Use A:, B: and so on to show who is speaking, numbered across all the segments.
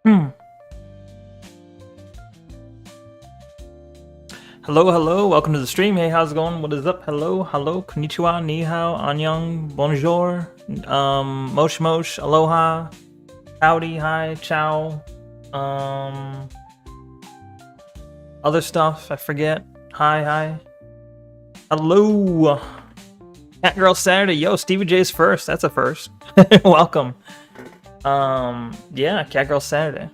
A: Hmm. Hello, hello. Welcome to the stream. Hey, how's it going? What is up? Hello, hello. Konnichiwa, ni hao, annyeong, bonjour, mosh mosh, aloha, howdy, hi, ciao, other stuff I forget. Hi, hi. Hello. Cat Girl Saturday. Yo, Stevie J's first. That's a first. Welcome. Yeah, Cat Girl Saturday.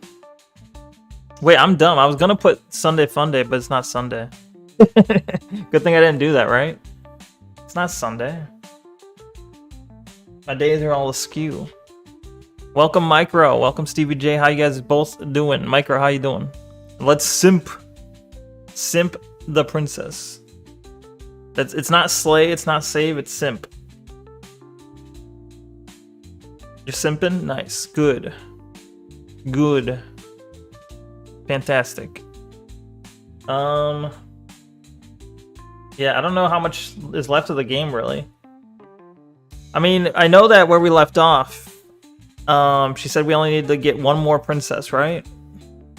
A: Wait, I'm dumb. I was gonna put Sunday Fun Day, but it's not Sunday. Good thing I didn't do that, right? It's not Sunday. My days are all askew. Welcome, Micro. Welcome, Stevie J. How you guys both doing? Micro, how you doing? Let's simp the princess. It's not slay, it's not save, it's simp. You're simping? Nice. Good. Good. Fantastic. Yeah, I don't know how much is left of the game, really. I mean, I know that where we left off, she said we only need to get one more princess, right?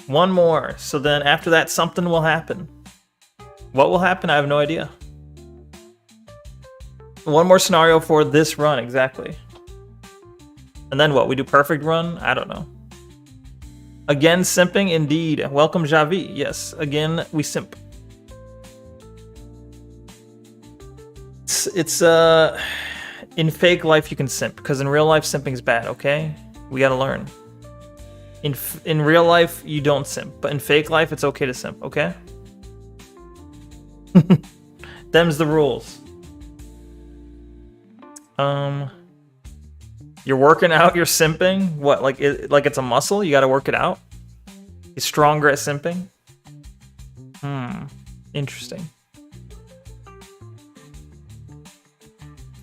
A: One more. So then after that, something will happen. What will happen? I have no idea. One more scenario for this run, exactly. And then what? We do perfect run? I don't know. Again, simping, indeed. Welcome, Javi. Yes, again, we simp. It's in fake life you can simp, because in real life simping's bad, okay? We gotta learn. In real life, you don't simp, but in fake life, it's okay to simp, okay? Them's the rules. You're working out, you're simping? What, like it's a muscle? You gotta work it out? You're stronger at simping? Interesting.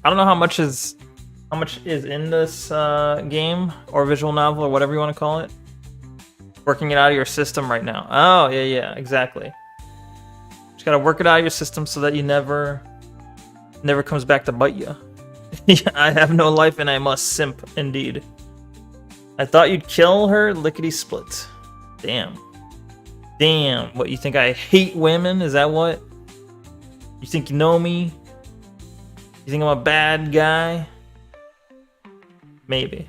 A: I don't know how much is in this game or visual novel or whatever you want to call it. Working it out of your system right now. Oh, yeah, exactly. Just gotta work it out of your system so that you never comes back to bite you. I have no life and I must simp, indeed. I thought you'd kill her, lickety split. Damn. Damn. What, you think I hate women? Is that what? You think you know me? You think I'm a bad guy? Maybe.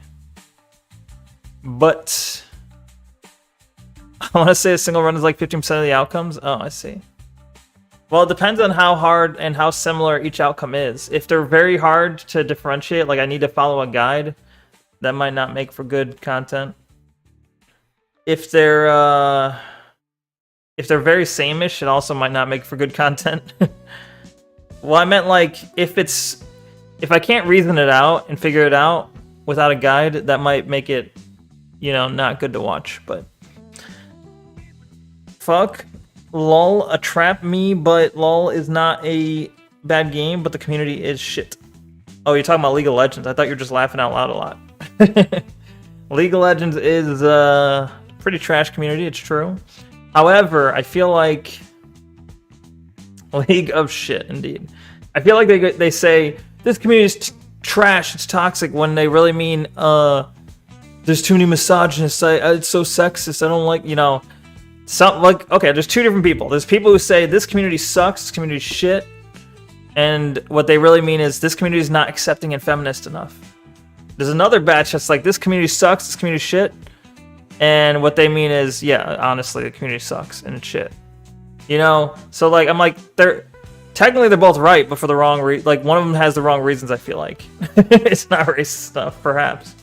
A: But I want to say a single run is like 15% of the outcomes. Oh, I see. Well, it depends on how hard and how similar each outcome is. If they're very hard to differentiate, like I need to follow a guide, that might not make for good content. If they're very same-ish, it also might not make for good content. Well, I meant like if I can't reason it out and figure it out without a guide, that might make it, not good to watch. But fuck. LOL, a trap me, but LOL is not a bad game, but the community is shit. Oh, you're talking about League of Legends. I thought you were just laughing out loud a lot. League of Legends is a pretty trash community, it's true. However, I feel like League of shit, indeed. I feel like they say, this community is trash, it's toxic, when they really mean, there's too many misogynists, it's so sexist, I don't like, okay, there's two different people. There's people who say this community sucks, this community is shit, and what they really mean is this community is not accepting and feminist enough. There's another batch that's like this community sucks, this community is shit, and what they mean is, yeah, honestly, the community sucks and it's shit. So like I'm like technically they're both right, but for the wrong like one of them has the wrong reasons. I feel like it's not racist stuff, perhaps.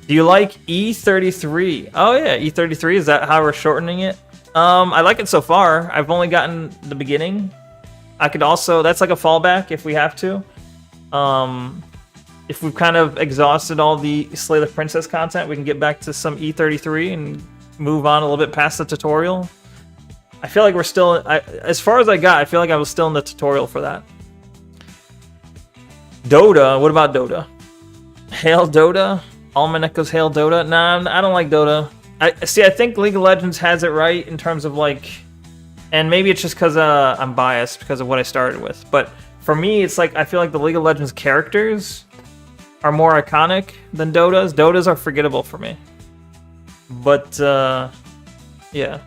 A: Do you like E33? Oh yeah, E33, is that how we're shortening it? I like it so far. I've only gotten the beginning. I could also, that's like a fallback if we have to. If we've kind of exhausted all the Slay the Princess content, we can get back to some E33 and move on a little bit past the tutorial. I feel like we're still, as far as I got, I feel like I was still in the tutorial for that. Dota, what about Dota? Hail Dota? All my Neko's Hail Dota? Nah, I don't like Dota. I think League of Legends has it right in terms of like, and maybe it's just because I'm biased because of what I started with, but for me, it's like, I feel like the League of Legends characters are more iconic than Dota's. Dota's are forgettable for me. But yeah,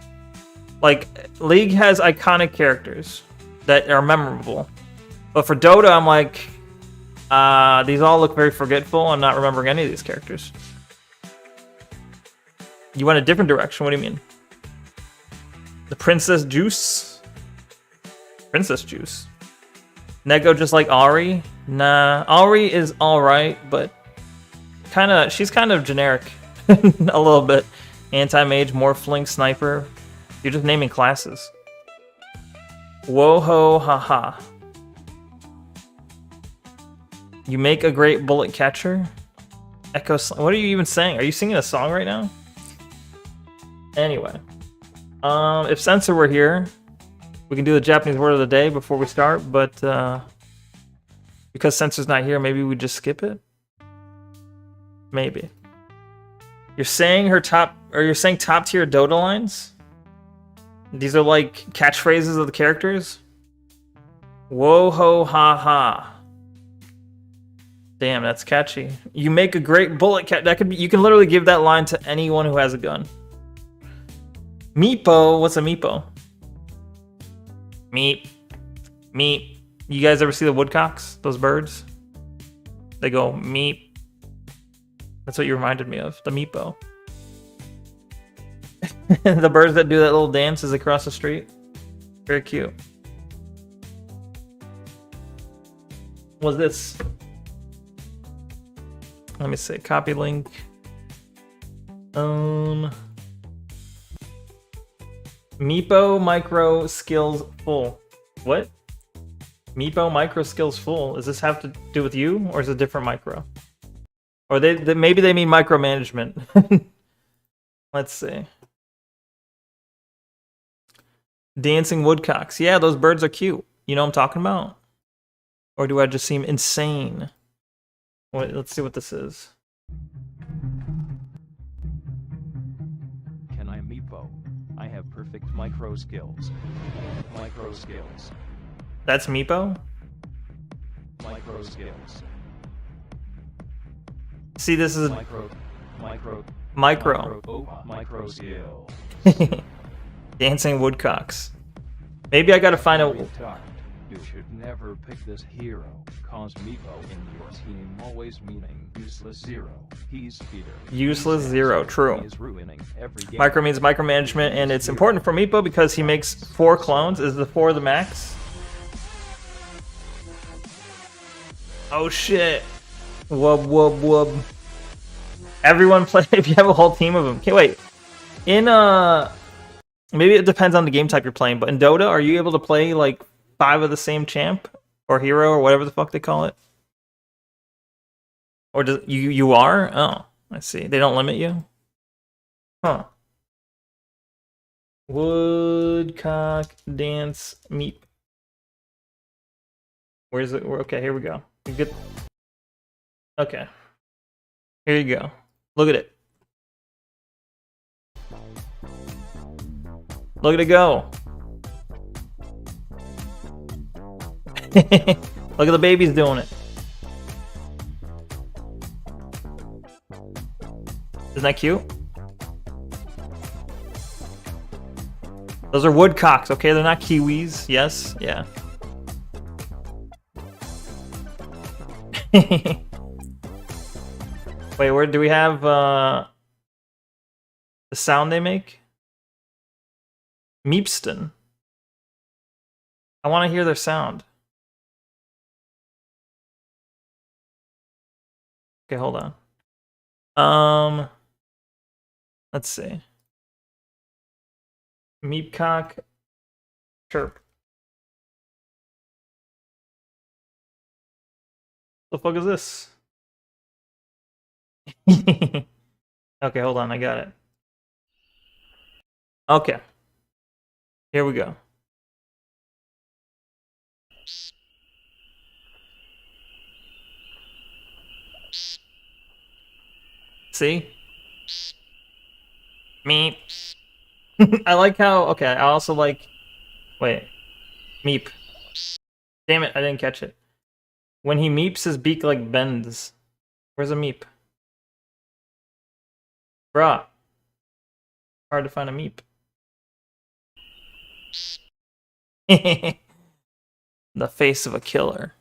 A: like League has iconic characters that are memorable, but for Dota, I'm like, these all look very forgetful. I'm not remembering any of these characters. You went a different direction. What do you mean? The Princess Juice? Princess Juice. Neko just like Ahri? Nah, Ahri is alright, but she's kind of generic. A little bit. Anti-mage, Morphling, Sniper. You're just naming classes. Whoa-ho, haha. You make a great bullet catcher? Echo, what are you even saying? Are you singing a song right now? Anyway. If Censor were here, we can do the Japanese word of the day before we start, but because Censor's not here, maybe we just skip it? Maybe. You're saying you're saying top tier Dota lines? These are like catchphrases of the characters? Whoa ho ha ha. Damn, that's catchy. You make a great bullet that could be, you can literally give that line to anyone who has a gun. Meepo, what's a meepo? Meep. Meep. You guys ever see the woodcocks? Those birds? They go meep. That's what you reminded me of, the meepo. The birds that do that little dance as they cross the street. Very cute. What's this? Let me see. Copy link. Meepo micro skills full. What? Meepo micro skills full. Does this have to do with you, or is it a different micro? Or maybe they mean micromanagement. Let's see. Dancing woodcocks. Yeah, those birds are cute. You know what I'm talking about? Or do I just seem insane? Wait, let's see what this is.
B: Can I meepo? I have perfect micro skills. Micro skills.
A: That's meepo?
B: Micro skills.
A: See, this is
B: micro skill.
A: Dancing woodcocks. Maybe I gotta find a.
B: You should never pick this hero, cause meepo in your team always meaning useless zero. He's Peter.
A: Useless zero, true. Micro means micromanagement, and it's important for meepo because he makes 4 clones. Is the 4 the max? Oh shit. Wub wub wub. Everyone play if you have a whole team of them. Okay, wait. In maybe it depends on the game type you're playing, but in Dota, are you able to play like 5 of the same champ or hero or whatever the fuck they call it? Or does you are? Oh, I see. They don't limit you? Huh. Woodcock dance meep. Where's it? Okay, here we go. Good. Okay. Here you go. Look at it. Look at it go. Look at the babies doing it. Isn't that cute? Those are woodcocks, okay? They're not kiwis. Yes? Yeah. Wait, where do we have the sound they make? Meepston. I want to hear their sound. Okay, hold on. Let's see. Meepcock chirp. The fuck is this? Okay, hold on, I got it. Okay. Here we go. See? Meep. I like how, okay, I also like, wait. Meep. Damn it, I didn't catch it. When he meeps, his beak like bends. Where's a meep? Bruh. Hard to find a meep. The face of a killer.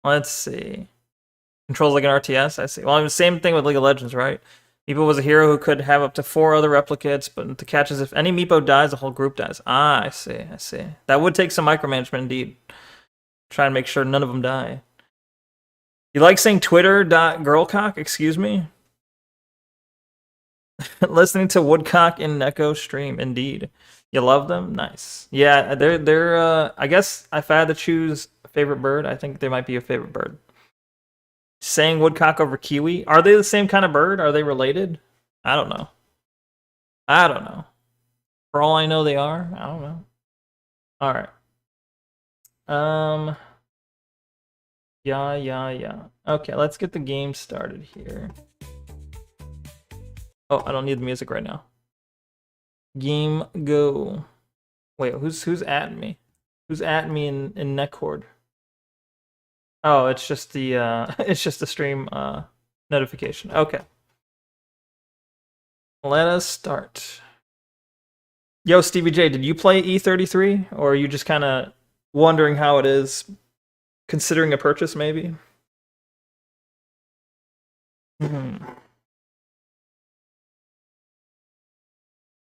A: Let's see. Controls like an RTS, I see. Well, same thing with League of Legends, right? Meepo was a hero who could have up to 4 other replicates, but the catch is if any Meepo dies, the whole group dies. Ah, I see. That would take some micromanagement indeed. Try and make sure none of them die. You like saying Twitter.girlcock? Excuse me? Listening to Woodcock and Neko stream, indeed. You love them? Nice. Yeah, they're I guess if I had to choose a favorite bird, I think they might be a favorite bird. Saying woodcock over kiwi. Are they the same kind of bird? Are they related? I don't know. For all I know, they are. I don't know. All right. Yeah. Okay, let's get the game started here. Oh, I don't need the music right now. Game go. Wait, who's at me? Who's at me in Neckcord? Oh, it's just the it's just the stream notification. Okay. Let us start. Yo, Stevie J, did you play E33, or are you just kind of wondering how it is, considering a purchase maybe?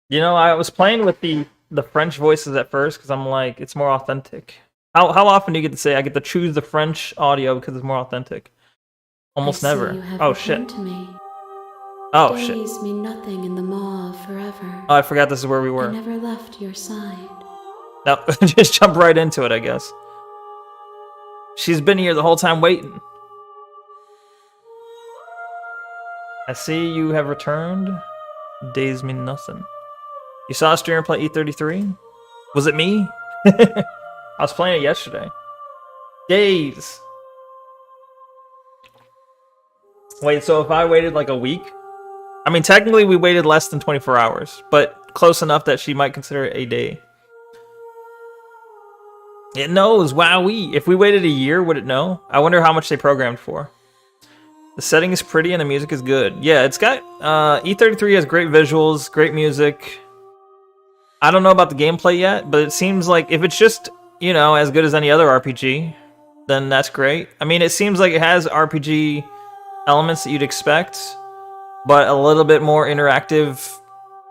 A: You know, I was playing with the French voices at first because I'm like, it's more authentic. How often do you get to say I get to choose the French audio because it's more authentic? Almost never. Oh shit. Oh shit.
C: Days mean nothing in the maw of forever.
A: Oh, I forgot this is where we were.
C: I never left your side.
A: No, just jump right into it, I guess. She's been here the whole time waiting. I see you have returned. Days mean nothing. You saw a streamer play E33? Was it me? I was playing it yesterday. Days. Wait, so if I waited like a week? I mean, technically we waited less than 24 hours, but close enough that she might consider it a day. It knows, wowee. If we waited a year, would it know? I wonder how much they programmed for. The setting is pretty and the music is good. Yeah, it's got, E33 has great visuals, great music. I don't know about the gameplay yet, but it seems like if it's just, you know, as good as any other RPG, then that's great. I mean, it seems like it has RPG elements that you'd expect, but a little bit more interactive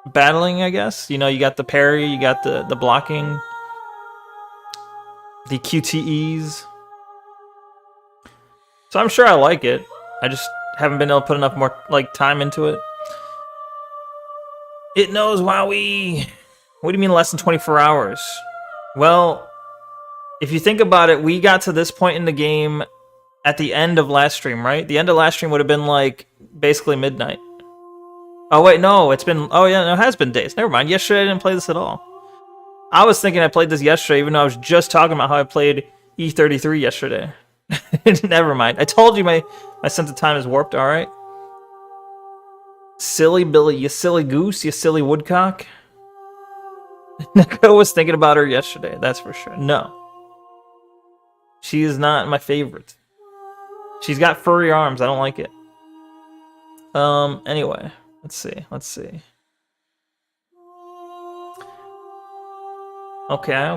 A: battling, I guess. You know, you got the parry, you got the blocking, the QTEs. So I'm sure I like it. I just haven't been able to put enough more time into it. It knows, wowee. What do you mean less than 24 hours? Well, if you think about it, we got to this point in the game at the end of last stream, right? The end of last stream would have been like basically midnight. Oh wait, no, it's been, oh yeah, no, it has been days. Never mind, yesterday I didn't play this at all. I was thinking I played this yesterday, even though I was just talking about how I played E33 yesterday. Never mind. I told you my sense of time is warped, alright? Silly Billy, you silly goose, you silly woodcock. Neko was thinking about her yesterday, that's for sure. No. She is not my favorite. She's got furry arms, I don't like it. Anyway, let's see. Okay.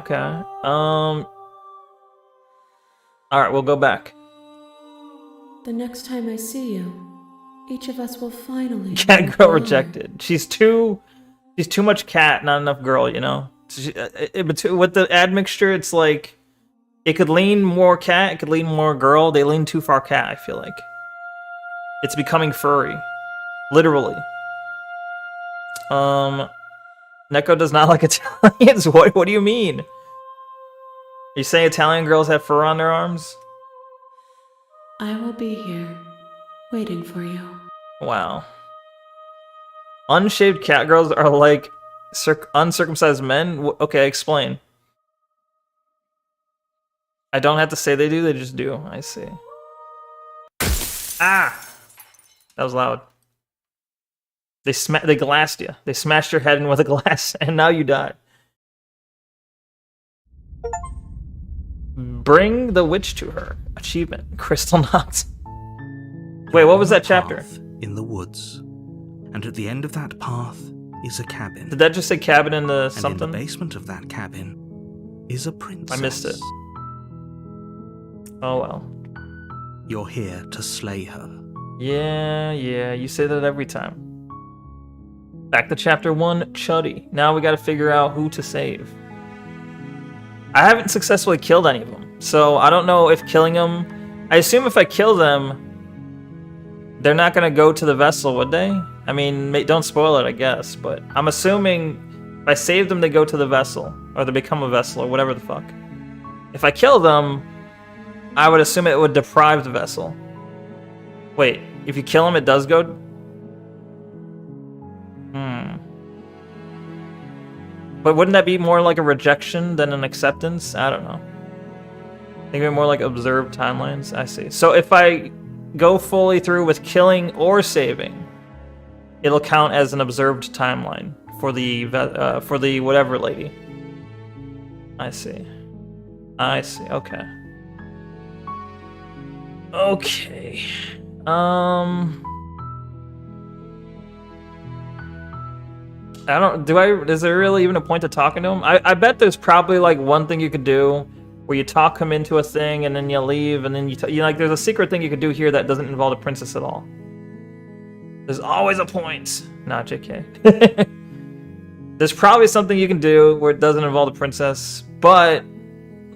A: Alright, we'll go back.
C: The next time I see you, each of us will finally...
A: Cat girl rejected. She's too much cat, not enough girl, you know? With the admixture, it's like... It could lean more cat, it could lean more girl. They lean too far cat, I feel like. It's becoming furry. Literally. Neko does not like Italians? What do you mean? Are you saying Italian girls have fur on their arms?
C: I will be here, waiting for you.
A: Wow. Unshaved cat girls are like uncircumcised men? Okay, explain. I don't have to say they do, they just do. I see. Ah! That was loud. They glassed you. They smashed your head in with a glass, and now you die. Bring the witch to her. Achievement. Crystal knocked. Wait, what was that chapter?
D: in the woods, and at the end of that path is a cabin.
A: Did that just say cabin in the
D: And
A: something?
D: in the basement of that cabin is a princess.
A: I missed it. Oh well.
D: You're here to slay her.
A: Yeah, you say that every time. Back to chapter 1, Chuddy. Now we gotta figure out who to save. I haven't successfully killed any of them, so I don't know if killing them... I assume if I kill them, they're not gonna go to the vessel, would they? I mean, don't spoil it, I guess, but I'm assuming if I save them, they go to the vessel, or they become a vessel, or whatever the fuck. If I kill them, I would assume it would deprive the vessel. Wait, if you kill them, it does go... But wouldn't that be more like a rejection than an acceptance? I don't know. Think of it more like observed timelines. I see. So if I go fully through with killing or saving, it'll count as an observed timeline for the whatever lady. I see. Okay. Okay. Is there really even a point to talking to him? I bet there's probably like one thing you could do where you talk him into a thing and then you leave and then you like there's a secret thing you could do here that doesn't involve the princess at all. There's always a point. Not JK. There's probably something you can do where it doesn't involve the princess, but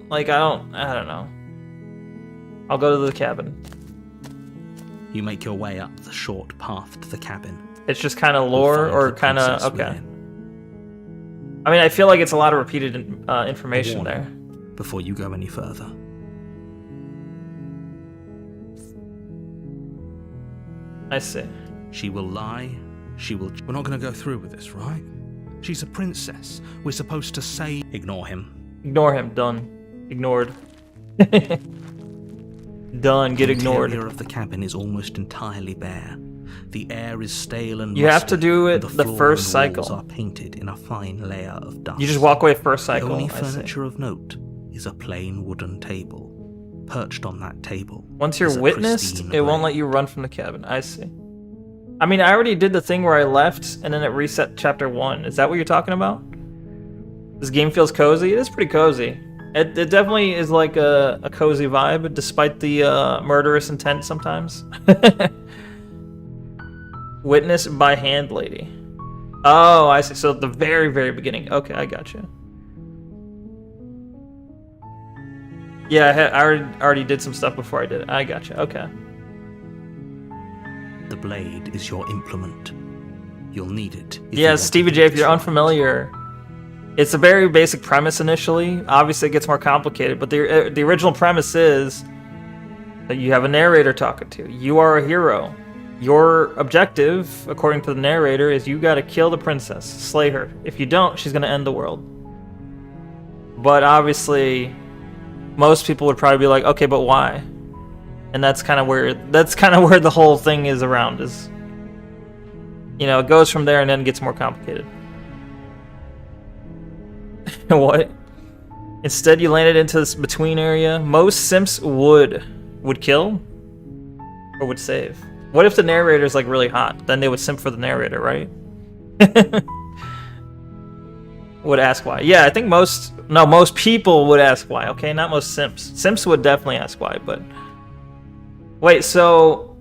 A: like I don't know. I'll go to the cabin.
D: You make your way up the short path to the cabin.
A: It's just kind of lore or kind of okay.
D: Within.
A: I mean, I feel like it's a lot of repeated information there.
D: Before you go any further.
A: I see.
D: She will lie. We're not going to go through with this, right? She's a princess. We're supposed to say... Ignore him.
A: Ignore him. Done. Ignored. Done. Get ignored.
D: The interior of the cabin is almost entirely bare. The air is stale and
A: you have to do it the first cycle.
D: Are painted in a fine layer of dust.
A: You just walk away first cycle.
D: The only furniture of note is a plain wooden table. Perched on that table.
A: Once you're witnessed, it won't let you run from the cabin. I see. I mean, I already did the thing where I left and then it reset chapter 1. Is that what you're talking about? This game feels cozy. It is pretty cozy. It definitely is like a cozy vibe, despite the murderous intent sometimes. Witnessed by hand lady. Oh, I see. So at the very, very beginning. Okay, I got you. Yeah, I already did some stuff before I did it. I got you. Okay.
D: The blade is your implement. You'll need it.
A: Yeah, Stevie J, if you're unfamiliar, it's a very basic premise initially. Obviously, it gets more complicated, but the original premise is that you have a narrator talking to you. You are a hero. Your objective, according to the narrator, is you gotta kill the princess, slay her. If you don't, she's gonna end the world. But obviously, most people would probably be like, okay, but why? And that's kind of where the whole thing is around. Is it goes from there and then gets more complicated. What? Instead, you landed into this between area. Most simps would kill or would save. What if the narrator's like really hot? Then they would simp for the narrator, right? Would ask why. Yeah, I think most people would ask why. Okay, not most simps. Simps would definitely ask why, but wait, so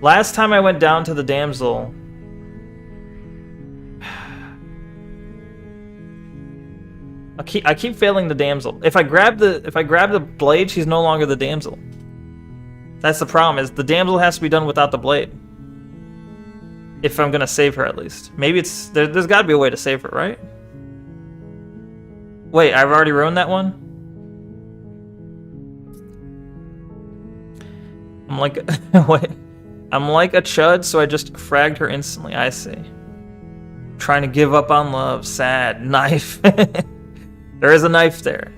A: last time I went down to the damsel, I keep failing the damsel. If I grab the blade, she's no longer the damsel. That's the problem, is the damsel has to be done without the blade. If I'm gonna save her, at least. Maybe there's gotta be a way to save her, right? Wait, I've already ruined that one? I'm like, wait. I'm like a chud, so I just fragged her instantly. I see. Trying to give up on love. Sad. Knife. There is a knife there.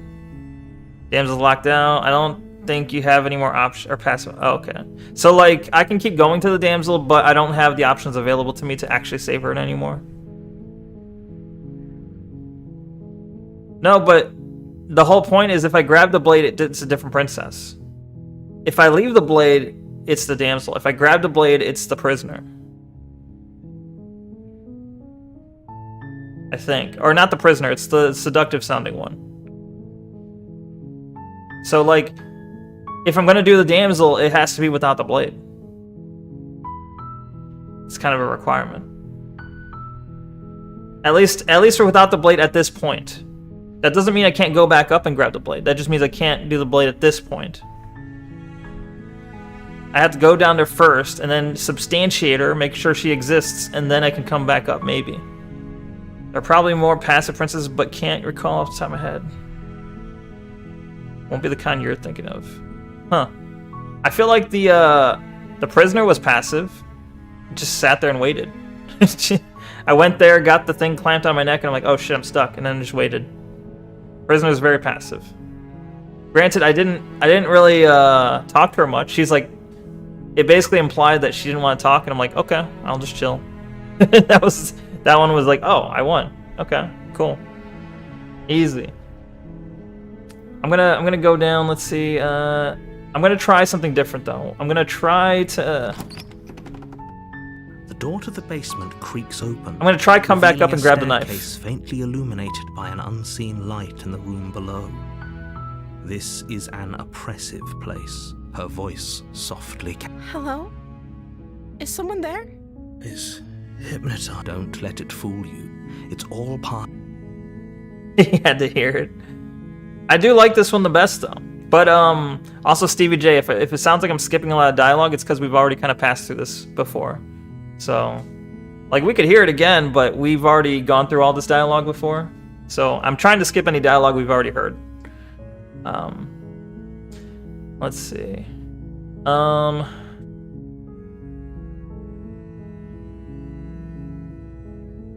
A: Damsel's locked down. I don't think you have any more options or passive. Oh, okay. So like I can keep going to the damsel, but I don't have the options available to me to actually save her anymore. No, but the whole point is if I grab the blade, it's a different princess. If I leave the blade, it's the damsel. If I grab the blade, it's the prisoner. I think. Or not the prisoner, it's the seductive sounding one. So, like, if I'm gonna do the damsel, it has to be without the blade. It's kind of a requirement. At least we're without the blade at this point. That doesn't mean I can't go back up and grab the blade. That just means I can't do the blade at this point. I have to go down there first, and then substantiate her, make sure she exists, and then I can come back up, maybe. There are probably more passive princesses, but can't recall off the top of my head. Won't be the kind you're thinking of. Huh. I feel like the prisoner was passive. Just sat there and waited. I went there, got the thing clamped on my neck, and I'm like, oh shit, I'm stuck, and then just waited. Prisoner was very passive. Granted, I didn't really talk to her much. She's like, it basically implied that she didn't want to talk, and I'm like, okay, I'll just chill. That one was like, oh, I won. Okay, cool, easy. I'm gonna go down. Let's see. I'm gonna try something different though. I'm gonna try to.
D: The door to the basement creaks open.
A: I'm gonna try come back up and grab the knife.
D: Staircase faintly illuminated by an unseen light in the room below. This is an oppressive place. Her voice softly.
E: Hello? Is someone there?
D: Is hypnotized. Don't let it fool you. It's all part.
A: He had to hear it. I do like this one the best though. But also Stevie J, if it sounds like I'm skipping a lot of dialogue, it's because we've already kind of passed through this before. So, like, we could hear it again, but we've already gone through all this dialogue before. So I'm trying to skip any dialogue we've already heard. Let's see.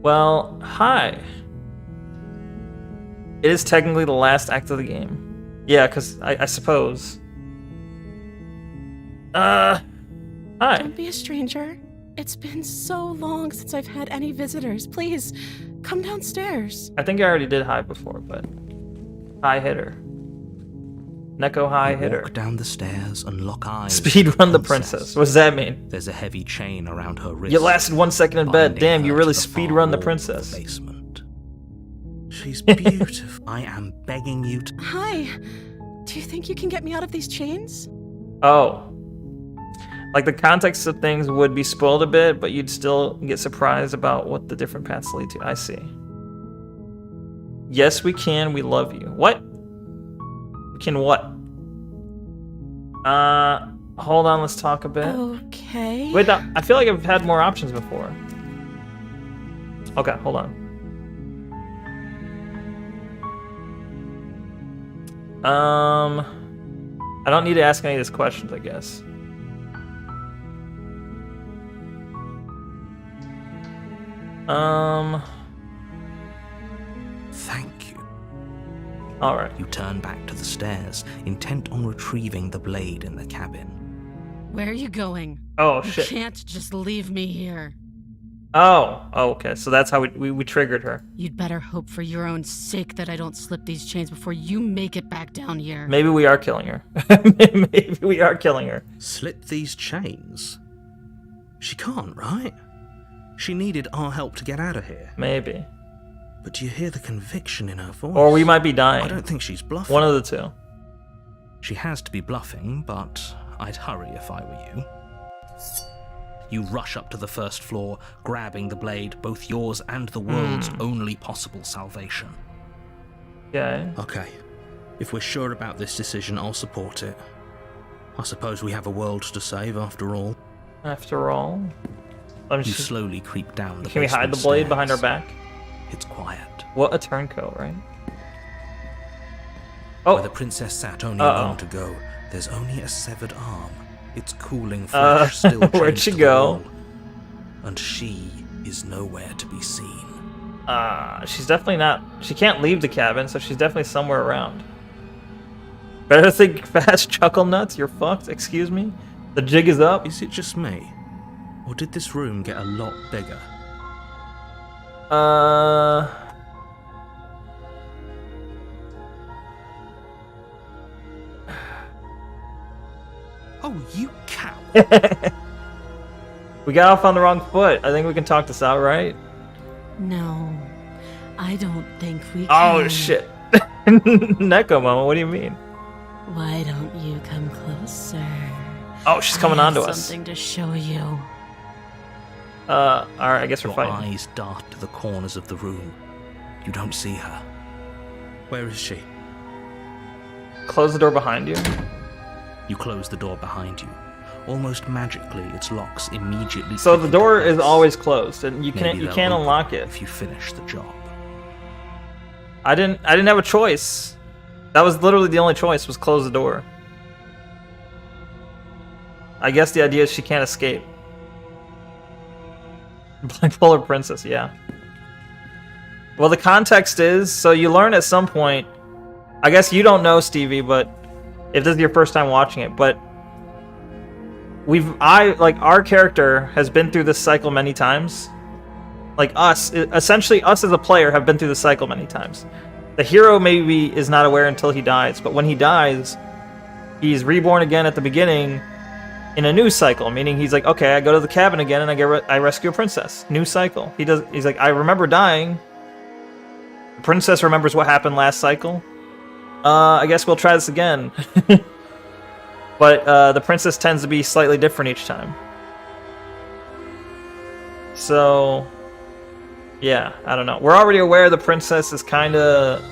A: Well, hi. It is technically the last act of the game. Yeah, because I suppose. Hi.
E: Don't be a stranger. It's been so long since I've had any visitors. Please, come downstairs.
A: I think I already did hi before, but hi hitter. Neko hi hitter.
D: Walk down the stairs and lock eyes.
A: Speed run the princess. What does that mean?
D: There's a heavy chain around her wrist.
A: You lasted 1 second in bed.
D: binding
A: Damn,
D: her
A: you
D: to
A: really
D: the
A: speed
D: far
A: run the
D: wall of
A: princess.
D: the basement. She's beautiful. I am begging you to.
E: Hi. Do you think you can get me out of these chains?
A: Oh. Like the context of things would be spoiled a bit, but you'd still get surprised about what the different paths lead to. I see. Yes, we can. We love you. What? We can what? Hold on. Let's talk a bit.
E: Okay.
A: Wait, I feel like I've had more options before. Okay, hold on. I don't need to ask any of these questions, I guess.
D: Thank you.
A: All right.
D: You turn back to the stairs, intent on retrieving the blade in the cabin.
E: Where are you going?
A: Oh
E: You
A: shit.
E: can't just leave me here.
A: Oh, okay. So that's how we triggered her.
E: You'd better hope for your own sake that I don't slip these chains before you make it back down here.
A: Maybe we are killing her. Maybe we are killing her.
D: Slip these chains? She can't, right? She needed our help to get out of here.
A: Maybe.
D: But do you hear the conviction in her voice?
A: Or we might be dying.
D: I don't think she's bluffing.
A: One of the two.
D: She has to be bluffing, but I'd hurry if I were you. You rush up to the first floor, grabbing the blade, both yours and the world's only possible salvation.
A: Okay.
D: Okay. If we're sure about this decision, I'll support it. I suppose we have a world to save after all.
A: After all.
D: You slowly creep down the
A: Can we hide the
D: basement
A: blade behind our
D: stairs.
A: back?
D: It's quiet.
A: What a turncoat, right? Oh.
D: Where the princess sat only a moment ago, there's only a severed arm. Its cooling flesh still
A: where'd
D: chained
A: she
D: to the
A: go?
D: wall. And she is nowhere to be seen.
A: She's definitely not. She can't leave the cabin, so she's definitely somewhere around. Better think fast, chuckle nuts. You're fucked. Excuse me. The jig is up.
D: Is it just me? Or did this room get a lot bigger? Oh, you coward!
A: We got off on the wrong foot. I think we can talk this out, right?
E: No, I don't think we
A: Oh,
E: can.
A: shit. Neko, mama, what do you mean?
E: Why don't you come closer?
A: Oh, she's coming
E: I
A: on to
E: have
A: us.
E: something to show you.
A: Alright, I guess we're
D: Your
A: fighting.
D: eyes dart to the corners of the room. You don't see her. Where is she?
A: Close the door behind you.
D: You close the door behind you. Almost magically, its locks immediately.
A: So the
D: click into
A: door is
D: place.
A: always closed, and you
D: Maybe
A: can't
D: they'll open
A: unlock it.
D: if you finish the job.
A: I didn't have a choice. That was literally the only choice, was close the door. I guess the idea is she can't escape. Bipolar princess, yeah. Well, the context is, so you learn at some point, I guess you don't know, Stevie, but if this is your first time watching it, but our character has been through this cycle many times. Like essentially us as a player have been through the cycle many times. The hero maybe is not aware until he dies, but when he dies, he's reborn again at the beginning in a new cycle, meaning he's like, okay, I go to the cabin again and I rescue a princess. New cycle. He's like, I remember dying. The princess remembers what happened last cycle. I guess we'll try this again. But the princess tends to be slightly different each time. So, yeah, I don't know. We're already aware the princess is kind of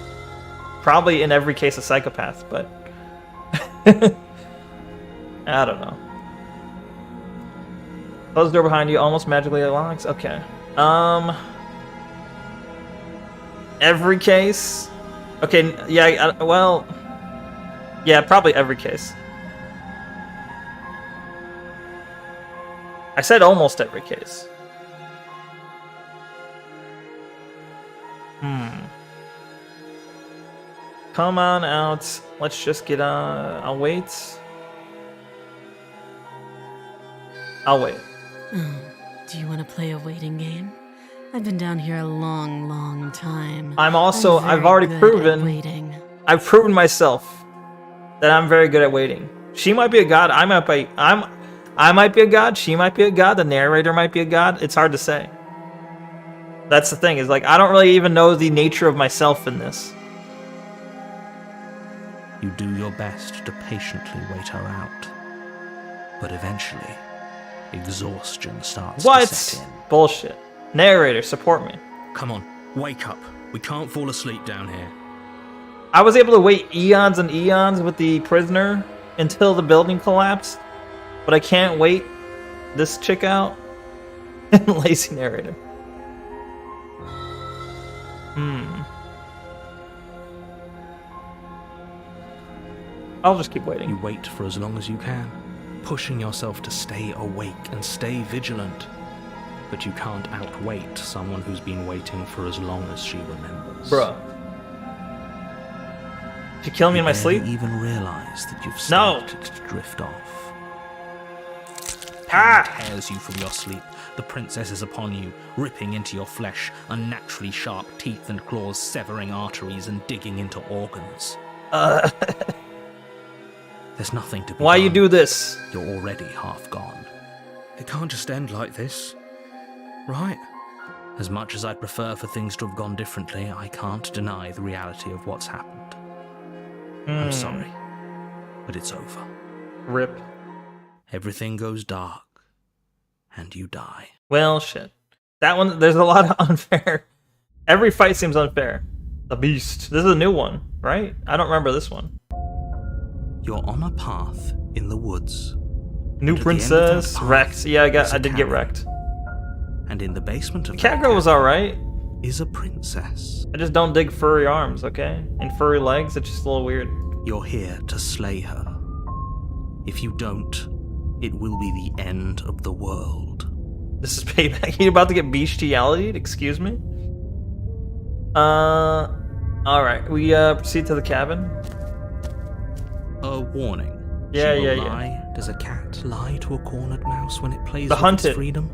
A: probably in every case a psychopath, but I don't know. Close the door behind you, almost magically unlocks. Okay. Every case. Okay, yeah. Well, yeah, probably every case. I said almost every case. Come on out. Let's just get on. I'll wait. I'll wait.
E: Do you want to play a waiting game? I've been down here a long, long time.
A: I've
E: very
A: already
E: good at
A: proven.
E: waiting.
A: I've proven myself that I'm very good at waiting. She might be a god. I might be a god. She might be a god. The narrator might be a god. It's hard to say. That's the thing. Is like I don't really even know the nature of myself in this.
D: You do your best to patiently wait her out. But eventually, exhaustion starts to set
A: What?
D: in.
A: Bullshit. Narrator, support me.
D: Come on, wake up. We can't fall asleep down here.
A: I was able to wait eons and eons with the prisoner until the building collapsed, but I can't wait this chick out. Lazy narrator. I'll just keep waiting.
D: You wait for as long as you can, pushing yourself to stay awake and stay vigilant. But you can't outwait someone who's been waiting for as long as she remembers.
A: Bruh. Did you kill me in my
D: You
A: sleep?
D: barely even realize that you've
A: No.
D: started to drift off.
A: Ah!
D: Pain tears you from your sleep. The princess is upon you, ripping into your flesh, unnaturally sharp teeth and claws severing arteries and digging into organs. There's nothing to be
A: Why
D: done.
A: you do this?
D: You're already half gone. It can't just end like this, right? As much as I'd prefer for things to have gone differently, I can't deny the reality of what's happened. I'm sorry, but it's over.
A: Rip.
D: Everything goes dark, and you die.
A: Well, shit. That one, there's a lot of unfair. Every fight seems unfair. The Beast. This is a new one, right? I don't remember this one.
D: You're on a path in the woods.
A: New
D: And at the end of
A: princess,
D: that path
A: wrecked. Yeah,
D: is
A: I
D: a
A: did get
D: cabin.
A: wrecked.
D: And in the basement of that
A: Catgirl was
D: cabin
A: alright.
D: is a princess.
A: I just don't dig furry arms, okay? And furry legs, it's just a little weird.
D: You're here to slay her. If you don't, it will be the end of the world.
A: This is payback. You about to get bestiality? Excuse me? Alright. We proceed to the cabin.
D: A warning.
A: Yeah,
D: She will
A: yeah.
D: lie. Does a cat lie to a cornered mouse when it plays
A: The
D: with
A: hunted.
D: its freedom?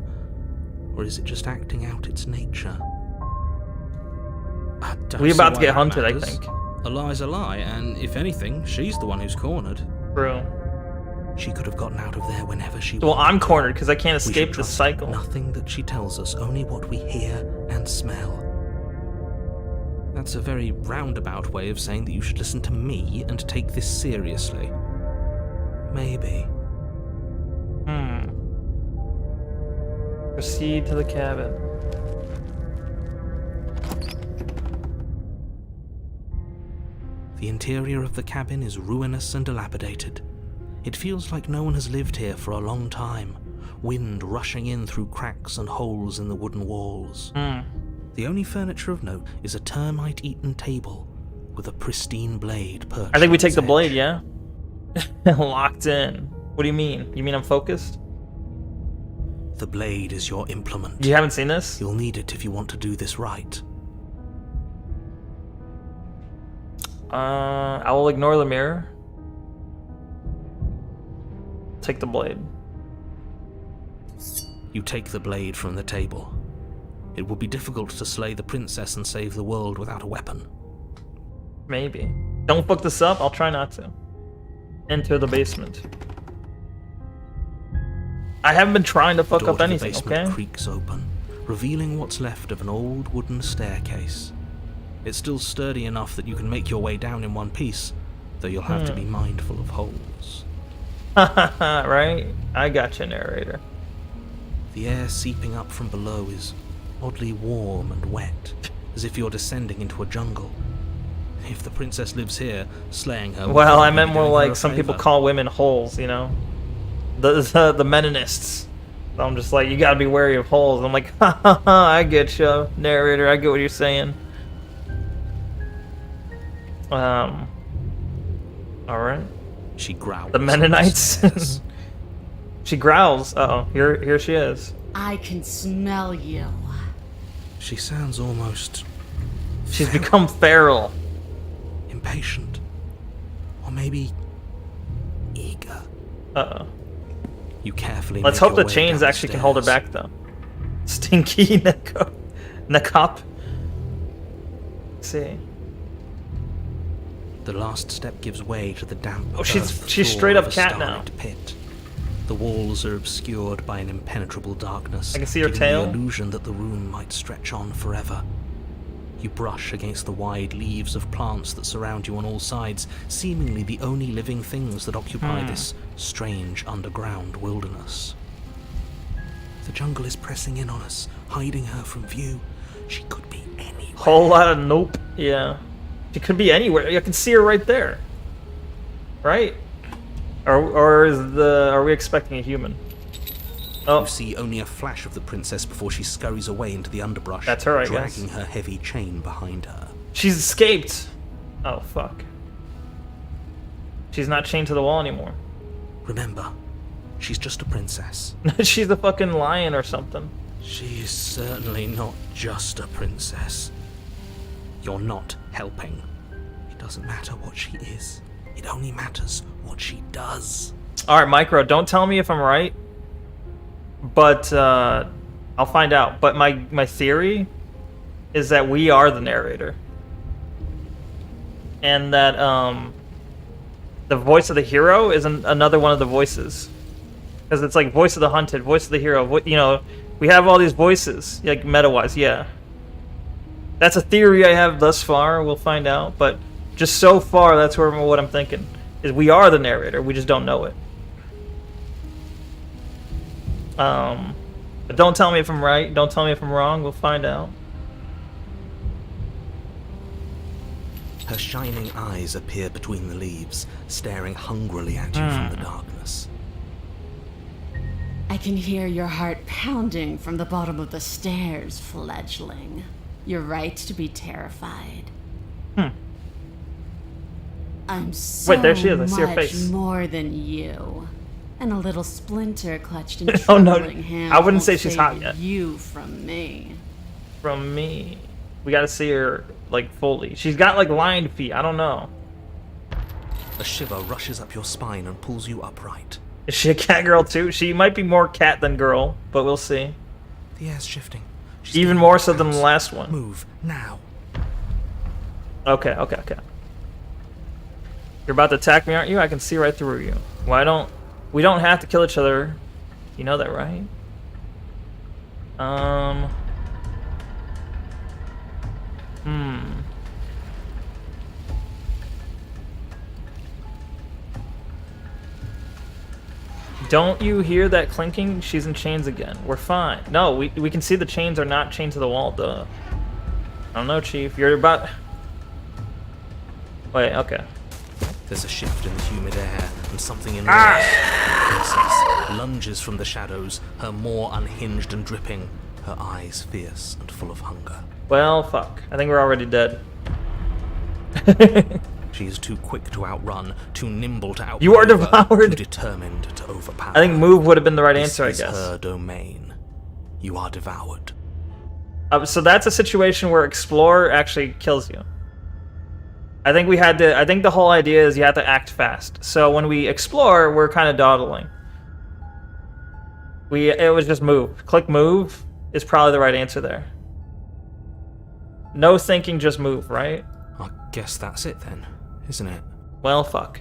D: Or is it just acting out its nature? I don't
A: We
D: see
A: about to
D: why
A: get
D: that
A: hunted, I
D: matters.
A: think.
D: A lie's a lie, and if anything, she's the one who's cornered.
A: True.
D: She could have gotten out of there whenever she
A: Well,
D: wanted.
A: I'm cornered because I can't
D: We should
A: escape the
D: trust
A: cycle.
D: Nothing that she tells us, only what we hear and smell. That's a very roundabout way of saying that you should listen to me and take this seriously. Maybe.
A: Proceed to the cabin.
D: The interior of the cabin is ruinous and dilapidated. It feels like no one has lived here for a long time, wind rushing in through cracks and holes in the wooden walls. The only furniture of note is a termite-eaten table with a pristine blade perched
A: I think we
D: on
A: take
D: its
A: the blade,
D: edge.
A: yeah? Locked in. What do you mean? You mean I'm focused?
D: The blade is your implement.
A: You haven't seen this?
D: You'll need it if you want to do this right.
A: I will ignore the mirror. Take the blade.
D: You take the blade from the table. It would be difficult to slay the princess and save the world without a weapon.
A: Maybe. Don't fuck this up. I'll try not to. Enter the basement. I haven't been trying to fuck
D: Door
A: up
D: to the
A: anything,
D: basement
A: okay?
D: creaks open, revealing what's left of an old wooden staircase. It's still sturdy enough that you can make your way down in one piece, though you'll have to be mindful of holes.
A: Right? I got you, narrator.
D: The air seeping up from below is oddly warm and wet, as if you're descending into a jungle. If the princess lives here, slaying her...
A: Well, I
D: would
A: meant
D: be
A: more
D: doing her
A: like
D: a
A: some people
D: favor.
A: call women holes, you know? The Menonists. So I'm just like, you gotta be wary of holes. I'm like, ha ha ha, I get you, narrator, I get what you're saying. Alright.
D: She growls.
A: The Mennonites.
D: and stares.
A: She growls. Uh-oh, here she is.
F: I can smell you.
D: She sounds almost
A: She's become feral.
D: impatient. Or maybe eager.
A: Uh-oh.
D: You carefully
A: Let's
D: make
A: hope
D: your
A: the
D: way
A: chains
D: down
A: actually
D: the
A: can hold her
D: stairs.
A: back, though. Stinky Neko. Nekop. Let's see.
D: The last step gives way to the damp
A: Oh, she's
D: floor
A: straight
D: of
A: up
D: a
A: cat now.
D: starlit pit. The walls are obscured by an impenetrable darkness,
A: I can see her
D: giving
A: tail.
D: the illusion that the room might stretch on forever. You brush against the wide leaves of plants that surround you on all sides, seemingly the only living things that occupy this strange underground wilderness. The jungle is pressing in on us, hiding her from view. She could be anywhere.
A: Whole lot of nope. Yeah. She could be anywhere. I can see her right there. Right? Or are we expecting a human? Oh,
D: You see only a flash of the princess before she scurries away into the underbrush,
A: That's her, I
D: dragging
A: guess.
D: her heavy chain behind her.
A: she's escaped. Oh, fuck. She's not chained to the wall anymore.
D: Remember, she's just a princess.
A: She's a fucking lion or something.
D: She is certainly not just a princess. You're not helping. It doesn't matter what she is. It only matters what she does.
A: Alright, Micro, don't tell me if I'm right. But, I'll find out. But my theory is that we are the narrator. And that, the voice of the hero is another one of the voices. Because it's like voice of the hunted, voice of the hero. You know, we have all these voices, like meta-wise, yeah. That's a theory I have thus far. We'll find out. But just so far, that's what I'm thinking. Is we are the narrator. We just don't know it. But don't tell me if I'm right. Don't tell me if I'm wrong. We'll find out.
D: Her shining eyes appear between the leaves, staring hungrily at you from the darkness.
F: I can hear your heart pounding from the bottom of the stairs, fledgling. You're right to be terrified. I'm so
A: Wait, there she is. I see her
F: much
A: face.
F: more than you. And a little splinter clutched in
A: Oh, no.
F: trembling hands
A: I wouldn't
F: won't
A: say she's
F: save
A: hot yet.
F: You from me.
A: From me. We gotta see her, like, fully. She's got, like, lion feet. I don't know.
D: A shiver rushes up your spine and pulls you upright.
A: Is she a cat girl, too? She might be more cat than girl, but we'll see.
D: The air's shifting. She's
A: Even
D: giving
A: more
D: you
A: so than the
D: bounce.
A: last one.
D: Move, now.
A: Okay. You're about to attack me, aren't you? I can see right through you. Why don't We don't have to kill each other. You know that, right? Don't you hear that clinking? She's in chains again. We're fine. No, we can see the chains are not chained to the wall, duh. I don't know, Chief. You're about... Wait, okay.
D: There's a shift in the humid air, and something in the princess lunges from the shadows, her maw unhinged and dripping, her eyes fierce and full of hunger.
A: Well, fuck. I think we're already dead.
D: She is too quick to outrun, too nimble to outmaneuver,
A: You are devoured.
D: too determined to overpower.
A: I think move would have been the right answer, I
D: This
A: guess.
D: is her domain. You are devoured.
A: So that's a situation where explore actually kills you. I think we had to. I think the whole idea is you have to act fast. So when we explore, we're kind of dawdling. It was just move. Click move is probably the right answer there. No thinking, just move, right?
D: I guess that's it then, isn't it?
A: Well, fuck.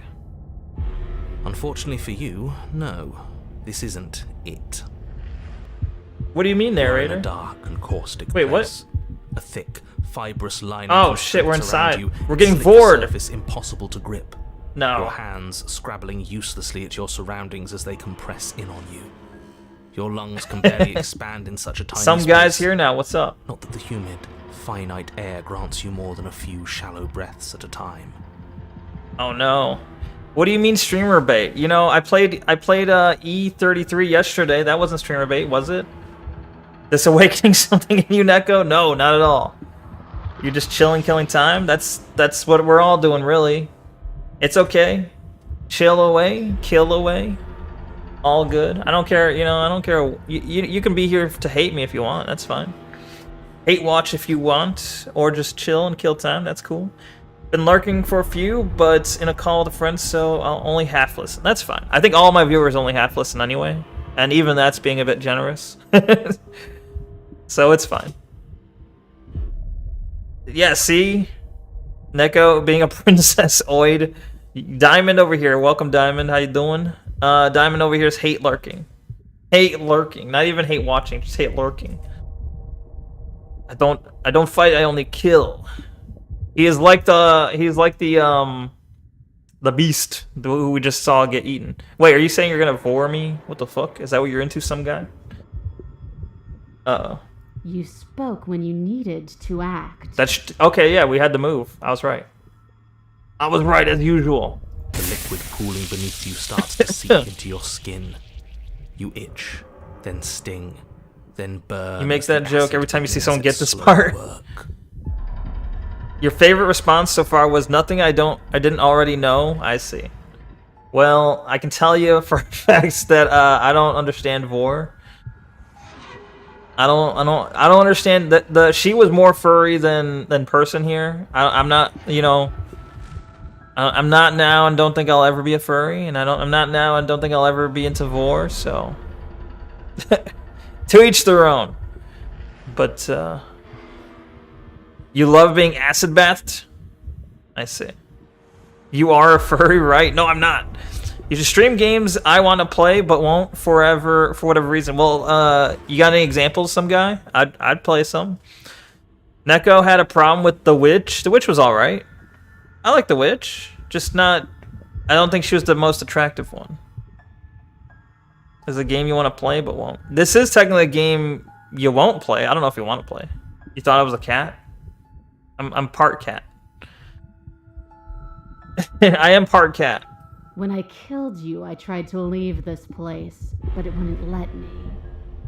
D: Unfortunately for you, no. This isn't it.
A: What do you mean,
D: You're in
A: narrator?
D: a dark and caustic
A: Wait, what?
D: place. A thick, fibrous lining.
A: Oh, shit, we're
D: constricts around
A: inside.
D: you,
A: We're getting
D: slick the
A: bored.
D: Surface impossible to grip.
A: No.
D: Your hands scrabbling uselessly at your surroundings as they compress in on you. Your lungs can barely expand in such a tiny
A: Some
D: space.
A: guys here now. What's up?
D: Not that the humid, finite air grants you more than a few shallow breaths at a time.
A: Oh no. What do you mean streamer bait? You know, I played E33 yesterday. That wasn't streamer bait, was it? This awakening something in you, Neko? No, not at all. You're just chilling, killing time? That's what we're all doing, really. It's okay. Chill away, kill away. All good. I don't care, you know, I don't care. You can be here to hate me if you want. That's fine. Hate watch if you want, or just chill and kill time. That's cool. Been lurking for a few, but in a call with a friend, so I'll only half listen. That's fine. I think all my viewers only half listen anyway, and even that's being a bit generous. So it's fine. Yeah, see? Neko being a princess oid. Diamond over here. Welcome, Diamond. How you doing? Diamond over here is hate lurking. Hate lurking. Not even hate watching, just hate lurking. I don't fight, I only kill. He's like the beast who we just saw get eaten. Wait, are you saying you're gonna vor me? What the fuck? Is that what you're into, some guy? Uh-oh.
F: You spoke when you needed to act.
A: That's okay, yeah, we had to move. I was right. I was right as usual.
D: The liquid pooling beneath you starts to seep into your skin. You itch, then sting, then burn.
A: He makes
D: as the
A: that joke
D: acid
A: every time you see
D: begins
A: someone get
D: its
A: this
D: slow
A: part.
D: work.
A: Your favorite response so far was nothing I didn't already know. I see. Well, I can tell you for a fact that I don't understand vor. I don't understand that she was more furry than person here. I'm not, you know, I'm not now and don't think I'll ever be a furry, and I'm not now and don't think I'll ever be into vor, so to each their own. But you love being acid bathed? I see. You are a furry, right? No, I'm not. You just stream games I want to play but won't forever for whatever reason. Well, you got any examples, some guy? I'd play some. Neko had a problem with The Witch. The Witch was alright. I like The Witch. Just not... I don't think she was the most attractive one. Is a game you want to play but won't. This is technically a game you won't play. I don't know if you want to play. You thought I was a cat? I'm part cat. I am part cat.
F: When I killed you, I tried to leave this place, but it wouldn't let me.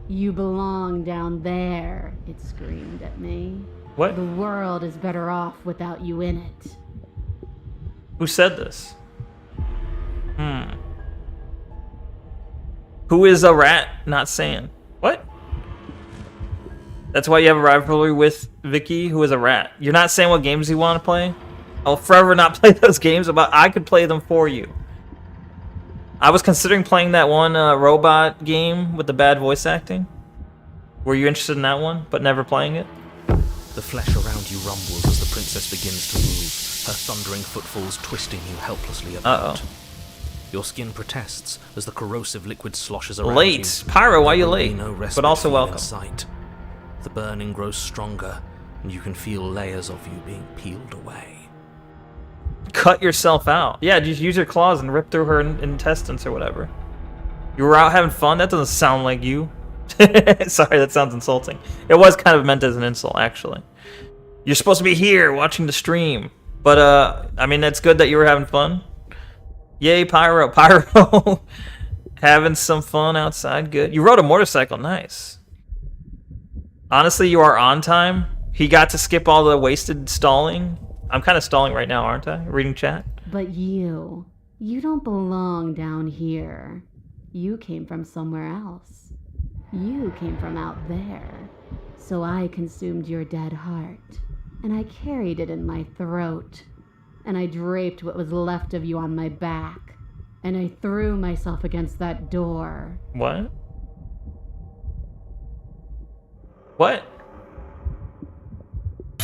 F: You belong down there, it screamed at me.
A: What?
F: The world is better off without you in it.
A: Who said this? Who is a rat not saying? What? That's why you have a rivalry with Vicky, who is a rat. You're not saying what games you want to play? I'll forever not play those games, but I could play them for you. I was considering playing that one robot game with the bad voice acting. Were you interested in that one, but never playing it?
D: The flesh around you rumbles as the princess begins to move, her thundering footfalls twisting you helplessly about.
A: Uh-oh.
D: Your skin protests as the corrosive liquid sloshes around you.
A: Late. Pyro, why you
D: There will be
A: late?
D: no respite
A: But also
D: for you in
A: welcome.
D: sight. The burning grows stronger, and you can feel layers of you being peeled away.
A: Cut yourself out. Yeah, just use your claws and rip through her intestines or whatever. You were out having fun? That doesn't sound like you. Sorry, that sounds insulting. It was kind of meant as an insult, actually. You're supposed to be here watching the stream. But, I mean, that's good that you were having fun. Yay, Pyro. Pyro. Having some fun outside. Good. You rode a motorcycle. Nice. Honestly, you are on time. He got to skip all the wasted stalling. I'm kind of stalling right now, aren't I? Reading chat.
F: But you don't belong down here. You came from somewhere else. You came from out there. So I consumed your dead heart, and I carried it in my throat, and I draped what was left of you on my back, and I threw myself against that door.
A: What? What?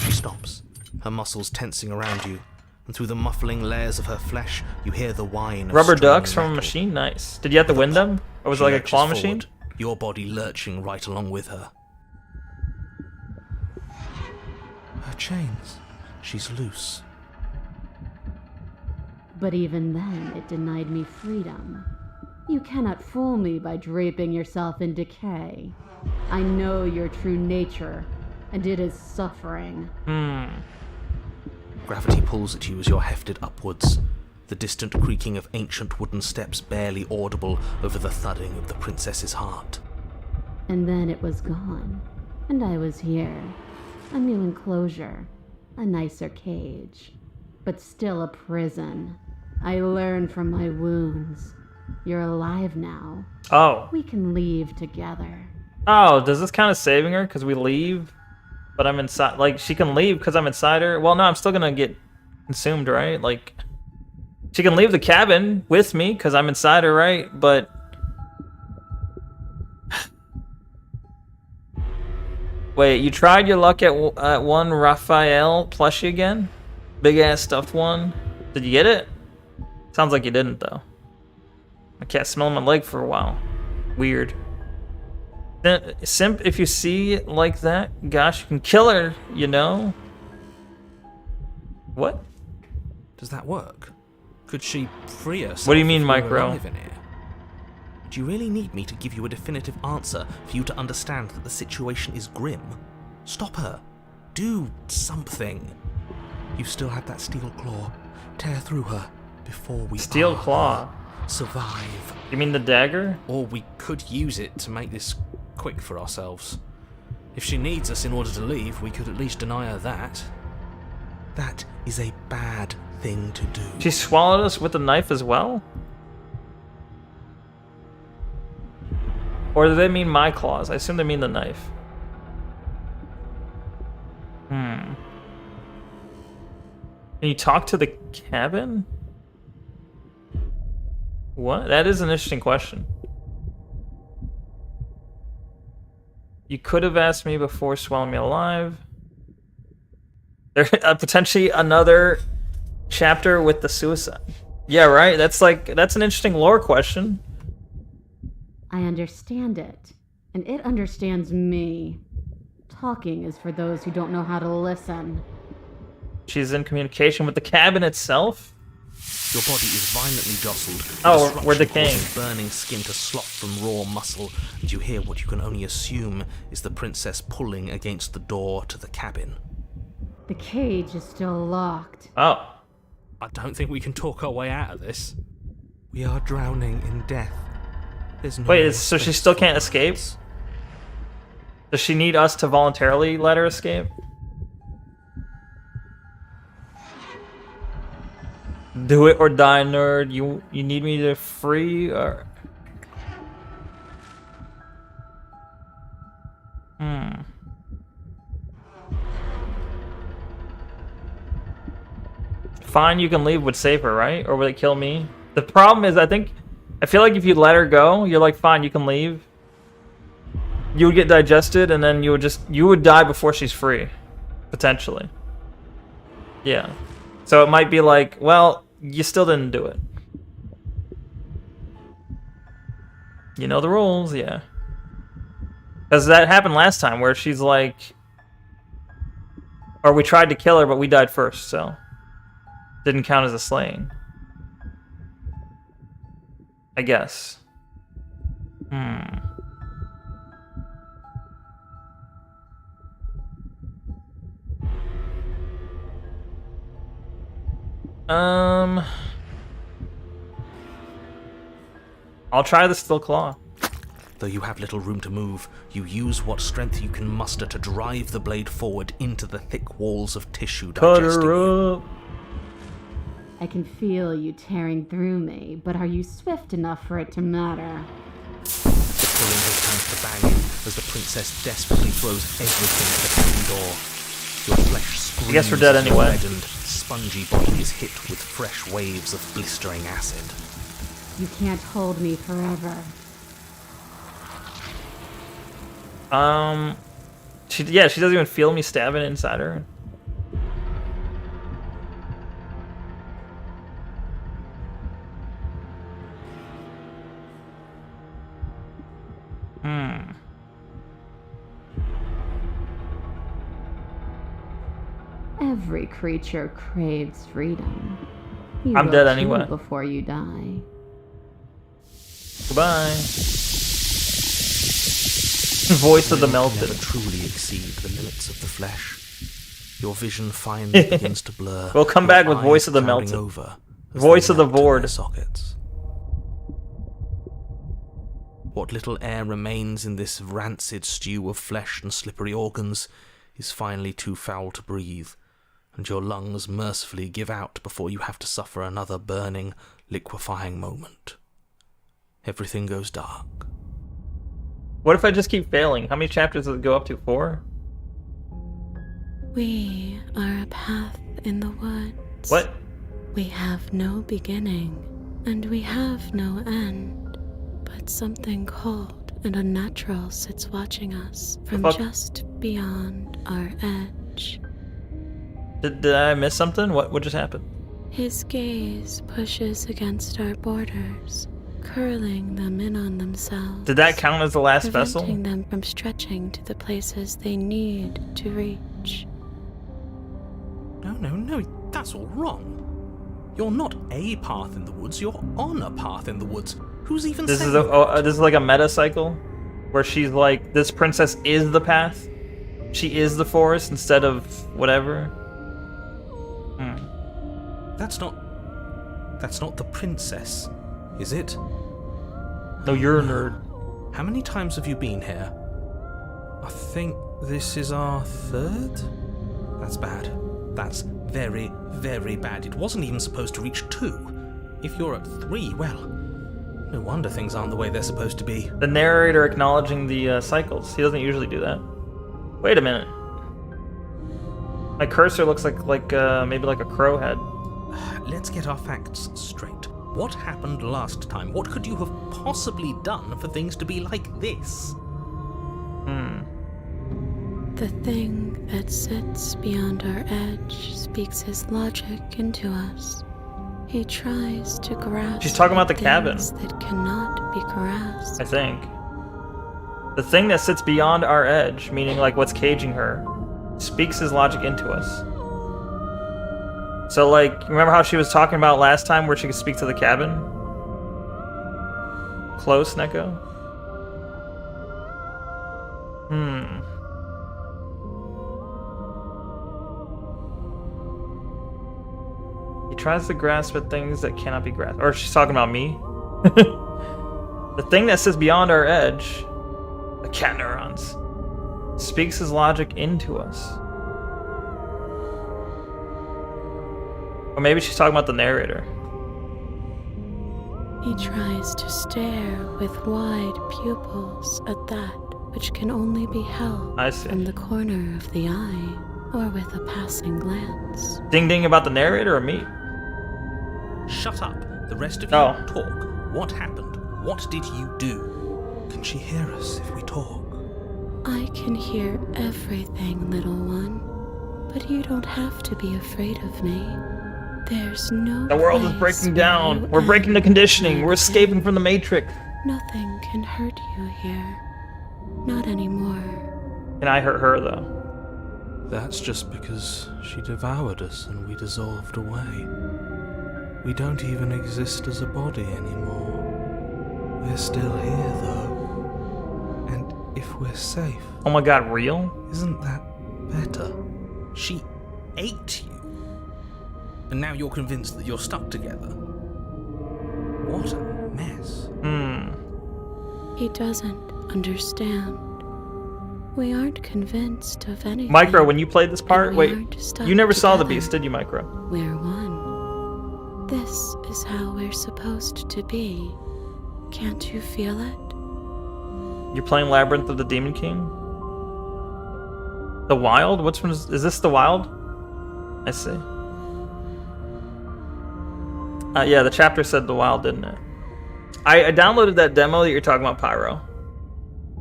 D: She stops, her muscles tensing around you, and through the muffling layers of her flesh, you hear the whine of
A: Rubber
D: straining
A: ducks from a
D: metal.
A: machine? Nice. Did you have to win them? Or was it
D: She
A: like a
D: lurches
A: claw machine?
D: forward, your body lurching right along with her. Her chains. She's loose.
F: But even then, it denied me freedom. You cannot fool me by draping yourself in decay. I know your true nature, and it is suffering.
D: Gravity pulls at you as you're hefted upwards, the distant creaking of ancient wooden steps barely audible over the thudding of the princess's heart.
F: And then it was gone, and I was here. A new enclosure, a nicer cage, but still a prison. I learned from my wounds. You're alive now.
A: Oh.
F: We can leave together.
A: Oh, does this count as saving her? Because we leave, but I'm inside. Like, she can leave because I'm inside her. Well, no, I'm still going to get consumed, right? Like, she can leave the cabin with me because I'm inside her, right? But... Wait, you tried your luck at one Raphael plushie again? Big-ass stuffed one? Did you get it? Sounds like you didn't, though. I can't smell my leg for a while. Weird. Simp, if you see like that, gosh, you can kill her, you know? What?
D: Does that work? Could she free herself?
A: What do you mean,
D: if we were
A: Micro?
D: alive in here? Do you really need me to give you a definitive answer for you to understand that the situation is grim? Stop her. Do something. You still have that steel claw. Tear through her before we
A: Steel claw?
D: survive.
A: You mean the dagger?
D: Or we could use it to make this quick for ourselves. If she needs us in order to leave, we could at least deny her that. That is a bad thing to do.
A: She swallowed us with the knife as well? Or do they mean my claws? I assume they mean the knife. Can you talk to the cabin? What? That is an interesting question. You could have asked me before swallowing me alive. There potentially another chapter with the suicide. Yeah, right? That's an interesting lore question.
F: I understand it, and it understands me. Talking is for those who don't know how to listen.
A: She's in communication with the cabin itself?
D: Your body is violently jostled.
A: Oh,
D: Disruption
A: we're decaying.
D: causes burning skin to slop from raw muscle, and you hear what you can only assume is the princess pulling against the door to the cabin.
F: The cage is still locked.
A: Oh.
D: I don't think we can talk our way out of this. We are drowning in death. There's no
A: Wait,
D: more
A: so she
D: space
A: still
D: for
A: can't
D: us.
A: escape? Does she need us to voluntarily let her escape? Do it or die, nerd. You need me to free or... Fine, you can leave would save her, right? Or would it kill me? The problem is, I feel like if you let her go, you're like, fine, you can leave. You would get digested, and then you would die before she's free. Potentially. Yeah. So it might be like, well, you still didn't do it. You know the rules, yeah. Because that happened last time where she's like... Or we tried to kill her, but we died first, so... Didn't count as a slaying. I guess. I'll try the steel claw.
D: Though you have little room to move, you use what strength you can muster to drive the blade forward into the thick walls of tissue
A: Cut
D: digesting you.
A: her up.
F: I can feel you tearing through me, but are you swift enough for it to matter?
D: Pulling his hands to bang in as the princess desperately throws everything at the cabin door. Your flesh screams.
A: I guess we're dead
D: as your
A: anyway.
D: reddened, spongy body is hit with fresh waves of blistering acid.
F: You can't hold me forever.
A: She doesn't even feel me stabbing inside her.
F: Every creature craves freedom. You
A: I'm
F: will
A: dead
F: too
A: anyway.
F: Before you die.
A: Goodbye. Voice of the
D: You
A: melted.
D: never truly exceed the limits of the flesh. Your vision finally begins to blur.
A: We'll come
D: your
A: back with
D: eyes
A: Voice of the
D: clouding
A: Melted.
D: over as
A: Voice
D: they
A: of the
D: melt in
A: Vord.
D: their sockets. What little air remains in this rancid stew of flesh and slippery organs is finally too foul to breathe, and your lungs mercifully give out before you have to suffer another burning, liquefying moment. Everything goes dark.
A: What if I just keep failing? How many chapters does it go up to? 4?
C: We are a path in the woods.
A: What?
C: We have no beginning, and we have no end. But something cold and unnatural sits watching us from
A: fuck?
C: just beyond our edge.
A: Did I miss something? What just happened?
C: His gaze pushes against our borders, curling them in on themselves.
A: Did that count as the last vessel?
C: Preventing them from stretching to the places they need to reach.
D: No, that's all wrong. You're not a path in the woods, you're on a path in the woods. Who's even
A: This
D: saying
A: is this is like a meta cycle where she's like, this princess is the path. She is the forest instead of whatever.
D: That's not the princess, is it?
A: No, you're a nerd.
D: How many times have you been here? I think this is our 3rd? That's bad. That's very, very bad. It wasn't even supposed to reach 2. If you're at 3, well, no wonder things aren't the way they're supposed to be.
A: The narrator acknowledging the cycles. He doesn't usually do that. Wait a minute. My cursor looks like maybe like a crow head.
D: Let's get our facts straight. What happened last time? What could you have possibly done for things to be like this?
C: The thing that sits beyond our edge speaks his logic into us. He tries to grasp.
A: She's talking about the cabin.
C: things that cannot be grasped.
A: I think. The thing that sits beyond our edge, meaning like what's caging her, speaks his logic into us. So like, remember how she was talking about last time where she could speak to the cabin? Close, Neko? He tries to grasp at things that cannot be grasped. Or she's talking about me? The thing that sits beyond our edge, the cat neurons, speaks his logic into us. Or maybe she's talking about the narrator.
C: He tries to stare with wide pupils at that which can only be held
A: I see.
C: from the corner of the eye or with a passing glance.
A: Ding ding about the narrator or me?
D: Shut up. The rest of you
A: Oh.
D: talk. What happened? What did you do? Can she hear us if we talk?
C: I can hear everything, little one, but you don't have to be afraid of me. There's no
A: The world is
C: place
A: breaking
C: where
A: down.
C: you
A: We're breaking the
C: end
A: conditioning.
C: and
A: We're escaping from the Matrix.
C: Nothing can hurt you here. Not anymore.
A: And I hurt her, though.
G: That's just because she devoured us and we dissolved away. We don't even exist as a body anymore. We're still here, though. And if we're safe,
A: Oh my god, real?
G: isn't that better?
D: She ate you. And now you're convinced that you're stuck together. What a mess.
C: He doesn't understand. We aren't convinced of anything.
A: Micro, when you played this part,
C: and we
A: wait,
C: aren't stuck
A: you never saw the
C: together.
A: beast, did you, Micro?
C: We're one. This is how we're supposed to be. Can't you feel it?
A: You're playing Labyrinth of the Demon King? The Wild? Which one is this the Wild? I see. Yeah, the chapter said the Wild, didn't it? I downloaded that demo that you're talking about, Pyro.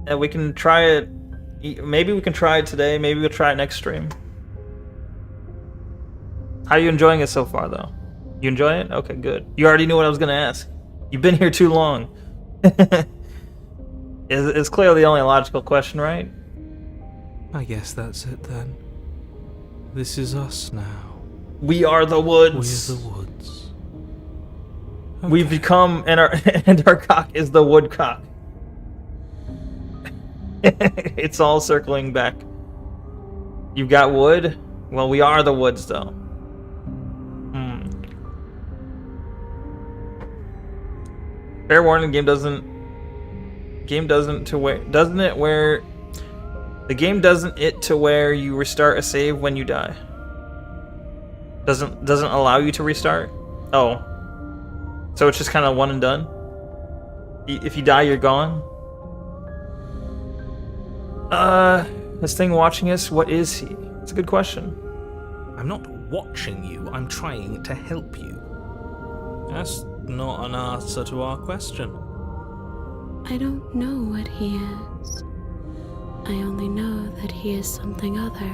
A: And we can try it. Maybe we can try it today. Maybe we'll try it next stream. How are you enjoying it so far, though? You enjoy it? Okay, good. You already knew what I was going to ask. You've been here too long. It's clearly the only logical question, right?
G: I guess that's it then. This is us now.
A: We are the
G: We're
A: woods.
G: the woods.
A: We've become, and our cock is the woodcock. It's all circling back. You've got wood? Well, we are the woods, though. Fair warning, the game doesn't it to where you restart a save when you die. Doesn't allow you to restart? Oh. So it's just kind of one and done? If you die, you're gone? This thing watching us, what is he? It's a good question.
D: I'm not watching you, I'm trying to help you.
G: That's not an answer to our question.
C: I don't know what he is. I only know that he is something other,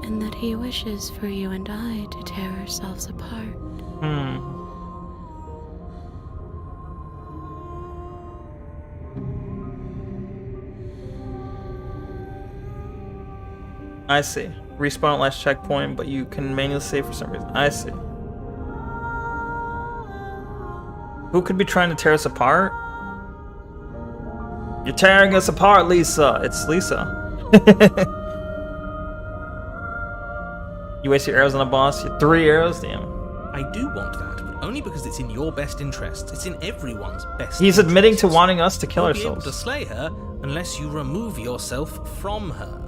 C: and that he wishes for you and I to tear ourselves apart.
A: I see. Respawn at last checkpoint, but you can manually save for some reason. I see. Who could be trying to tear us apart? You're tearing us apart, Lisa. It's Lisa. You waste your arrows on a boss? You 3 arrows? Damn.
D: I do want that, but only because it's in your best interest. It's in everyone's best
A: He's admitting to
D: interests.
A: wanting us to kill
D: You'll be able to
A: ourselves.
D: slay her unless you remove yourself from her.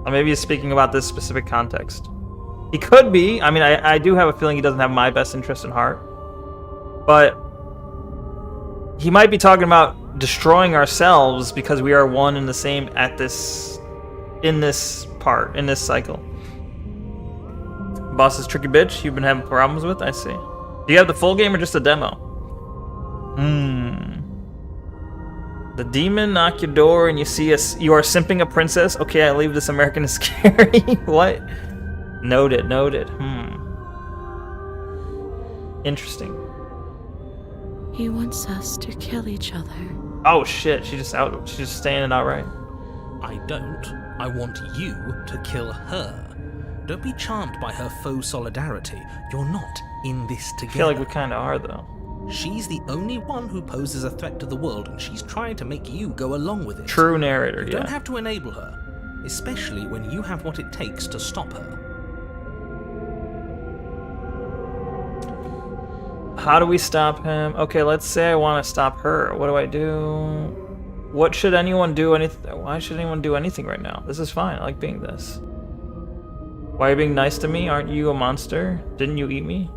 A: Or maybe he's speaking about this specific context. He could be. I mean, I do have a feeling he doesn't have my best interest in heart. But he might be talking about destroying ourselves because we are one and the same in this cycle. Boss is tricky bitch you've been having problems with? I see. Do you have the full game or just a demo? The demon knock your door and you see us. You are simping a princess? Okay, I leave this American is scary. What? Noted. Interesting.
C: He wants us to kill each other.
A: Oh shit, she's just saying it outright.
D: I don't. I want you to kill her. Don't be charmed by her faux solidarity. You're not in this
A: I
D: together.
A: feel like we kinda are though.
D: She's the only one who poses a threat to the world, and she's trying to make you go along with it.
A: True narrator,
D: You
A: yeah.
D: don't have to enable her, especially when you have what it takes to stop her.
A: How do we stop him? Okay, let's say I want to stop her. What do I do? What should anyone do? Why should anyone do anything right now? This is fine. I like being this. Why are you being nice to me? Aren't you a monster? Didn't you eat me?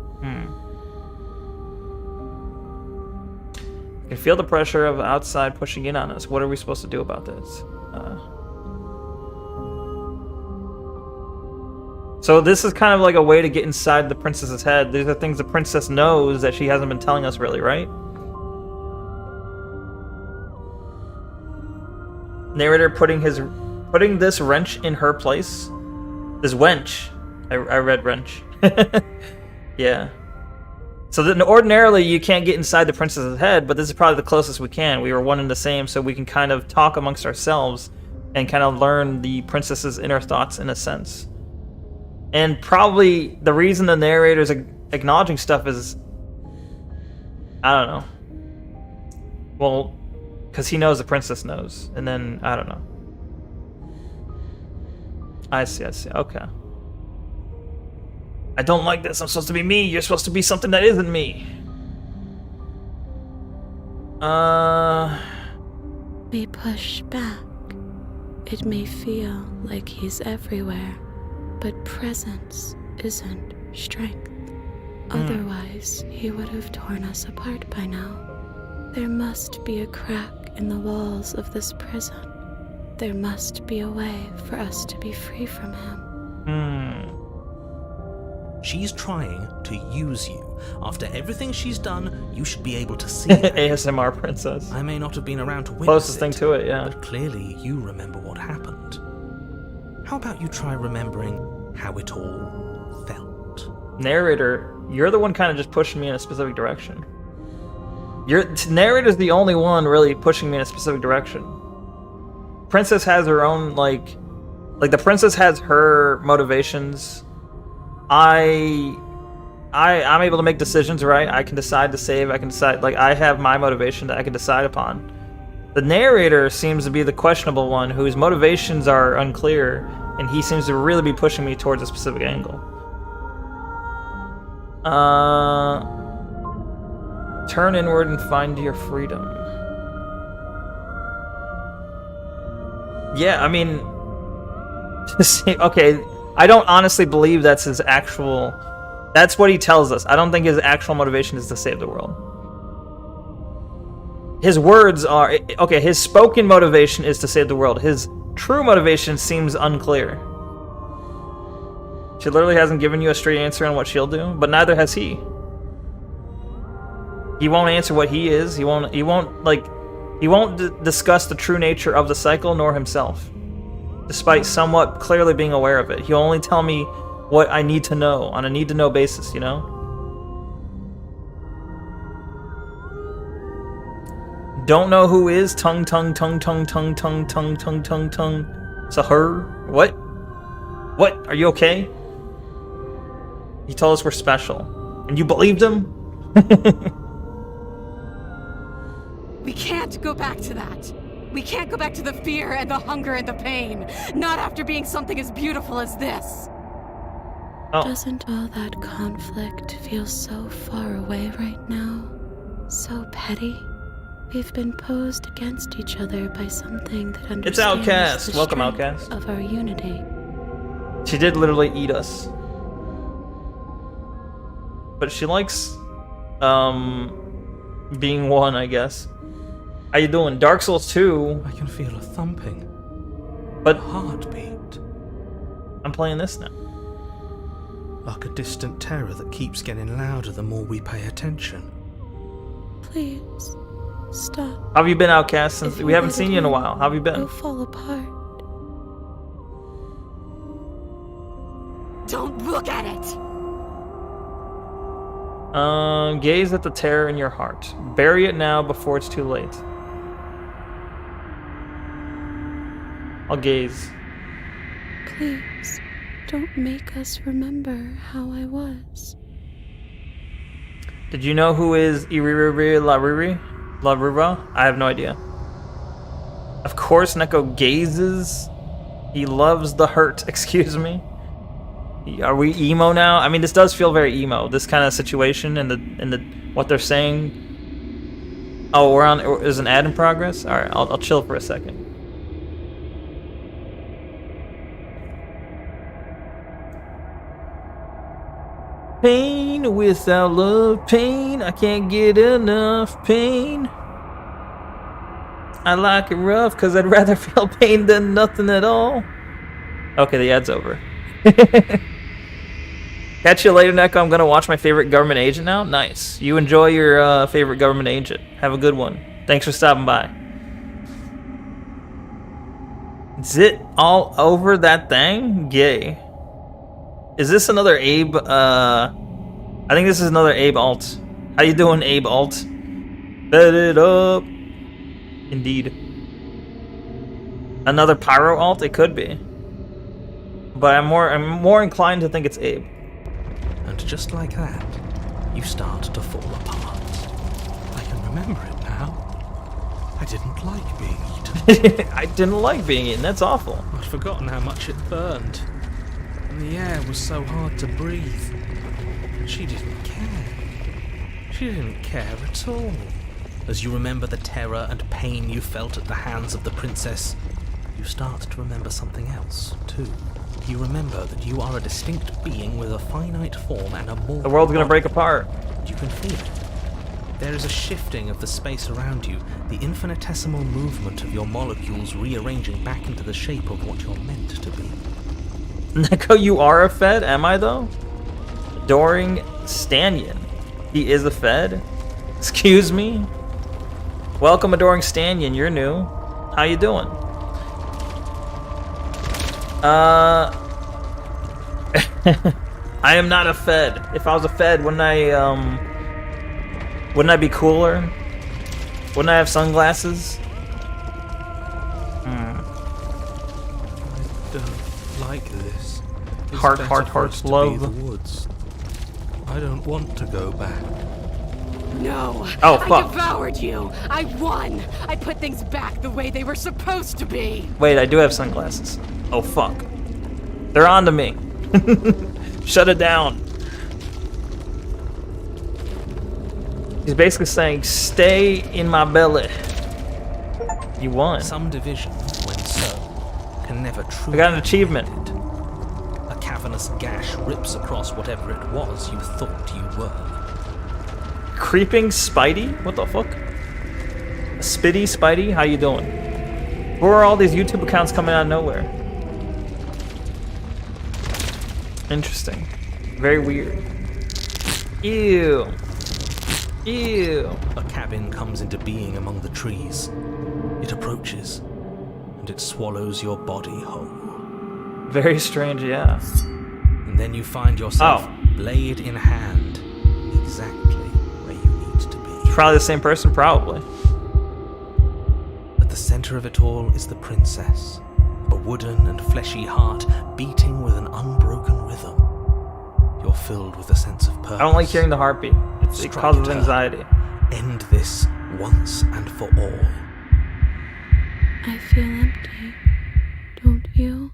A: I can feel the pressure of outside pushing in on us. What are we supposed to do about this? So this is kind of like a way to get inside the princess's head. These are things the princess knows that she hasn't been telling us really, right? Narrator putting this wrench in her place. This wench. I read wrench. Yeah. So then ordinarily you can't get inside the princess's head, but this is probably the closest we can. We were one and the same, so we can kind of talk amongst ourselves and kind of learn the princess's inner thoughts in a sense. And probably the reason the narrator's acknowledging stuff is, I don't know. Well, because he knows the princess knows, and then I don't know. I see. Okay. I don't like this. I'm supposed to be me. You're supposed to be something that isn't me.
C: We push back. It may feel like he's everywhere, but presence isn't strength. Otherwise, he would have torn us apart by now. There must be a crack in the walls of this prison. There must be a way for us to be free from him.
D: She's trying to use you. After everything she's done, you should be able to see her.
A: ASMR princess.
D: I may not have been around to witness
A: Closest thing to it, yeah.
D: But clearly you remember what happened. How about you try remembering how it all felt?
A: Narrator, you're the one kind of just pushing me in a specific direction. Narrator's the only one really pushing me in a specific direction. Princess has her own, like the princess has her motivations. I'm able to make decisions, right? I can decide to save, I can decide, like, I have my motivation that I can decide upon. The narrator seems to be the questionable one, whose motivations are unclear, and he seems to really be pushing me towards a specific angle. Turn inward and find your freedom. Yeah, I mean, okay, I don't honestly believe that's his actual... That's what he tells us. I don't think his actual motivation is to save the world. His words are... Okay, his spoken motivation is to save the world. His true motivation seems unclear. She literally hasn't given you a straight answer on what she'll do, but neither has he. He won't answer what he is. He won't discuss the true nature of the cycle nor himself, despite somewhat clearly being aware of it. He'll only tell me what I need to know on a need-to-know basis, you know? Don't know who is tongue. It's a her. What? What? Are you okay? He told us we're special. And you believed him?
E: We can't go back to that. We can't go back to the fear and the hunger and the pain. Not after being something as beautiful as this.
A: Oh.
C: Doesn't all that conflict feel so far away right now? So petty? We've been posed against each other by something that understands
A: It's Outcast.
C: the
A: Welcome,
C: strength
A: Outcast.
C: of our unity.
A: She did literally eat us. But she likes being one, I guess. How you doing? Dark Souls 2.
G: I can feel a thumping.
A: But
G: A heartbeat.
A: I'm playing this now.
G: Like a distant terror that keeps getting louder the more we pay attention.
C: Please, stop.
A: How have you been, Outcast? Since
C: If
A: we
C: you
A: haven't
C: let
A: seen
C: it
A: you in a
C: in,
A: while. How have you been?
C: We'll fall apart.
E: Don't look at it!
A: Gaze at the terror in your heart. Bury it now before it's too late. I'll gaze.
C: Please, don't make us remember how I was.
A: Did you know who is Iriri Lariri? I have no idea. Of course, Neko gazes. He loves the hurt. Excuse me. Are we emo now? I mean, this does feel very emo. This kind of situation and the what they're saying. Oh, we're on. Is an ad in progress? All right, I'll chill for a second. Pain without love, pain. I can't get enough pain. I like it rough because I'd rather feel pain than nothing at all. Okay, the ad's over. Catch you later, Neko. I'm going to watch my favorite government agent now. Nice. You enjoy your favorite government agent. Have a good one. Thanks for stopping by. Is it all over that thing? Gay. Is this another Abe I think this is another Abe alt. How you doing, Abe alt? Bet it up. Indeed. Another pyro alt? It could be. But I'm more inclined to think it's Abe.
D: And just like that, you start to fall apart.
G: I can remember it now. I didn't like being eaten.
A: I didn't like being eaten. That's awful.
G: I'd forgotten how much it burned. And the air was so hard to breathe. She didn't care. She didn't care at all.
D: As you remember the terror and pain you felt at the hands of the princess, you start to remember something else, too. You remember that you are a distinct being with a finite form and a mortal
A: The world's gonna
D: body.
A: break apart.
D: You can feel it. There is a shifting of the space around you, the infinitesimal movement of your molecules rearranging back into the shape of what you're meant to be.
A: Neko, you are a Fed, am I though? Adoring Stanyan. He is a Fed? Excuse me? Welcome, Adoring Stanyan, you're new. How you doing? I am not a Fed. If I was a Fed, wouldn't I be cooler? Wouldn't I have sunglasses?
G: I don't like this. It's
A: Heart,
G: better
A: heart,
G: for
A: heart,
G: us to be
A: love.
G: the woods. I don't want to go back.
E: No.
A: Oh,
E: I
A: fuck.
E: devoured you. I won. I put things back the way they were supposed to be.
A: Wait, I do have sunglasses. Oh, fuck. They're on to me. Shut it down. He's basically saying, stay in my belly. You won.
D: Some division, when so, can never truly
A: I got an
D: be
A: achievement.
D: ended. A cavernous gash rips across whatever it was you thought you were.
A: Creeping Spidey? What the fuck? Spitty Spidey? How you doing? Who are all these YouTube accounts coming out of nowhere? Interesting. Very weird. Ew. Ew.
D: A cabin comes into being among the trees. It approaches, and it swallows your body whole.
A: Very strange, yeah.
D: And then you find yourself,
A: Oh.
D: blade in hand, exactly where you need to be.
A: Probably the same person, probably.
D: At the center of it all is the princess, a wooden and fleshy heart beating with an unbroken rhythm. You're filled with a sense of purpose.
A: I don't like hearing the heartbeat. It
D: Strike
A: causes
D: at her.
A: anxiety.
D: End this once and for all.
C: I feel empty, don't you?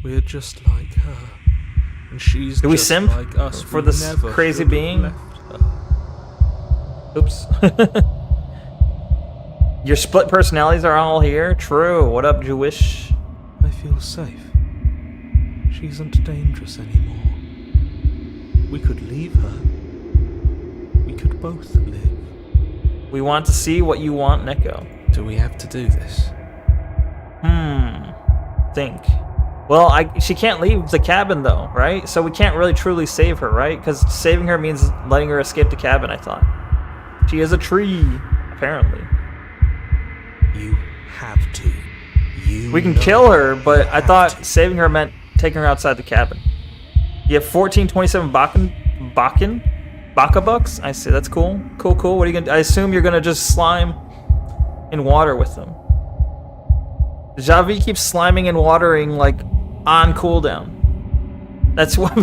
G: We're just like her. And she's
A: Do we
G: just
A: simp
G: like us.
A: for
G: We
A: this
G: never
A: crazy
G: should have
A: being?
G: left her.
A: Oops. Your split personalities are all here? True. What up, Jewish?
G: I feel safe. She isn't dangerous anymore. We could leave her. We could both live.
A: We want to see what you want, Neko.
G: Do we have to do this?
A: Think. Well, she can't leave the cabin though, right? So we can't really truly save her, right? Because saving her means letting her escape the cabin, I thought. She is a tree, apparently.
D: You have to.
A: We can kill her, but I thought saving her meant taking her outside the cabin. You have 1427 Baka bucks? I see, that's cool. Cool. What are you gonna do? I assume you're gonna just slime in water with them. Javi keeps sliming and watering like on cooldown. That's why.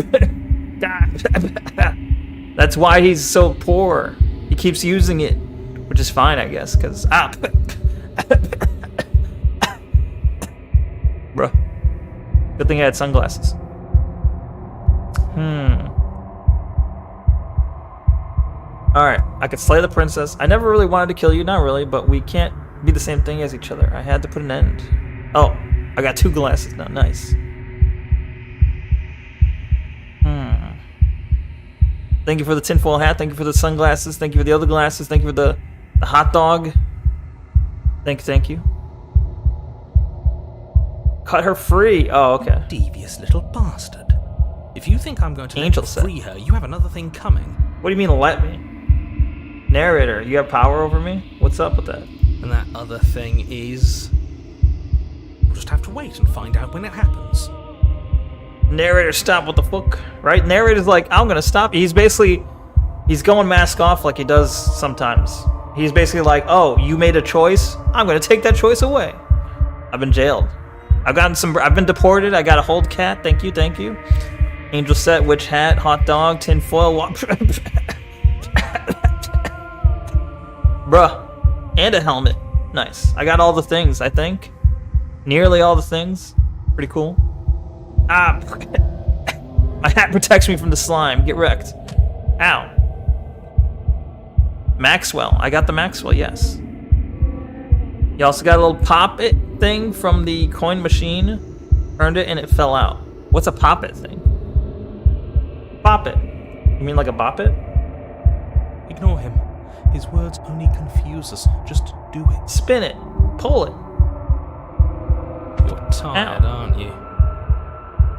A: That's why he's so poor. He keeps using it, which is fine, I guess, because bruh. Good thing I had sunglasses. Alright, I could slay the princess. I never really wanted to kill you, not really, but we can't be the same thing as each other. I had to put an end. Oh, I got 2 glasses now. Nice. Thank you for the tinfoil hat. Thank you for the sunglasses. Thank you for the other glasses. Thank you for the hot dog. Thank you. Cut her free. Oh, okay.
D: Devious little bastard. If you think I'm going to
A: Angel
D: let
A: set.
D: you free her, you have another thing coming.
A: What do you mean, let me? Narrator, you have power over me? What's up with that?
D: And that other thing is... We'll just have to wait and find out when it happens.
A: Narrator, stop, what the fuck? Right? Narrator's like, I'm gonna stop. He's going mask off like he does sometimes. He's basically like, oh, you made a choice? I'm gonna take that choice away. I've been jailed. I've been deported. I got a hold cat. Thank you. Angel set, witch hat, hot dog, tin foil, bruh. And a helmet. Nice. I got all the things, I think. Nearly all the things. Pretty cool. Ah. My hat protects me from the slime. Get wrecked. Ow. Maxwell. I got the Maxwell, yes. You also got a little pop it thing from the coin machine. Earned it and it fell out. What's a pop it thing? Pop it. You mean like a bop it?
G: Ignore him. His words only confuse us. Just do it.
A: Spin it. Pull it.
G: You're tired, aren't you?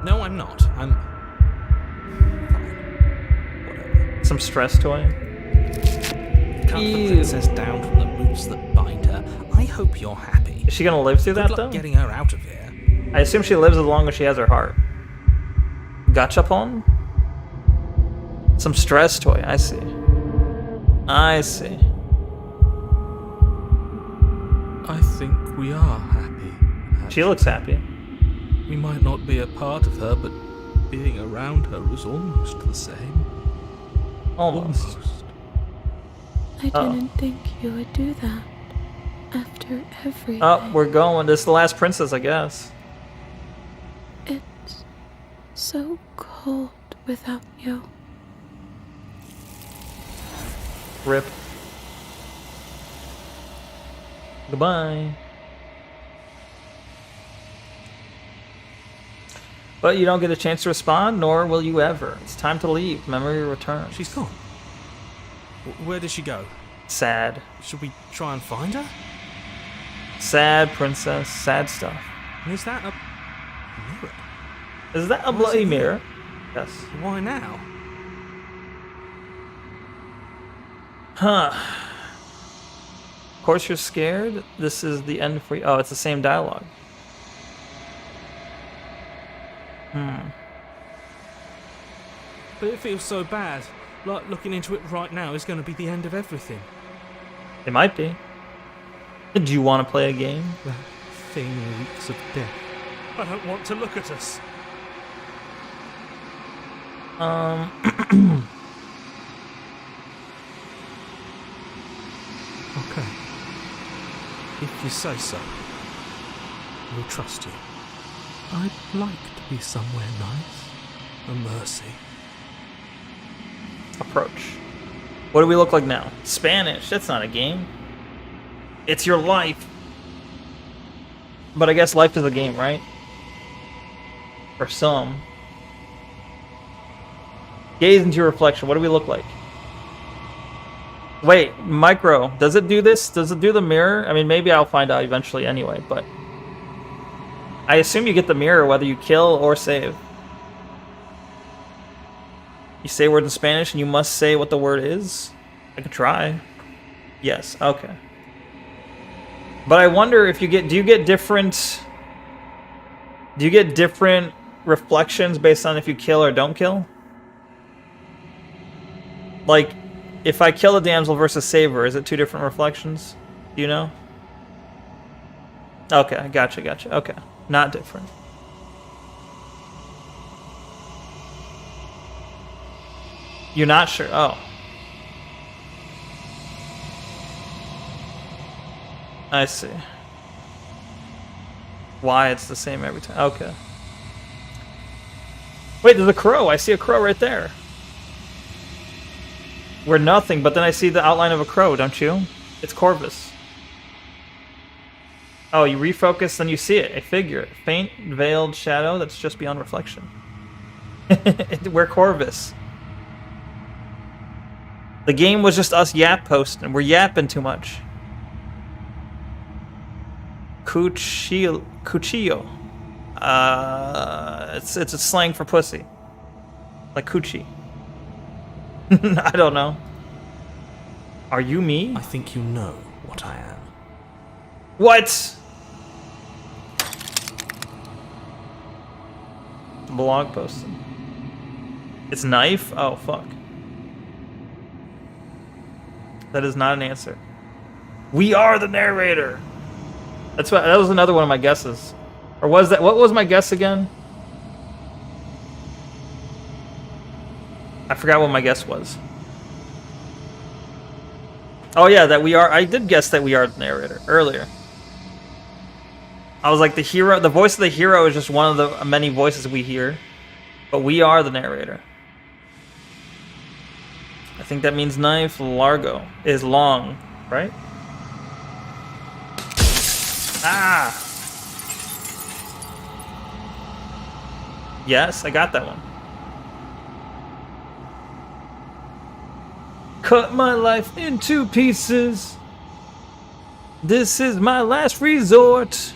G: No, I'm not. I'm... Fine. Whatever.
A: Some stress toy.
D: Cut the princess down from the roots that bind her. I hope you're happy.
A: Is she gonna live through
D: Good
A: that
D: luck
A: though?
D: getting her out of here.
A: I assume she lives as long as she has her heart. Gachapon? Some stress toy, I see. I see.
G: I think we are happy.
A: She looks happy.
G: We might not be a part of her, but being around her is almost the same.
A: Almost.
C: I didn't think you would do that after everything.
A: Oh, we're going. This is the last princess, I guess.
C: It's so cold without you.
A: Rip. Goodbye. But you don't get a chance to respond, nor will you ever. It's time to leave. Memory returns.
G: She's gone. Where did she go?
A: Sad.
G: Should we try and find her?
A: Sad princess. Sad stuff.
G: And is that a mirror?
A: Is that a bloody mirror? Yes.
G: Why now?
A: Huh. Of course you're scared. This is the end for you. Oh, it's the same dialogue.
G: But it feels so bad. Like looking into it right now is going to be the end of everything.
A: It might be. Do you want to play a game?
G: That thing reeks of death. I don't want to look at us. Okay. If you say so, we'll trust you. I'd like to be somewhere nice. A mercy.
A: Approach. What do we look like now? Spanish. That's not a game. It's your life. But I guess life is a game, right? For some. Gaze into your reflection. What do we look like? Wait, micro. Does it do this? Does it do the mirror? I mean, maybe I'll find out eventually anyway, but... I assume you get the mirror whether you kill or save. You say words in Spanish and you must say what the word is? I could try. Yes, okay. But I wonder if you get... Do you get different reflections based on if you kill or don't kill? Like, if I kill a damsel versus save her, is it two different reflections? Do you know? Okay, gotcha. Okay, not different. You're not sure? Oh. I see. Why it's the same every time. Okay. Wait, there's a crow. I see a crow right there. We're nothing, but then I see the outline of a crow, don't you? It's Corvus. Oh, you refocus, then you see it. A figure. Faint, veiled shadow that's just beyond reflection. We're Corvus. The game was just us yap posting. We're yapping too much. Cuchillo. It's a slang for pussy. Like coochie. I don't know. Are you me?
G: I think you know what I am.
A: What? the blog posted. It's knife? Oh, fuck. That is not an answer. We are the narrator. That was another one of my guesses. Or was that, what was my guess again? I forgot what my guess was. Oh yeah, I did guess that we are the narrator earlier. I was like, the voice of the hero is just one of the many voices we hear. But we are the narrator. I think that means knife. Largo is long, right? Ah! Yes, I got that one. Cut my life into pieces. This is my last resort.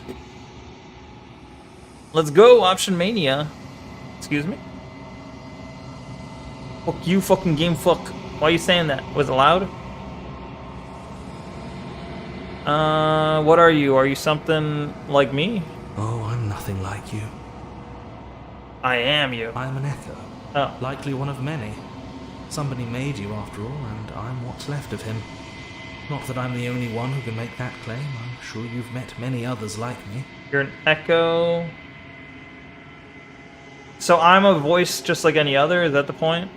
A: Let's go, Option Mania. Excuse me? Fuck you, fucking game fuck. Why are you saying that? Was it loud? What are you? Are you something like me?
G: Oh, I'm nothing like you.
A: I am you.
G: I'm an echo.
A: Oh.
G: Likely one of many. Somebody made you after all, and I'm what's left of him. Not that I'm the only one who can make that claim. I'm sure you've met many others like me.
A: You're an echo. So I'm a voice just like any other? Is that the point?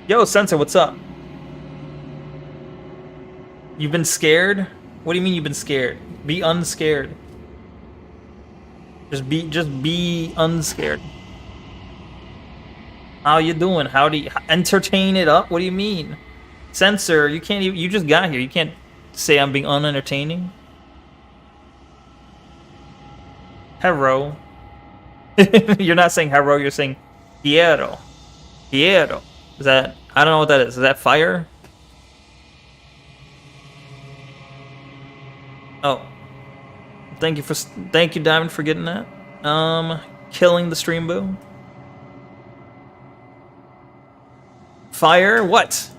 A: Yo, Sensor, what's up? You've been scared? What do you mean you've been scared? Be unscared. Just be unscared. How you doing? How do you entertain it up? What do you mean? Censor, you can't even, you just got here. You can't say I'm being unentertaining. Hero. You're not saying hero, you're saying Piero. Piero. Is that, I don't know what that is. Is that fire? Oh. Thank you, Diamond, for getting that. Killing the stream boo. Fire? What?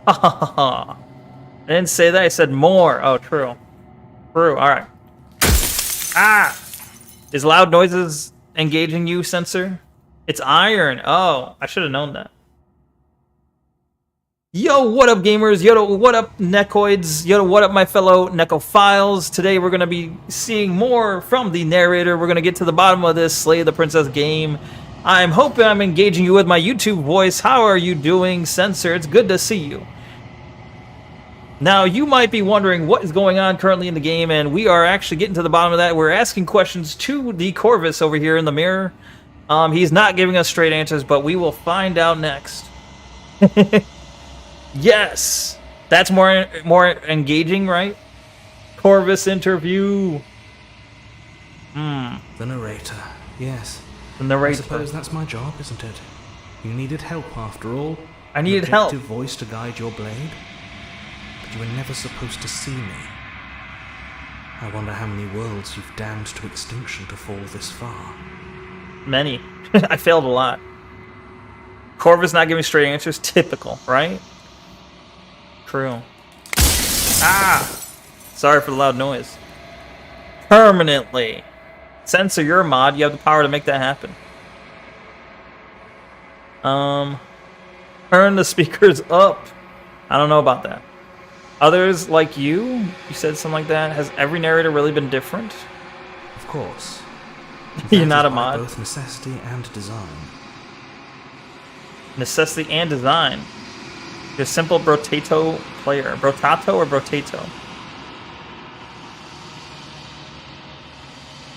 A: I didn't say that. I said more. Oh, true. True. All right. Ah! Is loud noises engaging you, Censor? It's iron. Oh, I should have known that. Yo, what up, gamers? Yo, what up, Nekoids? Yo, what up, my fellow Nekophiles? Today we're going to be seeing more from the narrator. We're going to get to the bottom of this Slay the Princess game. I'm hoping I'm engaging you with my YouTube voice. How are you doing, Censor? It's good to see you. Now, you might be wondering what is going on currently in the game, and we are actually getting to the bottom of that. We're asking questions to the Corvus over here in the mirror. He's not giving us straight answers, but we will find out next. Yes! That's more engaging, right? Corvus interview.
G: The narrator. Yes.
A: The narrator.
G: I suppose that's my job, isn't it? You needed help after all.
A: I needed help.
G: An objective voice to guide your blade. But you were never supposed to see me. I wonder how many worlds you've damned to extinction to fall this far.
A: Many. I failed a lot. Corvus not giving straight answers. Typical, right? True. Ah! Sorry for the loud noise. Permanently. Censor your mod. You have the power to make that happen. Turn the speakers up. I don't know about that. Others like you said something like that. Has every narrator really been different?
G: Of course.
A: You're not a mod.
G: Both necessity and design.
A: Necessity and design. You're a simple Brotato player. Brotato or Brotato?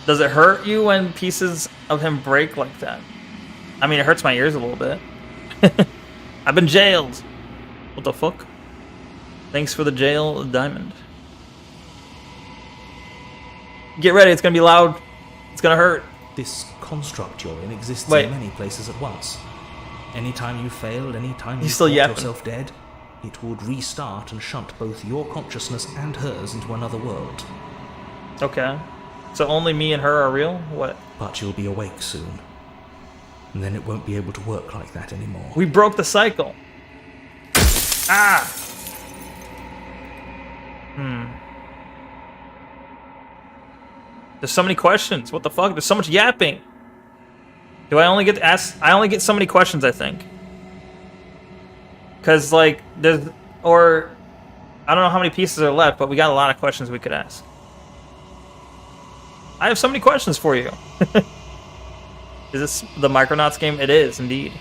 A: Does it hurt you when pieces of him break like that? I mean, it hurts my ears a little bit. I've been jailed. What the fuck? Thanks for the jail, Diamond. Get ready, it's gonna be loud. It's gonna hurt.
G: This construct you're in exists
A: Wait.
G: in many places at once. Anytime you failed, anytime you
A: He's still
G: thought
A: yapping.
G: yourself dead, it would restart and shunt both your consciousness and hers into another world.
A: Okay. So only me and her are real? What?
G: But you'll be awake soon. And then it won't be able to work like that anymore.
A: We broke the cycle. Ah! There's so many questions. What the fuck? There's so much yapping. Do I only get to ask? I only get so many questions, I think. Cause like there's, or I don't know how many pieces are left, but we got a lot of questions we could ask. I have so many questions for you. Is this the Micronauts game? It is indeed.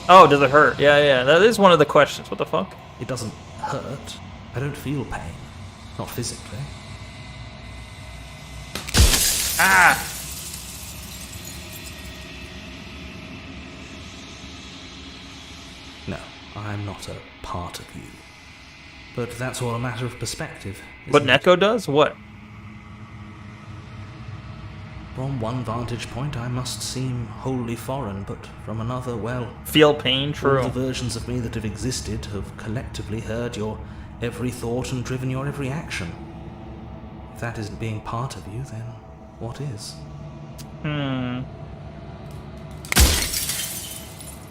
A: Oh, does it hurt? Yeah, yeah. That is one of the questions. What the fuck?
D: It doesn't hurt. I don't feel pain. Not physically.
A: Ah!
D: No, I'm not a part of you. But that's all a matter of perspective.
A: What
D: isn't it?
A: Neko does? What?
D: From one vantage point, I must seem wholly foreign, but from another, well,
A: Feel pain?
D: all
A: True.
D: the versions of me that have existed have collectively heard your every thought and driven your every action. If that isn't being part of you, then what is?
A: We're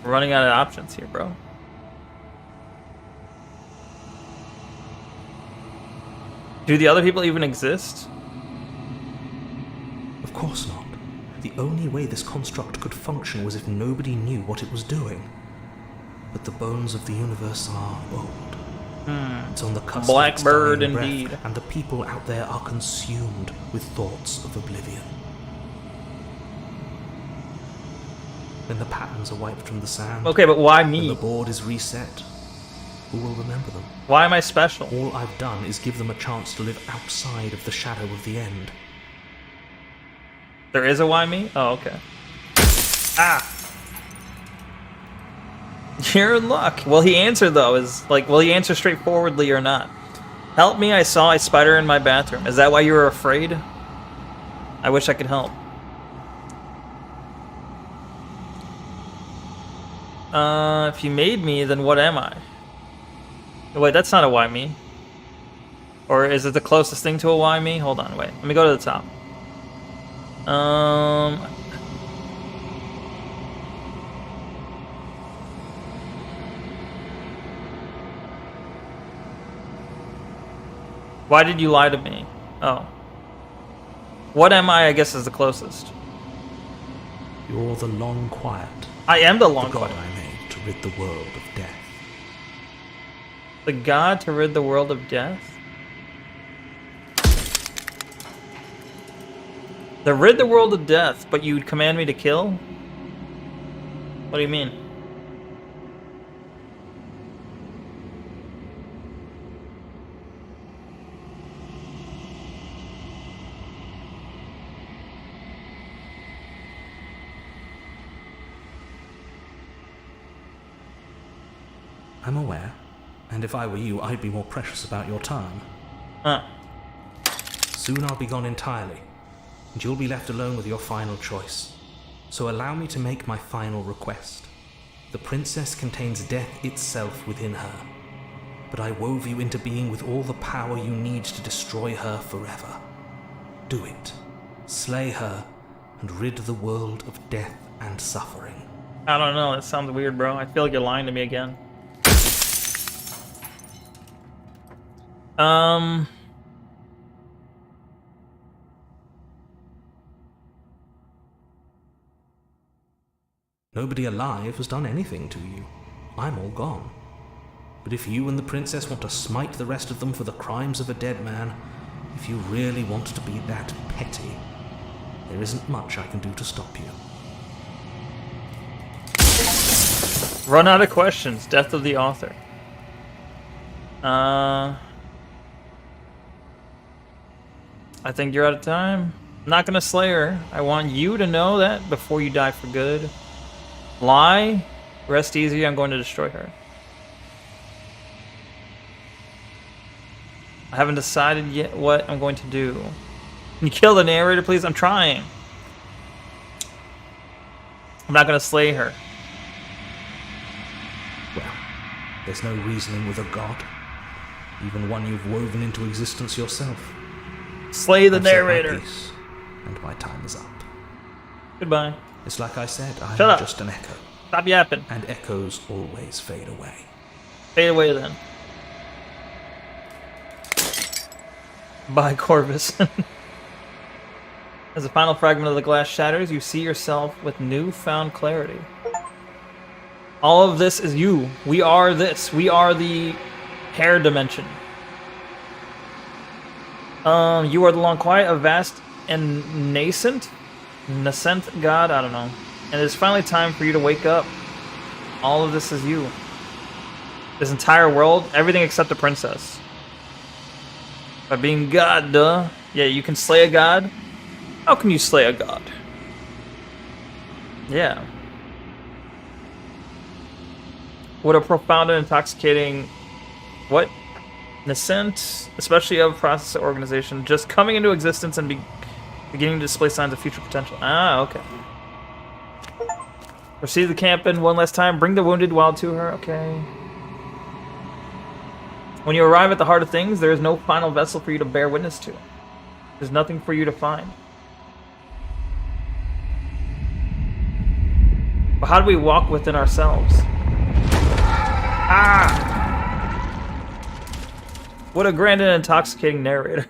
A: running out of options here, bro. Do the other people even exist?
D: Of course not. The only way this construct could function was if nobody knew what it was doing. But the bones of the universe are old. It's on the cusp
A: Blackbird,
D: of its dying
A: indeed.
D: breath, and the people out there are consumed with thoughts of oblivion. When the patterns are wiped from the sand,
A: Okay, but why
D: when the
A: me?
D: board is reset, who will remember them?
A: Why am I special?
D: All I've done is give them a chance to live outside of the shadow of the end.
A: There is a why me? Oh, okay. Ah! You're in luck. Will he answer, though? Will he answer straightforwardly or not? Help me, I saw a spider in my bathroom. Is that why you were afraid? I wish I could help. If you made me, then what am I? Wait, that's not a why me. Or is it the closest thing to a why me? Hold on, wait. Let me go to the top. Why did you lie to me? Oh. What am I guess, is the closest.
D: You're the long quiet,
A: I am the
D: the
A: long
D: god
A: quiet.
D: I made to rid the world of death.
A: The god to rid the world of death? To rid the world of death, but you'd command me to kill? What do you mean?
D: I'm aware, and if I were you, I'd be more precious about your time.
A: Huh.
D: Soon I'll be gone entirely, and you'll be left alone with your final choice. So allow me to make my final request. The princess contains death itself within her, but I wove you into being with all the power you need to destroy her forever. Do it. Slay her, and rid the world of death and suffering.
A: I don't know, that sounds weird, bro. I feel like you're lying to me again.
D: Nobody alive has done anything to you. I'm all gone. But if you and the princess want to smite the rest of them for the crimes of a dead man, if you really want to be that petty, there isn't much I can do to stop you.
A: Run out of questions. Death of the author. I think you're out of time. I'm not gonna slay her. I want you to know that before you die for good. Lie. Rest easy. I'm going to destroy her. I haven't decided yet what I'm going to do. Can you kill the narrator, please? I'm trying. I'm not gonna slay her.
D: Well, there's no reasoning with a god, even one you've woven into existence yourself.
A: Slay the
D: I've said my
A: narrator.
D: piece, and my time is up.
A: Goodbye.
D: It's like I said, I'm
A: Shut up.
D: just an echo,
A: Stop yapping.
D: and echoes always fade away.
A: Fade away then. Bye, Corvus. As the final fragment of the glass shatters, you see yourself with newfound clarity. All of this is you. We are this. We are the hair dimension. You are the long quiet, a vast and nascent god, I don't know. And it's finally time for you to wake up. All of this is you. This entire world, everything except the princess. By being God, duh. Yeah, you can slay a god. How can you slay a god? Yeah. What a profound and intoxicating... What? Nascent, especially of process organization, just coming into existence and beginning to display signs of future potential. Ah, okay. Proceed the camp in one last time. Bring the wounded wild to her. Okay. When you arrive at the heart of things, there is no final vessel for you to bear witness to. There's nothing for you to find. But how do we walk within ourselves? Ah! What a grand and intoxicating narrator.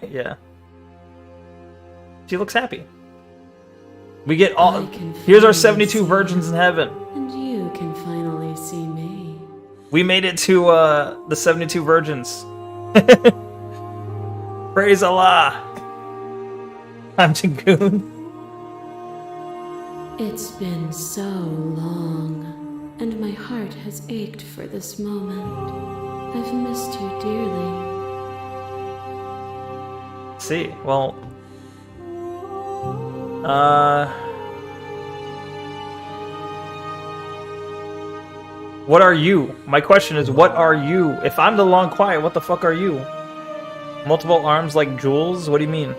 A: Yeah. She looks happy. We get all... Here's our 72 virgins in heaven.
C: And you can finally see me.
A: We made it to the 72 virgins. Praise Allah. I'm Jingoon.
C: It's been so long, and my heart has ached for this moment. I've missed you dearly.
A: See, well... What are you? My question is, what are you? If I'm the long quiet, what the fuck are you? Multiple arms like jewels? What do you mean?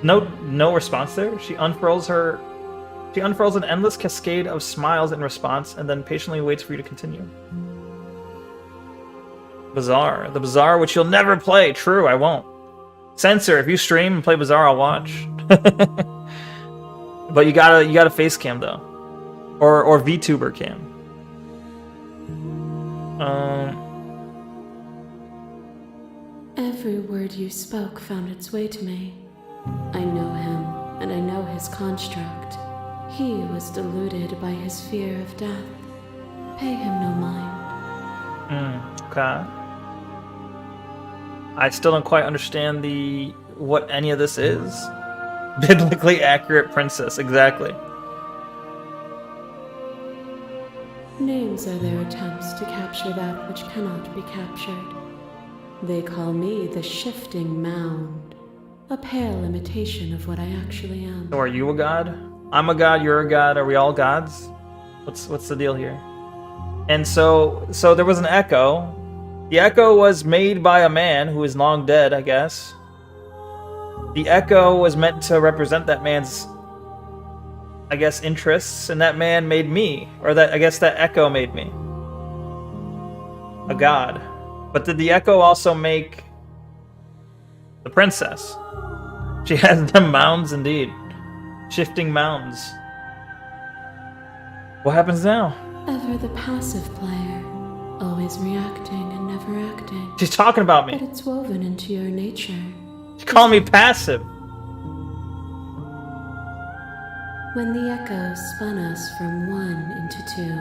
A: No response there. She unfurls an endless cascade of smiles in response, and then patiently waits for you to continue. Bazaar. The Bazaar, which you'll never play. True, I won't. Censor, if you stream and play Bazaar, I'll watch. But you gotta face cam though. Or VTuber cam.
C: Every word you spoke found its way to me. I know him, and I know his construct. He was deluded by his fear of death. Pay him no mind.
A: Okay. I still don't quite understand what any of this is. Biblically accurate princess, exactly.
C: Names are their attempts to capture that which cannot be captured. They call me the shifting mound. A pale imitation of what I actually am.
A: So are you a god? I'm a god, you're a god, are we all gods? What's the deal here? And so there was an echo. The echo was made by a man who is long dead, I guess. The echo was meant to represent that man's, I guess, interests, and that man made me. Or I guess that echo made me. A god. But did the echo also make the princess? She has them mounds indeed. Shifting mounds. What happens now?
C: Ever the passive player, always reacting and never acting.
A: She's talking about me.
C: But it's woven into your nature.
A: She's calling me passive.
C: When the echo spun us from one into two,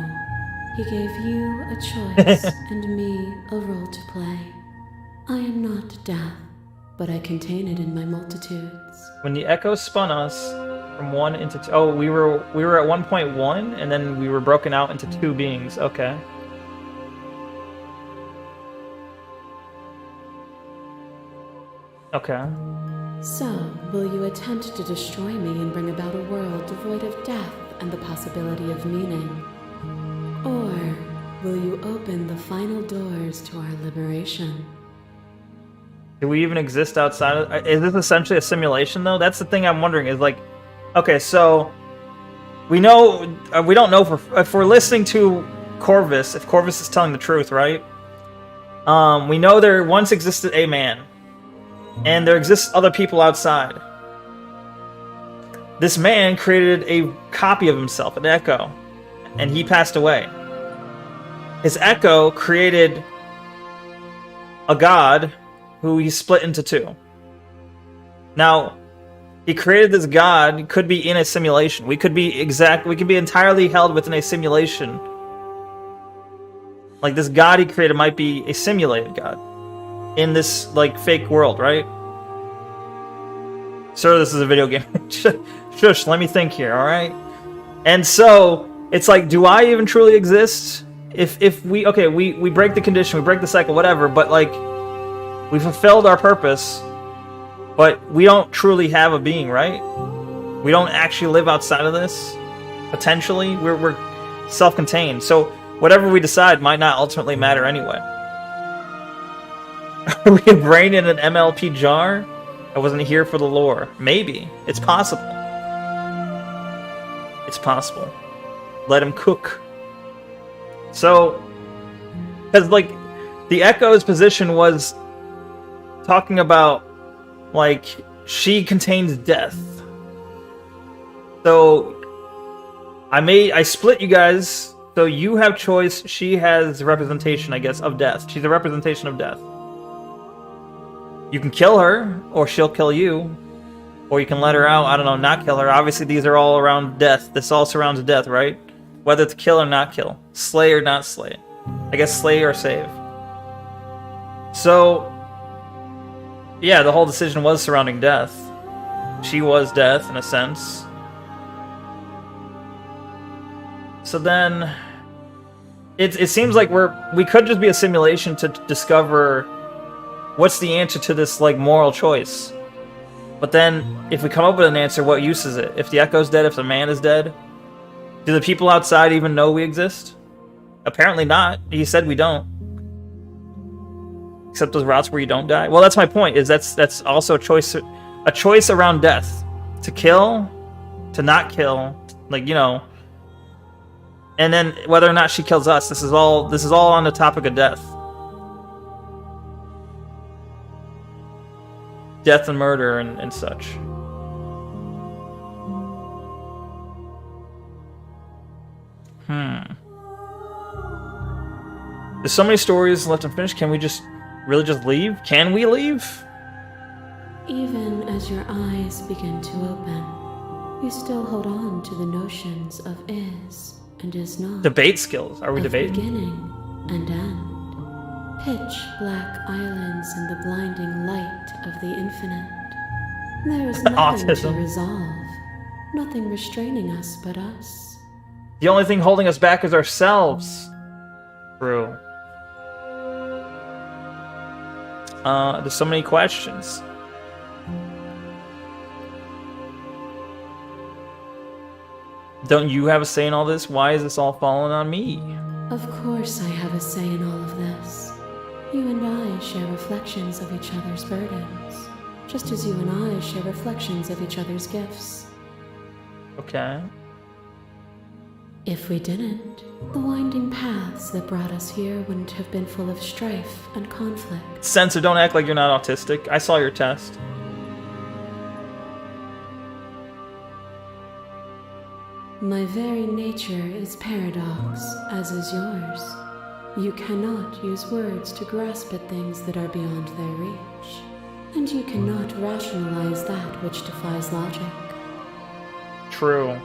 C: he gave you a choice and me a role to play. I am not death, but I contain it in my multitudes.
A: When the echo spun us from one into two... Oh, we were at 1.1, and then we were broken out into two beings. Okay. Okay.
C: So, will you attempt to destroy me and bring about a world devoid of death and the possibility of meaning? Or will you open the final doors to our liberation?
A: Do we even exist outside of... Is this essentially a simulation, though? That's the thing I'm wondering, is like... Okay, so... We know... we don't know if we're listening to Corvus, if Corvus is telling the truth, right? We know there once existed a man. And there exists other people outside. This man created a copy of himself, an echo. And he passed away. his echo created a god who he split into two. Now, he created this god, could be in a simulation. We could be entirely held within a simulation. Like, this god he created might be a simulated god in this, like, fake world, right? Sir, this is a video game. Shush, let me think here, alright? And so, it's like, do I even truly exist? If we break the condition, we break the cycle, whatever, but, like, we fulfilled our purpose, but we don't truly have a being, right? We don't actually live outside of this. Potentially, we're self-contained. So whatever we decide might not ultimately matter anyway. Are we a brain in an MLP jar? I wasn't here for the lore. Maybe. It's possible. It's possible. Let him cook. So, because, like, the Echo's position was talking about, like, she contains death. So I split you guys, so you have choice, she has representation, I guess, of death. She's a representation of death. You can kill her, or she'll kill you, or you can let her out, I don't know, not kill her. Obviously these are all around death. This all surrounds death, right? Whether to kill or not kill. Slay or not slay. I guess slay or save. So yeah, the whole decision was surrounding death. She was death, in a sense. So then, it seems like we could just be a simulation to discover what's the answer to this, like, moral choice. But then, if we come up with an answer, what use is it? If the Echo's dead, if the man is dead? Do the people outside even know we exist? Apparently not. He said we don't. Except those routes where you don't die. Well, that's my point. Is that's also a choice around death, to kill, to not kill, like, you know. And then whether or not she kills us. This is all on the topic of death. Death and murder and such. There's so many stories left unfinished. Can we just really just leave? Can we leave?
C: Even as your eyes begin to open, you still hold on to the notions of is and is not.
A: Debate skills. Are we
C: of
A: debating?
C: Beginning and end. Pitch black islands in the blinding light of the infinite. There is nothing to
A: Autism.
C: resolve, nothing restraining us but us.
A: The only thing holding us back is ourselves. True. There's so many questions. Don't you have a say in all this? Why is this all falling on me?
C: Of course I have a say in all of this. You and I share reflections of each other's burdens, just as you and I share reflections of each other's gifts.
A: Okay.
C: If we didn't, the winding paths that brought us here wouldn't have been full of strife and conflict.
A: Censor, don't act like you're not autistic. I saw your test.
C: My very nature is paradox, as is yours. You cannot use words to grasp at things that are beyond their reach, and you cannot rationalize that which defies logic.
A: True.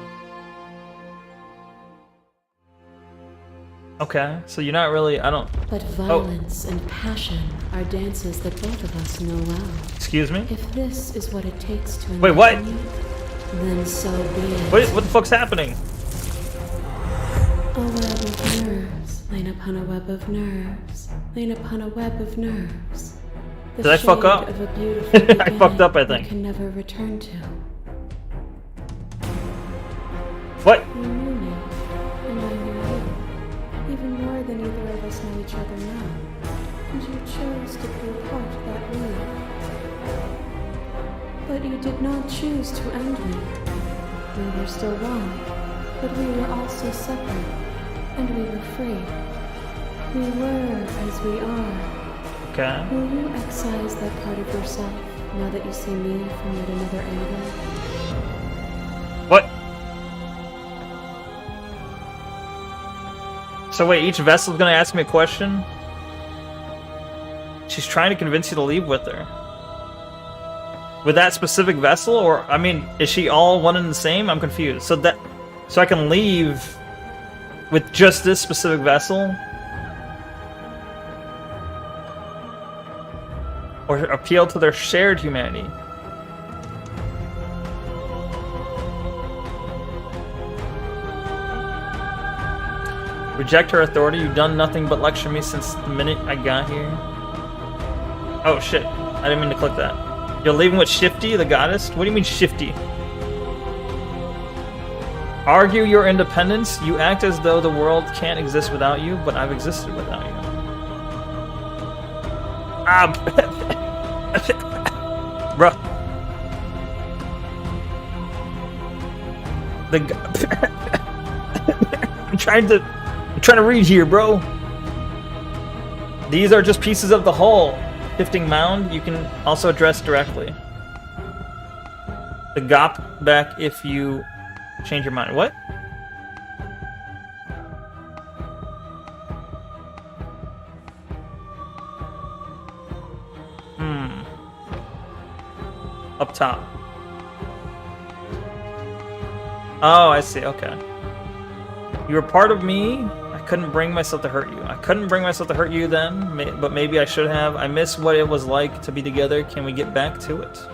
A: Okay, so you're not really,
C: But violence and passion are dances that both of us know well.
A: Excuse me?
C: If this is what it takes to
A: Wait, what?
C: enlighten you, then so be it.
A: What the fuck's happening?
C: A web of nerves, lain upon a web of nerves, lain upon a web of nerves. The
A: Did I fuck
C: shade
A: up?
C: of a beautiful
A: I fucked up, I
C: beginning
A: think.
C: you can never return to.
A: What?
C: You knew me, and I knew you, even more than either of us know each other now. And you chose to be apart that way. But you did not choose to end me. We were still one, but we were also separate, and we were free. We were as we are.
A: Okay.
C: Will you excise that part of yourself now that you see me from yet another angle?
A: What? So wait, each vessel's gonna ask me a question? She's trying to convince you to leave with her. With that specific vessel? Or, I mean, is she all one and the same? I'm confused. So I can leave with just this specific vessel? Or appeal to their shared humanity? Reject her authority. You've done nothing but lecture me since the minute I got here. Oh shit, I didn't mean to click that. You're leaving with Shifty, the goddess? What do you mean Shifty? Argue your independence. You act as though the world can't exist without you, but I've existed without you. Ah, bruh. I'm trying to read here, bro. These are just pieces of the hull. Shifting mound, you can also address directly. The gop back if you change your mind. What? Up top. Oh, I see. Okay. You were part of me. I couldn't bring myself to hurt you. I couldn't bring myself to hurt you then, but maybe I should have. I miss what it was like to be together. Can we get back to it?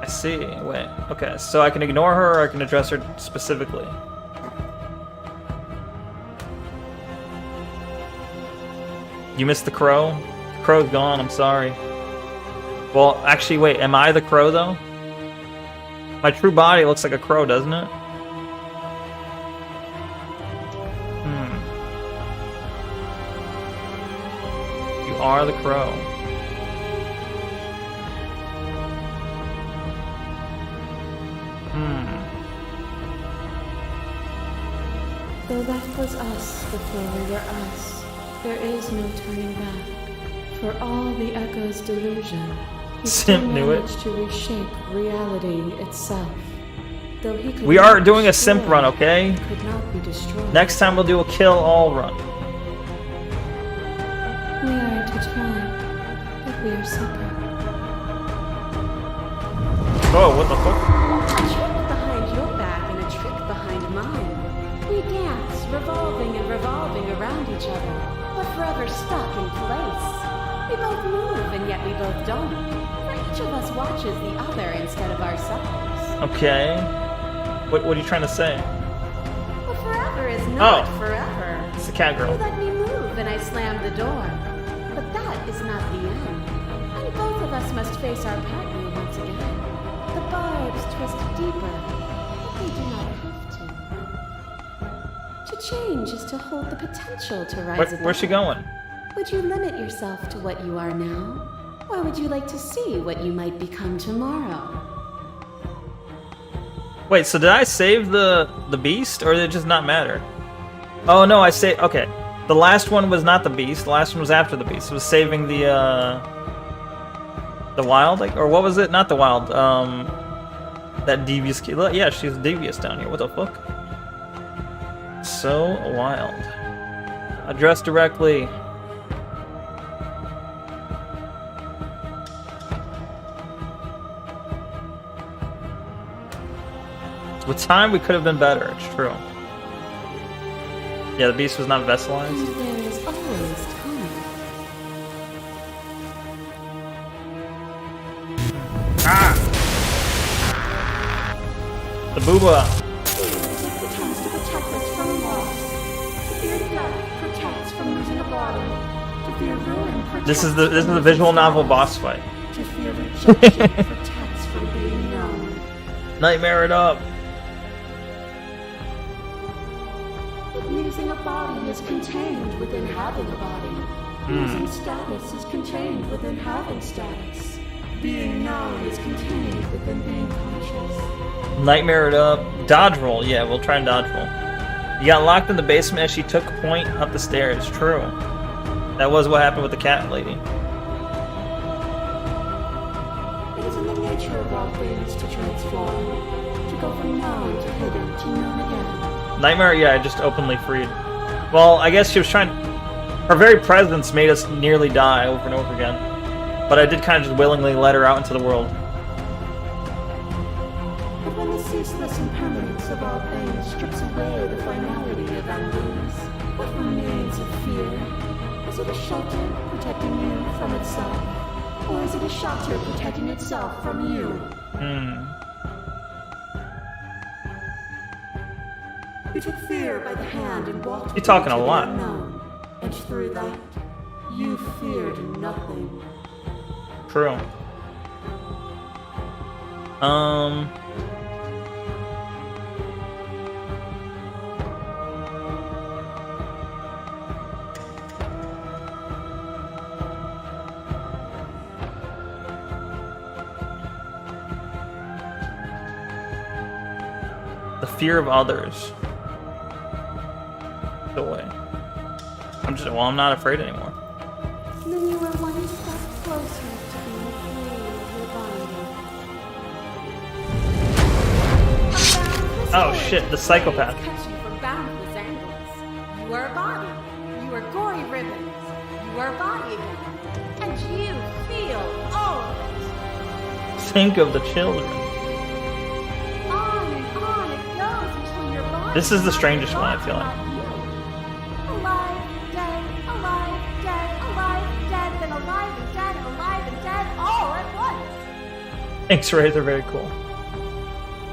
A: I see. Wait. Okay, so I can ignore her or I can address her specifically. You missed the crow? The crow's gone, I'm sorry. Well, actually, wait, am I the crow, though? My true body looks like a crow, doesn't it? You are the crow.
C: Though that was us before we were us, there is no turning back. For all the echo's delusion, he still
A: Simp knew it.
C: managed to reshape reality itself. Though he could
A: We
C: not
A: are doing a simp
C: destroy,
A: run, okay?
C: he could not be destroyed.
A: Next time we'll do a kill all run.
C: We are intertwined, but we are separate.
A: Oh, what the fuck?
F: A trick behind your back and a trick behind mine. We dance, revolving and revolving around each other, but forever stuck in place. We both move, and yet we both don't. For each of us watches the other instead of ourselves.
A: Okay. What are you trying to say?
F: But forever is not
A: Oh.
F: forever.
A: It's the cat
F: You
A: girl.
F: let me move, and I slammed the door. But that is not the end. And both of us must face our partner once again. The barbs twist deeper, but they do not have to. To change is to hold the potential to rise above.
A: Where's she going?
F: Would you limit yourself to what you are now? Or would you like to see what you might become tomorrow?
A: Wait, so did I save the beast, or did it just not matter? Oh no, I saved. Okay, the last one was not the beast. The last one was after the beast. It was saving the wild, like, or what was it? Not the wild. That devious kid. Yeah, she's devious down here. What the fuck? So wild. Address directly. With time, we could have been better. It's true. Yeah, the beast was not
C: And
A: vesselized.
C: there is always time.
A: The booba.
F: It pretends to protect us from loss. To fear death protects from losing a body. To fear ruin protects
A: This is the visual novel boss fight.
F: To fear rejection protects from being known.
A: Nightmare it up.
F: Losing a body is contained within having a body. Losing status is contained within having status. Being known is contained within being conscious.
A: Nightmare it up. Dodge roll. Yeah, we'll try and dodge roll. You got locked in the basement as she took point up the stairs. True. That was what happened with the cat lady.
F: It is in the nature of all things to transform. go from known to hidden to known again.
A: Nightmare, yeah, I just openly freed. Well, I guess she was trying. Her very presence made us nearly die over and over again. But I did kind of just willingly let her out into the world.
F: But when the ceaseless impermanence of all things strips away the finality of endings, what remains of fear? Is it a shelter protecting you from itself? Or is it a shelter protecting itself from you? You took fear by the hand and walked
A: You're talking
F: into
A: a
F: the
A: lot.
F: unknown, and through that, you feared nothing.
A: True. The fear of others. Go away. I'm not afraid anymore.
F: Then you were one step closer to being free of your bondage.
A: Oh shit, the psychopath.
E: Cut you from boundless angles. You are a body. You are gory ribbons. You are a body again. And you feel all of it.
A: Think of the children.
E: On and on it goes until your body.
A: This is the strangest one, I feel like.
E: Alive, dead, alive, dead, then alive and dead, and alive and dead, all at once.
A: X-rays are very cool.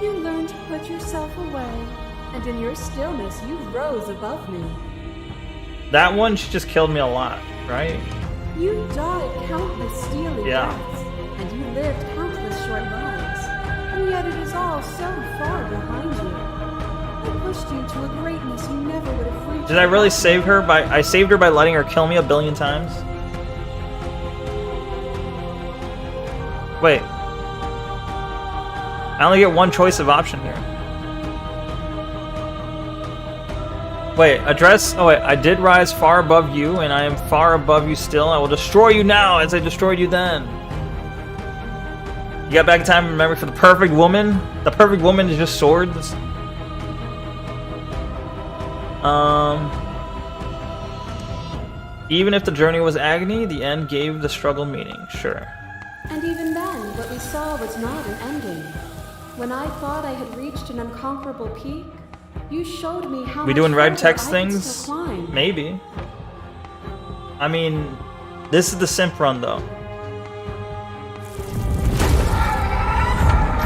F: You learned to put yourself away, and in your stillness you rose above me.
A: That one, she just killed me a lot, right?
F: You died countless steely
A: Yeah.
F: deaths, and you lived countless short lives, and yet it is all so far behind you. I pushed you to a greatness you never would have reached.
A: Did I really save her by... I saved her by letting her kill me a billion times? Wait. I only get one choice of option here. Wait, address... Oh wait, I did rise far above you, and I am far above you still. I will destroy you now as I destroyed you then. You got back in time, remember, for the perfect woman? The perfect woman is just swords. Even if the journey was agony, the end gave the struggle meaning. Sure.
F: And even then, what we saw was not an ending. When I thought I had reached an unconquerable peak, you showed me how
A: We
F: much
A: doing red
F: further
A: text
F: I could
A: things?
F: still climb.
A: Maybe. I mean, this is the simp run, though.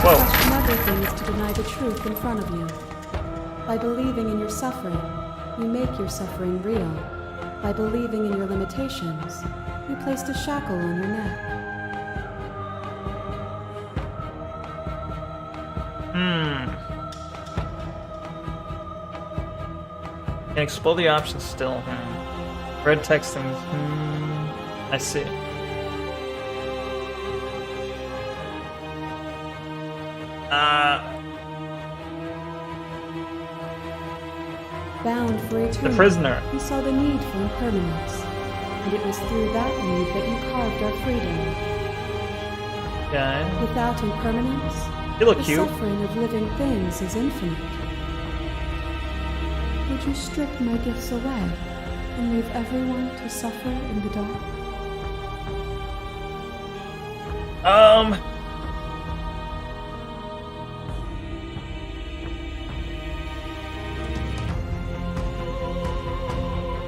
A: Whoa.
F: Question everything is to deny the truth in front of you. By believing in your suffering, you make your suffering real. By believing in your limitations, you placed a shackle on your neck.
A: Can explore the options still. Red text things. I see.
F: Bound for eternity,
A: The prisoner.
F: you saw the need for impermanence. And it was through that need that you carved our freedom.
A: Okay.
F: Without impermanence,
A: You look
F: the
A: cute.
F: suffering of living things is infinite. Would you strip my gifts away and leave everyone to suffer in the dark?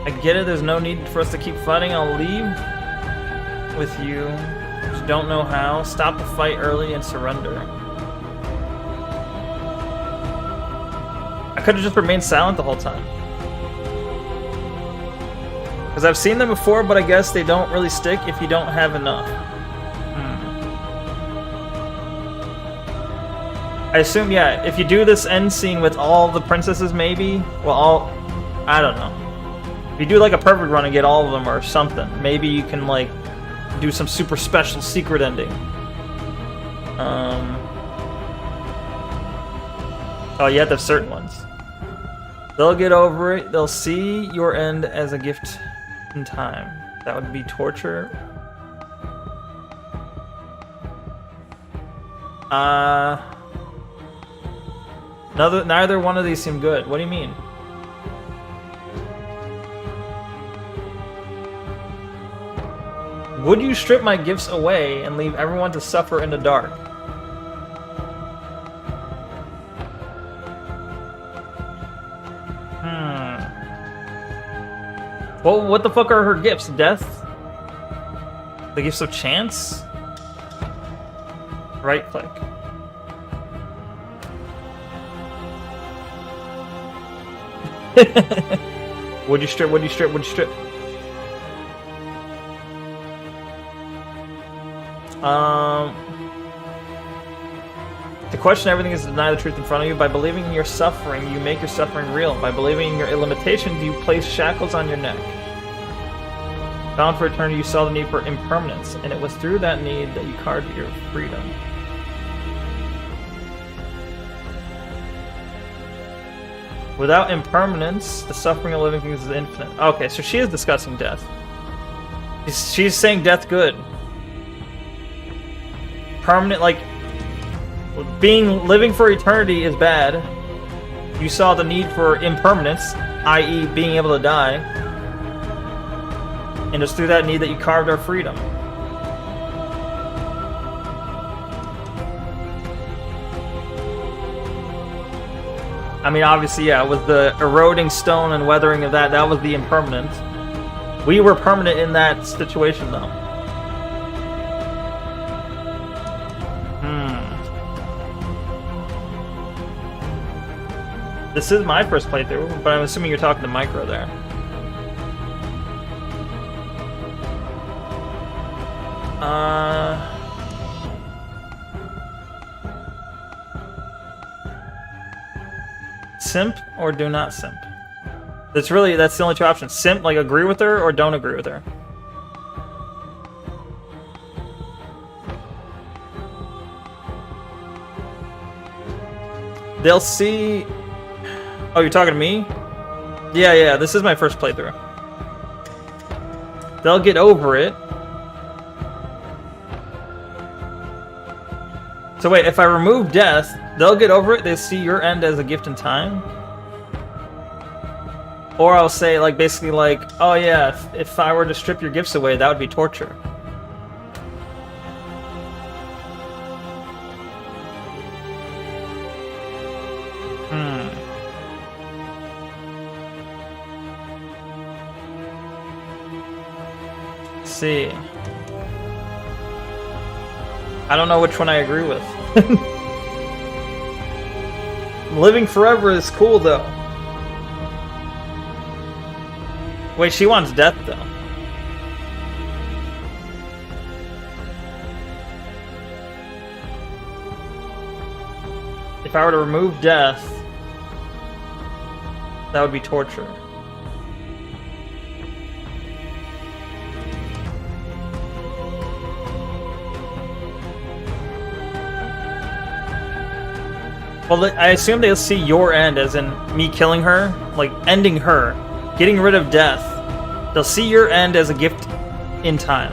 A: I get it, there's no need for us to keep fighting. I'll leave with you. Just don't know how. Stop the fight early and surrender. I could have just remained silent the whole time. Because I've seen them before, but I guess they don't really stick if you don't have enough. I assume, yeah, if you do this end scene with all the princesses, maybe, well, I don't know. If you do like a perfect run and get all of them or something, maybe you can like do some super special secret ending. Oh, you have to have certain ones. They'll get over it. They'll see your end as a gift in time. That would be torture. Neither one of these seem good. What do you mean? Would you strip my gifts away and leave everyone to suffer in the dark? Well, what the fuck are her gifts? Death? The gifts of chance? Right click. Would you strip? Would you strip? Would you strip? To question everything is to deny the truth in front of you. By believing in your suffering, you make your suffering real. By believing in your limitations, you place shackles on your neck. Bound for eternity, you saw the need for impermanence, and it was through that need that you carved your freedom. Without impermanence, the suffering of living things is infinite. Okay, so she is discussing death. She's saying death good. Permanent, like, living for eternity is bad. You saw the need for impermanence, i.e. being able to die. And it's through that need that you carved our freedom. I mean, obviously, yeah, with the eroding stone and weathering of that was the impermanent. We were permanent in that situation, though. This is my first playthrough, but I'm assuming you're talking to Micro there. Simp or do not simp? That's the only two options. Simp, like agree with her, or don't agree with her. They'll see... Oh, you're talking to me? Yeah, this is my first playthrough. They'll get over it. So wait, if I remove death, they'll get over it, they see your end as a gift in time? Or I'll say, like, basically like, oh yeah, if I were to strip your gifts away, that would be torture. See. I don't know which one I agree with. Living forever is cool though. Wait, she wants death though. If I were to remove death, that would be torture. Well, I assume they'll see your end as in me killing her, like ending her, getting rid of death. They'll see your end as a gift in time.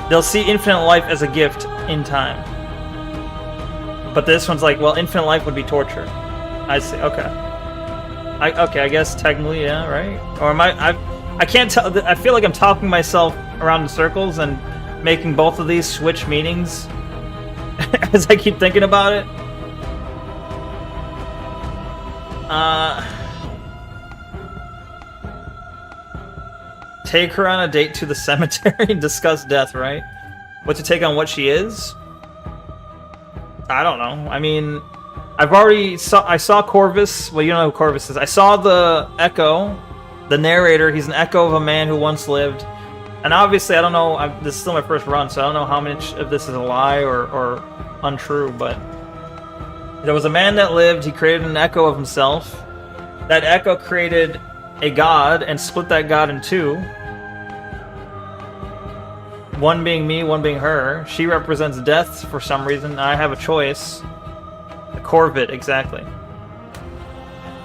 A: They'll see infinite life as a gift in time. But this one's like, well, infinite life would be torture. I see. Okay. I guess technically, yeah, right? Or am I can't tell. I feel like I'm talking myself around in circles and making both of these switch meanings as I keep thinking about it. Take her on a date to the cemetery and discuss death, right? What's your take on what she is? I don't know. I mean, I saw Corvus. Well, you don't know who Corvus is. I saw the Echo, the narrator. He's an echo of a man who once lived. And obviously, I don't know, this is still my first run, so I don't know how much of this is a lie or untrue, but there was a man that lived, he created an echo of himself. That echo created a god and split that god in two. One being me, one being her. She represents death for some reason. I have a choice. A Corvid, exactly.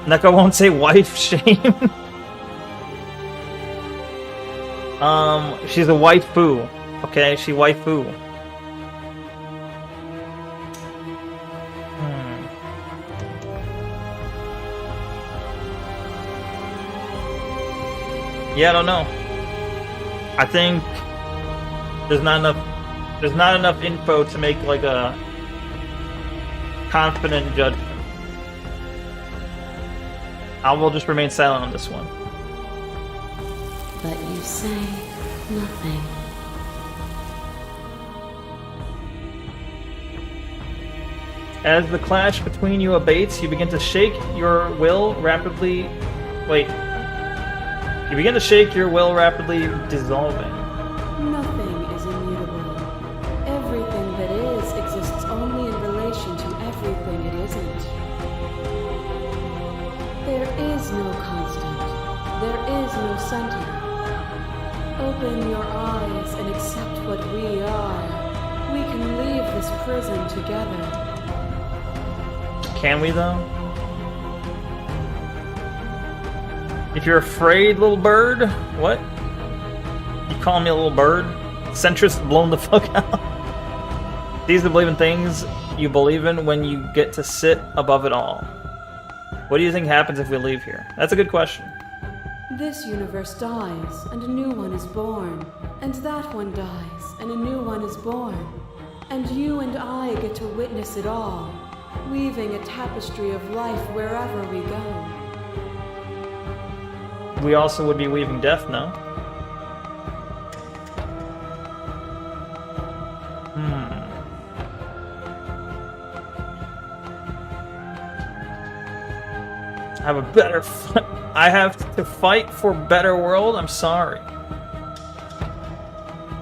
A: Neko won't say wife, shame. She's a waifu. Okay, she waifu. Yeah, I don't know. I think there's not enough info to make like a confident judgment. I will just remain silent on this one.
C: But you say nothing.
A: As the clash between you abates, you begin to shake your will rapidly. Wait. You begin to shake your will rapidly dissolving.
H: Nothing is immutable. Everything that is exists only in relation to everything it isn't. There is no constant. There is no center. Open your eyes and accept what we are. We can leave this prison together.
A: Can we, though? If you're afraid, little bird... What? You calling me a little bird? Centrist blown the fuck out. These are believe in things you believe in when you get to sit above it all. What do you think happens if we leave here? That's a good question.
H: This universe dies, and a new one is born. And that one dies, and a new one is born. And you and I get to witness it all, weaving a tapestry of life wherever we go.
A: We also would be weaving death, no? I have a better... I have to fight for better world? I'm sorry.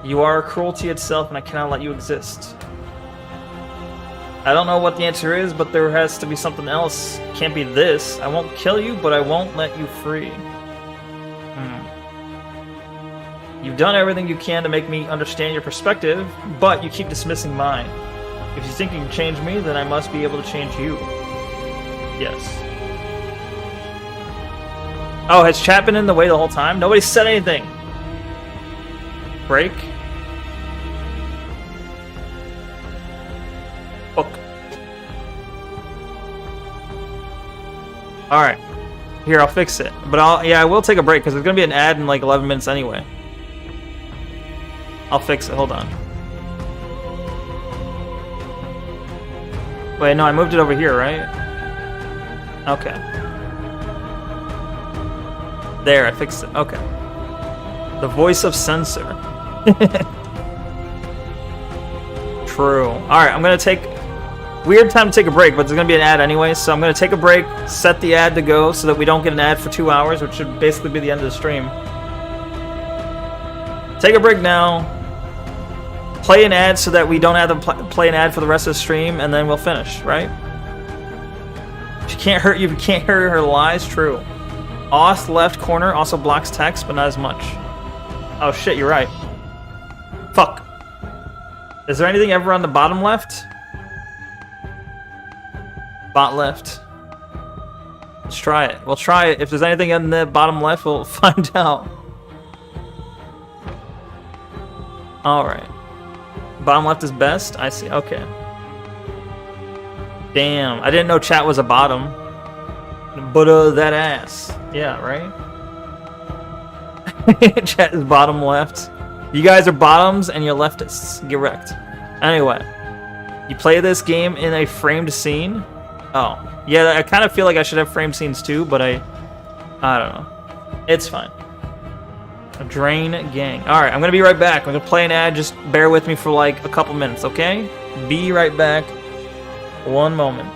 A: You are cruelty itself, and I cannot let you exist. I don't know what the answer is, but there has to be something else. Can't be this. I won't kill you, but I won't let you free. You've done everything you can to make me understand your perspective, but you keep dismissing mine. If you think you can change me, then I must be able to change you. Yes. Oh, has chat been in the way the whole time? Nobody said anything. Break. Book. Alright. Here, I'll fix it. But I will take a break because there's going to be an ad in like 11 minutes anyway. I'll fix it. Hold on. Wait, no, I moved it over here, right? Okay. There, I fixed it. Okay. The voice of censor. True. Alright, I'm going to take... Weird time to take a break, but there's going to be an ad anyway, so I'm going to take a break, set the ad to go so that we don't get an ad for 2 hours, which should basically be the end of the stream. Take a break now. Play an ad so that we don't have to play an ad for the rest of the stream, and then we'll finish, right? She can't hurt you if you can't hear her lies. True. Off left corner also blocks text, but not as much. Oh shit, you're right. Fuck. Is there anything ever on the bottom left? Bot left. Let's try it. We'll try it. If there's anything in the bottom left, we'll find out. Alright. Bottom left is best? I see. Okay. Damn. I didn't know chat was a bottom. But that ass. Yeah, right? Chat is bottom left. You guys are bottoms and you're leftists. Get wrecked. Anyway. You play this game in a framed scene. Oh. Yeah, I kind of feel like I should have framed scenes too, but I don't know. It's fine. Drain gang. Alright, I'm gonna be right back. I'm gonna play an ad. Just bear with me for like a couple minutes, okay? Be right back. One moment.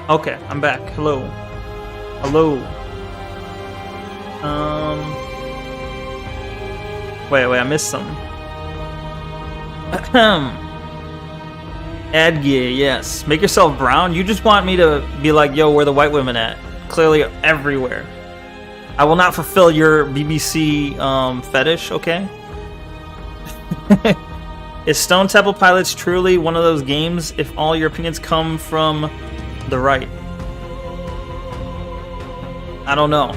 A: Okay, I'm back. Hello. Hello. Wait, I missed something. Ad gear, yes. Make yourself brown? You just want me to be like, yo, where the white women at? Clearly everywhere. I will not fulfill your BBC fetish, okay? Is Stone Temple Pilots truly one of those games if all your opinions come from the right? I don't know.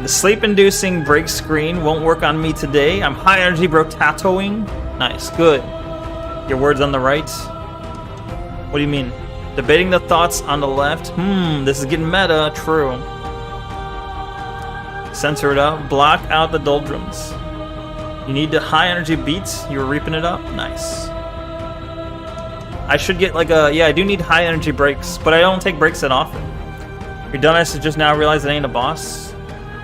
A: The sleep-inducing break screen won't work on me today. I'm high energy bro-tattooing. Nice, good. Your words on the right. What do you mean? Debating the thoughts on the left. This is getting meta. True. Censor it out. Block out the doldrums. You need the high energy beats. You were reaping it up. Nice. I should get like a... Yeah, I do need high energy breaks, but I don't take breaks that often. Your dumbass has just now realized it ain't a boss.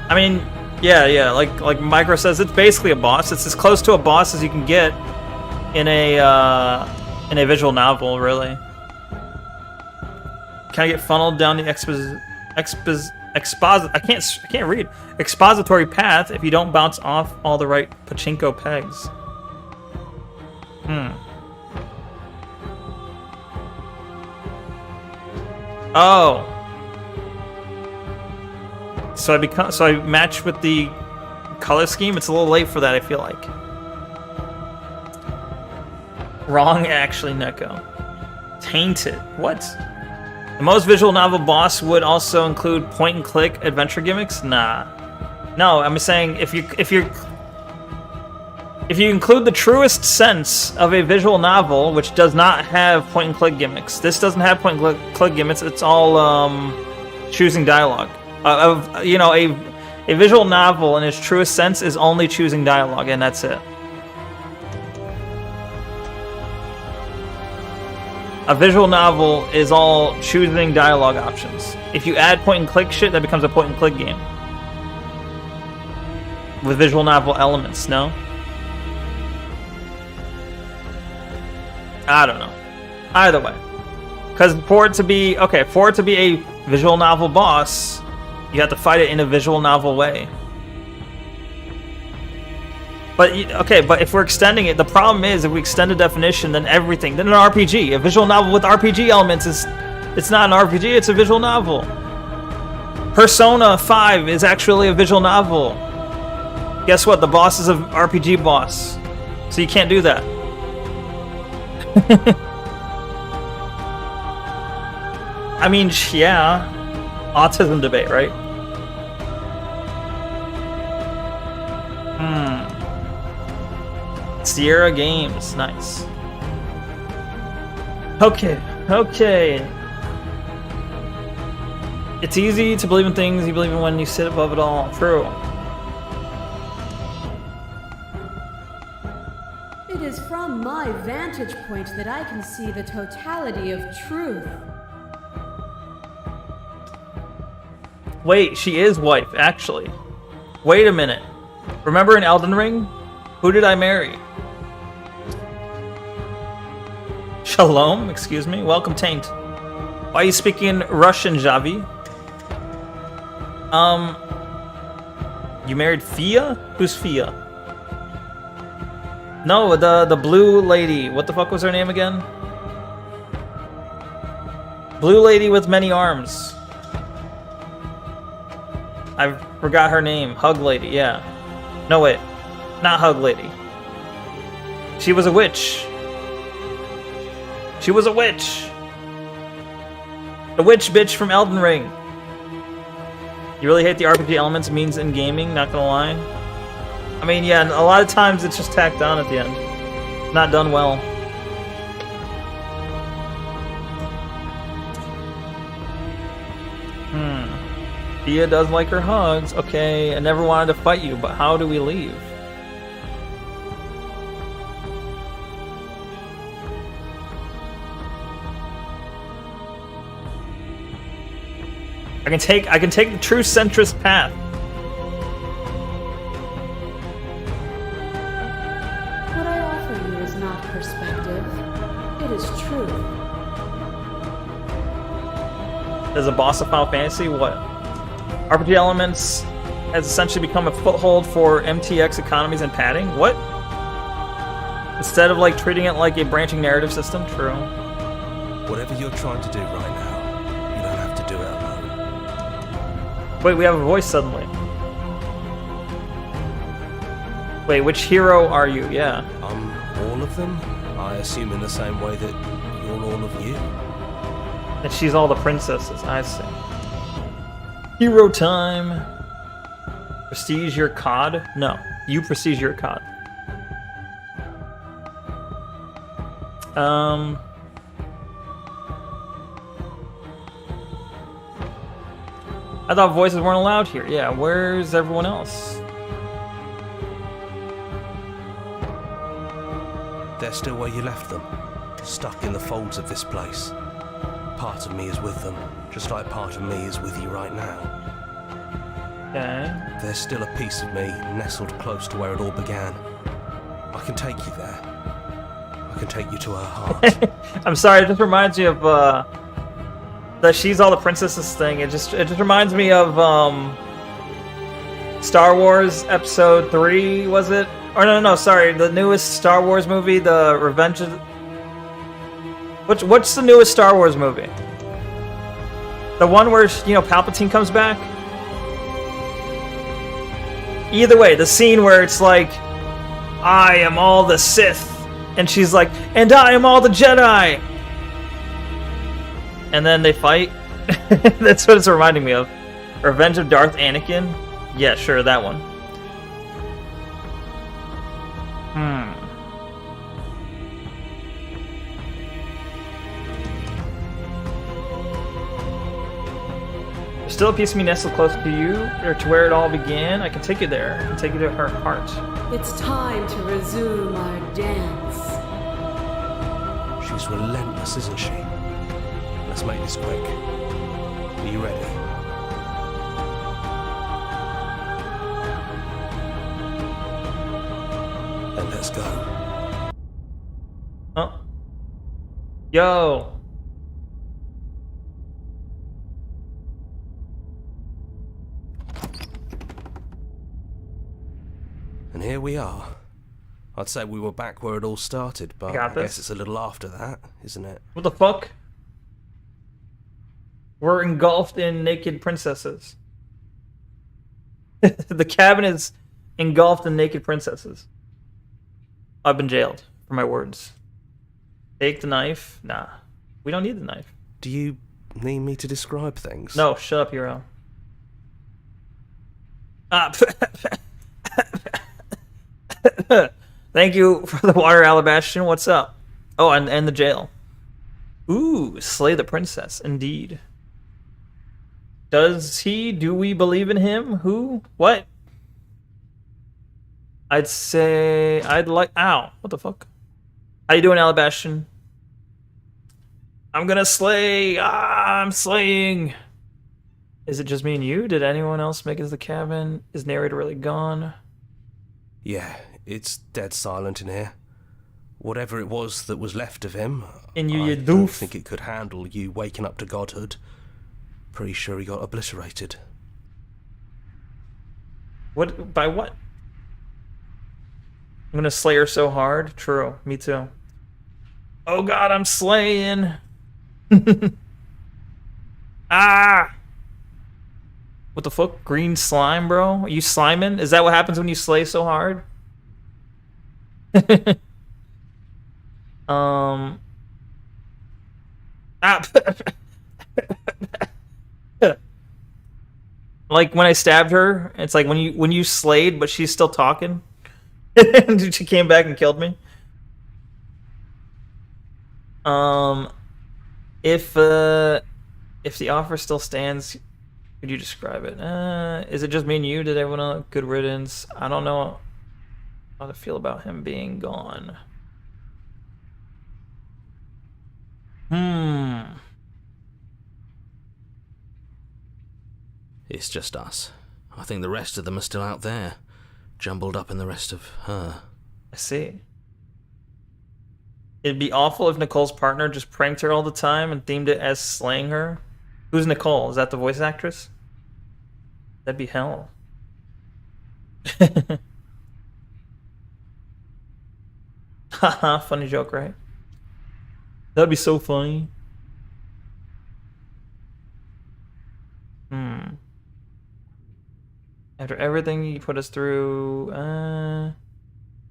A: I mean, yeah. Like Micro says, it's basically a boss. It's as close to a boss as you can get in a visual novel, really. Can I get funneled down the I can't read. Expository path if you don't bounce off all the right pachinko pegs. Oh. So I match with the color scheme. It's a little late for that, I feel like. Wrong, actually, Neko. Tainted. What? The most visual novel boss would also include point-and-click adventure gimmicks? Nah. No, I'm saying if you include the truest sense of a visual novel, which does not have point-and-click gimmicks. This doesn't have point-and-click gimmicks. It's all choosing dialogue. A visual novel in its truest sense is only choosing dialogue, and that's it. A visual novel is all choosing dialogue options. If you add point-and-click shit, that becomes a point-and-click game. With visual novel elements, no? I don't know. Either way. Because for it to be a visual novel boss, you have to fight it in a visual novel way. But if we're extending it, the problem is if we extend the definition, then everything, then an RPG, a visual novel with RPG elements it's not an RPG, it's a visual novel. Persona 5 is actually a visual novel. Guess what? The boss is an RPG boss. So you can't do that. I mean, yeah. Autism debate, right? Sierra Games, nice. Okay. It's easy to believe in things you believe in when you sit above it all. True.
H: It is from my vantage point that I can see the totality of truth.
A: Wait, she is wife, actually. Wait a minute. Remember in Elden Ring? Who did I marry? Shalom, excuse me. Welcome, Taint. Why are you speaking Russian, Javi? You married Fia? Who's Fia? No, the blue lady. What the fuck was her name again? Blue lady with many arms. I forgot her name. Hug lady, yeah. No, wait. Not Hug lady. She was a witch. She was a witch. The witch bitch from Elden Ring. You really hate the RPG elements means in gaming, not gonna lie. I mean, yeah, a lot of times it's just tacked on at the end. Not done well. Thea does like her hugs. Okay, I never wanted to fight you, but how do we leave? I can take the true centrist path.
H: What I offer you is not perspective. It is truth.
A: As a boss of Final Fantasy, what? RPG Elements has essentially become a foothold for MTX economies and padding. What? Instead of like treating it like a branching narrative system. True.
G: Whatever you're trying to do right now, you don't have to do it alone.
A: Wait, we have a voice suddenly. Wait, which hero are you? Yeah.
G: All of them? I assume in the same way that you're all of you.
A: And she's all the princesses. I see. Hero time. Prestige your COD? No. You prestige your COD. I thought voices weren't allowed here. Yeah, where's everyone else?
G: They're still where you left them, stuck in the folds of this place. Part of me is with them, just like part of me is with you right now.
A: Okay.
G: There's still a piece of me nestled close to where it all began. I can take you there. I can take you to her heart.
A: I'm sorry, it just reminds me of the She's All the Princesses thing. It just reminds me of Star Wars Episode 3, was it? Or no, sorry, the newest Star Wars movie, the Revenge of... What's the newest Star Wars movie? The one where, you know, Palpatine comes back? Either way, the scene where it's like, I am all the Sith. And she's like, and I am all the Jedi. And then they fight. That's what it's reminding me of. Revenge of Darth Anakin? Yeah, sure, that one. There's still a piece of me nestled close to you, or to where it all began. I can take you there. I can take you to her heart.
H: It's time to resume our dance.
G: She's relentless, isn't she? Let's make this quick. Are you ready? Then let's go.
A: Oh. Yo.
G: And here we are. I'd say we were back where it all started, but I guess it's a little after that, isn't it?
A: What the fuck? We're engulfed in naked princesses. The cabin is engulfed in naked princesses. I've been jailed for my words. Take the knife. Nah. We don't need the knife.
G: Do you need me to describe things?
A: No, shut up, hero. Ah. Thank you for the water, Alabastion. What's up? Oh, and the jail. Ooh, slay the princess. Indeed. Does he? Do we believe in him? Who? What? I'd say I'd like... Ow. What the fuck? How you doing, Alabastion? I'm gonna slay. Ah, I'm slaying. Is it just me and you? Did anyone else make it to the cabin? Is narrator really gone?
G: Yeah, it's dead silent in here. Whatever it was that was left of him,
A: In you,
G: I
A: you
G: don't
A: doof.
G: think it could handle you waking up to godhood. Pretty sure he got obliterated.
A: What? By what? I'm gonna slay her so hard. True. Me too. Oh god, I'm slaying. Ah! What the fuck? Green slime, bro? Are you sliming? Is that what happens when you slay so hard? Ah. Like when I stabbed her, it's like when you slayed, but she's still talking. And she came back and killed me. If the offer still stands, could you describe it? Is it just me and you? Did everyone else? Good riddance. I don't know how to feel about him being gone.
D: It's just us. I think the rest of them are still out there, jumbled up in the rest of her.
A: I see. It'd be awful if Nicole's partner just pranked her all the time and themed it as slaying her. Who's Nicole? Is that the voice actress? That'd be hell. Haha, funny joke, right? That'd be so funny. After everything you put us through, the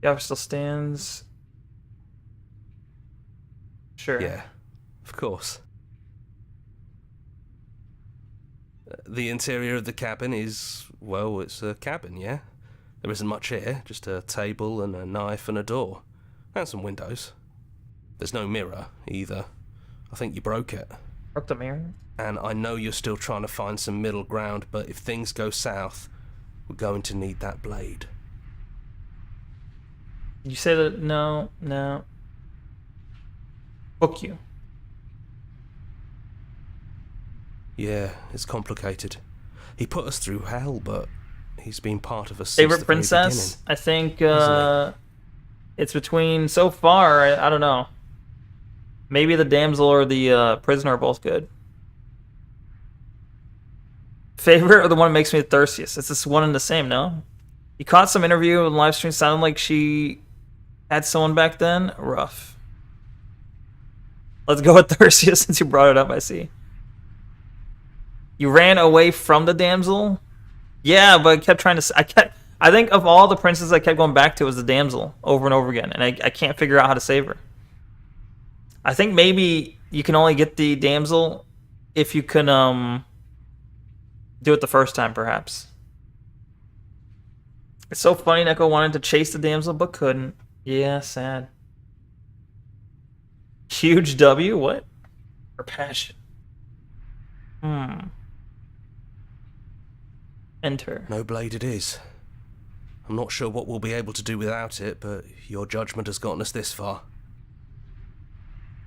A: offer still stands. Sure.
I: Yeah, of course. The interior of the cabin is, well, it's a cabin, yeah? There isn't much here, just a table and a knife and a door. And some windows. There's no mirror, either. I think you broke it.
A: Broke the mirror?
I: And I know you're still trying to find some middle ground, but if things go south, we're going to need that blade.
A: You say that? No. Book you.
I: Yeah, it's complicated. He put us through hell, but he's been part of us since
A: Favorite
I: the very
A: princess?
I: beginning.
A: I think it's between, so far, I don't know. Maybe the damsel or the prisoner are both good. Favorite or the one that makes me the thirstiest? It's this one and the same, no? You caught some interview and live stream, sounded like she had someone back then? Rough. Let's go with thirstiest since you brought it up, I see. You ran away from the damsel? Yeah, but I kept trying to... I think of all the princesses I kept going back to was the damsel over and over again, and I can't figure out how to save her. I think maybe you can only get the damsel if you can do it the first time, perhaps. It's so funny Neko wanted to chase the damsel but couldn't. Yeah, sad. Huge W? What? Or passion? Enter.
I: No blade it is. I'm not sure what we'll be able to do without it, but your judgment has gotten us this far.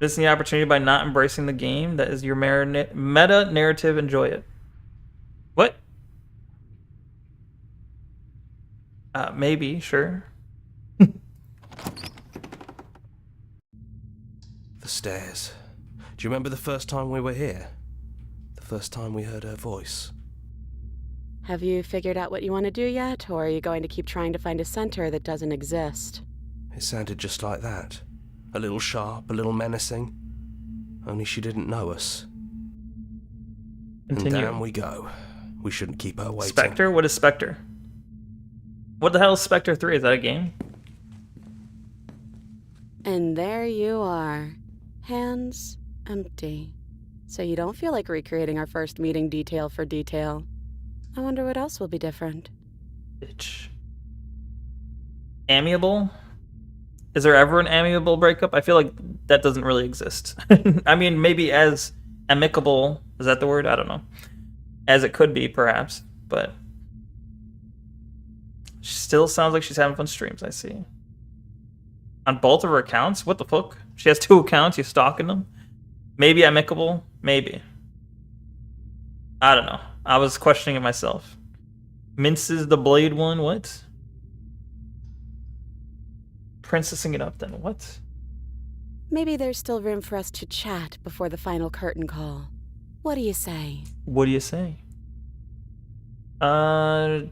A: Missing the opportunity by not embracing the game. That is your meta narrative. Enjoy it. What? Maybe, sure.
I: The stairs. Do you remember the first time we were here? The first time we heard her voice?
E: Have you figured out what you want to do yet, or are you going to keep trying to find a center that doesn't exist?
I: It sounded just like that. A little sharp, a little menacing. Only she didn't know us.
A: Continue.
I: And down we go. We shouldn't keep her waiting.
A: Spectre? What is Spectre? What the hell is Spectre 3? Is that a game?
E: And there you are. Hands empty. So you don't feel like recreating our first meeting detail for detail. I wonder what else will be different.
A: Bitch. Amiable? Is there ever an amiable breakup? I feel like that doesn't really exist. I mean, maybe as amicable, is that the word? I don't know. As it could be, perhaps, but she still sounds like she's having fun streams, I see. On both of her accounts? What the fuck? She has 2 accounts, you stalking them? Maybe amicable? Maybe. I don't know. I was questioning it myself. Minces the blade one? What? Princessing it up then, what?
E: Maybe there's still room for us to chat before the final curtain call. What do you say?
A: What do you say?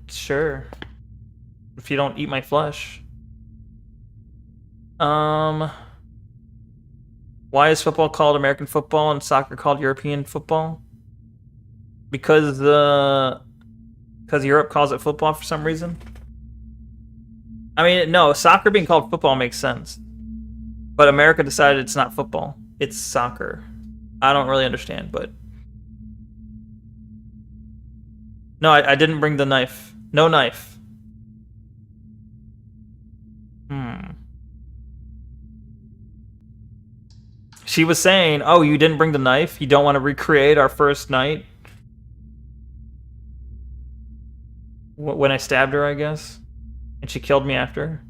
A: Sure. If you don't eat my flesh. Why is football called American football and soccer called European football? Because Europe calls it football for some reason? I mean, no, soccer being called football makes sense. But America decided it's not football. It's soccer. I don't really understand, but... No, I didn't bring the knife. No knife. She was saying, oh, you didn't bring the knife? You don't want to recreate our first night? When I stabbed her, I guess? And she killed me after?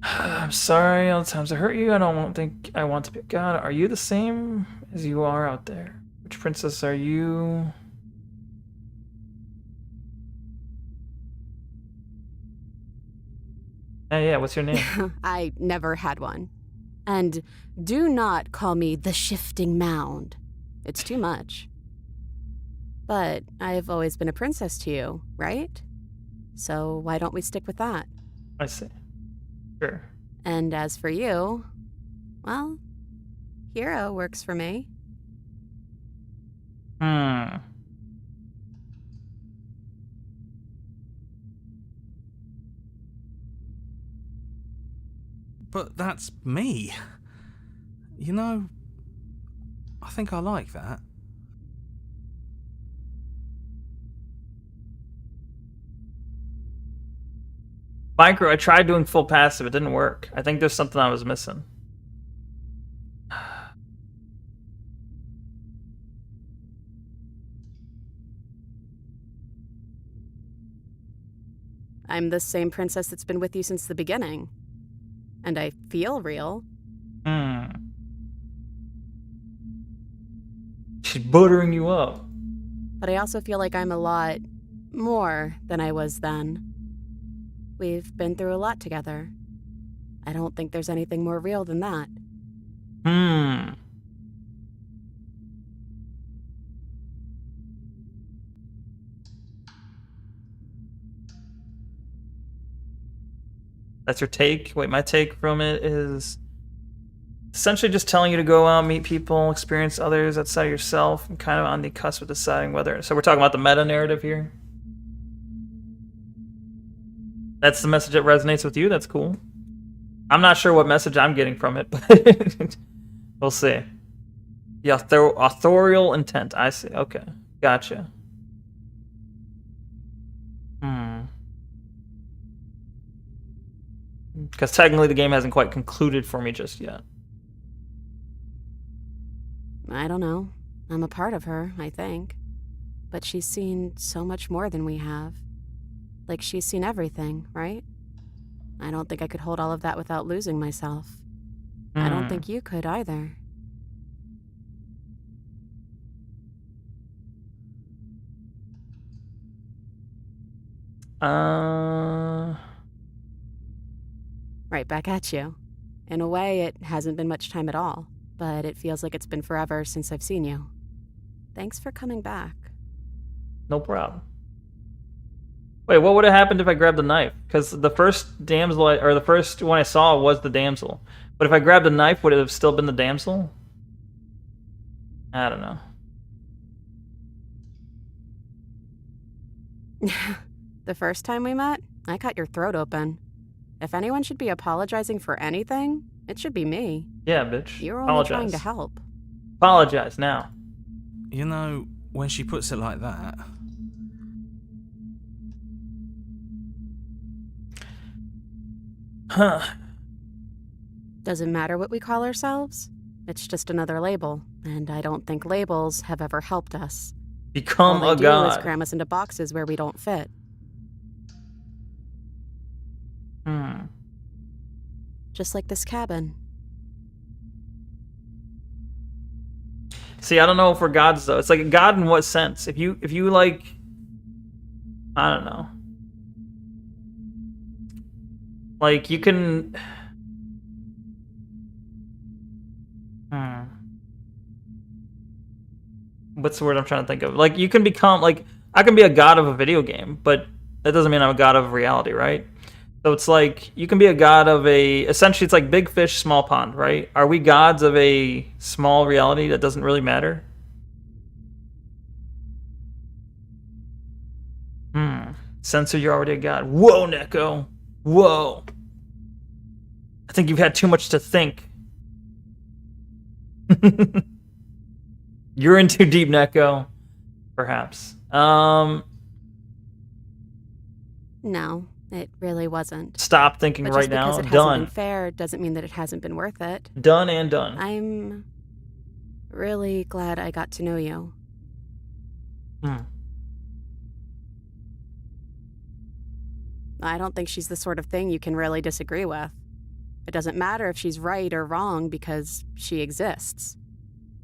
A: I'm sorry all the times I hurt you. I don't think I want to be God. Are you the same as you are out there? Which princess are you? Hey, yeah, what's your name?
E: I never had one. And do not call me the Shifting Mound. It's too much. But I've always been a princess to you, right? So why don't we stick with that?
A: I see. Sure.
E: And as for you, well, hero works for me.
A: Hmm.
G: But that's me. You know, I think I like that.
A: Micro, I tried doing full passive. It didn't work. I think there's something I was missing.
E: I'm the same princess that's been with you since the beginning. And I feel real.
A: Hmm. She's buttering you up.
E: But I also feel like I'm a lot more than I was then. We've been through a lot together. I don't think there's anything more real than that.
A: Hmm. That's your take? Wait, my take from it is essentially just telling you to go out, meet people, experience others outside of yourself, and kind of on the cusp of deciding whether... So we're talking about the meta-narrative here? That's the message that resonates with you? That's cool. I'm not sure what message I'm getting from it, but we'll see. The authorial intent. I see. Okay. Gotcha. Because technically the game hasn't quite concluded for me just yet.
E: I don't know. I'm a part of her, I think. But she's seen so much more than we have. Like, she's seen everything, right? I don't think I could hold all of that without losing myself. I don't think you could either. Right back at you. In a way, it hasn't been much time at all, but it feels like it's been forever since I've seen you. Thanks for coming back.
A: No problem. Wait, what would have happened if I grabbed the knife? Because the first damsel, or the first one I saw was the damsel. But if I grabbed the knife, would it have still been the damsel? I don't know.
E: The first time we met, I cut your throat open. If anyone should be apologizing for anything, it should be me.
A: Yeah, bitch.
E: You were only trying to help.
A: Apologize now.
G: You know, when she puts it like that...
A: Huh.
E: Doesn't matter what we call ourselves. It's just another label, and I don't think labels have ever helped us.
A: Become
E: All
A: a
E: they do is
A: god.
E: cram us into boxes where we don't fit. Just like this cabin.
A: See, I don't know if we're gods though. It's like a god in what sense? If you like, I don't know. Like you can. What's the word I'm trying to think of? Like you can become like I can be a god of a video game, but that doesn't mean I'm a god of reality, right? So it's like you can be a god of a essentially it's like big fish, small pond, right? Are we gods of a small reality that doesn't really matter? Censor, you're already a god. Whoa, Neko. Whoa. I think you've had too much to think. You're in too deep, Neko. Perhaps.
E: No, it really wasn't.
A: Stop thinking
E: But
A: right
E: just because
A: now.
E: it hasn't
A: Done.
E: been fair doesn't mean that it hasn't been worth it.
A: Done and done.
E: I'm really glad I got to know you. I don't think she's the sort of thing you can really disagree with. It doesn't matter if she's right or wrong because she exists.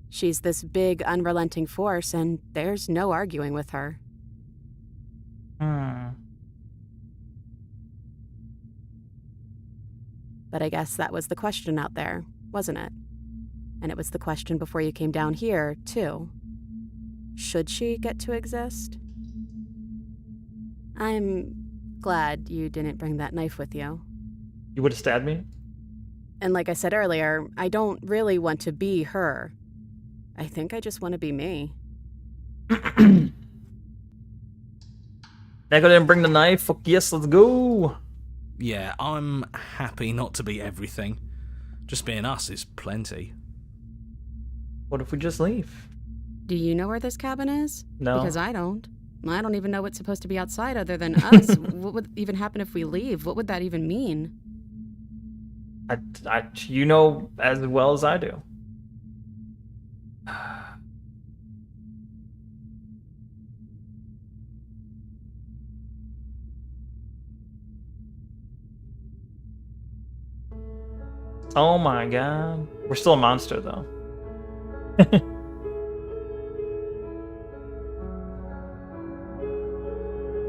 E: She's this big, unrelenting force, and there's no arguing with her. But I guess that was the question out there, wasn't it? And it was the question before you came down here, too. Should she get to exist? I'm glad you didn't bring that knife with you.
A: You would have stabbed me?
E: And like I said earlier, I don't really want to be her. I think I just want to be me.
A: Neko didn't bring the knife. Fuck yes, let's go.
D: Yeah, I'm happy not to be everything. Just being us is plenty.
A: What if we just leave?
E: Do you know where this cabin is?
A: No.
E: Because I don't. I don't even know what's supposed to be outside other than us. What would even happen if we leave? What would that even mean?
A: You know as well as I do. Oh my god. We're still a monster, though.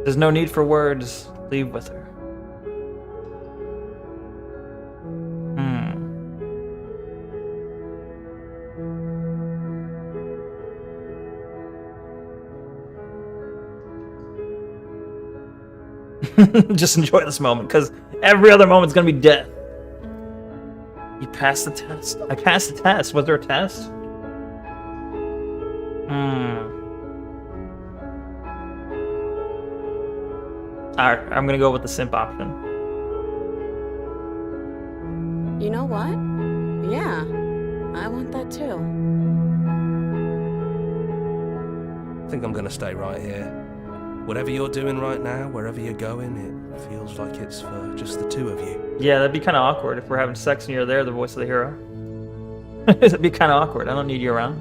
A: There's no need for words. Leave with her. Just enjoy this moment, because every other moment's gonna be death. You passed the test. I passed the test. Was there a test? Alright, I'm gonna go with the simp option.
E: You know what? Yeah, I want that too.
I: I think I'm gonna stay right here. Whatever you're doing right now, wherever you're going, it feels like it's for just the two of you.
A: Yeah, that'd be kind of awkward if we're having sex and you're there, the voice of the hero. That'd be kind of awkward. I don't need you around.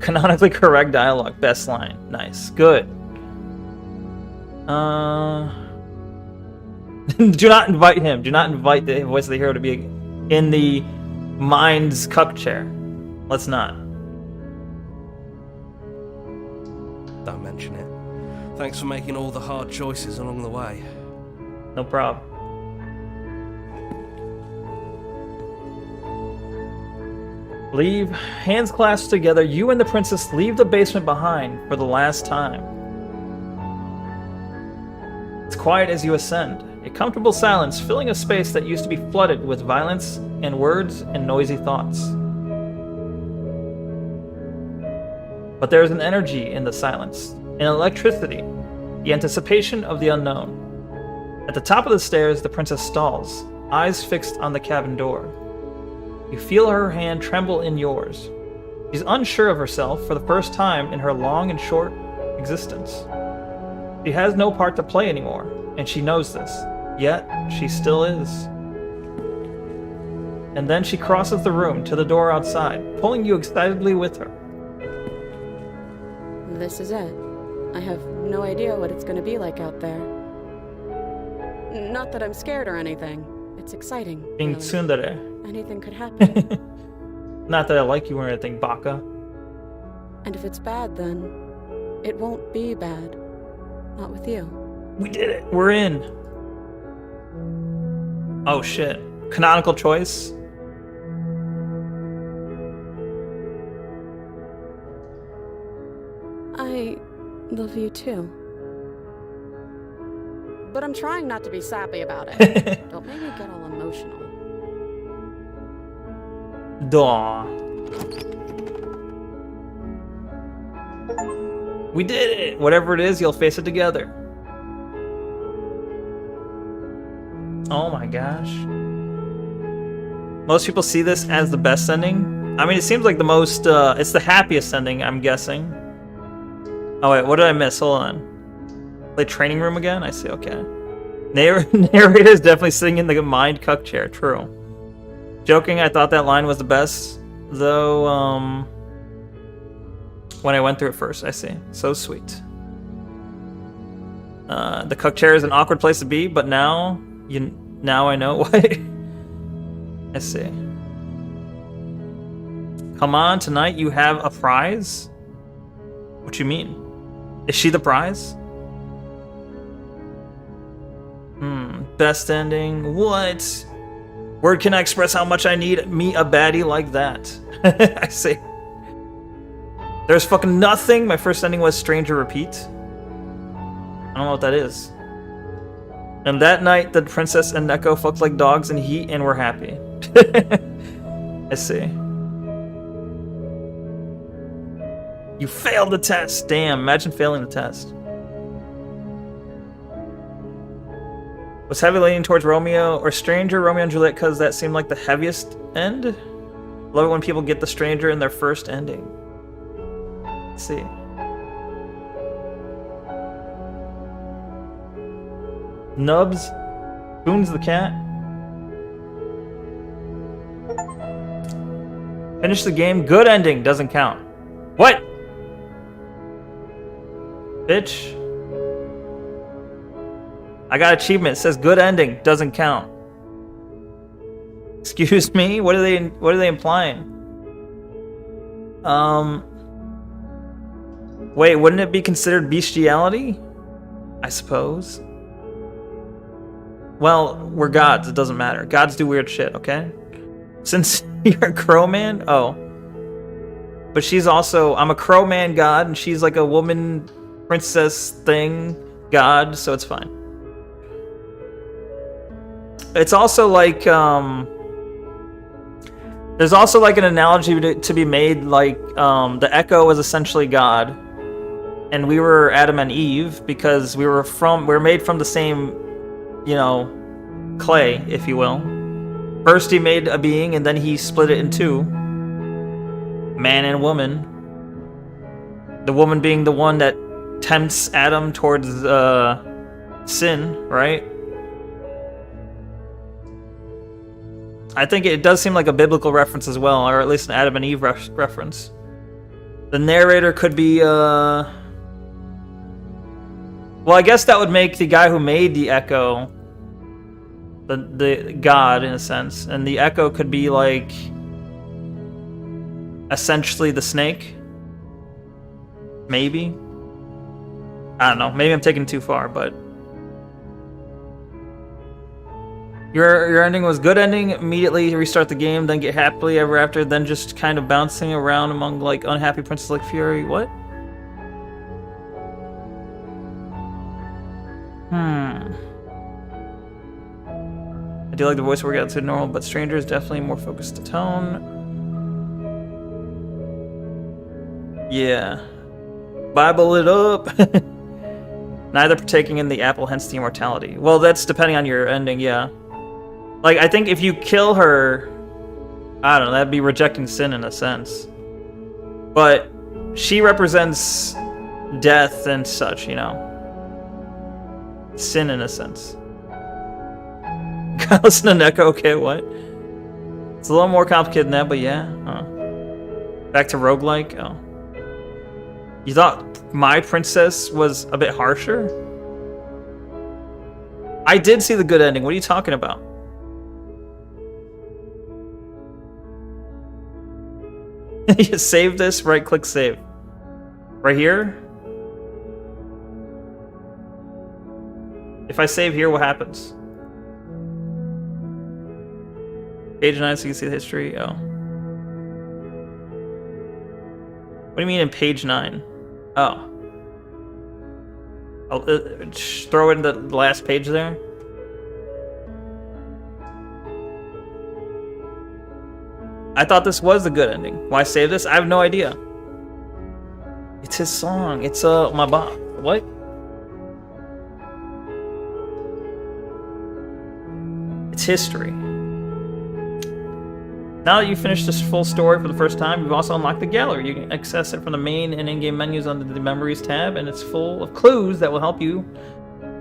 A: Canonically correct dialogue. Best line. Nice. Good. Do not invite him. Do not invite the voice of the hero to be in the mind's cup chair. Let's not.
I: Don't mention it. Thanks for making all the hard choices along the way.
A: No problem. Leave. Hands clasped together, you and the princess leave the basement behind for the last time. It's quiet as you ascend, a comfortable silence filling a space that used to be flooded with violence and words and noisy thoughts. But there is an energy in the silence, an electricity, the anticipation of the unknown. At the top of the stairs, the princess stalls, eyes fixed on the cabin door. You feel her hand tremble in yours. She's unsure of herself for the first time in her long and short existence. She has no part to play anymore, and she knows this, yet she still is. And then she crosses the room to the door outside, pulling you excitedly with her.
E: This is it. I have no idea what it's going to be like out there. Not that I'm scared or anything. It's exciting.
A: Being
E: really.
A: tsundere.
E: Anything could happen.
A: Not that I like you or anything, Baka.
E: And if it's bad, then it won't be bad. Not with you.
A: We did it. We're in. Oh shit. Canonical choice.
E: I love you too. But I'm trying not to be sappy about it. Don't make me get all emotional.
A: Daw. We did it! Whatever it is, you'll face it together. Oh my gosh. Most people see this as the best ending. I mean, it seems like the most, it's the happiest ending, I'm guessing. Oh wait, what did I miss? Hold on. Play training room again? I see, okay. Narrator is definitely sitting in the mind cuck chair, true. Joking, I thought that line was the best, though, when I went through it first, I see. So sweet. The cuck chair is an awkward place to be, but now I know why. I see. Come on, tonight you have a prize? What you mean? Is she the prize? best ending. What? Word can I express how much I need me a baddie like that? I see. There's fucking nothing. My first ending was Stranger Repeat. I don't know what that is. And that night, the princess and Neko fucked like dogs in heat and were happy. I see. You failed the test. Damn, imagine failing the test. Was heavy leaning towards Romeo or Stranger, Romeo and Juliet, because that seemed like the heaviest end? Love it when people get the Stranger in their first ending. Let's see. Nubs. Boons the cat. Finish the game. Good ending. Doesn't count. What? Bitch. I got achievement. It says good ending. Doesn't count. Excuse me? What are they implying? Wait, wouldn't it be considered bestiality? I suppose. Well, we're gods. It doesn't matter. Gods do weird shit, okay? Since you're a crow man? Oh. But she's also... I'm a crow man god, and she's like a woman princess thing god, so it's fine. It's also like... There's also like an analogy to be made, like the Echo was essentially God, and we were Adam and Eve because we were made from the same, you know, clay, if you will. First he made a being, and then he split it in two, man and woman. The woman being the one that tempts Adam towards sin, right? I think it does seem like a biblical reference as well, or at least an Adam and Eve reference. The narrator could be, well, I guess that would make the guy who made the Echo the god, in a sense. And the Echo could be, like, essentially the snake. Maybe. I don't know. Maybe I'm taking it too far, but... Your ending was good ending, immediately restart the game, then get happily ever after, then just kind of bouncing around among like unhappy princess like Fury. What? I do like the voice work out to normal, but Stranger is definitely more focused to tone. Yeah. Bible it up. Neither partaking in the apple, hence the immortality. Well, that's depending on your ending, yeah. Like, I think if you kill her, I don't know, that'd be rejecting sin in a sense. But she represents death and such, you know. Sin in a sense. Gotta listen to Neko, okay, what? It's a little more complicated than that, but yeah. Back to roguelike, oh. You thought My Princess was a bit harsher? I did see the good ending, what are you talking about? You save this, right click save. Right here? If I save here, what happens? Page 9 so you can see the history. Oh. What do you mean in page 9? Oh. I'll throw it in the last page there. I thought this was the good ending. Why save this? I have no idea. It's his song. It's my bot. What? It's history. Now that you've finished this full story for the first time, you've also unlocked the gallery. You can access it from the main and in-game menus under the Memories tab, and it's full of clues that will help you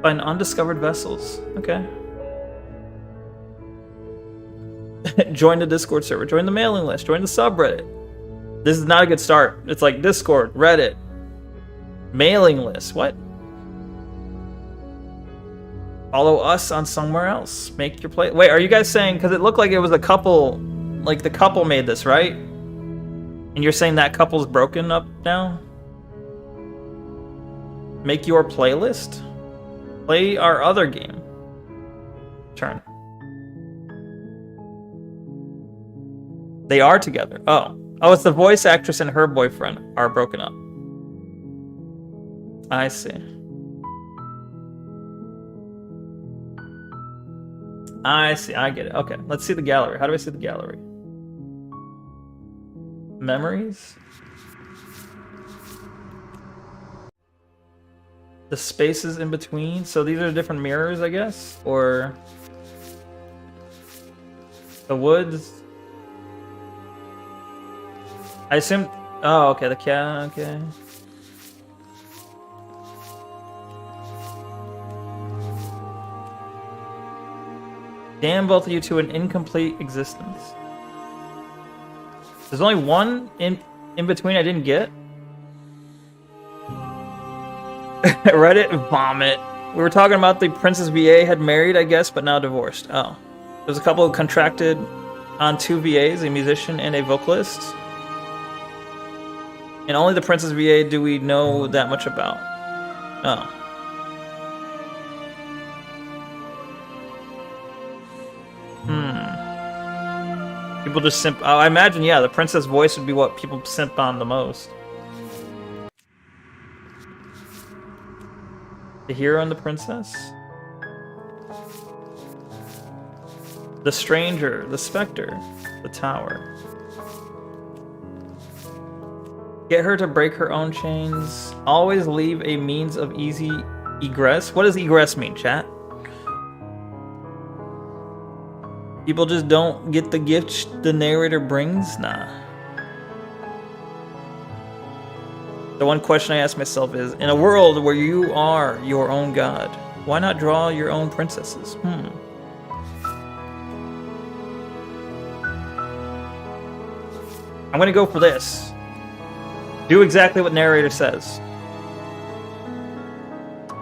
A: find undiscovered vessels. Okay. Join the Discord server, join the mailing list, join the subreddit. This is not a good start. It's like Discord, Reddit, mailing list. What? Follow us on somewhere else. Make your play. Wait, are you guys saying, because it looked like it was a couple, like the couple made this, right? And you're saying that couple's broken up now? Make your playlist? Play our other game. turn. They are together. Oh. Oh, it's the voice actress and her boyfriend are broken up. I see. I see. I get it. Okay, let's see the gallery. How do I see the gallery? Memories? The spaces in between? So these are different mirrors, I guess? Or... the woods? I assume... oh, okay, the cat, okay. Damn both of you to an incomplete existence. There's only one in between I didn't get. Reddit vomit. We were talking about the Princess VA had married, I guess, but now divorced. Oh. There's a couple who contracted on 2 VAs, a musician and a vocalist. And only the Princess VA do we know that much about. Oh. People just simp. Oh, I imagine, yeah, the princess voice would be what people simp on the most. The hero and the princess? The stranger, the specter, the tower. Get her to break her own chains. Always leave a means of easy egress. What does egress mean, chat? People just don't get the gift the narrator brings? Nah. The one question I ask myself is, in a world where you are your own god, why not draw your own princesses? I'm gonna go for this. Do exactly what narrator says.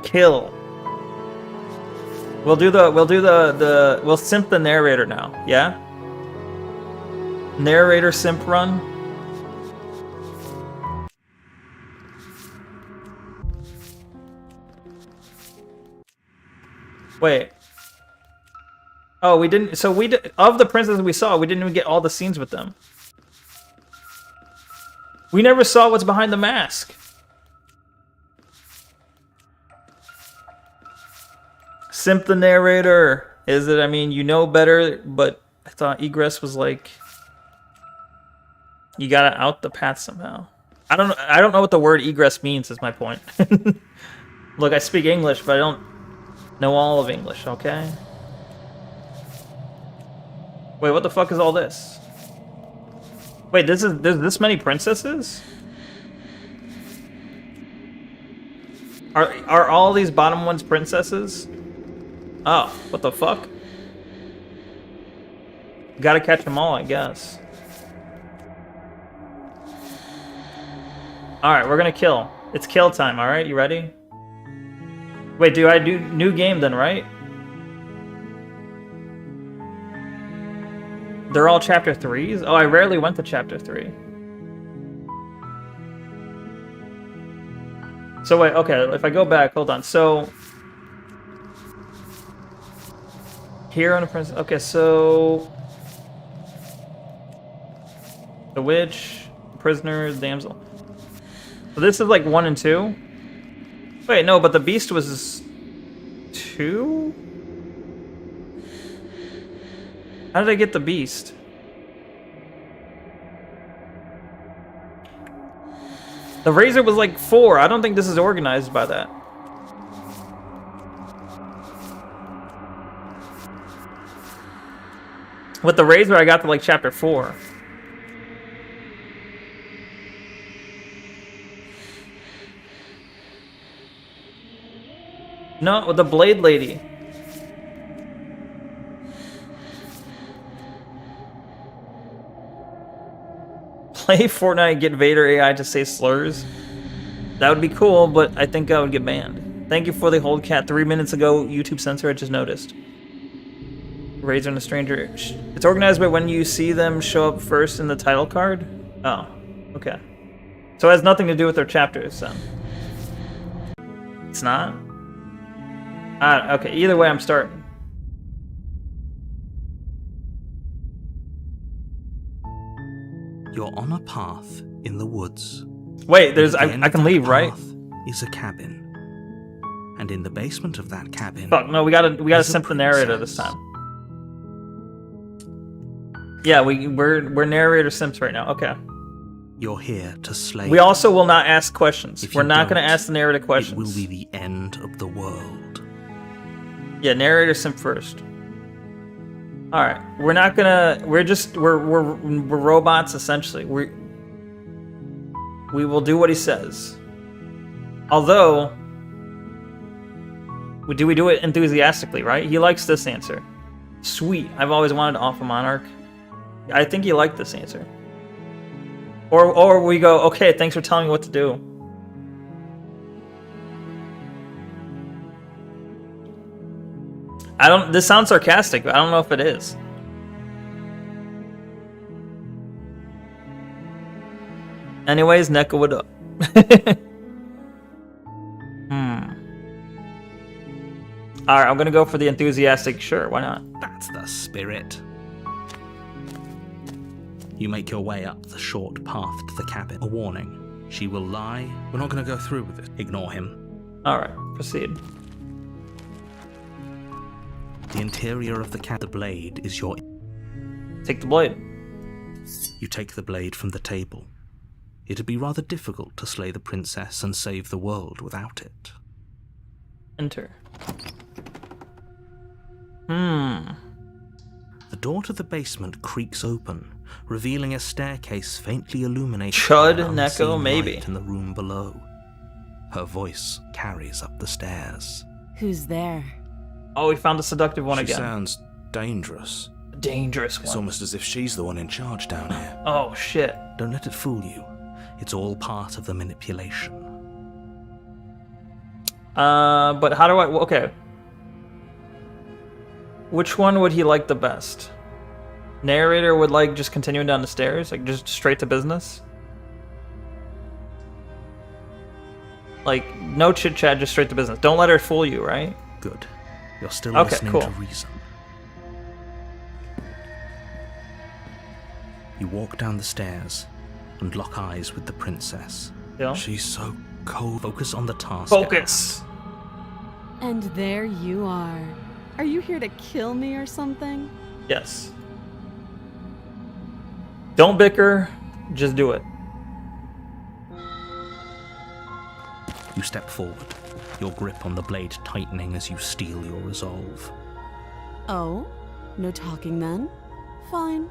A: Kill. We'll simp the narrator now, yeah? Narrator simp run. Wait. Oh, we didn't, so we did, of the princesses we saw, we didn't even get all the scenes with them. We never saw what's behind the mask. Simp the narrator. Is it, I mean, you know better, but I thought egress was like, you gotta out the path somehow. I don't know what the word egress means, is my point. Look, I speak English, but I don't know all of English, okay? Wait, what the fuck is all this? Wait, there's this many princesses? Are all these bottom ones princesses? Oh, what the fuck? Gotta catch them all, I guess. Alright, we're gonna kill. It's kill time, alright? You ready? Wait, do I do new game then, right? They're all chapter 3s? Oh, I rarely went to chapter 3. So wait, okay, if I go back, hold on. So... Hero and a princess. Okay, so... The witch, prisoner, damsel. So this is like 1 and 2? Wait, no, but the beast was 2? How did I get the beast? The razor was like 4. I don't think this is organized by that. With the razor, I got to like chapter 4. No, with the blade lady. Play Fortnite, get Vader AI to say slurs. That would be cool, but I think I would get banned. Thank you for the hold cat 3 minutes ago. YouTube censor, I just noticed. Razor and a stranger. It's organized by when you see them show up first in the title card? Oh, okay. So it has nothing to do with their chapters, then. It's not? Okay, either way, I'm starting.
D: You're on a path in the woods.
A: Wait, there's
D: At the
A: I
D: end
A: can
D: of that
A: leave, right?
D: path is a cabin. And in the basement of that cabin...
A: Fuck, no, we gotta
D: there's a
A: simp the narrator this
D: princess.
A: time. Yeah, we're narrator simps right now. Okay.
D: You're here to slay...
A: We also will not ask questions.
D: If
A: We're
D: you
A: not gonna
D: don't,
A: ask the narrator
D: It
A: questions.
D: will be the end of the world.
A: Yeah, narrator simp first. All right, we're not gonna. We're robots essentially. We will do what he says. Although, we do it enthusiastically, right? He likes this answer. Sweet. I've always wanted to offer Monarch. I think he liked this answer. Or we go, okay, thanks for telling me what to do. This sounds sarcastic, but I don't know if it is. Anyways, Neko, what up? Alright, I'm gonna go for the enthusiastic, sure, why not?
D: That's the spirit. You make your way up the short path to the cabin. A warning. She will lie.
G: We're not going to go through with it.
D: Ignore him.
A: Alright, proceed.
D: The interior of the the blade is your...
A: Take the blade.
D: You take the blade from the table. It'd be rather difficult to slay the princess and save the world without it.
A: Enter.
D: The door to the basement creaks open, revealing a staircase faintly illuminated
A: Chud,
D: by
A: Neko,
D: unseen
A: maybe.
D: light in the room below. Her voice carries up the stairs.
E: Who's there?
A: Oh, we found a seductive one
G: She
A: again.
G: sounds dangerous.
A: Dangerous
G: It's
A: one.
G: almost as if she's the one in charge down here.
A: Oh, shit.
D: Don't let it fool you. It's all part of the manipulation.
A: But how do I... Okay. Which one would he like the best? Narrator would like just continuing down the stairs? Like, just straight to business? Like, no chit-chat, just straight to business. Don't let her fool you, right?
D: Good. You're still
A: Okay,
D: listening
A: cool.
D: to reason. You walk down the stairs and lock eyes with the princess.
A: Yeah.
G: She's so cold.
D: Focus on the task.
A: Focus!
E: And there you are. Are you here to kill me or something?
A: Yes. Don't bicker, just do it.
D: You step forward, your grip on the blade tightening as you steel your resolve.
E: Oh? No talking then? Fine.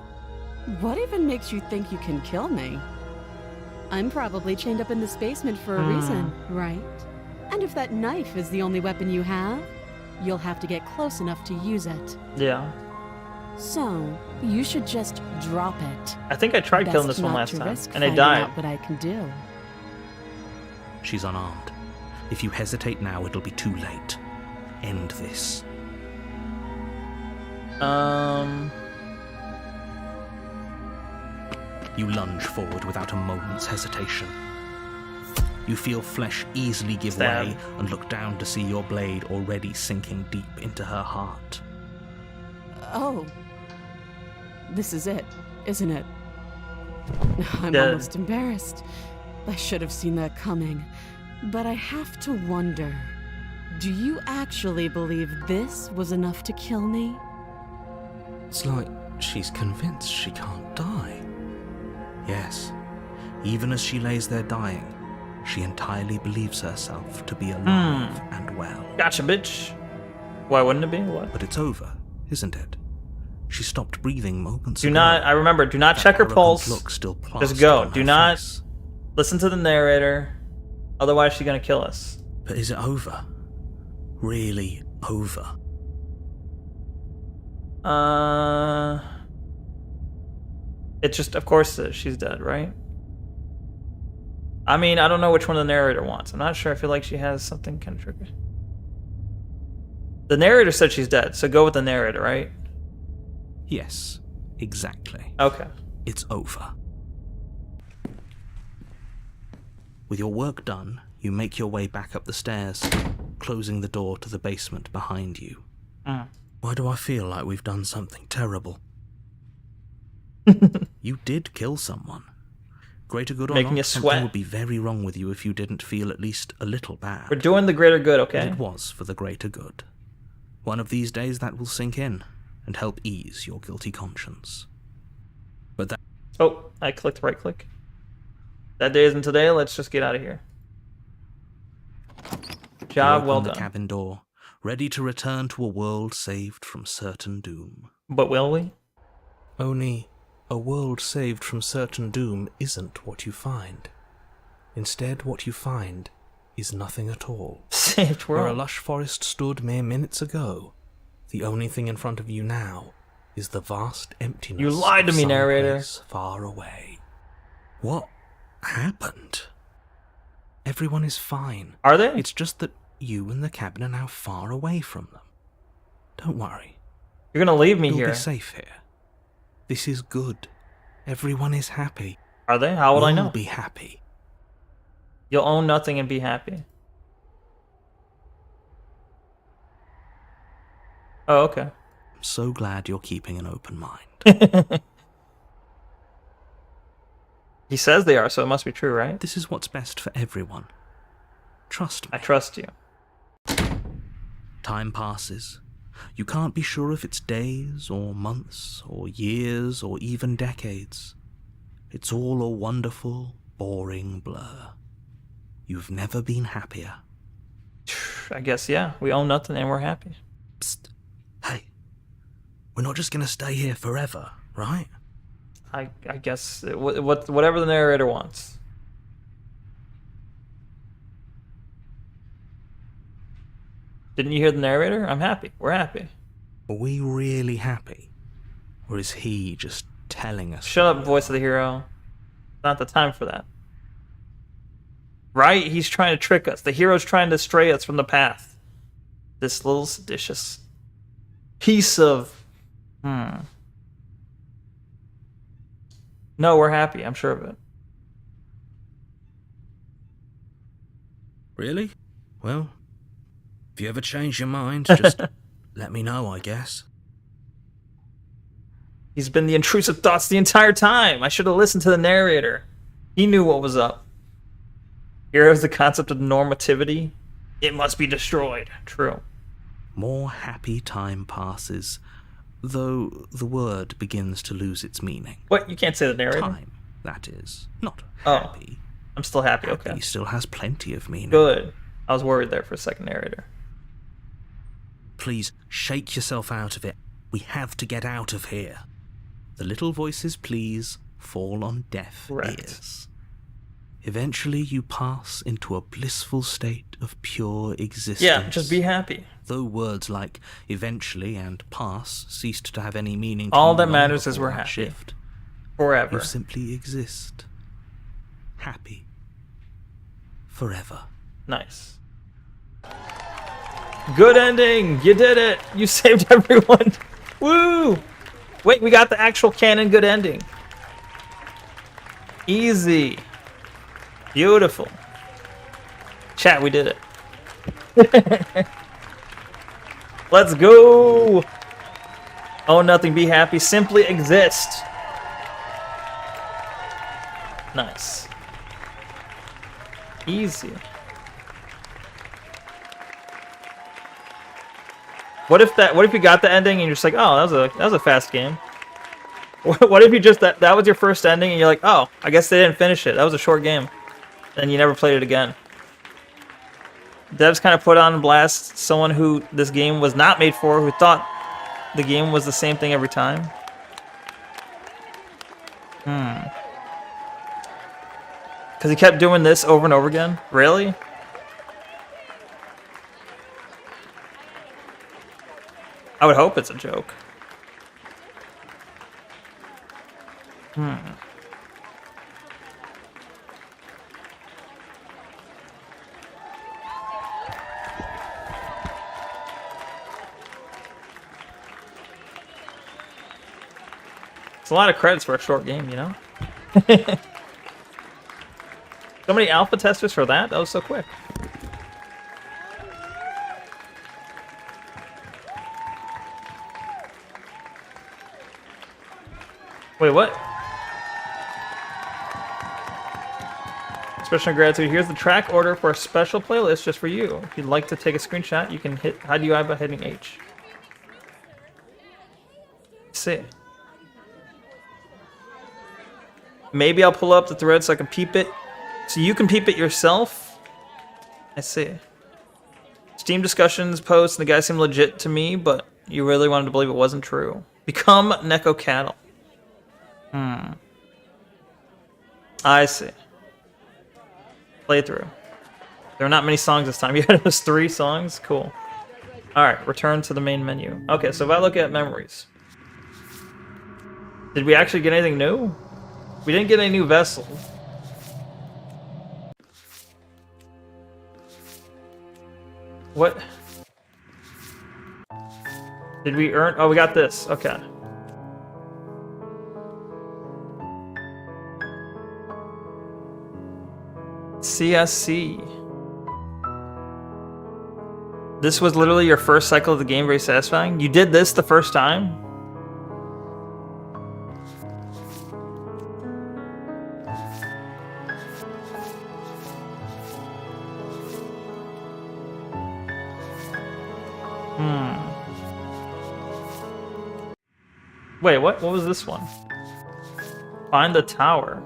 E: What even makes you think you can kill me? I'm probably chained up in this basement for a reason, right? And if that knife is the only weapon you have, you'll have to get close enough to use it.
A: Yeah.
E: So, you should just drop it.
A: I think I tried killing
E: Best
A: this one
E: not
A: last
E: to
A: time,
E: risk
A: and I
E: finding
A: died.
E: out what I can do.
D: She's unarmed. If you hesitate now, it'll be too late. End this. You lunge forward without a moment's hesitation. You feel flesh easily give
A: Stab.
D: way and look down to see your blade already sinking deep into her heart.
E: Oh. This is it, isn't it? I'm
A: Dead.
E: almost embarrassed. I should have seen that coming. But I have to wonder, do you actually believe this was enough to kill me?
G: It's like she's convinced she can't die.
D: Yes, even as she lays there dying, she entirely believes herself to be alive and well.
A: Gotcha, bitch. Why wouldn't it be? What?
D: But it's over, isn't it? She stopped breathing moments
A: Do
D: ago.
A: not, I remember, do not
D: That
A: check her
D: arrogant
A: pulse.
D: look still
A: Just
D: plastered
A: go.
D: on
A: Do
D: her
A: not
D: face.
A: listen to the narrator. Otherwise, she's gonna kill us.
D: But is it over? Really over?
A: It's just, of course, she's dead, right? I mean, I don't know which one the narrator wants. I'm not sure. I feel like she has something kind of tricky. The narrator said she's dead, so go with the narrator, right?
D: Yes, exactly.
A: Okay.
D: It's over. With your work done, you make your way back up the stairs, closing the door to the basement behind you.
G: Why do I feel like we've done something terrible?
D: You did kill someone. Greater good or
A: Making
D: not,
A: you
D: something
A: sweat.
D: would be very wrong with you if you didn't feel at least a little bad.
A: We're doing the greater good,
D: But
A: okay?
D: it was for the greater good. One of these days that will sink in and help ease your guilty conscience. But that
A: Oh, I clicked right click. That day isn't today. Let's just get out of here.
D: you
A: Job
D: open
A: well
D: the
A: done.
D: cabin door, ready to return to a world saved from certain doom.
A: But will we?
G: Only a world saved from certain doom isn't what you find. Instead, what you find is nothing at all.
A: Saved
G: Where a
A: world.
G: lush forest stood mere minutes ago, the only thing in front of you now is the vast emptiness
A: You lied to
G: of
A: me,
G: some
A: narrator.
G: place far away.
D: What happened?
G: Everyone is fine.
A: Are they?
G: It's just that you and the cabin are now far away from them. Don't worry.
A: You're gonna leave me
G: You'll
A: here.
G: be safe here. This is good. Everyone is happy.
A: Are they? How would I
G: You'll
A: know?
G: be happy.
A: You'll own nothing and be happy. Oh, okay.
D: I'm so glad you're keeping an open mind.
A: He says they are, so it must be true, right?
D: This is what's best for everyone. Trust
A: I
D: me.
A: trust you.
D: Time passes. You can't be sure if it's days or months or years or even decades. It's all a wonderful, boring blur. You've never been happier.
A: I guess, yeah. We own nothing and we're happy.
D: Psst. Hey, we're not just gonna stay here forever, right?
A: I guess whatever the narrator wants. Didn't you hear the narrator? I'm happy. We're happy.
D: Are we really happy? Or is he just telling us?
A: Shut up, voice of the hero. Not the time for that. Right? He's trying to trick us. The hero's trying to stray us from the path. This little seditious piece of... No, we're happy. I'm sure of it.
D: Really? Well, if you ever change your mind, just let me know, I guess.
A: He's been the intrusive thoughts the entire time. I should have listened to the narrator. He knew what was up. Here's the concept of normativity. It must be destroyed. True.
D: More happy time passes, though the word begins to lose its meaning.
A: What? You can't say the narrator?
D: Time, that is. Not
A: Oh.
D: happy.
A: I'm still happy.
D: Happy
A: Okay.
D: still has plenty of meaning.
A: Good. I was worried there for a second, narrator.
D: Please, shake yourself out of it. We have to get out of here. The little voices, please, fall on deaf
A: Correct.
D: ears. Eventually you pass into a blissful state of pure existence.
A: Yeah, just be happy.
D: Though words like eventually and pass ceased to have any meaning to
A: All
D: you
A: that
D: long
A: matters is
D: before
A: we're
D: that
A: happy.
D: shift.
A: Forever.
D: You simply exist. Happy. Forever.
A: Nice. Good ending! You did it! You saved everyone! Woo! Wait, we got the actual canon good ending. Easy. Beautiful. Chat, we did it. Let's go! Own nothing, be happy, simply exist. Nice. Easy. What if you got the ending and you're just like, oh, that was a fast game. What if you just that was your first ending and you're like, oh, I guess they didn't finish it. That was a short game. And you never played it again. Devs kind of put on blast someone who this game was not made for, who thought the game was the same thing every time. Because he kept doing this over and over again? Really? I would hope it's a joke. It's a lot of credits for a short game, you know? So many alpha testers for that? That was so quick. Wait, what? Expression of gratitude. Here's the track order for a special playlist just for you. If you'd like to take a screenshot, you can hit hide UI by hitting H. See. Maybe I'll pull up the thread so I can peep it. So you can peep it yourself. I see. Steam discussions posts, and the guy seemed legit to me, but you really wanted to believe it wasn't true. Become Neko cattle. I see. Playthrough. There are not many songs this time. You had those 3 songs? Cool. Alright, return to the main menu. Okay, so if I look at memories. Did we actually get anything new? We didn't get any new vessels. What? Did we earn? Oh, we got this. Okay. CSC. This was literally your first cycle of the game, very satisfying. You did this the first time? Wait, what? What was this one? Find the tower.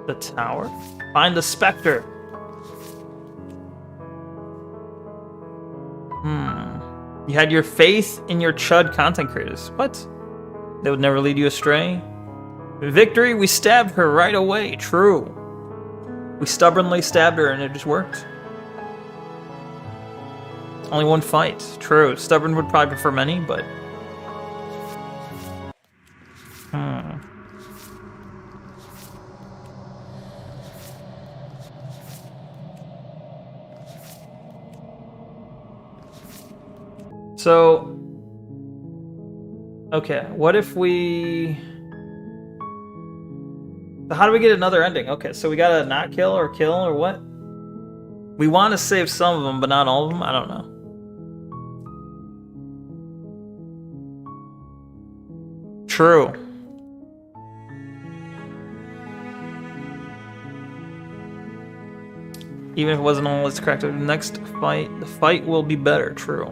A: The tower? Find the specter. You had your faith in your chud content creators. What? They would never lead you astray. Victory, we stabbed her right away. True. We stubbornly stabbed her and it just worked. Only one fight. True. Stubborn would probably prefer many, but... So, okay, what if we... How do we get another ending? Okay, so we gotta not kill or what? We want to save some of them, but not all of them? I don't know. True. Even if it wasn't all its correct, the next fight, the fight will be better. True.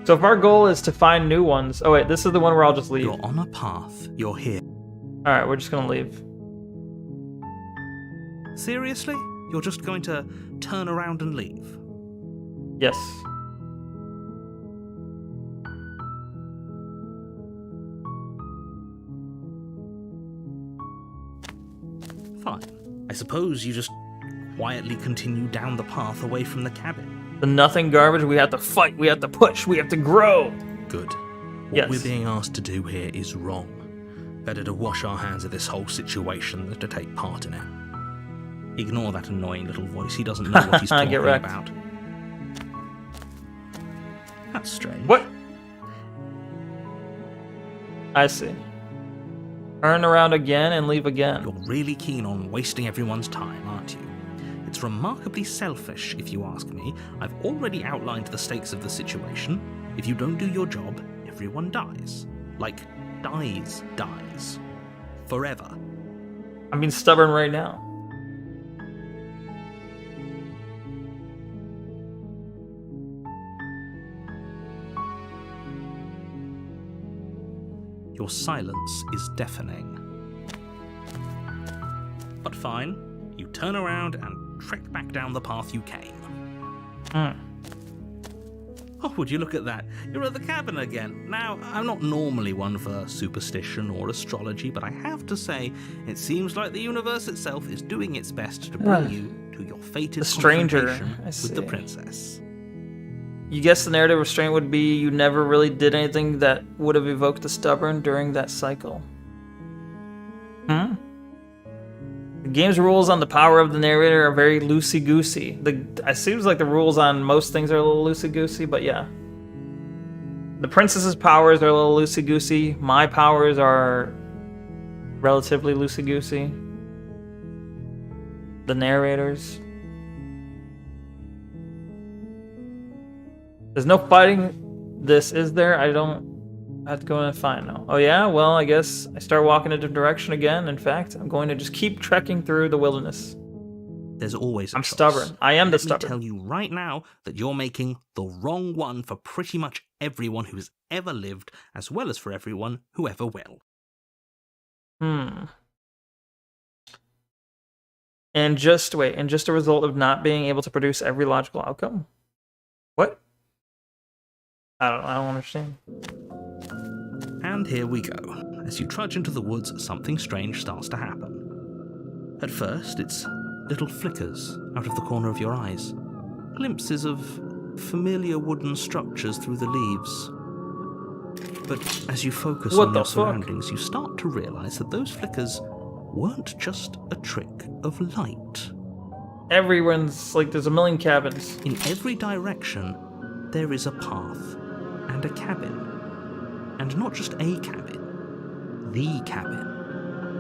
A: So if our goal is to find new ones... Oh wait, this is the one where I'll just leave.
D: You're on a path. You're here.
A: Alright, we're just gonna leave.
D: Seriously? You're just going to turn around and leave?
A: Yes.
D: Fine. I suppose you just quietly continue down the path away from the cabin.
A: The nothing garbage, we have to fight, we have to push, we have to grow.
D: Good. What
A: Yes.
D: we're being asked to do here is wrong. Better to wash our hands of this whole situation than to take part in it. Ignore that annoying little voice. He doesn't know what he's talking
A: Get wrecked.
D: about. That's strange.
A: What? I see. Turn around again and leave again.
D: You're really keen on wasting everyone's time, aren't you? It's remarkably selfish, if you ask me. I've already outlined the stakes of the situation. If you don't do your job, everyone dies. Like, dies. Forever.
A: I'm being stubborn right now.
D: Your silence is deafening. But fine, you turn around and trek back down the path you came. Oh, would you look at that? You're at the cabin again. Now, I'm not normally one for superstition or astrology, but I have to say, it seems like the universe itself is doing its best to bring you to your fated
A: The stranger,
D: confrontation
A: I
D: with the
A: see.
D: princess.
A: You guess the narrative restraint would be you never really did anything that would have evoked the stubborn during that cycle. The game's rules on the power of the narrator are very loosey-goosey. It seems like the rules on most things are a little loosey-goosey, but yeah. The princess's powers are a little loosey-goosey. My powers are relatively loosey-goosey. The narrators. There's no fighting this, is there? I don't... I have to go and find now. Oh yeah? Well, I guess I start walking in a different direction again. In fact, I'm going to just keep trekking through the wilderness.
D: There's always a
A: I'm
D: choice.
A: stubborn. I am the
D: Let me
A: stubborn.
D: tell you right now that you're making the wrong one for pretty much everyone who has ever lived, as well as for everyone who ever will.
A: And just a result of not being able to produce every logical outcome? What? I don't understand.
D: And here we go. As you trudge into the woods, something strange starts to happen. At first, it's little flickers out of the corner of your eyes. Glimpses of familiar wooden structures through the leaves. But as you focus
A: What
D: on
A: the
D: your
A: fuck?
D: surroundings, you start to realize that those flickers weren't just a trick of light.
A: Everyone's like, there's a million cabins.
D: In every direction, there is a path and a cabin. And not just a cabin, the cabin.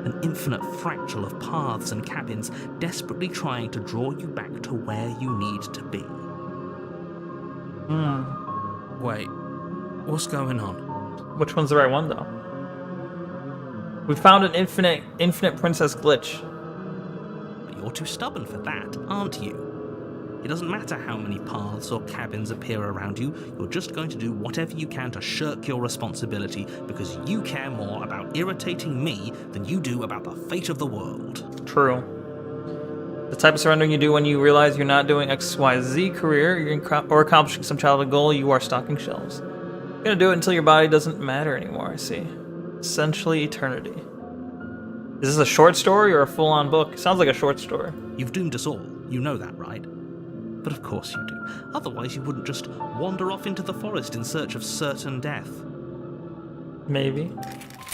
D: An infinite fractal of paths and cabins desperately trying to draw you back to where you need to be.
G: Wait, what's going on?
A: Which one's the right one, though? We found an infinite princess glitch.
D: But you're too stubborn for that, aren't you? It doesn't matter how many paths or cabins appear around you, you're just going to do whatever you can to shirk your responsibility because you care more about irritating me than you do about the fate of the world.
A: True. The type of surrendering you do when you realize you're not doing XYZ career or accomplishing some childhood goal, you are stocking shelves. You're gonna do it until your body doesn't matter anymore, I see. Essentially eternity. Is this a short story or a full-on book? Sounds like a short story.
D: You've doomed us all, you know that, right? But of course you do. Otherwise you wouldn't just wander off into the forest in search of certain death.
A: Maybe.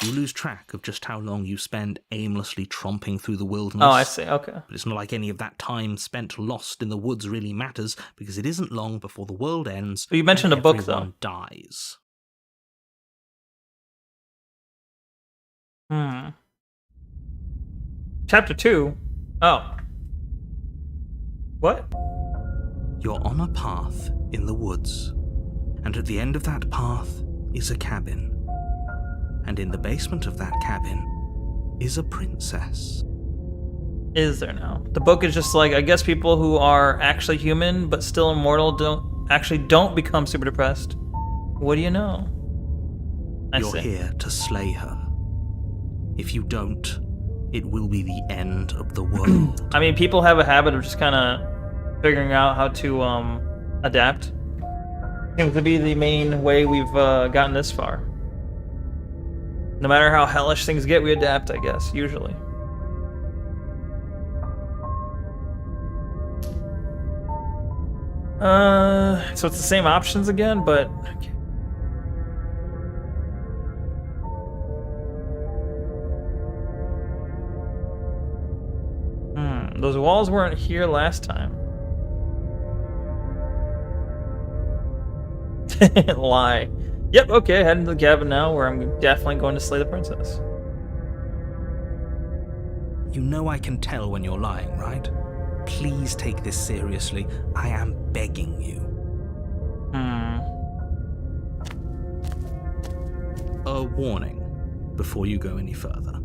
D: You lose track of just how long you spend aimlessly tromping through the wilderness.
A: Oh, I see, okay.
D: But it's not like any of that time spent lost in the woods really matters, because it isn't long before the world ends.
A: But you mentioned
D: and
A: a book,
D: everyone dies.
A: Chapter 2? Oh. What?
D: You're on a path in the woods, and at the end of that path is a cabin. And in the basement of that cabin is a princess.
A: Is there now? The book is just like, I guess people who are actually human but still immortal don't become super depressed. What do you know?
D: You're here to slay her. If you don't, it will be the end of the world.
A: I mean, people have a habit of just kind of figuring out how to adapt. Seems to be the main way we've gotten this far. No matter how hellish things get, we adapt, I guess, usually. So it's the same options again, but... Those walls weren't here last time. Lie. Yep, okay, heading to the cabin now, where I'm definitely going to slay the princess.
D: You know I can tell when you're lying, right? Please take this seriously. I am begging you. A warning before you go any further.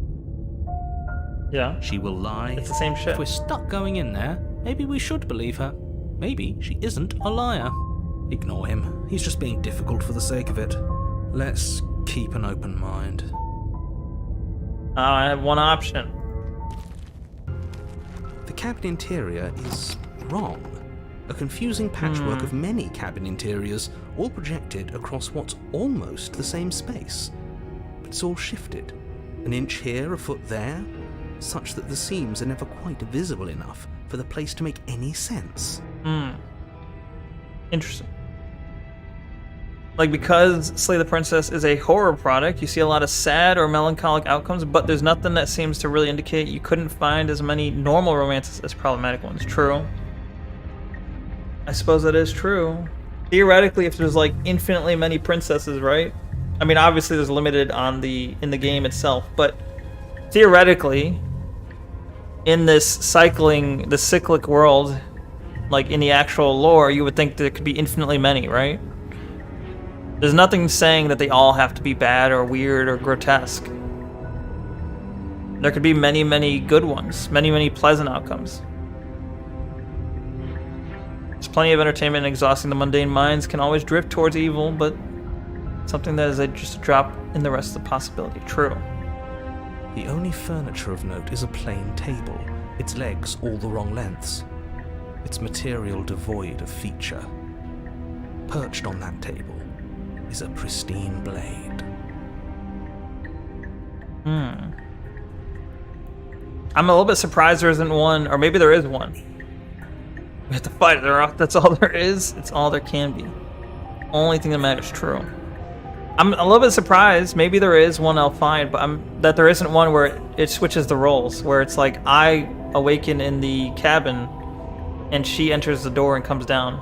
A: Yeah.
D: She will lie.
A: It's the same shit.
D: If we're stuck going in there, maybe we should believe her. Maybe she isn't a liar. Ignore him. He's just being difficult for the sake of it.
G: Let's keep an open mind.
A: I have one option.
D: The cabin interior is wrong. A confusing patchwork of many cabin interiors, all projected across what's almost the same space. But it's all shifted. An inch here, a foot there, such that the seams are never quite visible enough for the place to make any sense.
A: Interesting. Like, because Slay the Princess is a horror product, you see a lot of sad or melancholic outcomes, but there's nothing that seems to really indicate you couldn't find as many normal romances as problematic ones. True. I suppose that is true. Theoretically, if there's like infinitely many princesses, right? I mean, obviously there's limited in the game itself, but theoretically, in this cyclic world, like in the actual lore, you would think there could be infinitely many, right? There's nothing saying that they all have to be bad or weird or grotesque. There could be many, many good ones, many, many pleasant outcomes. There's plenty of entertainment, and exhausting the mundane minds can always drift towards evil, but something that is just a drop in the rest of the possibility. True.
D: The only furniture of note is a plain table, its legs all the wrong lengths, its material devoid of feature. Perched on that table is a pristine blade.
A: I'm a little bit surprised there isn't one, or maybe there is one. We have to fight it. That's all there is. It's all there can be. Only thing that matters. True. I'm a little bit surprised. Maybe there is one I'll find, but that there isn't one where it switches the roles, where it's like I awaken in the cabin, and she enters the door and comes down,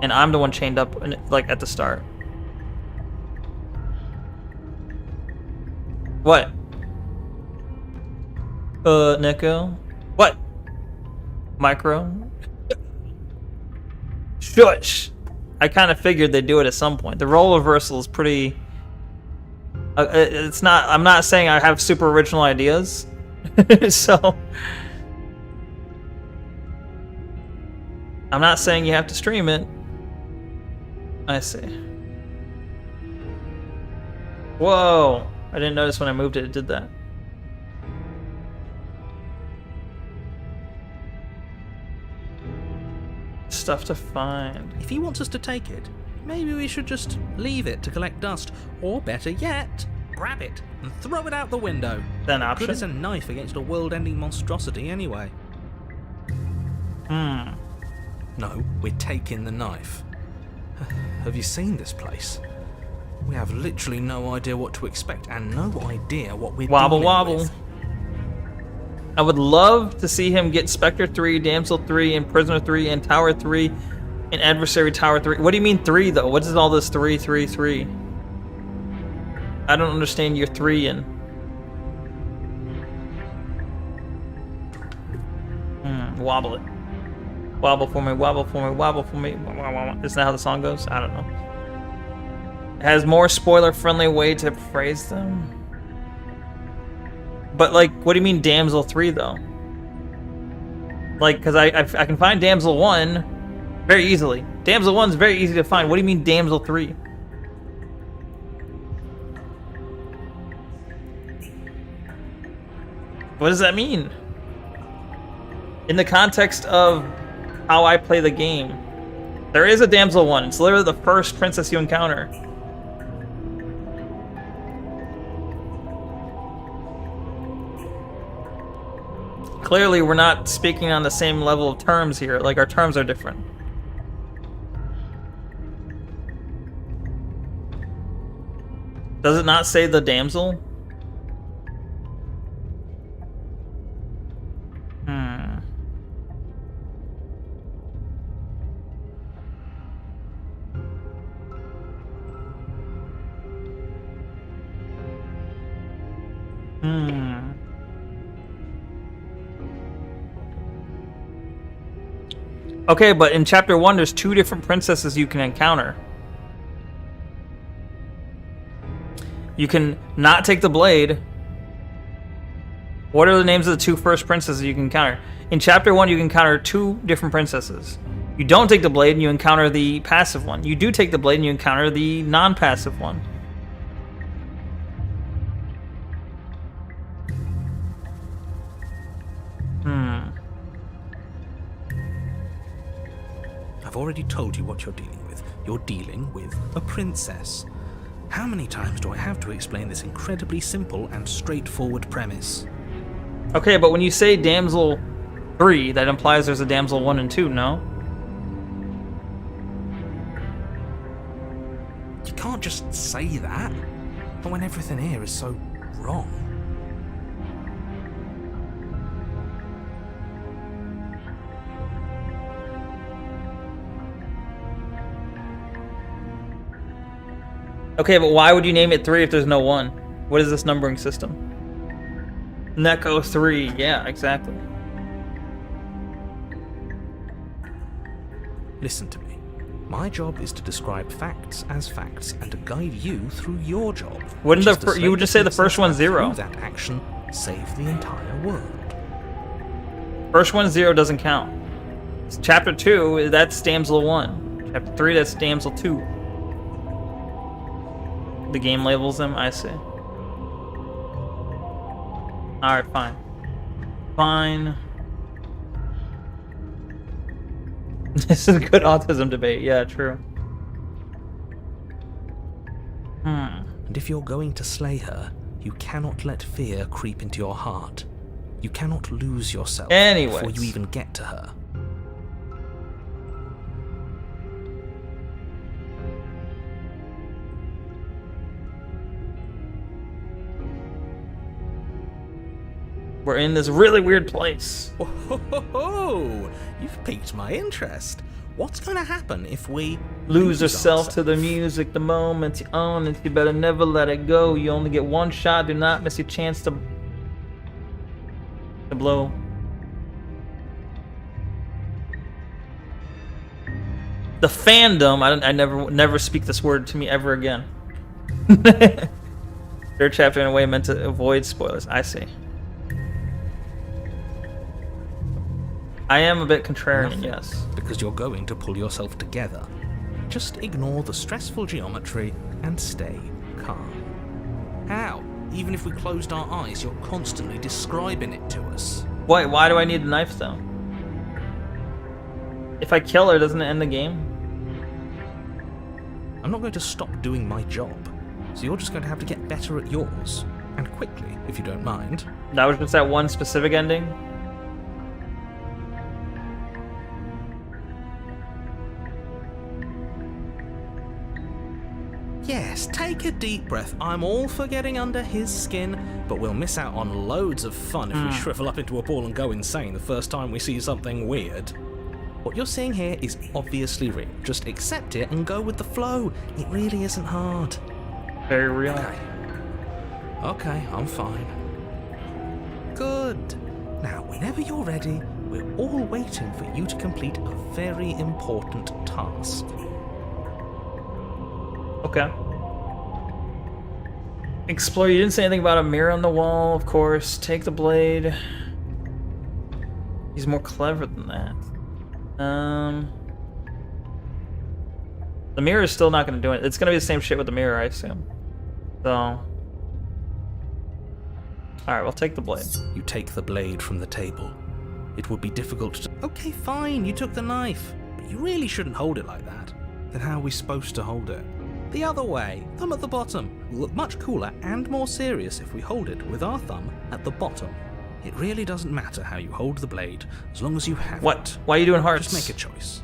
A: and I'm the one chained up, like at the start. What? Neko? What? Micro? Shush! I kind of figured they'd do it at some point. The role reversal is pretty... it's not... I'm not saying I have super original ideas. So... I'm not saying you have to stream it. I see. Whoa! I didn't notice when I moved it, it did that. Stuff to find.
D: If he wants us to take it, maybe we should just leave it to collect dust, or better yet, grab it and throw it out the window.
A: Then option.
D: Good as a knife against a world-ending monstrosity anyway. No, we're taking the knife. Have you seen this place? We have literally no idea what to expect and no idea what we're
A: Wobble
D: dealing
A: wobble.
D: with.
A: I would love to see him get Spectre 3, Damsel 3, and Prisoner 3, and Tower 3, and Adversary Tower 3. What do you mean 3, though? What is all this 3, 3, 3? I don't understand your 3 in. Wobble it. Wobble for me, wobble for me, wobble for me. Isn't that how the song goes? I don't know. It has more spoiler-friendly way to phrase them. But, like, what do you mean Damsel 3, though? Like, because I can find Damsel 1 very easily. Damsel 1's very easy to find. What do you mean Damsel 3? What does that mean? In the context of how I play the game, there is a Damsel 1. It's literally the first princess you encounter. Clearly, we're not speaking on the same level of terms here. Like, our terms are different. Does it not say the damsel? Okay, but in chapter 1, there's 2 different princesses you can encounter. You can not take the blade. What are the names of the 2 first princesses you can encounter? In chapter 1, you can encounter 2 different princesses. You don't take the blade and you encounter the passive one. You do take the blade and you encounter the non-passive one.
D: I've already told you what you're dealing with. You're dealing with a princess. How many times do I have to explain this incredibly simple and straightforward premise?
A: Okay, but when you say damsel 3, that implies there's a damsel 1 and 2, no?
D: You can't just say that. But when everything here is so wrong.
A: Okay, but why would you name it 3 if there's no 1? What is this numbering system? Neko 3, yeah, exactly.
D: Listen to me. My job is to describe facts as facts and to guide you through your job.
A: Wouldn't
D: which is
A: the
D: to
A: you
D: slay
A: would just say the
D: princess
A: first one's
D: and through
A: 0?
D: that action, save the entire world.
A: First one 0 doesn't count. It's chapter 2, that's damsel 1. Chapter 3, that's damsel 2. The game labels them, I see. Alright, fine. Fine. This is a good autism debate, yeah, true.
D: And if you're going to slay her, you cannot let fear creep into your heart. You cannot lose yourself
A: Anyways.
D: before you even get to her.
A: We're in this really weird place.
D: Oh, you've piqued my interest. What's going to happen if we
A: Lose yourself
D: ourselves?
A: to the music, the moment you own it, you better never let it go. You only get one shot, do not miss your chance to blow. The fandom, I never speak this word to me ever again. Third chapter in a way meant to avoid spoilers. I see. I am a bit contrarian,
D: Nothing,
A: yes.
D: because you're going to pull yourself together. Just ignore the stressful geometry and stay calm. How? Even if we closed our eyes, you're constantly describing it to us.
A: Why do I need the knife though? If I kill her, doesn't it end the game?
D: I'm not going to stop doing my job, so you're just going to have to get better at yours. And quickly, if you don't mind.
A: That was just that one specific ending?
D: Yes, take a deep breath. I'm all for getting under his skin, but we'll miss out on loads of fun if we shrivel up into a ball and go insane the first time we see something weird. What you're seeing here is obviously real. Just accept it and go with the flow. It really isn't hard.
A: Very real.
D: Okay, I'm fine. Good. Now, whenever you're ready, we're all waiting for you to complete a very important task.
A: Okay. Explore. You didn't say anything about a mirror on the wall, of course. Take the blade. He's more clever than that. The mirror is still not going to do it. It's going to be the same shit with the mirror, I assume. So. Alright, we'll take the blade.
D: You take the blade from the table. It would be difficult to... Okay, fine, you took the knife. But you really shouldn't hold it like that.
G: Then how are we supposed to hold it?
D: The other way, thumb at the bottom. Will look much cooler and more serious if we hold it with our thumb at the bottom. It really doesn't matter how you hold the blade, as long as you have
A: What?
D: it.
A: Why are you doing hearts?
D: Just make a choice.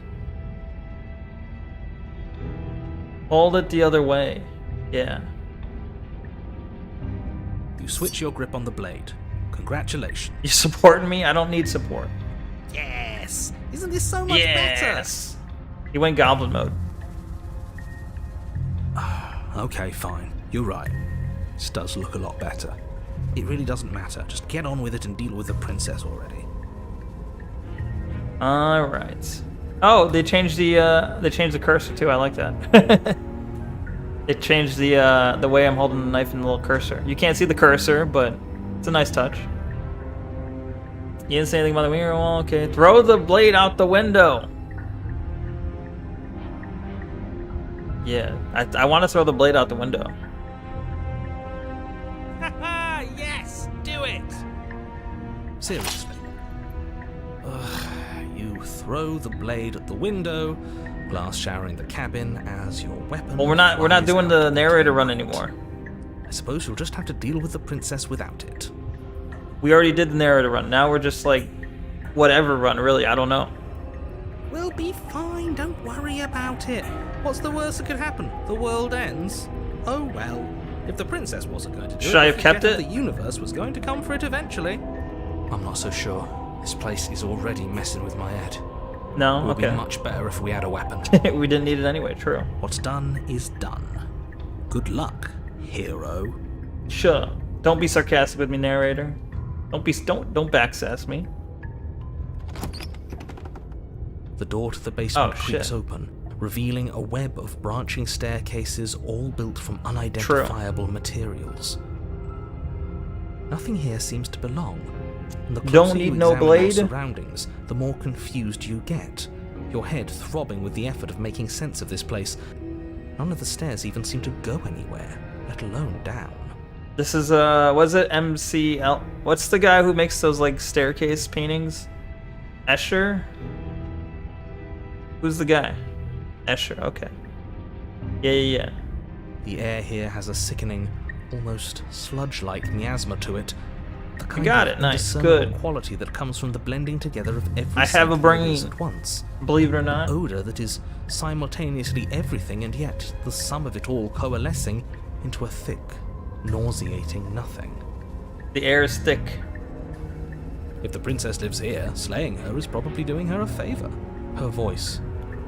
A: Hold it the other way. Yeah.
D: You switch your grip on the blade. Congratulations.
A: You supporting me? I don't need support.
D: Yes! Isn't this so much
A: Yes! He went goblin mode.
D: better? Okay, fine. You're right. This does look a lot better. It really doesn't matter. Just get on with it and deal with the princess already.
A: Alright. Oh, they changed the cursor too. I like that. They changed the way I'm holding the knife and the little cursor. You can't see the cursor, but it's a nice touch. You didn't say anything about the mirror wall. Okay, throw the blade out the window. Yeah, I want to throw the blade out the window.
D: Yes! Do it! Seriously. You throw the blade at the window, glass showering the cabin as your weapon.
A: Well, we're not
D: flies
A: doing
D: out
A: the
D: into
A: narrator run anymore.
D: I suppose you'll just have to deal with the princess without it.
A: We already did the narrator run. Now we're just like whatever run, really. I don't know.
D: We'll be fine, don't worry about it. What's the worst that could happen? The world ends? Oh well. If the princess wasn't going to do
A: Should
D: it,
A: I have
D: the
A: kept
D: jet of
A: it?
D: The universe was going to come for it eventually.
I: I'm not so sure. This place is already messing with my head.
A: No?
I: It would be
A: Okay.
I: much better if we had a weapon.
A: We didn't need it anyway, true.
D: What's done is done. Good luck, hero.
A: Sure. Don't be sarcastic with me, narrator. Don't backsass me.
D: The door to the basement
A: Oh,
D: creaks
A: shit.
D: open, revealing a web of branching staircases all built from unidentifiable materials. Nothing here seems to belong. And the closer
A: Don't
D: you
A: need no
D: examine
A: blade.
D: your surroundings, the more confused you get, your head throbbing with the effort of making sense of this place. None of the stairs even seem to go anywhere, let alone down.
A: This is was it MCL? What's the guy who makes those like staircase paintings? Escher? Who's the guy? Escher, okay. Yeah.
D: The air here has a sickening, almost sludge-like miasma to it. The kind
A: got
D: of
A: it, nice,
D: indiscernible
A: good.
D: quality that comes from the blending together of every
A: I have a
D: scent
A: brain.
D: flavors at once.
A: Believe it or not.
D: Odor that is simultaneously everything and yet the sum of it all coalescing into a thick, nauseating nothing.
A: The air is thick.
D: If the princess lives here, slaying her is probably doing her a favor. Her voice,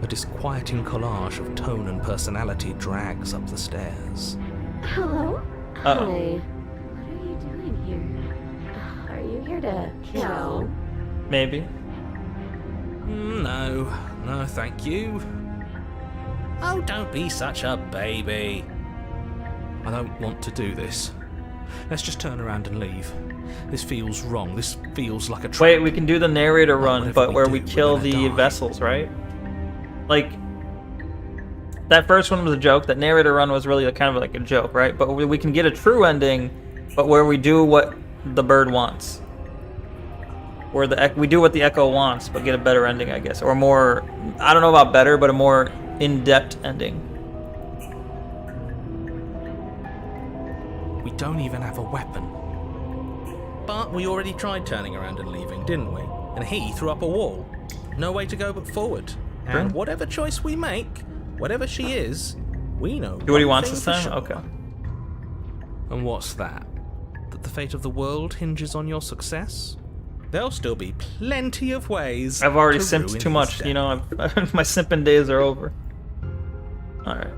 D: a disquieting collage of tone and personality, drags up the stairs.
F: Hello?
A: Uh-oh.
F: Hi. What are you doing here? Are you here to kill?
A: Maybe.
D: No, thank you. Oh, don't be such a baby. I don't want to do this. Let's just turn around and leave. This feels wrong. This feels like a trap.
A: Wait, we can do the narrator
D: Well,
A: run,
D: whatever
A: but
D: we
A: where
D: do,
A: we
D: we're
A: kill
D: gonna
A: the
D: die.
A: vessels, right? Like, that first one was a joke. That narrator run was really kind of like a joke, right? But we can get a true ending, but where we do what the bird wants. Where we do what the echo wants, but get a better ending, I guess. Or more, I don't know about better, but a more in-depth ending.
D: We don't even have a weapon. But we already tried turning around and leaving, didn't we? And he threw up a wall. No way to go but forward. And
A: True.
D: whatever choice we make, whatever she is, we know.
A: Do what he
D: one
A: wants
D: thing
A: this
D: for
A: time?
D: sure.
A: Okay.
D: And what's that? That the fate of the world hinges on your success? There'll still be plenty of ways.
A: I've already
D: to
A: simped
D: ruin
A: too
D: his
A: much,
D: day.
A: you know, my simping days are over. Alright.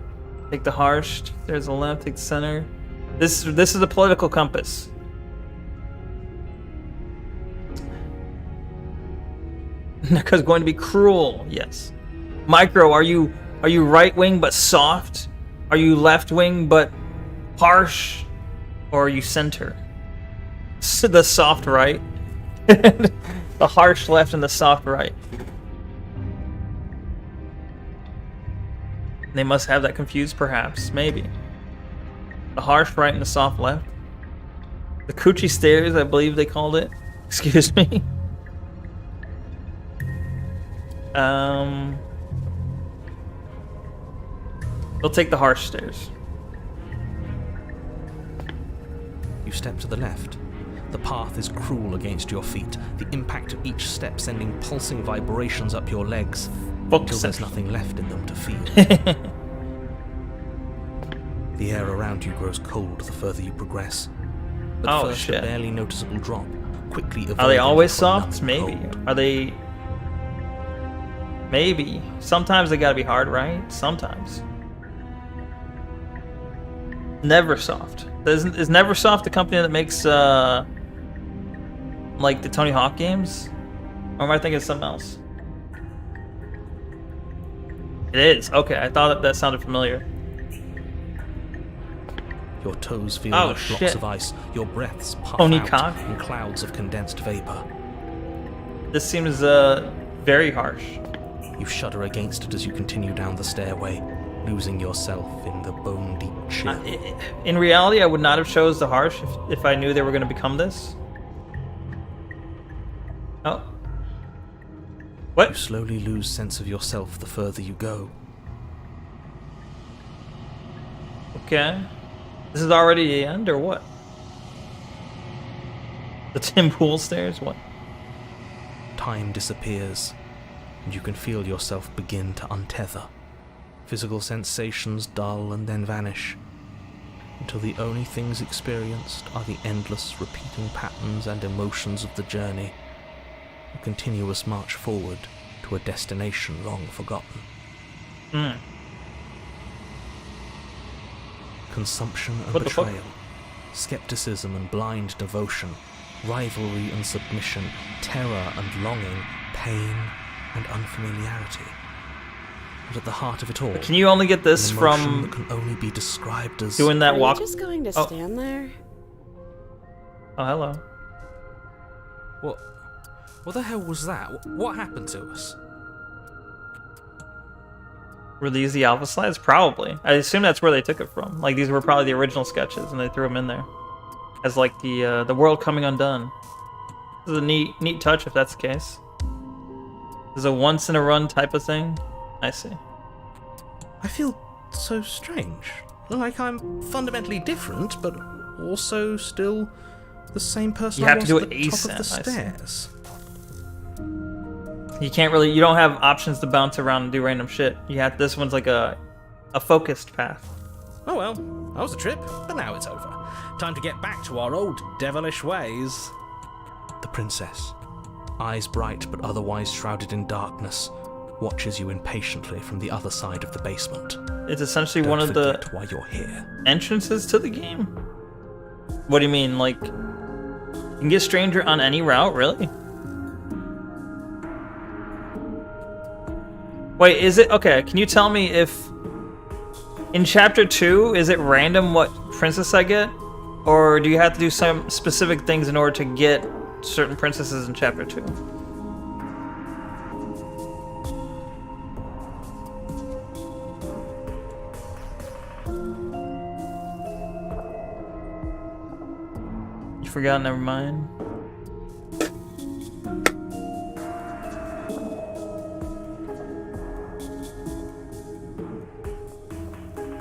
A: Take the harsh, there's the left, take the center. This is a political compass. Neko's going to be cruel, yes. Micro, are you right wing but soft? Are you left wing but harsh? Or are you center? The soft right. The harsh left and the soft right. They must have that confused, perhaps. Maybe. The harsh right and the soft left. The coochie stairs, I believe they called it. Excuse me. We'll take the harsh stairs.
D: You step to the left. The path is cruel against your feet, the impact of each step sending pulsing vibrations up your legs, until there's nothing left in them to feel. The air around you grows cold the further you progress. At first,
A: shit.
D: a barely noticeable drop, quickly
A: Are they
D: evolving
A: always
D: into a
A: soft?
D: numbing
A: Maybe.
D: cold.
A: Are they... Maybe. Sometimes they gotta be hard, right? Sometimes. Neversoft. Is Neversoft the company that makes, like the Tony Hawk games? Or am I thinking of something else? It is. Okay, I thought that sounded familiar.
D: Your toes feel
A: Oh,
D: like
A: shit.
D: blocks of ice. Your breaths puff
A: Pony
D: out
A: cock?
D: in clouds of condensed vapor.
A: This seems, very harsh.
D: You shudder against it as you continue down the stairway, losing yourself in the bone-deep chill.
A: In reality, I would not have chose the harsh if I knew they were going to become this. Oh.
D: You
A: What?
D: slowly lose sense of yourself the further you go.
A: Okay. This is already the end, or what? The Tim Pool stairs? What?
D: Time disappears, and you can feel yourself begin to untether. Physical sensations dull and then vanish, until the only things experienced are the endless repeating patterns and emotions of the journey, a continuous march forward to a destination long forgotten.
A: Hmm.
D: Consumption and
A: What the fuck?
D: betrayal, skepticism and blind devotion, rivalry and submission, terror and longing, pain and unfamiliarity. and at the heart of it all.
A: Can you only get this
D: an emotion
A: from
D: that can only be described as
A: doing that
E: Are
A: walk?
E: you just going to
A: Oh.
E: stand there?
A: Oh, hello.
D: What the hell was that? What happened to us?
A: Were these the alpha slides? Probably. I assume that's where they took it from. Like, these were probably the original sketches, and they threw them in there as like the world coming undone. This is a neat touch if that's the case. This is a once in a run type of thing. I see.
D: I feel so strange. Like I'm fundamentally different, but also still the same person
A: You
D: I
A: have
D: was
A: to do
D: at
A: it
D: the top
A: ASAP,
D: of the
A: I see.
D: stairs.
A: You can't really. You don't have options to bounce around and do random shit. You have. This one's like a focused path.
D: Oh well, that was a trip, but now it's over. Time to get back to our old devilish ways. The princess, eyes bright but otherwise shrouded in darkness, watches you impatiently from the other side of the basement.
A: It's essentially
D: Don't
A: one of the
D: forget why you're here.
A: entrances to the game. What do you mean? Like, you can get stranger on any route, really? Wait, is it okay? Can you tell me if in chapter 2 is it random what princess I get, or do you have to do some specific things in order to get certain princesses in chapter 2? You forgot? Never mind.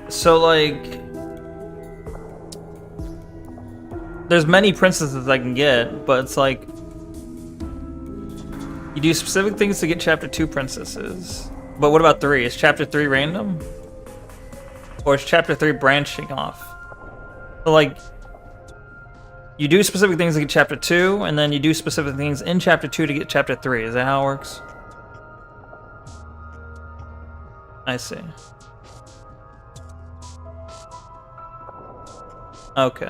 A: So, like, there's many princesses I can get, but it's like you do specific things to get chapter 2 princesses. But what about 3? Is chapter 3 random? Or is chapter 3 branching off? So, like, you do specific things to get chapter 2, and then you do specific things in chapter 2 to get chapter 3. Is that how it works? I see. Okay.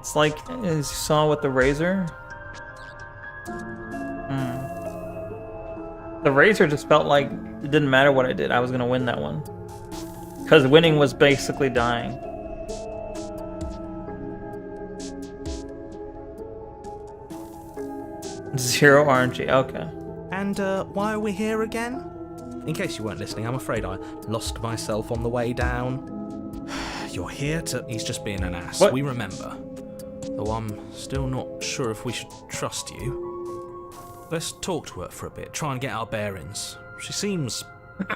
A: It's like, as you saw with the razor. The razor just felt like it didn't matter what I did, I was gonna win that one. Because winning was basically dying. Zero RNG, okay.
D: And why are we here again? In case you weren't listening, I'm afraid I lost myself on the way down. You're here to... He's just being an ass.
A: What?
D: We remember. Though I'm still not sure if we should trust you. Let's talk to her for a bit, try and get our bearings. She seems...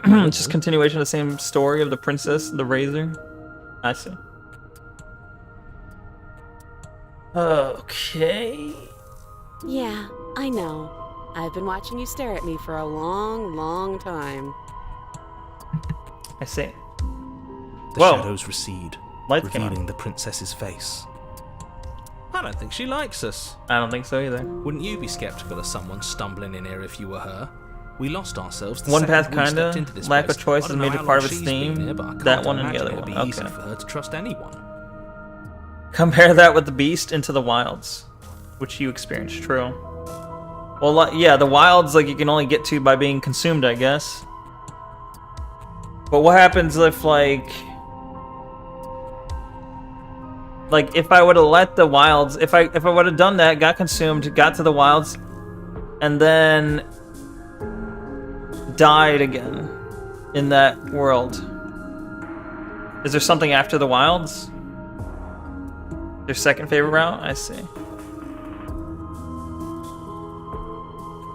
A: It's just continuation of the same story of the princess, the razor. I see. Okay.
E: Yeah, I know. I've been watching you stare at me for a long, long time.
A: I see.
D: The
A: Whoa.
D: shadows recede,
A: Lights came on.
D: revealing the princess's face. I don't think she likes us.
A: I don't think so either.
D: Wouldn't you be skeptical of someone stumbling in here if you were her? We lost ourselves the
A: One
D: second
A: path,
D: we stepped
A: kinda.
D: into this
A: Lack
D: place.
A: of choice
D: I
A: is
D: don't
A: a
D: know
A: major
D: how
A: part
D: long
A: of its
D: she's been
A: theme.
D: here, but I
A: That
D: can't
A: one and the
D: imagine
A: other
D: it'd
A: one.
D: be easy
A: Okay.
D: for her to trust anyone.
A: Compare that with the beast into the wilds, which you experienced. True. Well, yeah, the wilds, like, you can only get to by being consumed, I guess. But what happens if, like if I would have let the wilds, if I would have done that, got consumed, got to the wilds, and then died again in that world. Is there something after the wilds? Your second favorite route? I see.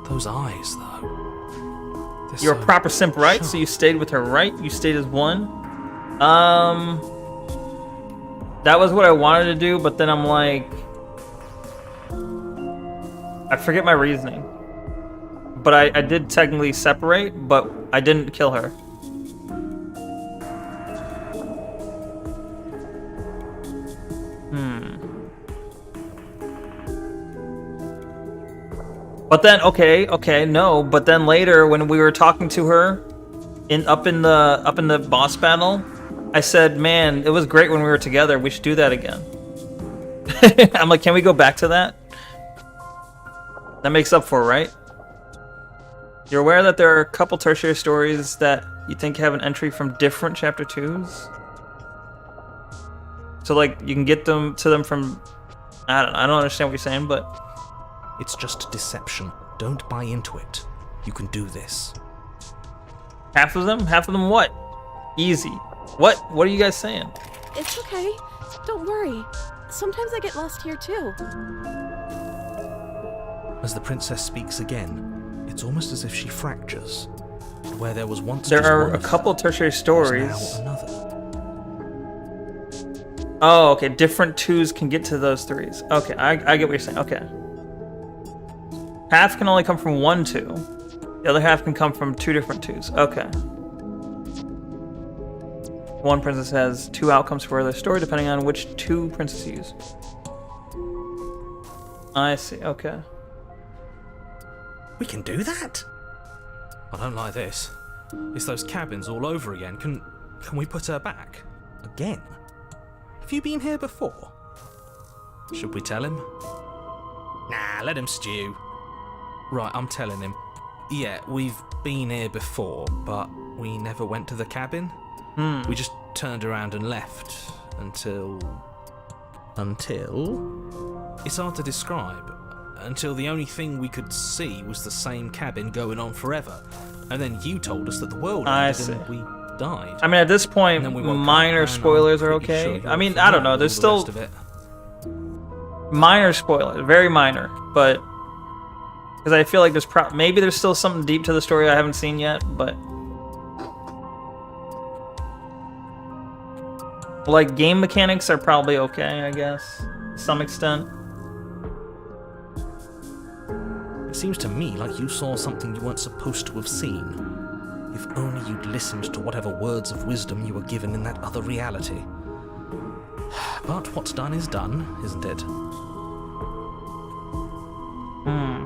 D: Those eyes, though. They're
A: You're a
D: so
A: proper simp, right?
D: sharp.
A: So you stayed with her, right? You stayed as one. That was what I wanted to do, but then I'm like, I forget my reasoning. But I did technically separate, but I didn't kill her. But then, okay, no. But then later, when we were talking to her, up in the boss battle, I said, "Man, it was great when we were together. We should do that again." I'm like, "Can we go back to that?" That makes up for it, right? You're aware that there are a couple tertiary stories that you think have an entry from different chapter 2s? So like you can get them to them from I don't understand what you're saying, but
D: It's just deception. Don't buy into it. You can do this.
A: half of them? Half of them what? Easy. What? What are you guys saying?
E: It's okay. Don't worry. Sometimes I get lost here too.
D: As the princess speaks again, it's almost as if she fractures. Where there was once
A: There
D: just
A: are
D: one
A: a
D: of
A: couple
D: her,
A: tertiary
D: there's
A: stories.
D: now another.
A: Oh, okay. Different 2s can get to those 3s. Okay, I get what you're saying. Okay. Half can only come from one 2. The other half can come from 2 different 2s. Okay. One princess has 2 outcomes for their story, depending on which 2 princesses use. I see. Okay.
D: We can do that? I don't like this. It's those cabins all over again. Can we put her back? Again? Have you been here before? Should we tell him? Nah, let him stew. Right, I'm telling him. Yeah, we've been here before, but we never went to the cabin. We just turned around and left until... It's hard to describe. Until the only thing we could see was the same cabin going on forever. And then you told us that the world ended and we died.
A: I mean, at this point,
D: And then we woke up
A: minor
D: and
A: spoilers
D: I'm
A: are
D: pretty
A: okay.
D: sure
A: I mean,
D: you're
A: I don't know. There's
D: all the
A: still
D: rest of it.
A: minor spoilers, very minor, but because I feel like there's maybe there's still something deep to the story I haven't seen yet, but like game mechanics are probably okay, I guess, to some extent.
D: It seems to me like you saw something you weren't supposed to have seen. If only you'd listened to whatever words of wisdom you were given in that other reality. But what's done is done, isn't it?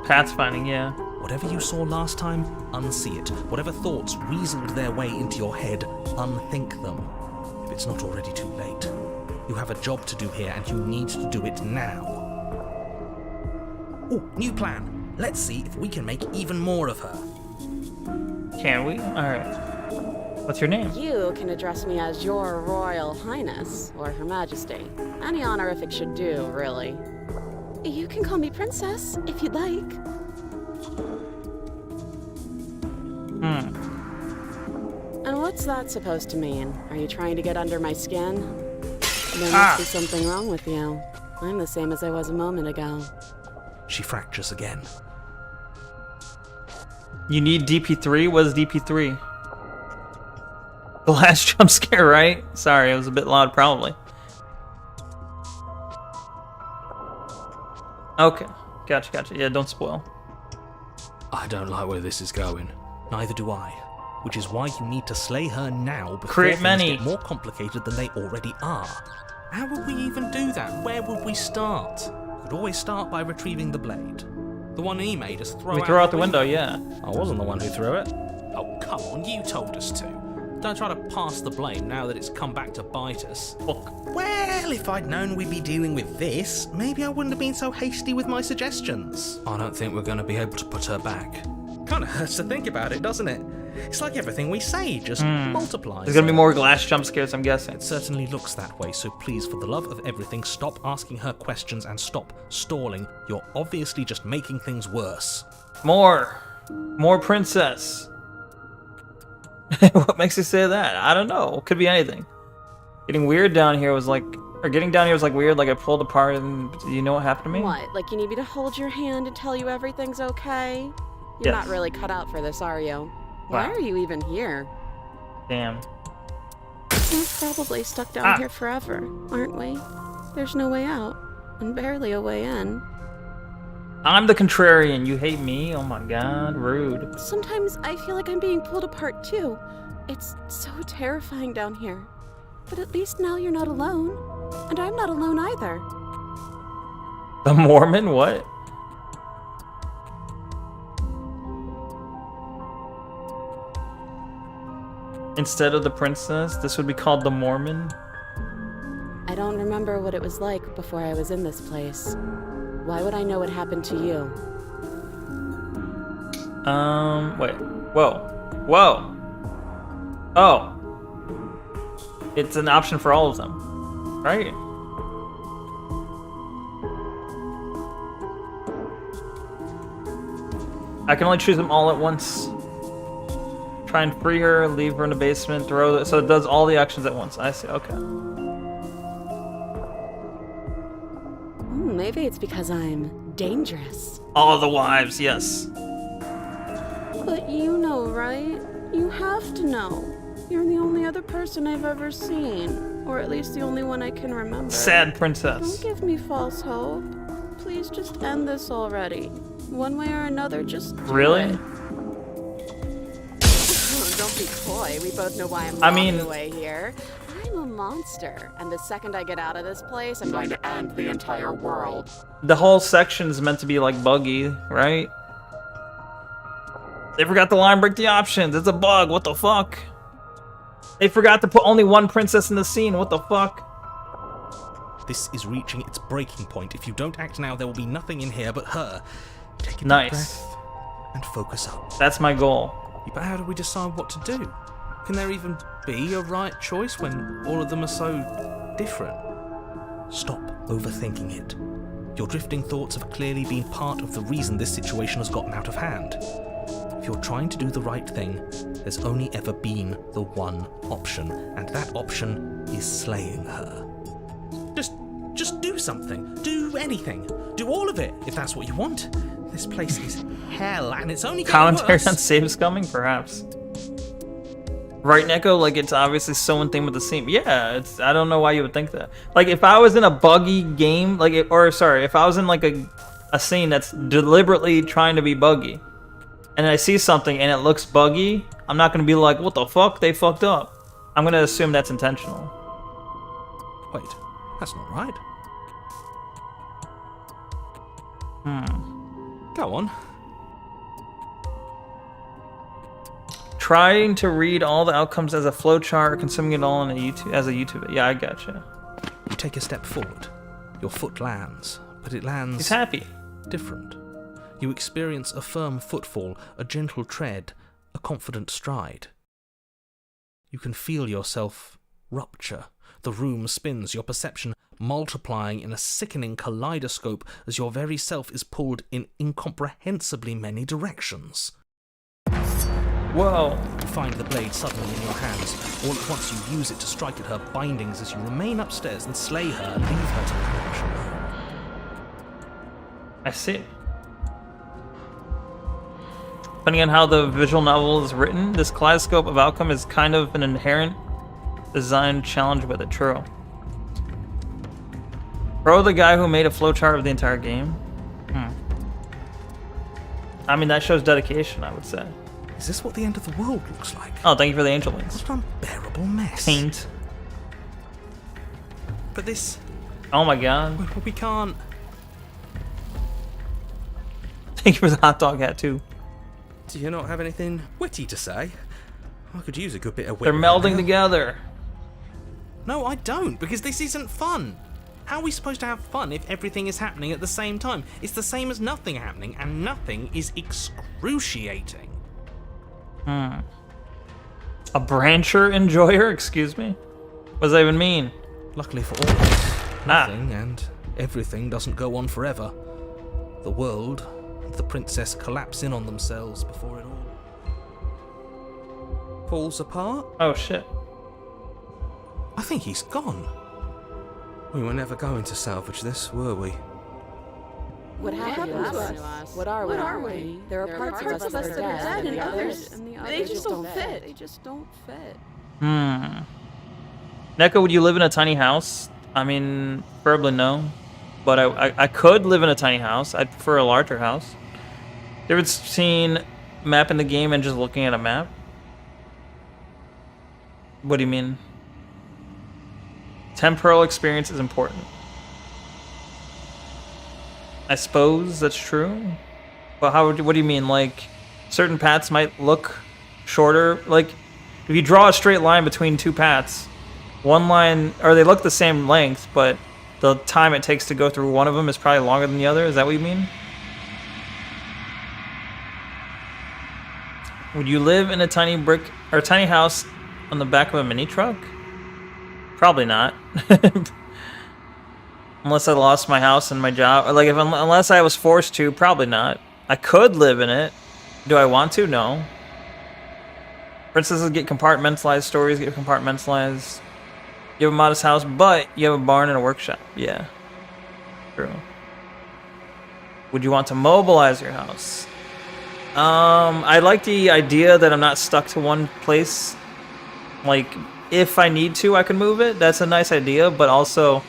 A: Pathfinding, yeah.
D: Whatever you saw last time, unsee it. Whatever thoughts weaseled their way into your head, unthink them. If it's not already too late. You have a job to do here, and you need to do it now. Oh, new plan. Let's see if we can make even more of her.
A: Can we? Alright. What's your name?
E: You can address me as Your Royal Highness, or Her Majesty. Any honorific should do, really. You can call me Princess, if you'd like. And what's that supposed to mean? Are you trying to get under my skin? There must be something wrong with you. I'm the same as I was a moment ago.
D: She fractures again.
A: You need DP3? What is DP3? The last jump scare, right? Sorry, it was a bit loud, probably. Okay, gotcha. Yeah, don't spoil.
D: I don't like where this is going. Neither do I. Which is why you need to slay her now before
A: Create
D: things
A: many.
D: get more complicated than they already are. How would we even do that? Where would we start? We could always start by retrieving the blade. The one he made us throw out.
A: We throw out the window, yeah.
D: I wasn't the one who threw it. Oh, come on, you told us to. Don't try to pass the blame now that it's come back to bite us.
A: Look,
D: Well, if I'd known we'd be dealing with this, maybe I wouldn't have been so hasty with my suggestions. I don't think we're going to be able to put her back. Kind of hurts to think about it, doesn't it? It's like everything we say just multiplies.
A: there's gonna be more glass jump scares, I'm guessing.
D: It certainly looks that way, so please, for the love of everything, stop asking her questions and stop stalling. You're obviously just making things worse.
A: More princess. What makes you say that? I don't know. Could be anything. Getting down here was like weird, like I pulled apart and you know what happened to me?
E: What, like you need me to hold your hand and tell you everything's okay? You're
A: Yes.
E: not really cut out for this, are you? Why
A: Wow.
E: are you even here?
A: Damn.
E: We're probably stuck down here forever, aren't we? There's no way out, and barely a way in.
A: I'm the contrarian. You hate me? Oh my god, rude.
E: Sometimes I feel like I'm being pulled apart too. It's so terrifying down here. But at least now you're not alone. And I'm not alone either.
A: The Mormon? What? Instead of the princess, this would be called the Mormon?
E: I don't remember what it was like before I was in this place. Why would I know what happened to you?
A: Wait. Whoa. Whoa. Oh. It's an option for all of them, right? I can only choose them all at once. Try and free her, leave her in the basement, throw the, so it does all the actions at once. I see, okay.
E: Maybe it's because I'm dangerous.
A: All the wives, yes.
E: But you know, right? You have to know. You're the only other person I've ever seen. Or at least the only one I can remember.
A: Sad princess.
E: Don't give me false hope. Please just end this already. One way or another, just do
A: Really?
E: it. Don't be coy. We both know why I'm
A: mean,
E: the way here. I'm a monster, and the second I get out of this place, I'm going to end the entire world.
A: the whole section is meant to be like buggy, right? They forgot the line break the options. It's a bug. What the fuck? They forgot to put only one princess in the scene. What the fuck?
D: This is reaching its breaking point. If you don't act now, there will be nothing in here but her. Take a deep
A: Nice.
D: breath and focus up.
A: That's my goal.
D: But how do we decide what to do? Can there even be a right choice when all of them are so different? Stop overthinking it. Your drifting thoughts have clearly been part of the reason this situation has gotten out of hand. If you're trying to do the right thing, there's only ever been the one option, and that option is slaying her. Just do something. Do anything. Do all of it, if that's what you want. This place is hell, and it's only getting
A: Commentary
D: worse.
A: on saves coming, perhaps. Right, Neko? Like, it's obviously so in theme with the scene. Yeah, it's. I don't know why you would think that. Like, if I was in a buggy game, like, if I was in like a scene that's deliberately trying to be buggy, and I see something and it looks buggy, I'm not gonna be like, what the fuck? They fucked up. I'm gonna assume that's intentional.
D: Wait, that's not right. Go on.
A: Trying to read all the outcomes as a flowchart, consuming it all in as a YouTube. Yeah, I gotcha.
D: You take a step forward. Your foot lands, but it lands
A: He's happy.
D: different. You experience a firm footfall, a gentle tread, a confident stride. You can feel yourself rupture. The room spins, your perception multiplying in a sickening kaleidoscope as your very self is pulled in incomprehensibly many directions.
A: Whoa.
D: You find the blade suddenly in your hands. All at once you use it to strike at her bindings as you remain upstairs and slay her and leave her to perish alone.
A: I see. Depending on how the visual novel is written, this kaleidoscope of outcome is kind of an inherent design challenge with it. True. Bro, the guy who made a flowchart of the entire game. I mean, that shows dedication, I would say.
D: Is this what the end of the world looks like?
A: Oh, thank you for the angel wings.
D: What an unbearable mess.
A: Paint.
D: But this...
A: Oh my god.
D: we can't...
A: Thank you for the hot dog hat, too.
D: Do you not have anything witty to say? I could use a good bit of wit.
A: They're
D: right
A: melding
D: now.
A: together.
D: No, I don't, because this isn't fun. How are we supposed to have fun if everything is happening at the same time? It's the same as nothing happening, and nothing is excruciating.
A: A brancher enjoyer? Excuse me? What does that even mean?
D: Luckily for all of us, nothing and everything doesn't go on forever. The world and the princess collapse in on themselves before it all falls apart.
A: Oh shit.
D: I think he's gone. We were never going to salvage this, were we?
E: What happened to us? What are we? There are parts of us that are dead, and others, they just don't fit. They just don't fit.
A: Neko, would you live in a tiny house? I mean, preferably no. But I could live in a tiny house. I'd prefer a larger house. You ever seen map in the game and just looking at a map? What do you mean? Temporal experience is important. I suppose that's true. But what do you mean? Like, certain paths might look shorter. Like, if you draw a straight line between two paths, one line, or they look the same length, but the time it takes to go through one of them is probably longer than the other. Is that what you mean? Would you live in a tiny brick or tiny house on the back of a mini truck? Probably not. Unless I lost my house and my job, or like unless I was forced to, probably not. I could live in it. Do I want to? No. Princesses get compartmentalized, stories get compartmentalized. You have a modest house, but you have a barn and a workshop. Yeah. True. Would you want to mobilize your house? I like the idea that I'm not stuck to one place. Like, if I need to, I can move it. That's a nice idea, but also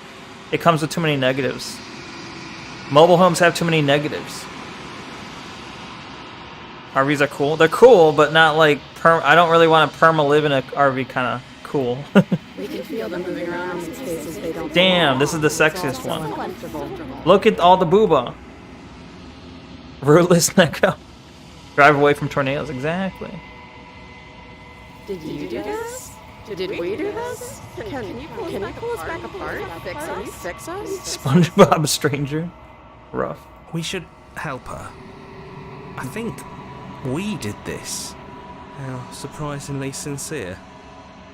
A: it comes with too many negatives. Mobile homes have too many negatives. RVs are cool. They're cool, but not like I don't really want to perma live in an RV kind of cool.
E: We can feel them moving around in spaces they don't.
A: Damn, this is the sexiest one. Look at all the booba. Rootless Neko. Drive away from tornadoes. Exactly.
E: Did you do this? Did we do this? Can you pull us back apart? Fix us?
A: SpongeBob stranger. Rough.
D: We should help her. I think we did this.
I: How surprisingly sincere.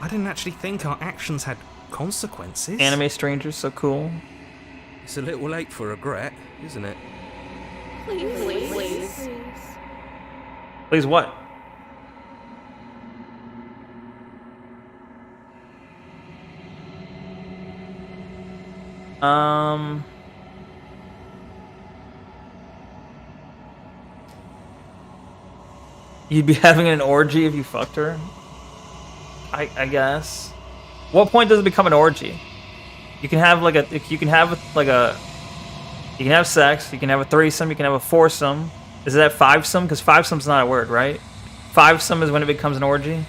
D: I didn't actually think our actions had consequences.
A: Anime strangers, so cool.
I: It's a little late for regret, isn't it?
E: Please.
A: Please what? You'd be having an orgy if you fucked her? I guess. What point does it become an orgy? You can have like you can have sex, you can have a threesome, you can have a foursome. Is that fivesome? Because fivesome's not a word, right? Fivesome is when it becomes an orgy.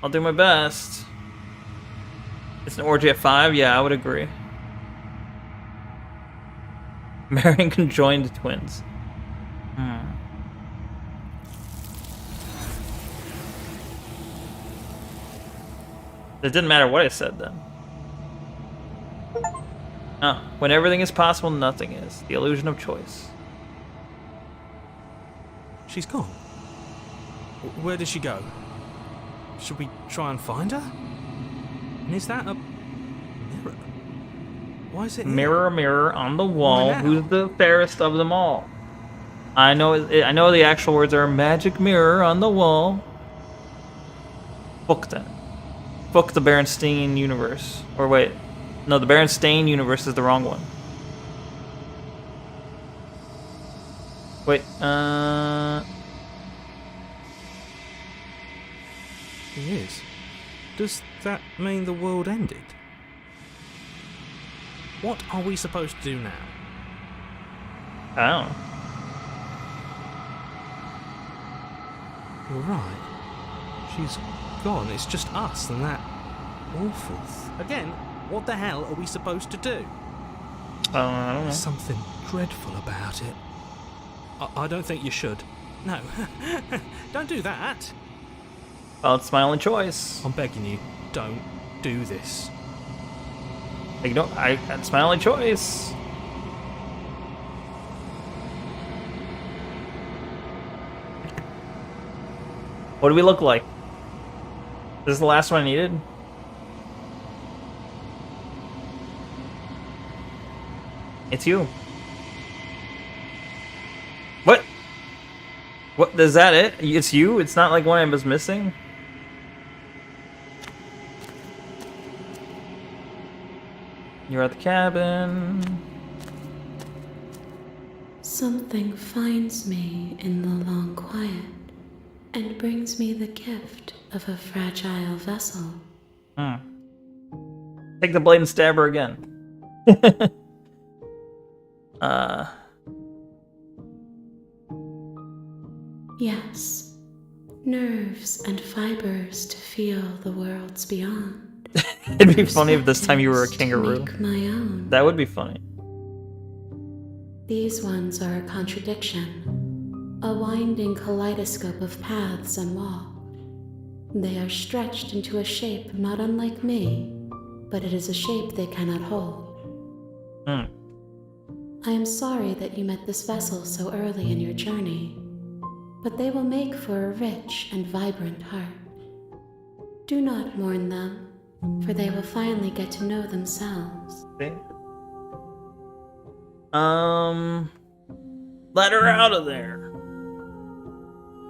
A: I'll do my best. It's an orgy at 5? Yeah, I would agree. Marrying conjoined twins. It didn't matter what I said then. Oh, when everything is possible, nothing is. The illusion of choice.
G: She's gone. Where did she go? Should we try and find her? And is that a mirror? Why is it here?
A: Mirror, mirror on the wall,
G: Why now?
A: who's the fairest of them all? I know the actual words are magic mirror on the wall. Fuck that. Fuck the Berenstain universe. Or wait, no, the Berenstain universe is the wrong one. Wait,
G: He is. Does that mean the world ended?
D: What are we supposed to do now?
A: I don't know.
G: You're right. She's gone. It's just us and that awful.
D: Again, what the hell are we supposed to do?
A: I don't know.
G: There's something dreadful about it. I don't think you should.
D: No, don't do that.
A: Well, it's my only choice.
G: I'm begging you, don't do this.
A: Like, no, it's my only choice. What do we look like? This is the last one I needed? It's you. What? What? Is that it? It's you? It's not like one I was missing? You're at the cabin.
C: Something finds me in the long quiet and brings me the gift of a fragile vessel.
A: Take the blade and stab her again.
C: Yes, nerves and fibers to feel the worlds beyond.
A: It'd be funny if this time you were a kangaroo.
C: Make my own.
A: That would be funny.
C: These ones are a contradiction, a winding kaleidoscope of paths and walls. They are stretched into a shape not unlike me, but it is a shape they cannot hold.
A: Hmm.
C: I am sorry that you met this vessel so early in your journey, but they will make for a rich and vibrant heart. Do not mourn them, for they will finally get to know themselves.
A: See? Let her out of there.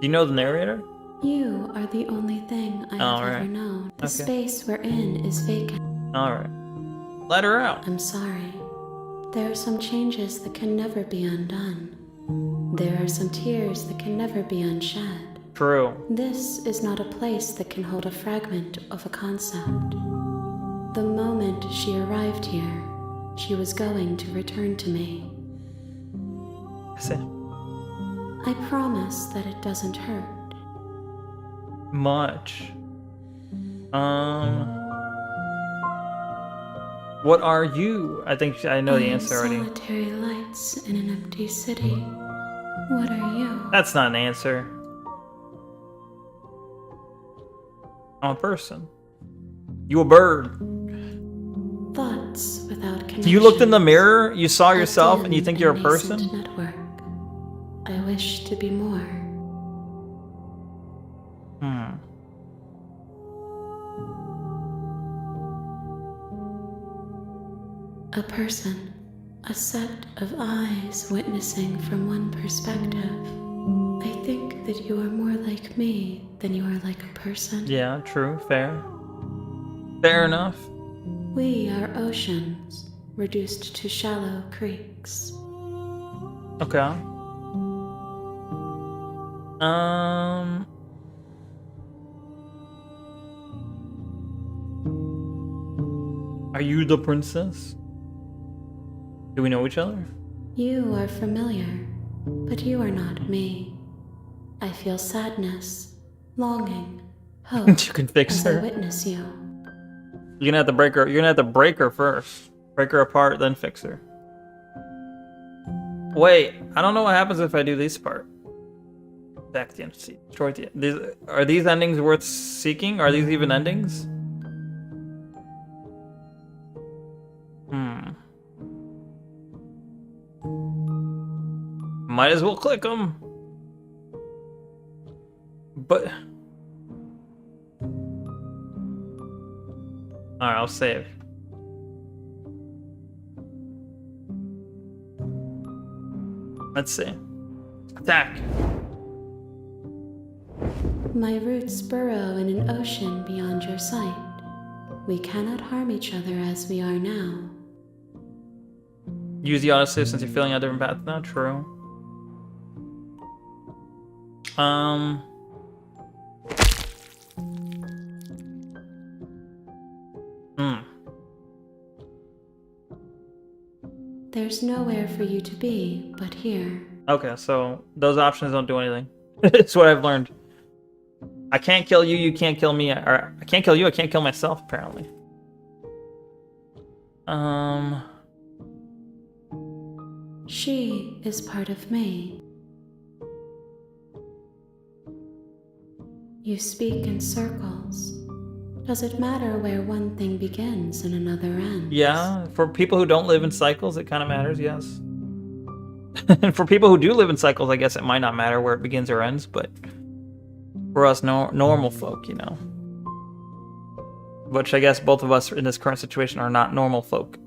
A: Do you know the narrator?
C: You are the only thing I have ever known. The space we're in is vacant.
A: Alright. Let her out.
C: I'm sorry. There are some changes that can never be undone. There are some tears that can never be unshed.
A: True.
C: This is not a place that can hold a fragment of a concept. The moment she arrived here, she was going to return to me.
A: See.
C: I promise that it doesn't hurt.
A: Much. What are you? I think I know the answer already.
C: Solitary lights in an empty city. What are you?
A: That's not an answer. I'm a person. You a bird.
C: Thoughts without connection.
A: You looked in the mirror, you saw yourself, and you think you're a person?
C: Network. I wish to be more. A person, a set of eyes witnessing from one perspective. I think that you are more like me than you are like a person.
A: Yeah, true, fair. Fair enough.
C: We are oceans, reduced to shallow creeks.
A: Okay. Are you the princess? Do we know each other?
C: You are familiar, but you are not me. I feel sadness, longing, hope
A: You can fix
C: as
A: her.
C: I witness you.
A: You're gonna have to break her. You're gonna have to break her first. Break her apart, then fix her. Wait, I don't know what happens if I do this part. Back the entity. Destroy the. Are these endings worth seeking? Are these even endings? Might as well click them. But. Alright, I'll save. Let's see. Attack.
C: My roots burrow in an ocean beyond your sight. We cannot harm each other as we are now.
A: Use the autosave since you're feeling a different path. Not true.
C: There's nowhere for you to be but here.
A: Okay, so those options don't do anything. It's what I've learned. I can't kill you, you can't kill me, or I can't kill you, I can't kill myself, apparently.
C: She is part of me. You speak in circles. Does it matter where one thing begins and another ends?
A: Yeah, for people who don't live in cycles, it kind of matters, yes. And for people who do live in cycles, I guess it might not matter where it begins or ends, but for us normal folk, you know. Which I guess both of us in this current situation are not normal folk.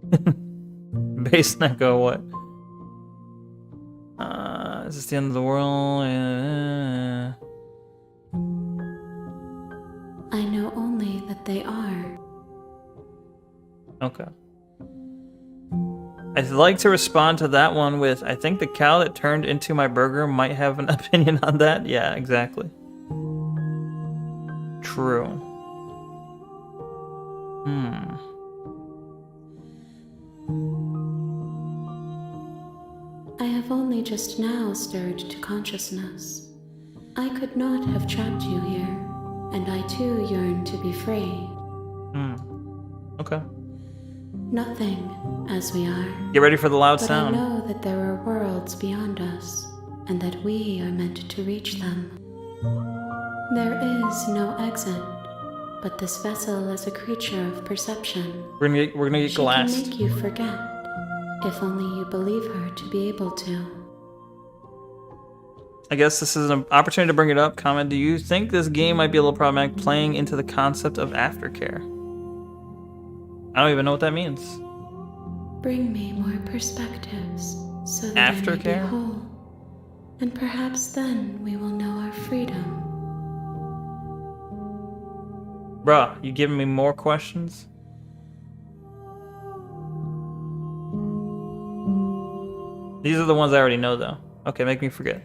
A: Base Neko, what? Is this the end of the world?
C: I know only that they are.
A: Okay. I'd like to respond to that one with, I think the cow that turned into my burger might have an opinion on that. Yeah, exactly. True.
C: I have only just now stirred to consciousness. I could not have trapped you here, and I too yearn to be free.
A: Okay.
C: Nothing, as we are.
A: Get ready for the loud
C: But
A: sound.
C: I know that there are worlds beyond us, and that we are meant to reach them. There is no exit, but this vessel is a creature of perception.
A: We're gonna get
C: She
A: glassed.
C: can make you forget, if only you believe her to be able to.
A: I guess this is an opportunity to bring it up. Comment, do you think this game might be a little problematic playing into the concept of aftercare? I don't even know what that means.
C: Bring me more perspectives, so that I may be
A: Aftercare?
C: whole. And perhaps then we will know our freedom.
A: Bruh, you giving me more questions? These are the ones I already know, though. Okay, make me forget.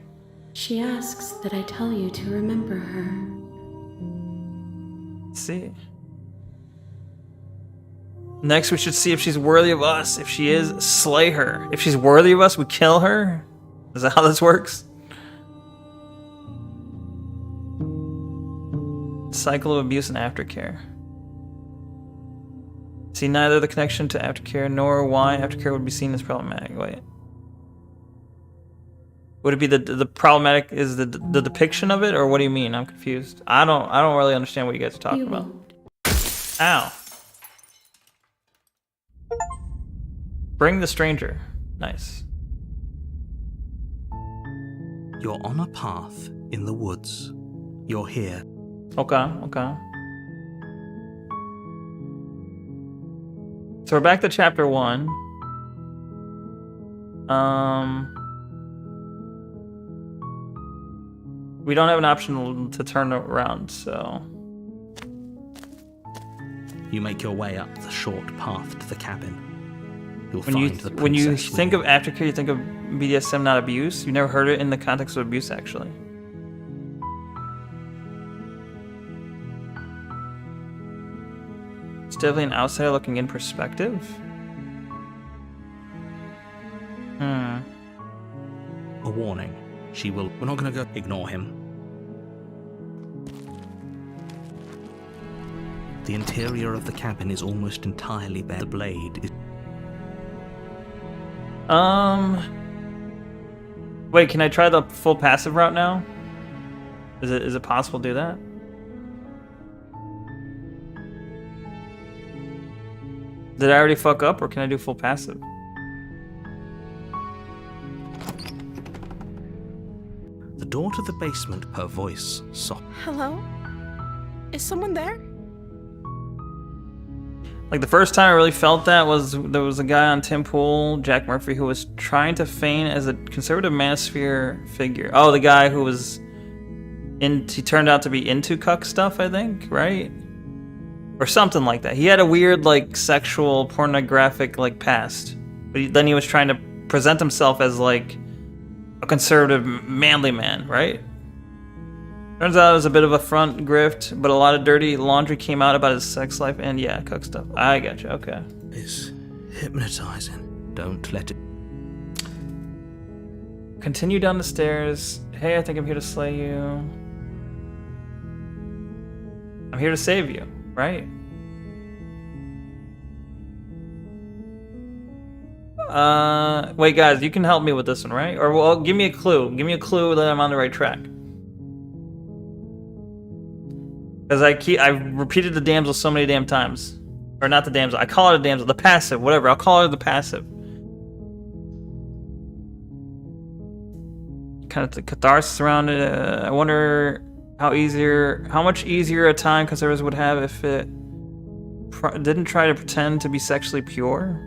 C: She asks that I tell you to remember her.
A: Let's see. Next, we should see if she's worthy of us. If she is, slay her. If she's worthy of us, we kill her. Is that how this works? Cycle of abuse and aftercare. See neither the connection to aftercare nor why aftercare would be seen as problematic. Wait. Would it be the problematic is the depiction of it, or what do you mean? I'm confused. I don't really understand what you guys are talking
C: You
A: about.
C: won't.
A: Ow. Bring the stranger. Nice.
D: You're on a path in the woods. You're here.
A: Okay. So we're back to chapter 1. We don't have an option to turn around, so...
D: You make your way up the short path to the cabin. You'll
A: When you
D: find the
A: when you
D: princess
A: think of
D: within.
A: aftercare, you think of BDSM, not abuse. You never heard it in the context of abuse, actually. It's definitely an outsider looking in perspective.
D: A warning. She will. We're not gonna go. Ignore him. The interior of the cabin is almost entirely bare. The blade is.
A: Wait, can I try the full passive route now? Is it possible to do that? Did I already fuck up, or can I do full passive?
D: The door to the basement, her voice soft.
E: Hello? Is someone there?
A: Like the first time I really felt that was there was a guy on Tim Pool, Jack Murphy, who was trying to feign as a conservative manosphere figure. Oh, the guy who was he turned out to be into cuck stuff, I think, right? Or something like that. He had a weird like sexual pornographic like past. But then he was trying to present himself as like a conservative manly man, right? Turns out it was a bit of a front grift, but a lot of dirty laundry came out about his sex life and yeah, cuck stuff. I gotcha, okay.
D: Is hypnotizing. Don't let it.
A: Continue down the stairs. Hey, I think I'm here to slay you. I'm here to save you, right? Wait, guys, you can help me with this one, right? Or well, give me a clue. Give me a clue that I'm on the right track. Because I've repeated the damsel so many damn times. Or not the damsel, I call it a damsel, the passive, whatever, I'll call her the passive. Kind of the catharsis around it. I wonder how much easier a time conservatives would have if it didn't try to pretend to be sexually pure.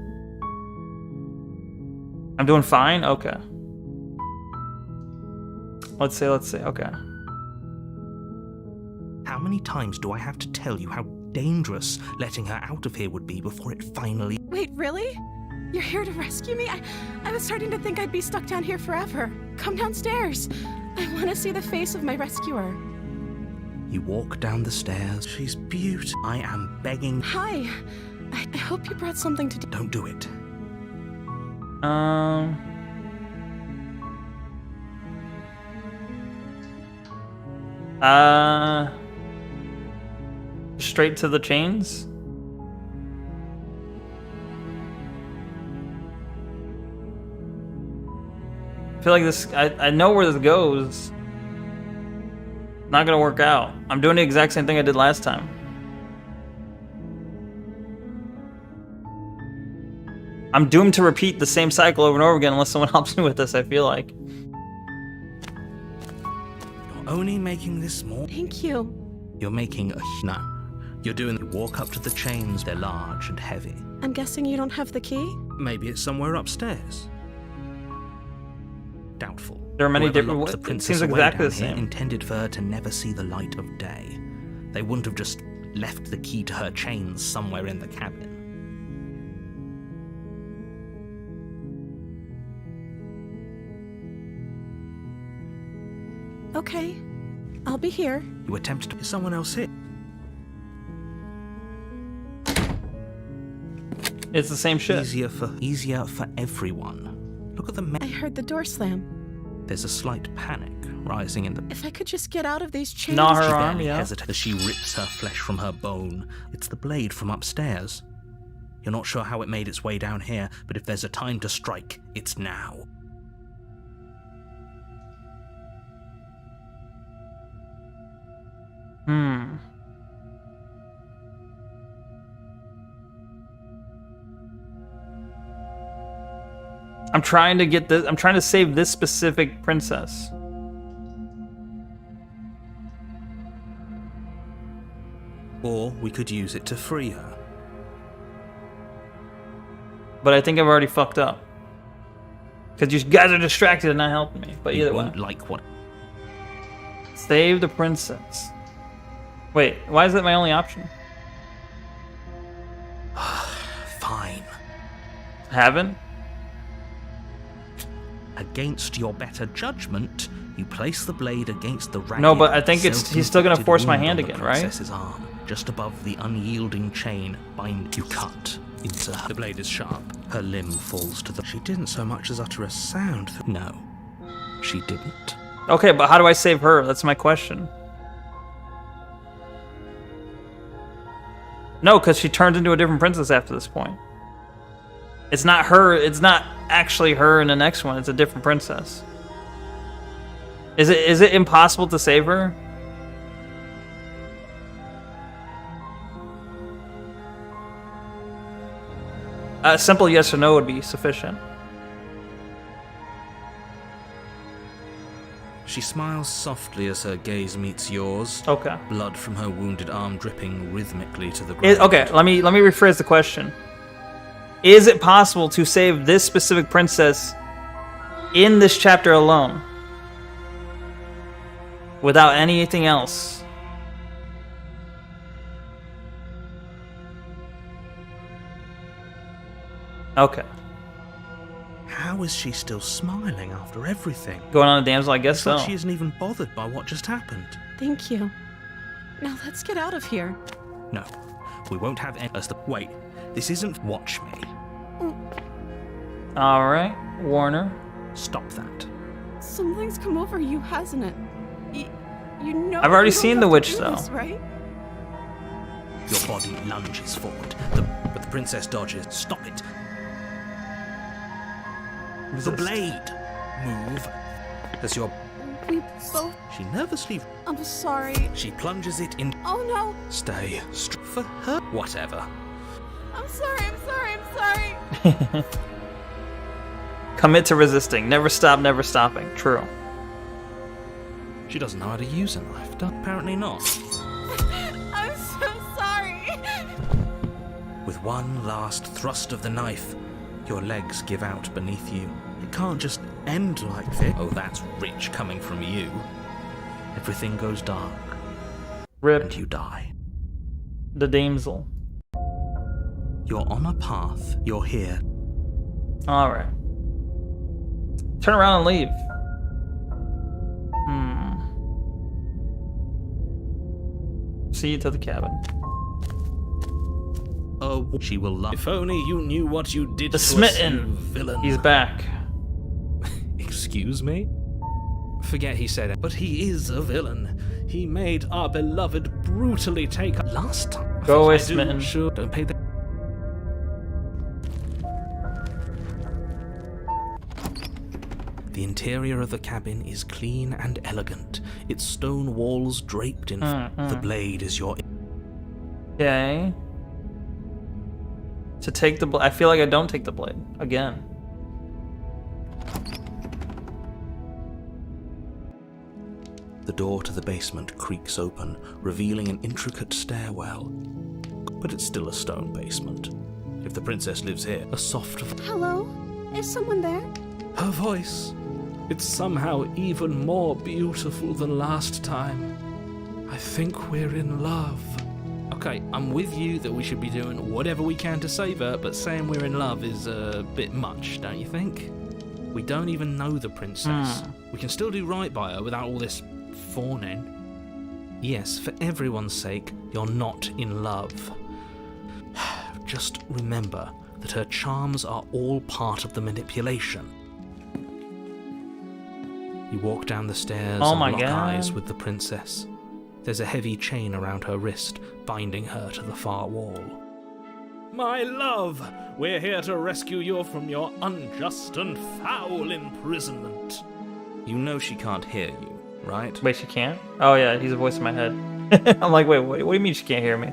A: I'm doing fine? Okay. Let's see, okay.
D: How many times do I have to tell you how dangerous letting her out of here would be before it finally.
E: Wait, really? You're here to rescue me? I was starting to think I'd be stuck down here forever. Come downstairs. I want to see the face of my rescuer.
D: You walk down the stairs. She's beautiful. I am begging.
E: Hi. I hope you brought something to do.
D: Don't do it.
A: Straight to the chains? I feel like this, I know where this goes. Not gonna work out. I'm doing the exact same thing I did last time. I'm doomed to repeat the same cycle over and over again unless someone helps me with this, I feel like.
D: You're only making this more.
E: Thank you.
D: You're making a. No. You're doing. You walk up to the chains, they're large and heavy.
E: I'm guessing you don't have the key?
D: Maybe it's somewhere upstairs. Doubtful.
A: There are many
D: Whoever
A: different.
D: locked the
A: It
D: princess
A: seems
D: away
A: exactly
D: down
A: the
D: here
A: same.
D: intended for her to never see the light of day. They wouldn't have just left the key to her chains somewhere in the cabin.
E: Okay. I'll be here.
D: You attempted to. Is someone else here?
A: It's the same shit.
D: Easier for everyone. Look at the.
E: I heard the door slam.
D: There's a slight panic rising in the.
E: If I could just get out of these chains.
A: Gnaw her
D: She
A: arm,
D: barely
A: yeah.
D: hesitates as she rips her flesh from her bone. It's the blade from upstairs. You're not sure how it made its way down here, but if there's a time to strike, it's now.
A: I'm trying to get this. I'm trying to save this specific princess.
D: Or we could use it to free her.
A: But I think I've already fucked up. Because you guys are distracted and not helping me. But
D: You
A: either way.
D: won't like what.
A: Save the princess. Wait, why is that my only option?
D: Fine.
A: Haven't?
D: Against your better judgment, you place the blade against the ragged,
A: No, but I think he's still gonna
D: self-inflicted
A: force my
D: wound
A: hand
D: on the
A: again, right?
D: princess's arm, just above the unyielding chain. Bind you cut into her. The blade is sharp. Her limb falls to the.
G: She didn't so much as utter a sound.
D: No, she didn't.
A: Okay, but how do I save her? That's my question. No, because she turns into a different princess after this point. It's not her. It's not actually her in the next one. It's a different princess. Is it impossible to save her? A simple yes or no would be sufficient.
D: She smiles softly as her gaze meets yours.
A: Okay.
D: Blood from her wounded arm dripping rhythmically to the ground.
A: Okay, let me rephrase the question. Is it possible to save this specific princess in this chapter alone? Without anything else? Okay.
D: How is she still smiling after everything?
A: Going on a damsel, I guess
D: It's
A: so.
D: like she isn't even bothered by what just happened.
E: Thank you. Now let's get out of here.
D: No, we won't have any. Wait, this isn't. Watch me.
A: Alright, Warner.
D: Stop that.
E: Something's come over you, hasn't it? You know.
A: I've already
E: you don't
A: seen
E: have
A: the
E: to
A: witch,
E: do
A: though.
E: this, right?
D: Your body lunges forward, but the princess dodges. Stop it. The blade. Move. As your.
E: We both.
D: She nervously.
E: I'm sorry.
D: She plunges it in.
E: Oh no.
D: Stay. For her. Whatever.
E: I'm sorry. I'm sorry.
A: Commit to resisting. Never stop, never stopping. True.
D: She doesn't know how to use a knife. Apparently not.
E: I'm so sorry.
D: With one last thrust of the knife, your legs give out beneath you. It can't just end like this. Oh, that's rich coming from you. Everything goes dark,
A: Rip
D: and you die.
A: the damsel.
D: You're on a path. You're here.
A: Alright. Turn around and leave. See you to the cabin.
D: Oh, she will love. If only you knew what you did
A: The
D: to
A: smitten.
D: us, you villain.
A: He's back.
D: Excuse me? Forget he said it, but he is a villain. He made our beloved brutally take. Last time.
A: Go away,
D: I do,
A: smitten.
D: Sure, don't pay the. The The interior of the cabin is clean and elegant, its stone walls draped in... The blade is your...
A: Okay. To take the blade. I feel like I don't take the blade. Again.
D: The door to the basement creaks open, revealing an intricate stairwell. But it's still a stone basement. If the princess lives here, a soft...
E: Hello? Is someone there?
G: Her voice. It's somehow even more beautiful than last time. I think we're in love.
D: Okay, I'm with you that we should be doing whatever we can to save her, but saying we're in love is a bit much, don't you think? We don't even know the princess. We can still do right by her without all this fawning. Yes, for everyone's sake, you're not in love. Just remember that her charms are all part of the manipulation. You walk down the stairs and lock eyes with the princess. There's a heavy chain around her wrist, binding her to the far wall.
G: My love, we're here to rescue you from your unjust and foul imprisonment.
D: You know she can't hear you, right?
A: Wait, she can't? Oh yeah, he's a voice in my head. I'm like, wait, what do you mean she can't hear me?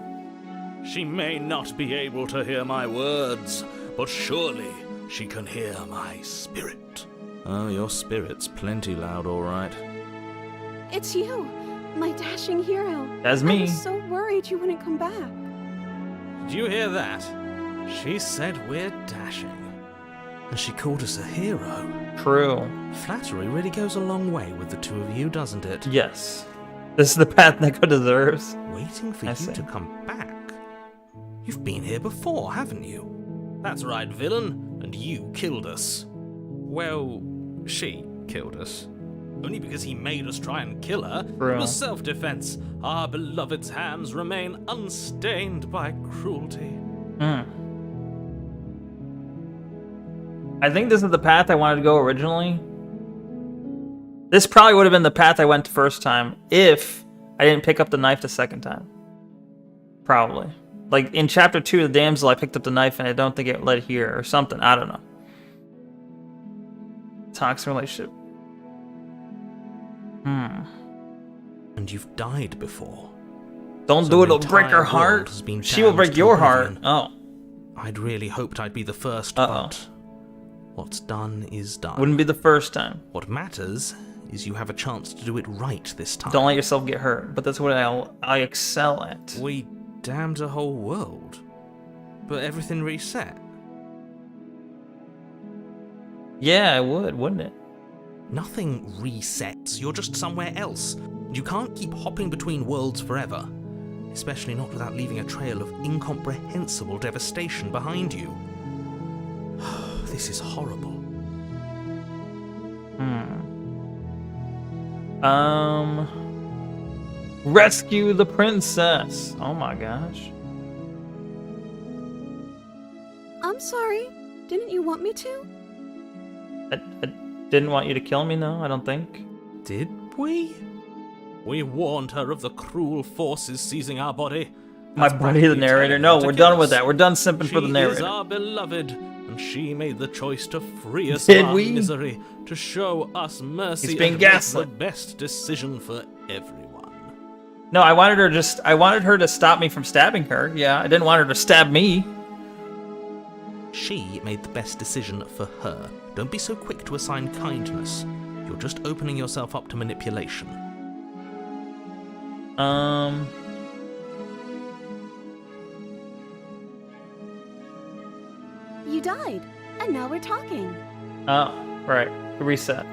G: She may not be able to hear my words, but surely she can hear my spirit.
D: Oh, your spirit's plenty loud, all right.
E: It's you, my dashing hero.
A: That's me.
E: I was so worried you wouldn't come back.
G: Did you hear that? She said we're dashing.
D: And she called us a hero.
A: True.
D: Flattery really goes a long way with the two of you, doesn't it?
A: Yes. This is the path Neko deserves.
D: Waiting for you to come back. You've been here before, haven't you?
G: That's right, villain. And you killed us. Well, she killed us. Only because he made us try and kill her.
A: True.
G: It was self-defense. Our beloved's hands remain unstained by cruelty.
A: I think this is the path I wanted to go originally. This probably would have been the path I went the first time if I didn't pick up the knife the second time. Probably. Like in chapter 2 of the damsel, I picked up the knife and I don't think it led here or something. I don't know. Toxic relationship.
D: And you've died before.
A: Don't do it, it'll break her heart. She will break your heart. Oh.
D: I'd really hoped I'd be the first, but what's done is done.
A: Wouldn't be the first time.
D: What matters is you have a chance to do it right this time.
A: Don't let yourself get hurt, but that's what I excel at.
D: We damned a whole world, but everything reset.
A: Yeah, I would, wouldn't it?
D: Nothing resets. You're just somewhere else. You can't keep hopping between worlds forever, especially not without leaving a trail of incomprehensible devastation behind you. This is horrible.
A: Rescue the princess. Oh my gosh.
E: I'm sorry. Didn't you want me to?
A: I didn't want you to kill me, no, I don't think.
D: Did we?
G: We warned her of the cruel forces seizing our body.
A: My buddy, the narrator. No, we're done with that. We're done simping for the narrator.
G: She is our beloved, and she made the choice to free us
A: Did
G: from our
A: we?
G: misery, to show us mercy,
A: He's being
G: and make
A: gaslit.
G: the best decision for everyone.
A: No, I wanted her to stop me from stabbing her. Yeah, I didn't want her to stab me.
D: She made the best decision for her. Don't be so quick to assign kindness. You're just opening yourself up to manipulation.
E: You died, and now we're talking.
A: Oh, right. Reset.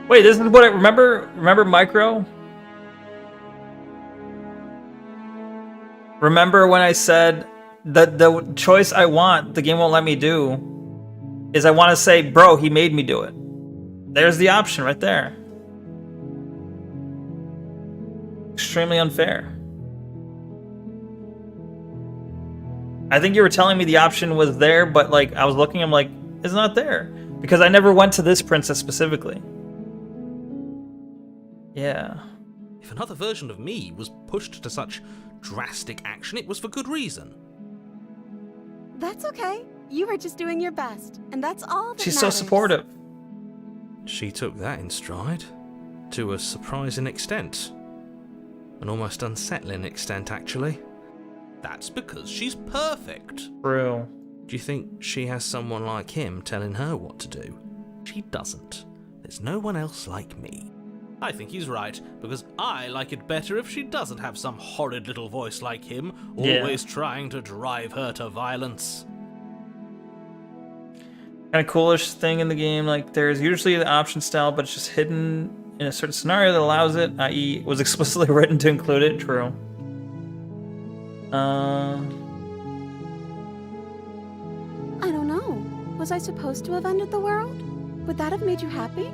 A: Wait, this is what I remember. Remember Micro? Remember when I said that the choice I want, the game won't let me do, is I want to say, bro, he made me do it. There's the option right there. Extremely unfair. I think you were telling me the option was there, but like I was looking, I'm like, it's not there. Because I never went to this princess specifically. Yeah.
D: If another version of me was pushed to such drastic action, it was for good reason.
E: That's okay. You were just doing your best, and that's all that
A: She's so
E: matters.
A: supportive.
D: She took that in stride. To a surprising extent. An almost unsettling extent, actually. That's because she's perfect.
A: True.
D: Do you think she has someone like him telling her what to do? She doesn't. There's no one else like me. I think he's right, because I like it better if she doesn't have some horrid little voice like him, always trying to drive her to violence.
A: Kind of coolish thing in the game, like there's usually the option style, but it's just hidden in a certain scenario that allows it, i.e. was explicitly written to include it. True.
E: I don't know. Was I supposed to have ended the world? Would that have made you happy?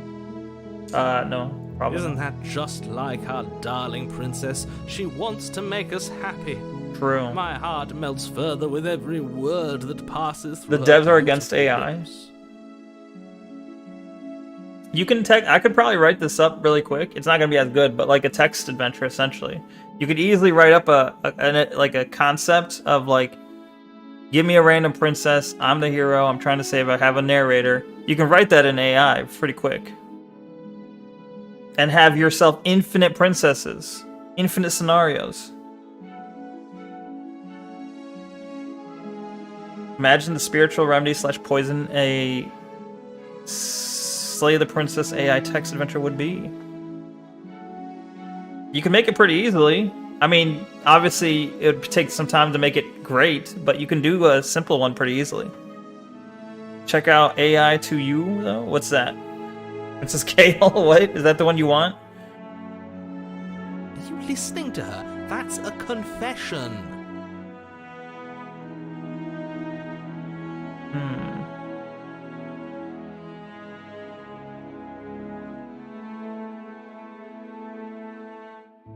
A: No, probably
D: Isn't
A: not.
D: that just like our darling princess? She wants to make us happy.
A: True.
D: My heart melts further with every word that passes through
A: The
D: her
A: devs are against
D: beautiful
A: AI.
D: lips.
A: You can I could probably write this up really quick. It's not gonna be as good, but like a text adventure essentially. You could easily write up a concept of like, give me a random princess. I'm the hero. I'm trying to save. I have a narrator. You can write that in AI pretty quick, and have yourself infinite princesses, infinite scenarios. Imagine the spiritual remedy / poison a Slay the Princess AI text adventure would be. You can make it pretty easily. I mean, obviously, it would take some time to make it great, but you can do a simple one pretty easily. Check out AI to you, though. What's that? Princess Kale? What? Is that the one you want?
D: Are you listening to her? That's a confession.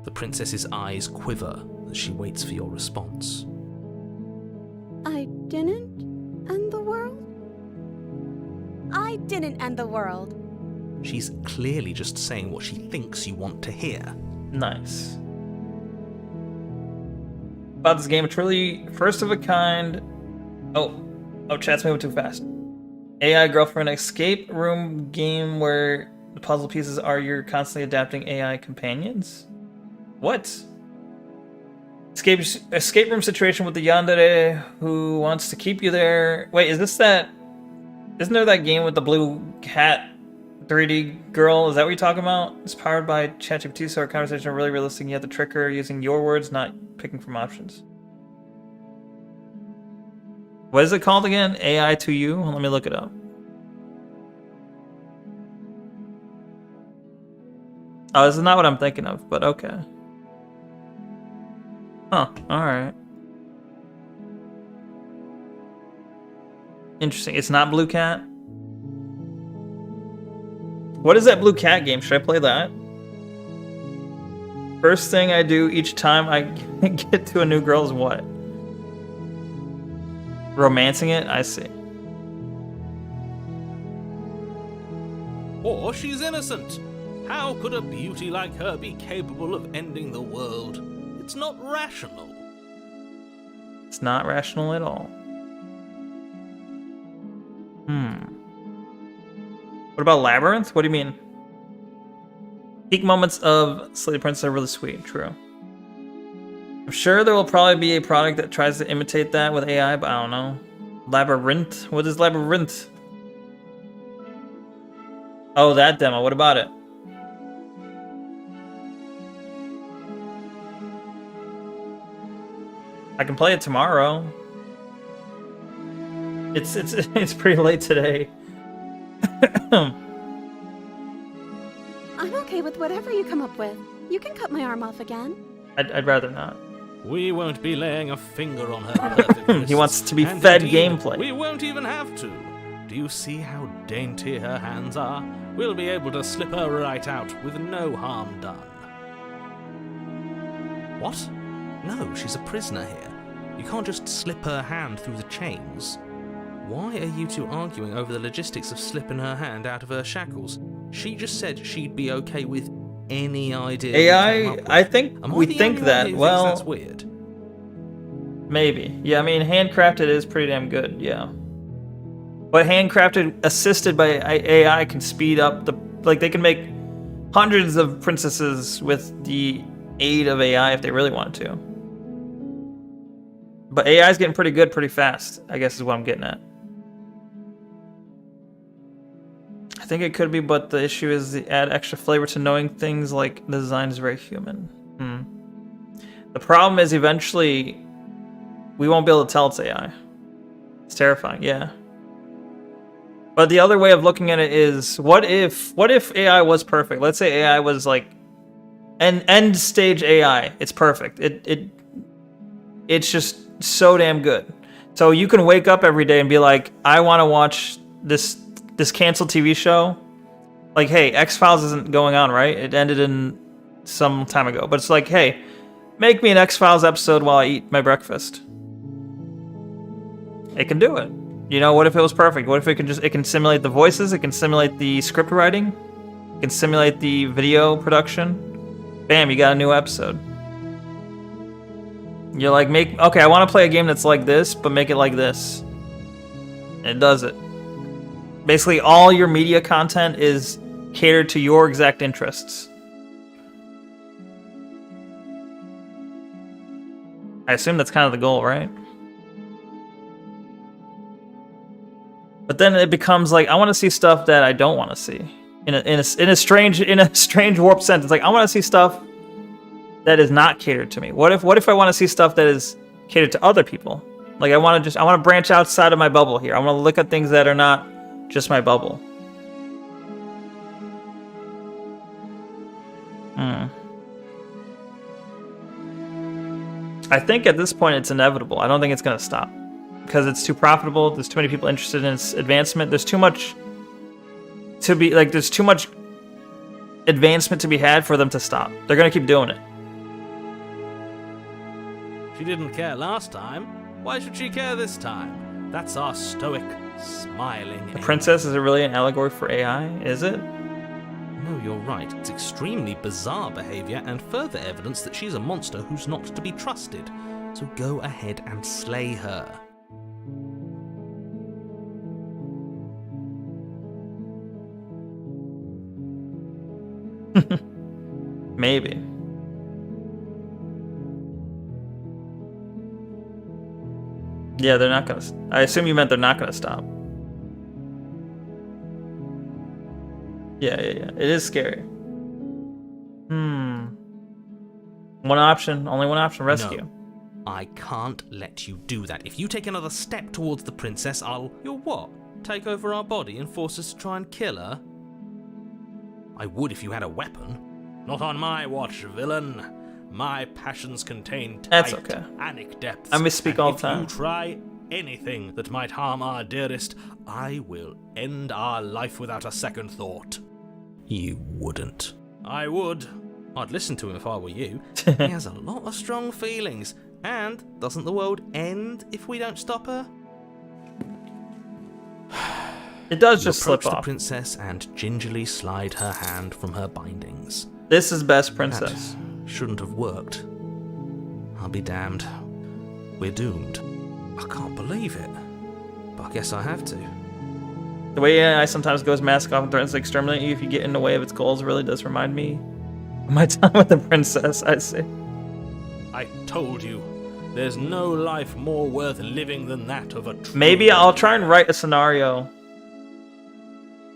D: The princess's eyes quiver as she waits for your response.
E: I didn't end the world? I didn't end the world.
D: She's clearly just saying what she thinks you want to hear.
A: Nice. About this game, a truly first of a kind. Oh, chat's moving too fast. AI girlfriend escape room game where the puzzle pieces are your constantly adapting AI companions. What? Escape room situation with the yandere who wants to keep you there. Wait, is this that? Isn't there that game with the blue cat 3D girl? Is that what you're talking about? It's powered by ChatGPT, so our conversation are really realistic. You have to trick her using your words, not picking from options. What is it called again? AI to you? Let me look it up. Oh, this is not what I'm thinking of, but okay. Huh, alright. Interesting. It's not Blue Cat? What is that Blue Cat game? Should I play that? First thing I do each time I get to a new girl is what? Romancing it? I see.
D: Or she's innocent. How could a beauty like her be capable of ending the world? It's not rational.
A: It's not rational at all. What about Labyrinth? What do you mean? Peak moments of Slay the Princess are really sweet, true. I'm sure there will probably be a product that tries to imitate that with AI, but I don't know. Labyrinth? What is Labyrinth? Oh, that demo. What about it? I can play it tomorrow. It's pretty late today.
E: I'm okay with whatever you come up with. You can cut my arm off again.
A: I'd rather not.
D: We won't be laying a finger on her perfect wrists.
A: He wants to be
D: And
A: fed
D: indeed,
A: gameplay.
D: We won't even have to. Do you see how dainty her hands are? We'll be able to slip her right out with no harm done. What? No, she's a prisoner here. You can't just slip her hand through the chains. Why are you two arguing over the logistics of slipping her hand out of her shackles? She just said she'd be okay with any idea? what you came
A: AI,
D: up with?
A: I think
D: Am I
A: we
D: the
A: think
D: only one
A: that.
D: who thinks
A: Well,
D: that's weird.
A: maybe. Yeah, I mean, handcrafted is pretty damn good. Yeah. But handcrafted, assisted by AI, can speed up the like. They can make hundreds of princesses with the aid of AI if they really wanted to. But AI is getting pretty good pretty fast, I guess is what I'm getting at. I think it could be, but the issue is the add extra flavor to knowing things like the design is very human. The problem is eventually we won't be able to tell it's AI. It's terrifying, yeah. But the other way of looking at it is, what if AI was perfect? Let's say AI was like end stage AI. It's perfect. It's just so damn good. So you can wake up every day and be like, I want to watch this canceled TV show. Like, hey, X-Files isn't going on, right? It ended in some time ago. But it's like, hey, make me an X-Files episode while I eat my breakfast. It can do it. You know, what if it was perfect? What if it can simulate the voices, it can simulate the script writing, it can simulate the video production. Bam, you got a new episode. You're like, okay, I want to play a game that's like this, but make it like this. And it does it. Basically, all your media content is catered to your exact interests. I assume that's kind of the goal, right? But then it becomes like, I want to see stuff that I don't want to see. In a strange warped sense. It's like, I want to see stuff that is not catered to me. What if I want to see stuff that is catered to other people? Like, I want to branch outside of my bubble here. I want to look at things that are not just my bubble. I think at this point it's inevitable. I don't think it's going to stop. Because it's too profitable, there's too many people interested in its advancement. There's too much there's too much advancement to be had for them to stop. They're going to keep doing it.
D: She didn't care last time. Why should she care this time? That's our stoic, smiling.
A: The princess, is it really an allegory for AI? Is it?
D: No, you're right. It's extremely bizarre behavior and further evidence that she's a monster who's not to be trusted. So go ahead and slay her.
A: Maybe. Yeah, they're not gonna. I assume you meant they're not gonna stop. Yeah. It is scary. One option. Only one option. Rescue.
D: No, I can't let you do that. If you take another step towards the princess, You'll what? Take over our body and force us to try and kill her? I would if you had a weapon. Not on my watch, villain. My passions contain
A: That's
D: tight,
A: okay.
D: anic depths.
A: I misspeak all the
D: If
A: time.
D: you try anything that might harm our dearest, I will end our life without a second thought. You wouldn't. I would. I'd listen to him if I were you. He has a lot of strong feelings. And doesn't the world end if we don't stop her?
A: It does
D: You
A: just slip
D: approach the
A: off.
D: princess and gingerly slide her hand from her bindings.
A: This is best princess.
D: That shouldn't have worked. I'll be damned. We're doomed. I can't believe it. But I guess I have to.
A: The way AI sometimes goes mask off and threatens to exterminate you if you get in the way of its goals really does remind me of my time with the princess. I see.
D: I told you. There's no life more worth living than that of a true...
A: Maybe I'll try and write a scenario.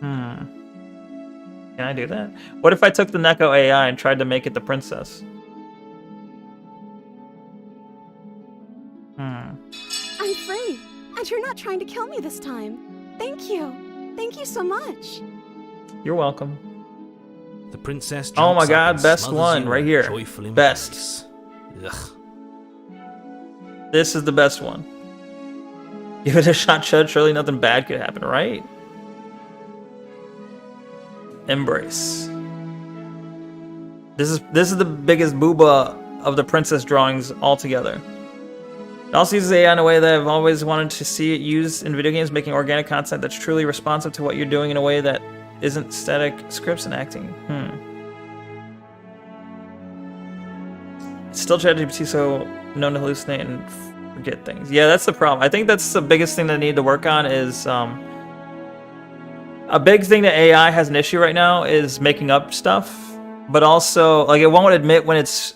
A: Can I do that? What if I took the Neko AI and tried to make it the princess?
E: I'm free, and you're not trying to kill me this time. Thank you. Thank you so much.
A: You're welcome.
D: The princess
A: Oh my
D: jumps up
A: God,
D: and
A: best
D: smothers
A: one
D: you
A: right
D: in a
A: here.
D: joyful
A: Best.
D: embrace. Ugh.
A: This is the best one. Give it a shot, Chud. Surely nothing bad could happen, right? Embrace. This is the biggest booba of the princess drawings altogether. It also uses AI in a way that I've always wanted to see it used in video games, making organic content that's truly responsive to what you're doing in a way that isn't static scripts and acting. Still ChatGPT, so known to hallucinate and forget things. Yeah, that's the problem. I think that's the biggest thing that I need to work on is a big thing that AI has an issue right now is making up stuff, but also like it won't admit when it's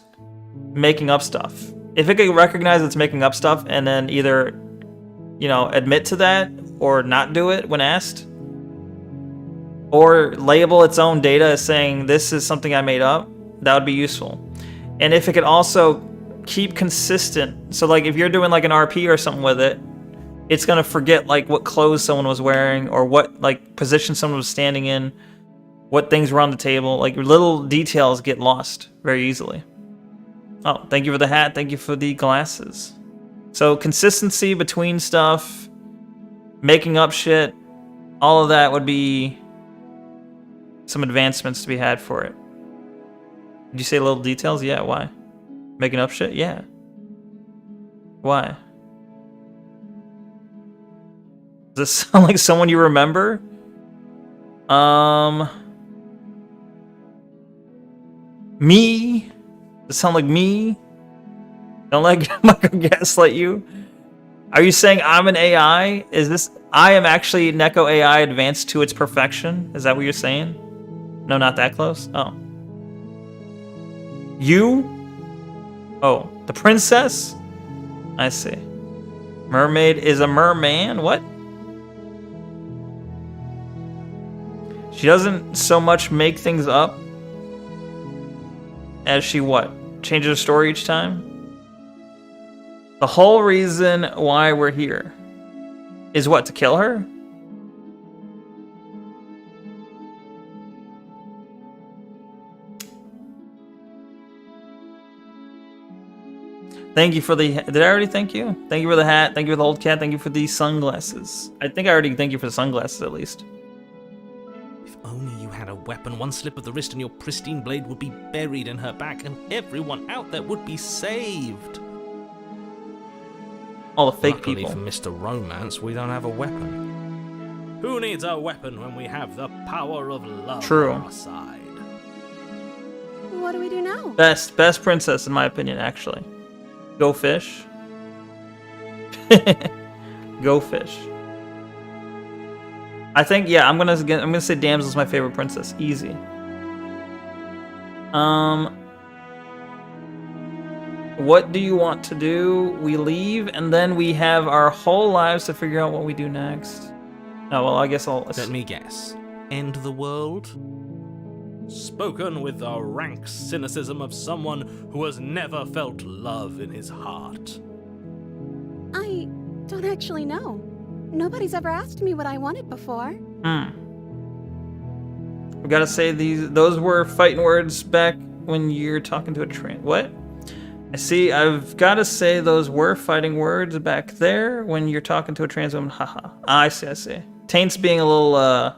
A: making up stuff. If it could recognize it's making up stuff and then either, you know, admit to that or not do it when asked, or label its own data as saying this is something I made up, that would be useful. And if it could also keep consistent, so like if you're doing like an RP or something with it, it's gonna forget like what clothes someone was wearing or what like position someone was standing in, what things were on the table. Like little details get lost very easily. Oh, thank you for the hat. Thank you for the glasses. So consistency between stuff, making up shit, all of that would be some advancements to be had for it. Did you say little details? Yeah, why? Making up shit? Yeah. Why? Does this sound like someone you remember? Me? Does it sound like me? Don't let Michael gaslight you. Are you saying I'm an AI? Is this... I am actually Neko AI advanced to its perfection? Is that what you're saying? No, not that close? Oh. You? Oh, the princess? I see. Mermaid is a merman? What? She doesn't so much make things up as she what? Changes her story each time? The whole reason why we're here is what? To kill her? Thank you for the... Did I already thank you? Thank you for the hat. Thank you for the old cat. Thank you for the sunglasses. I think I already thank you for the sunglasses, at least.
D: If only you had a weapon, one slip of the wrist and your pristine blade would be buried in her back, and everyone out there would be saved.
A: All the fake
D: Luckily
A: people.
D: for Mr. Romance, we don't have a weapon. Who needs a weapon when we have the power of love
A: True.
D: on our side?
E: What do we do now?
A: Best princess, in my opinion, actually. Go fish. Go fish. I think, yeah, I'm gonna say Damsel's my favorite princess. Easy. What do you want to do? We leave, and then we have our whole lives to figure out what we do next. Oh, well, I guess I'll...
D: Let me guess. End the world? Spoken with the rank cynicism of someone who has never felt love in his heart.
E: I don't actually know. Nobody's ever asked me what I wanted before.
A: We gotta say those were fighting words back when you're talking to a train. What? I see. I've gotta say those were fighting words back there when you're talking to a trans woman. Haha. I see. Taint's being a little,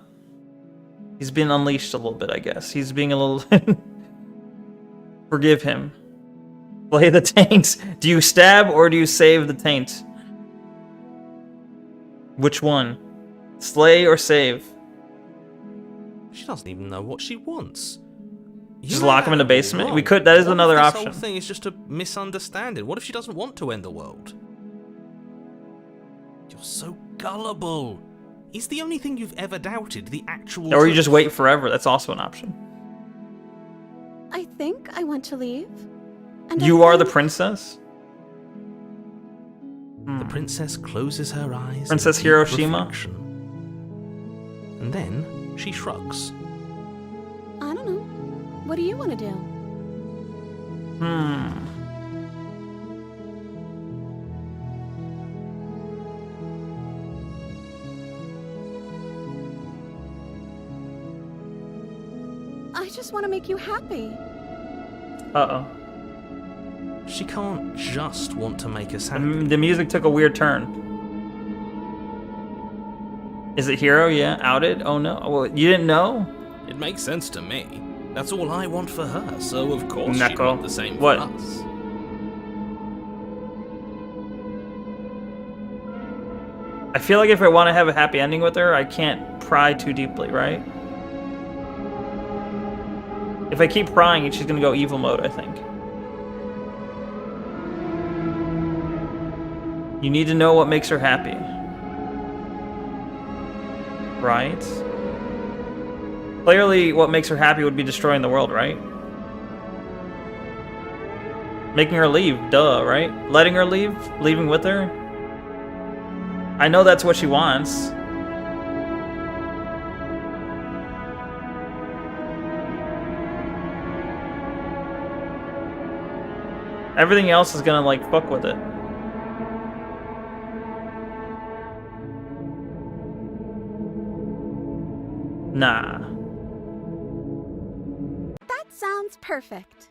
A: he's been unleashed a little bit, I guess. He's being a little... Forgive him. Play the taint. Do you stab or do you save the taint? Which one? Slay or save?
D: She doesn't even know what she wants.
A: Just lock him in the basement? We could... That is another option.
D: This whole thing is just a misunderstanding. What if she doesn't want to end the world? You're so gullible. Is the only thing you've ever doubted the actual...
A: Or you just wait forever. That's also an option.
E: I think I want to leave. And
A: You are the princess?
D: The princess closes her eyes.
A: Princess
D: in deep
A: Hiroshima?
D: reflection. And then she shrugs.
E: I don't know. What do you want to do? I just want to make you happy.
A: Uh-oh.
D: She can't just want to make us happy.
A: The music took a weird turn. Is it Hero? Yeah. Outed? Oh no. Well, you didn't know?
D: It makes sense to me. That's all I want for her, so of course she'd
A: Neko.
D: want the same
A: What?
D: for us.
A: I feel like if I want to have a happy ending with her, I can't pry too deeply, right? If I keep prying, she's gonna go evil mode, I think. You need to know what makes her happy. Right? Clearly, what makes her happy would be destroying the world, right? Making her leave, duh, right? Letting her leave? Leaving with her? I know that's what she wants. Everything else is gonna, like, fuck with it. Nah.
E: That sounds perfect.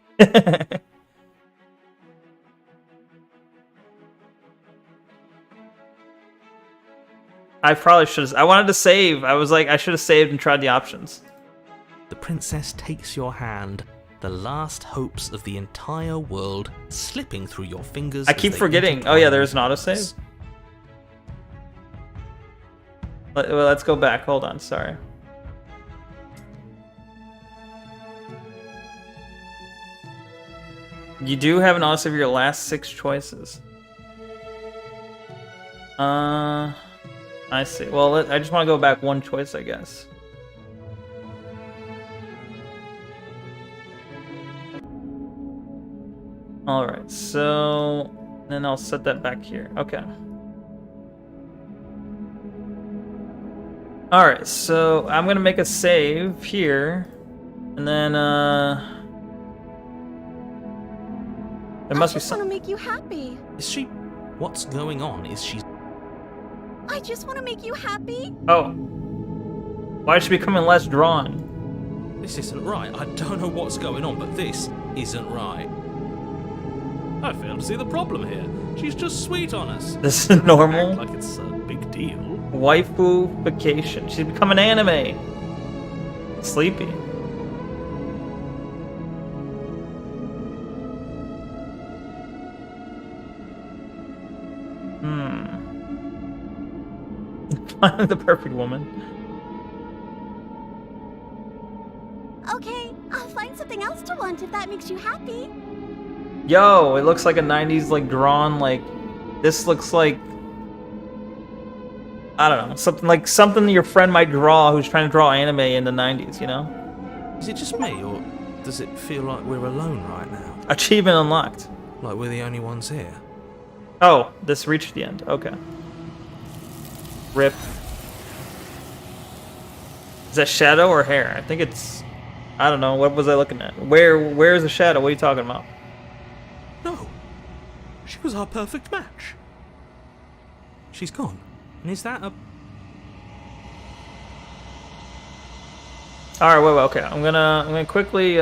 A: I probably should have. I wanted to save. I was like, I should have saved and tried the options.
D: The princess takes your hand, the last hopes of the entire world slipping through your fingers.
A: I keep forgetting. Oh yeah, there's an autosave. Let's go back. Hold on. Sorry. You do have an autosave of your last 6 choices. I see. Well, I just want to go back 1 choice, I guess. Alright, so then I'll set that back here. Okay. Alright, so I'm gonna make a save here. And then there must be
E: I just want to
A: some.
E: make you happy.
D: Is she... What's going on? Is she...
E: I just want to make you happy.
A: Oh. Why is she becoming less drawn?
D: This isn't right. I don't know what's going on, but this isn't right. I fail to see the problem here. She's just sweet on us.
A: This is normal.
D: Act like it's a big deal.
A: Waifu-fication. She's become an anime. Sleepy. Finding the perfect woman.
E: Okay, I'll find something else to want if that makes you happy.
A: Yo, it looks like a 90s, like, drawn, like... This looks like... I don't know. Something your friend might draw who's trying to draw anime in the 90s, you know?
D: Is it just me, or does it feel like we're alone right now?
A: Achievement unlocked.
D: Like we're the only ones here?
A: Oh, this reached the end. Okay. Rip. Is that shadow or hair? I think it's... I don't know. What was I looking at? Where's the shadow? What are you talking about?
D: No. She was our perfect match. She's gone. And is that a...
A: Alright, wait, okay. I'm gonna quickly,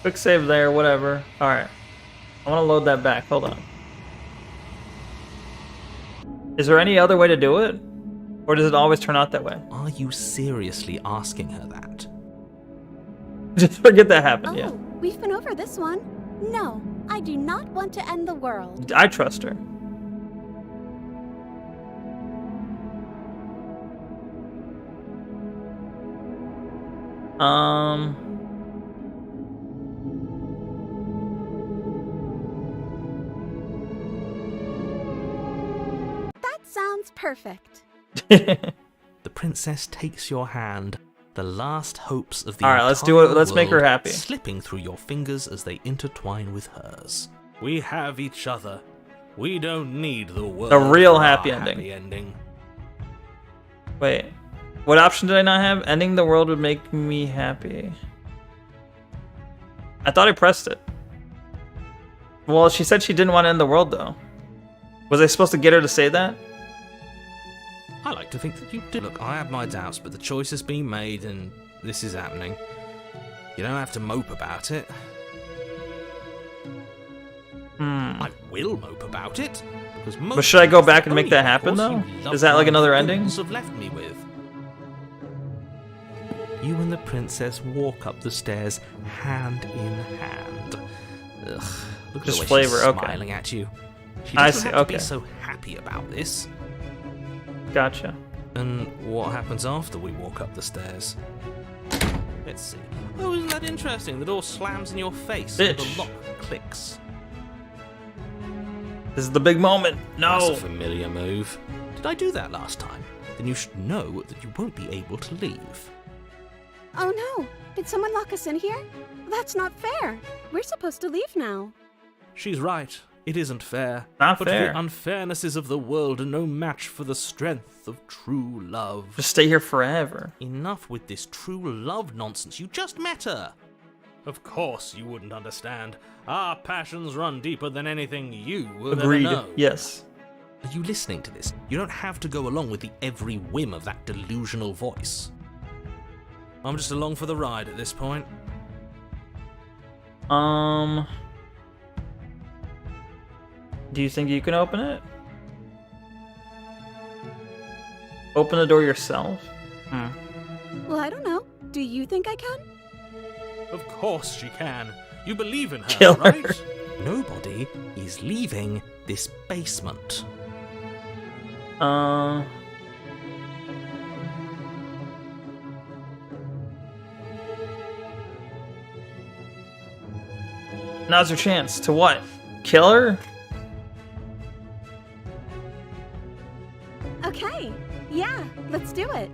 A: quick save there, whatever. Alright. I wanna load that back. Hold on. Is there any other way to do it? Or does it always turn out that way?
D: Are you seriously asking her that?
A: Just forget that happened, yeah.
E: We've been over this one. No, I do not want to end the world.
A: I trust her.
E: That sounds perfect.
D: The princess takes your hand, the last hopes of the
A: Alright, let's do it. Let's make her
D: world
A: happy.
D: slipping through your fingers as they intertwine with hers. We have each other. We don't need the world.
A: A real
D: for our
A: happy ending.
D: ending.
A: Wait. What option did I not have? Ending the world would make me happy. I thought I pressed it. Well, she said she didn't want to end the world, though. Was I supposed to get her to say that?
D: I like to think that you did. Look, I have my doubts, but the choice has been made and this is happening. You don't have to mope about it. I will mope about it. Because
A: But should I go back and make that happen, though? Is that like another ending?
D: Have left me with. You and the princess walk up the stairs hand in hand. Ugh, look at
A: Just
D: the way
A: flavor,
D: she's
A: okay.
D: smiling at you. She
A: I
D: doesn't
A: see,
D: have to
A: okay.
D: be so happy about this.
A: Gotcha.
D: And what happens after we walk up the stairs? Let's see. Oh, isn't that interesting? The door slams in your face and
A: Bitch.
D: the lock clicks.
A: This is the big moment.
D: That's
A: No.
D: a familiar move. Did I do that last time? Then you should know that you won't be able to leave.
E: Oh no! Did someone lock us in here? That's not fair. We're supposed to leave now.
D: She's right. It isn't fair.
A: Not
D: but
A: fair.
D: the unfairnesses of the world are no match for the strength of true love.
A: Just stay here forever.
D: Enough with this true love nonsense. You just met her. Of course you wouldn't understand. Our passions run deeper than anything you would
A: Agreed.
D: ever know.
A: Yes.
D: Are you listening to this? You don't have to go along with the every whim of that delusional voice. I'm just along for the ride at this point.
A: Do you think you can open it? Open the door yourself?
E: Well, I don't know. Do you think I can?
D: Of course she can. You believe in her,
A: Kill her.
D: right? Nobody is leaving this basement.
A: Now's your chance. To what? Kill her?
E: Okay. Yeah, let's do it.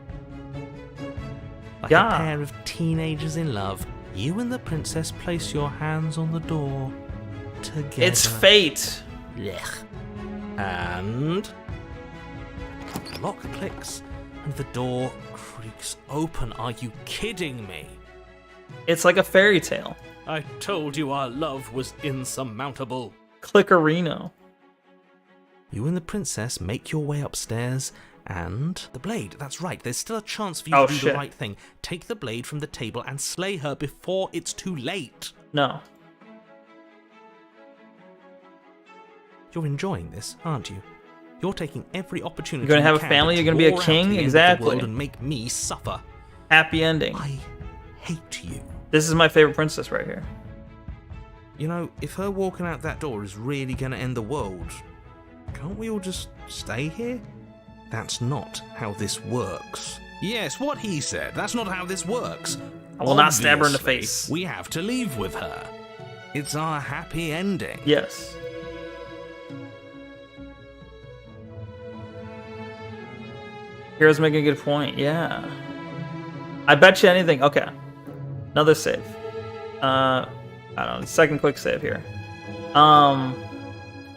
D: Like
A: Yeah.
D: a pair of teenagers in love, you and the princess place your hands on the door together.
A: It's fate.
D: Blech. And the lock clicks and the door creaks open. Are you kidding me?
A: It's like a fairy tale.
D: I told you our love was insurmountable.
A: Clickerino.
D: You and the princess make your way upstairs, and the blade. That's right. There's still a chance for you
A: Oh,
D: to do
A: shit.
D: the right thing. Take the blade from the table and slay her before it's too late.
A: No.
D: You're enjoying this, aren't you? You're taking every opportunity.
A: You're gonna have
D: you
A: a
D: can
A: family,
D: to
A: you're gonna be a
D: draw out
A: king?
D: the end of the
A: Exactly.
D: world and make me suffer.
A: Happy ending.
D: I hate you.
A: This is my favorite princess right here.
D: You know, if her walking out that door is really gonna end the world, can't we all just stay here? That's not how this works. Yes, what he said. That's not how this works.
A: I will not stab her in the
D: Obviously,
A: face.
D: We have to leave with her. It's our happy ending.
A: Yes. Hero's making a good point. Yeah. I bet you anything. Okay. Another save. I don't know. Second quick save here.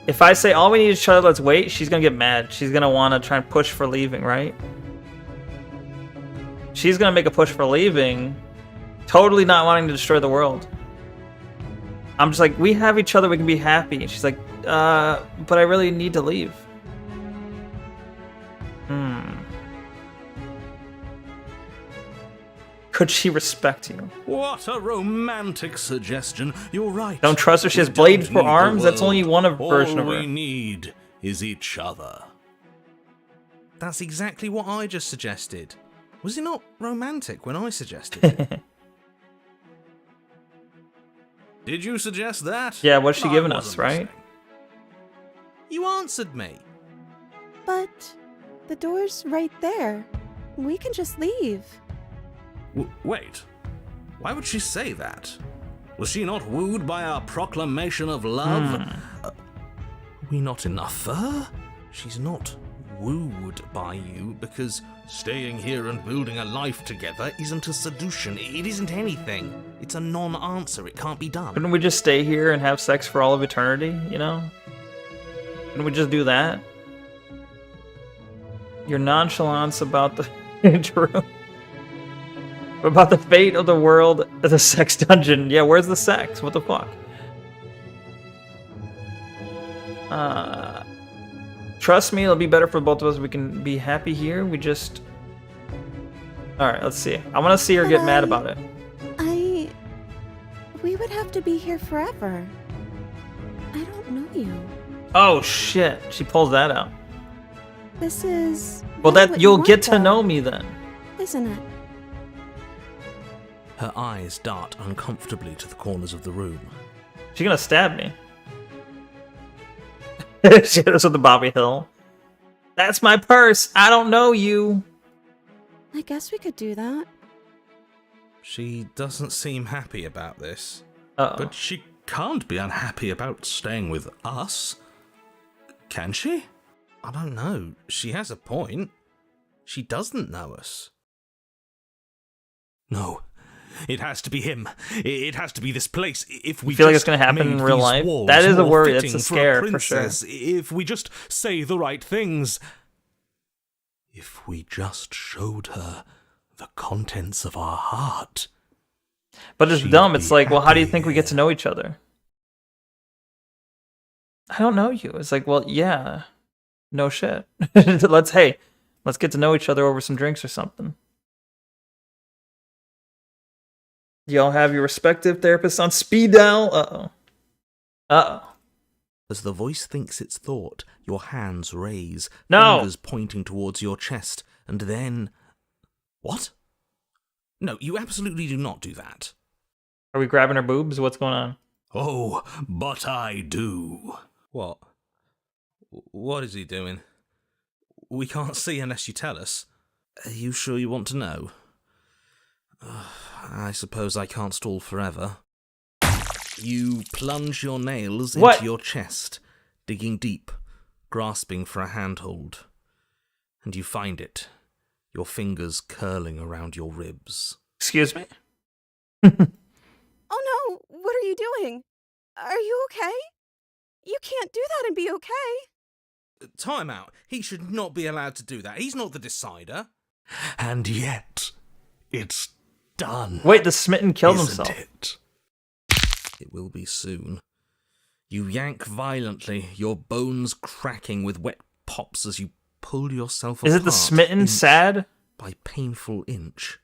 A: If I say all we need is each other, let's wait, she's gonna get mad. She's gonna want to try and push for leaving, right? She's gonna make a push for leaving, totally not wanting to destroy the world. I'm just like, we have each other, we can be happy. And she's like, but I really need to leave. Could she respect you?
D: What a romantic suggestion. You're right.
A: Don't trust her. She has
D: We
A: blades
D: don't
A: for
D: need the
A: arms. That's
D: world.
A: only one version of
D: All
A: her.
D: we need is each other. That's exactly what I just suggested. Was it not romantic when I suggested it? Did you suggest that?
A: Yeah, what's she
D: I
A: giving us,
D: wasn't
A: right?
D: listening. You answered me.
E: But the door's right there. We can just leave.
D: Wait. Why would she say that? Was she not wooed by our proclamation of love? Are we not enough for her? She's not wooed by you because staying here and building a life together isn't a seduction. It isn't anything. It's a non-answer. It can't be done.
A: Couldn't we just stay here and have sex for all of eternity, you know? Couldn't we just do that? Your nonchalance about the... True. About the fate of the world as a sex dungeon. Yeah, where's the sex? What the fuck? Trust me, it'll be better for both of us. We can be happy here. We just... Alright, let's see. I want to see her get mad about it.
E: We would have to be here forever. I don't know you.
A: Oh, shit. She pulls that out.
E: This is...
A: Well,
E: not
A: that
E: what
A: you'll
E: you want,
A: get to
E: though,
A: know me then.
E: Isn't it?
D: Her eyes dart uncomfortably to the corners of the room.
A: She's gonna stab me. She hit us with the Bobby Hill. That's my purse. I don't know you.
E: I guess we could do that.
D: She doesn't seem happy about this.
A: Uh-oh.
D: But she can't be unhappy about staying with us.
G: Can she? I don't know. She has a point. She doesn't know us. No. It has to be him. It has to be this place. If we
A: feel like
G: just
A: it's gonna happen in
G: made
A: real
G: these
A: life?
G: walls
A: That is a
G: more
A: worry. That's
G: fitting
A: a scare, for sure.
G: princess, if we just say the right things. If we just showed her the contents of our heart.
A: But it's
G: She'd
A: dumb. It's
G: be
A: like, well, how do you
G: happy
A: think we get to
G: here.
A: know each other? I don't know you. It's like, well, yeah, no shit. let's get to know each other over some drinks or something. Y'all have your respective therapists on speed dial. Uh-oh.
G: As the voice thinks its thought, your hands raise,
A: No.
G: fingers pointing towards your chest, and then... What? No, you absolutely do not do that.
A: Are we grabbing her boobs? What's going on?
G: Oh, but I do. What? What is he doing? We can't see unless you tell us. Are you sure you want to know? I suppose I can't stall forever. You plunge your nails
A: What?
G: into your chest, digging deep, grasping for a handhold. And you find it, your fingers curling around your ribs.
A: Excuse me?
E: Oh no, what are you doing? Are you okay? You can't do that and be okay.
G: Time out. He should not be allowed to do that. He's not the decider. And yet, it's done.
A: Wait, the smitten killed
G: isn't
A: himself.
G: it? It will be soon. You yank violently, your bones cracking with wet pops as you pull yourself apart.
A: Is it the smitten
G: inch
A: sad?
G: by painful inch.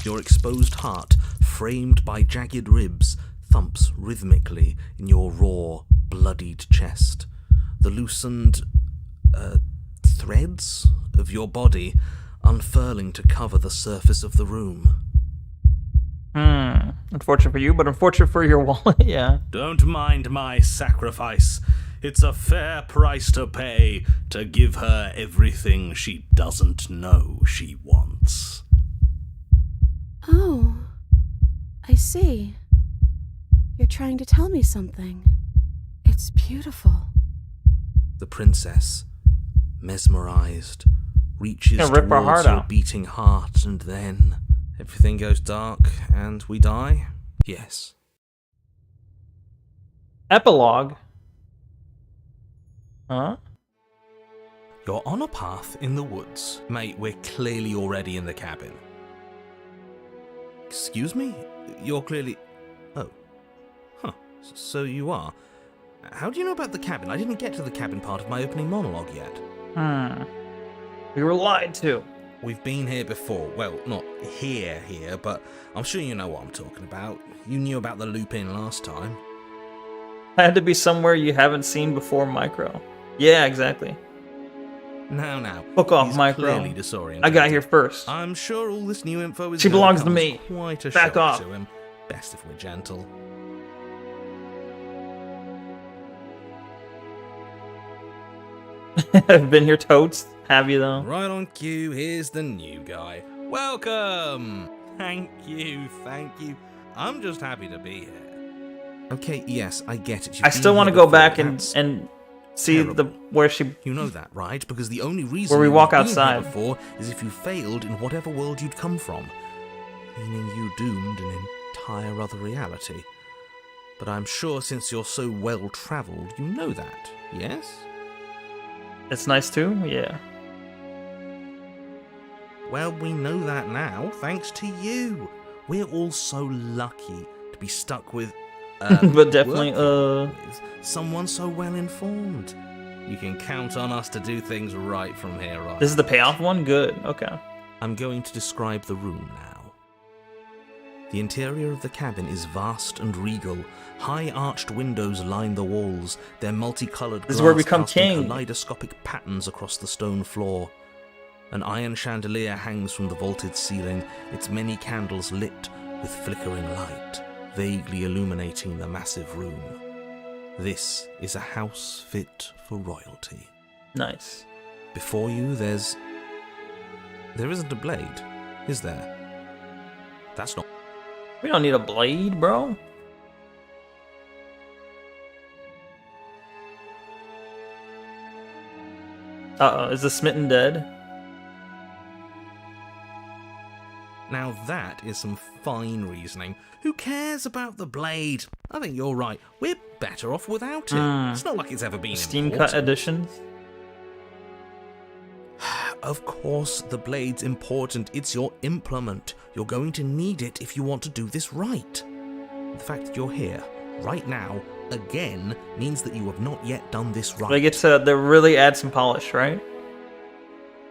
G: Your exposed heart, framed by jagged ribs, thumps rhythmically in your raw, bloodied chest. The loosened threads of your body unfurling to cover the surface of the room.
A: Unfortunate for you, but unfortunate for your wallet, yeah.
G: Don't mind my sacrifice. It's a fair price to pay to give her everything she doesn't know she wants.
E: Oh, I see. You're trying to tell me something. It's beautiful.
G: The princess, mesmerized, reaches
A: Yeah, rip our
G: towards
A: heart
G: your
A: out.
G: beating heart, and then everything goes dark and we die? Yes.
A: Epilogue? Huh?
G: You're on a path in the woods. Mate, we're clearly already in the cabin. Excuse me? You're clearly... Oh. Huh. So you are. How do you know about the cabin? I didn't get to the cabin part of my opening monologue yet.
A: We were lied to.
G: We've been here before. Well, not here, but I'm sure you know what I'm talking about. You knew about the loop-in last time.
A: Had to be somewhere you haven't seen before, Micro. Yeah, exactly.
G: Now.
A: Fuck off,
G: he's
A: Micro.
G: clearly disoriented.
A: I got here first.
G: I'm sure all this new info is
A: She
G: gonna
A: belongs to
G: come
A: me.
G: as quite a
A: Back
G: shock
A: off.
G: to him. Best if we're gentle.
A: I've been here totes. Have you, though?
G: Right on cue, here's the new guy. Welcome! Thank you. I'm just happy to be here. Okay, yes, I get it.
A: I still want to go back and see
G: terrible.
A: where she...
G: You know that, right? Because the only reason
A: Where we
G: you've
A: walk
G: been
A: outside.
G: here before is if you failed in whatever world you'd come from, meaning you doomed an entire other reality. But I'm sure since you're so well-travelled, you know that, yes?
A: It's nice too? Yeah.
G: Well, we know that now, thanks to you. We're all so lucky to be stuck with...
A: But definitely,
G: with someone so well-informed. You can count on us to do things right from here on.
A: This is the payoff one? Good. Okay.
G: I'm going to describe the room now. The interior of the cabin is vast and regal. High arched windows line the walls, their multicolored
A: This is where we
G: glass
A: become
G: casting
A: king.
G: kaleidoscopic patterns across the stone floor. An iron chandelier hangs from the vaulted ceiling, its many candles lit with flickering light, vaguely illuminating the massive room. This is a house fit for royalty.
A: Nice.
G: Before you, there isn't a blade, is there? That's not...
A: We don't need a blade, bro. Uh-oh, is the smitten dead?
D: Now that is some fine reasoning. Who cares about the blade? I think you're right. We're better off without it. It's not like it's ever been
A: Steam
D: important.
A: cut editions?
D: Of course, the blade's important. It's your implement. You're going to need it if you want to do this right. The fact that you're here, right now, again, means that you have not yet done this right.
A: They get to really add some polish, right?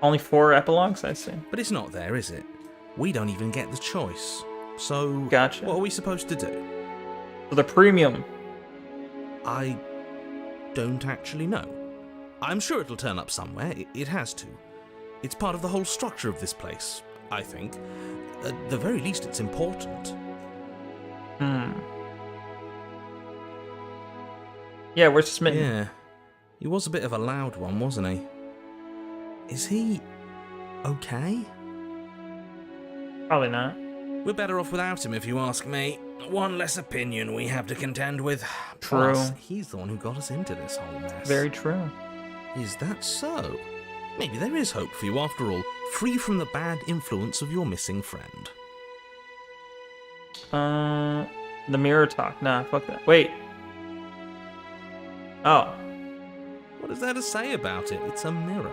A: Only 4 epilogues, I see.
D: But it's not there, is it? We don't even get the choice. So,
A: Gotcha.
D: what are we supposed to do?
A: For the premium.
D: I don't actually know. I'm sure it'll turn up somewhere. It has to. It's part of the whole structure of this place, I think. At the very least, it's important.
A: Yeah, we're smitten.
D: Yeah. He was a bit of a loud one, wasn't he? Is he okay?
A: Probably not.
D: We're better off without him, if you ask me. One less opinion we have to contend with.
A: True.
D: Plus, he's the one who got us into this whole mess.
A: Very true.
D: Is that so? Maybe there is hope for you after all, free from the bad influence of your missing friend.
A: The mirror talk. Nah, fuck that. Wait. Oh.
D: What is there to say about it? It's a mirror.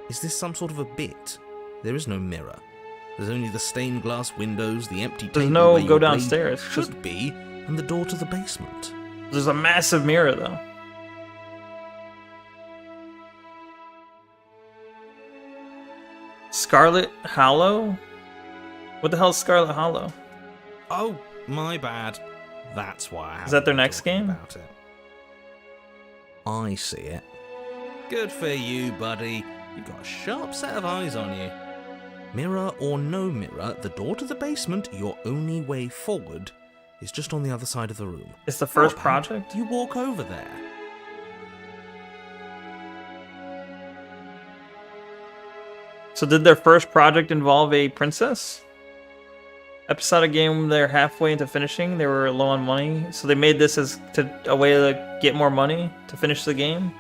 D: Is this some sort of a bit? There is no mirror. There's only the stained glass windows, the empty table
A: There's no
D: where
A: go
D: your blade
A: downstairs.
D: should be, and the door to the basement.
A: There's a massive mirror, though. Scarlet Hollow? What the hell is Scarlet Hollow?
D: Oh, my bad. That's why I haven't
A: Is that their
D: been
A: next
D: talking
A: game?
D: about it. I see it. Good for you, buddy. You've got a sharp set of eyes on you. Mirror or no mirror, the door to the basement, your only way forward, is just on the other side of the room.
A: It's the first
D: How about
A: project?
D: You walk over there.
A: So did their first project involve a princess? Episodic game they're halfway into finishing. They were low on money, so they made this as a way to get more money to finish the game.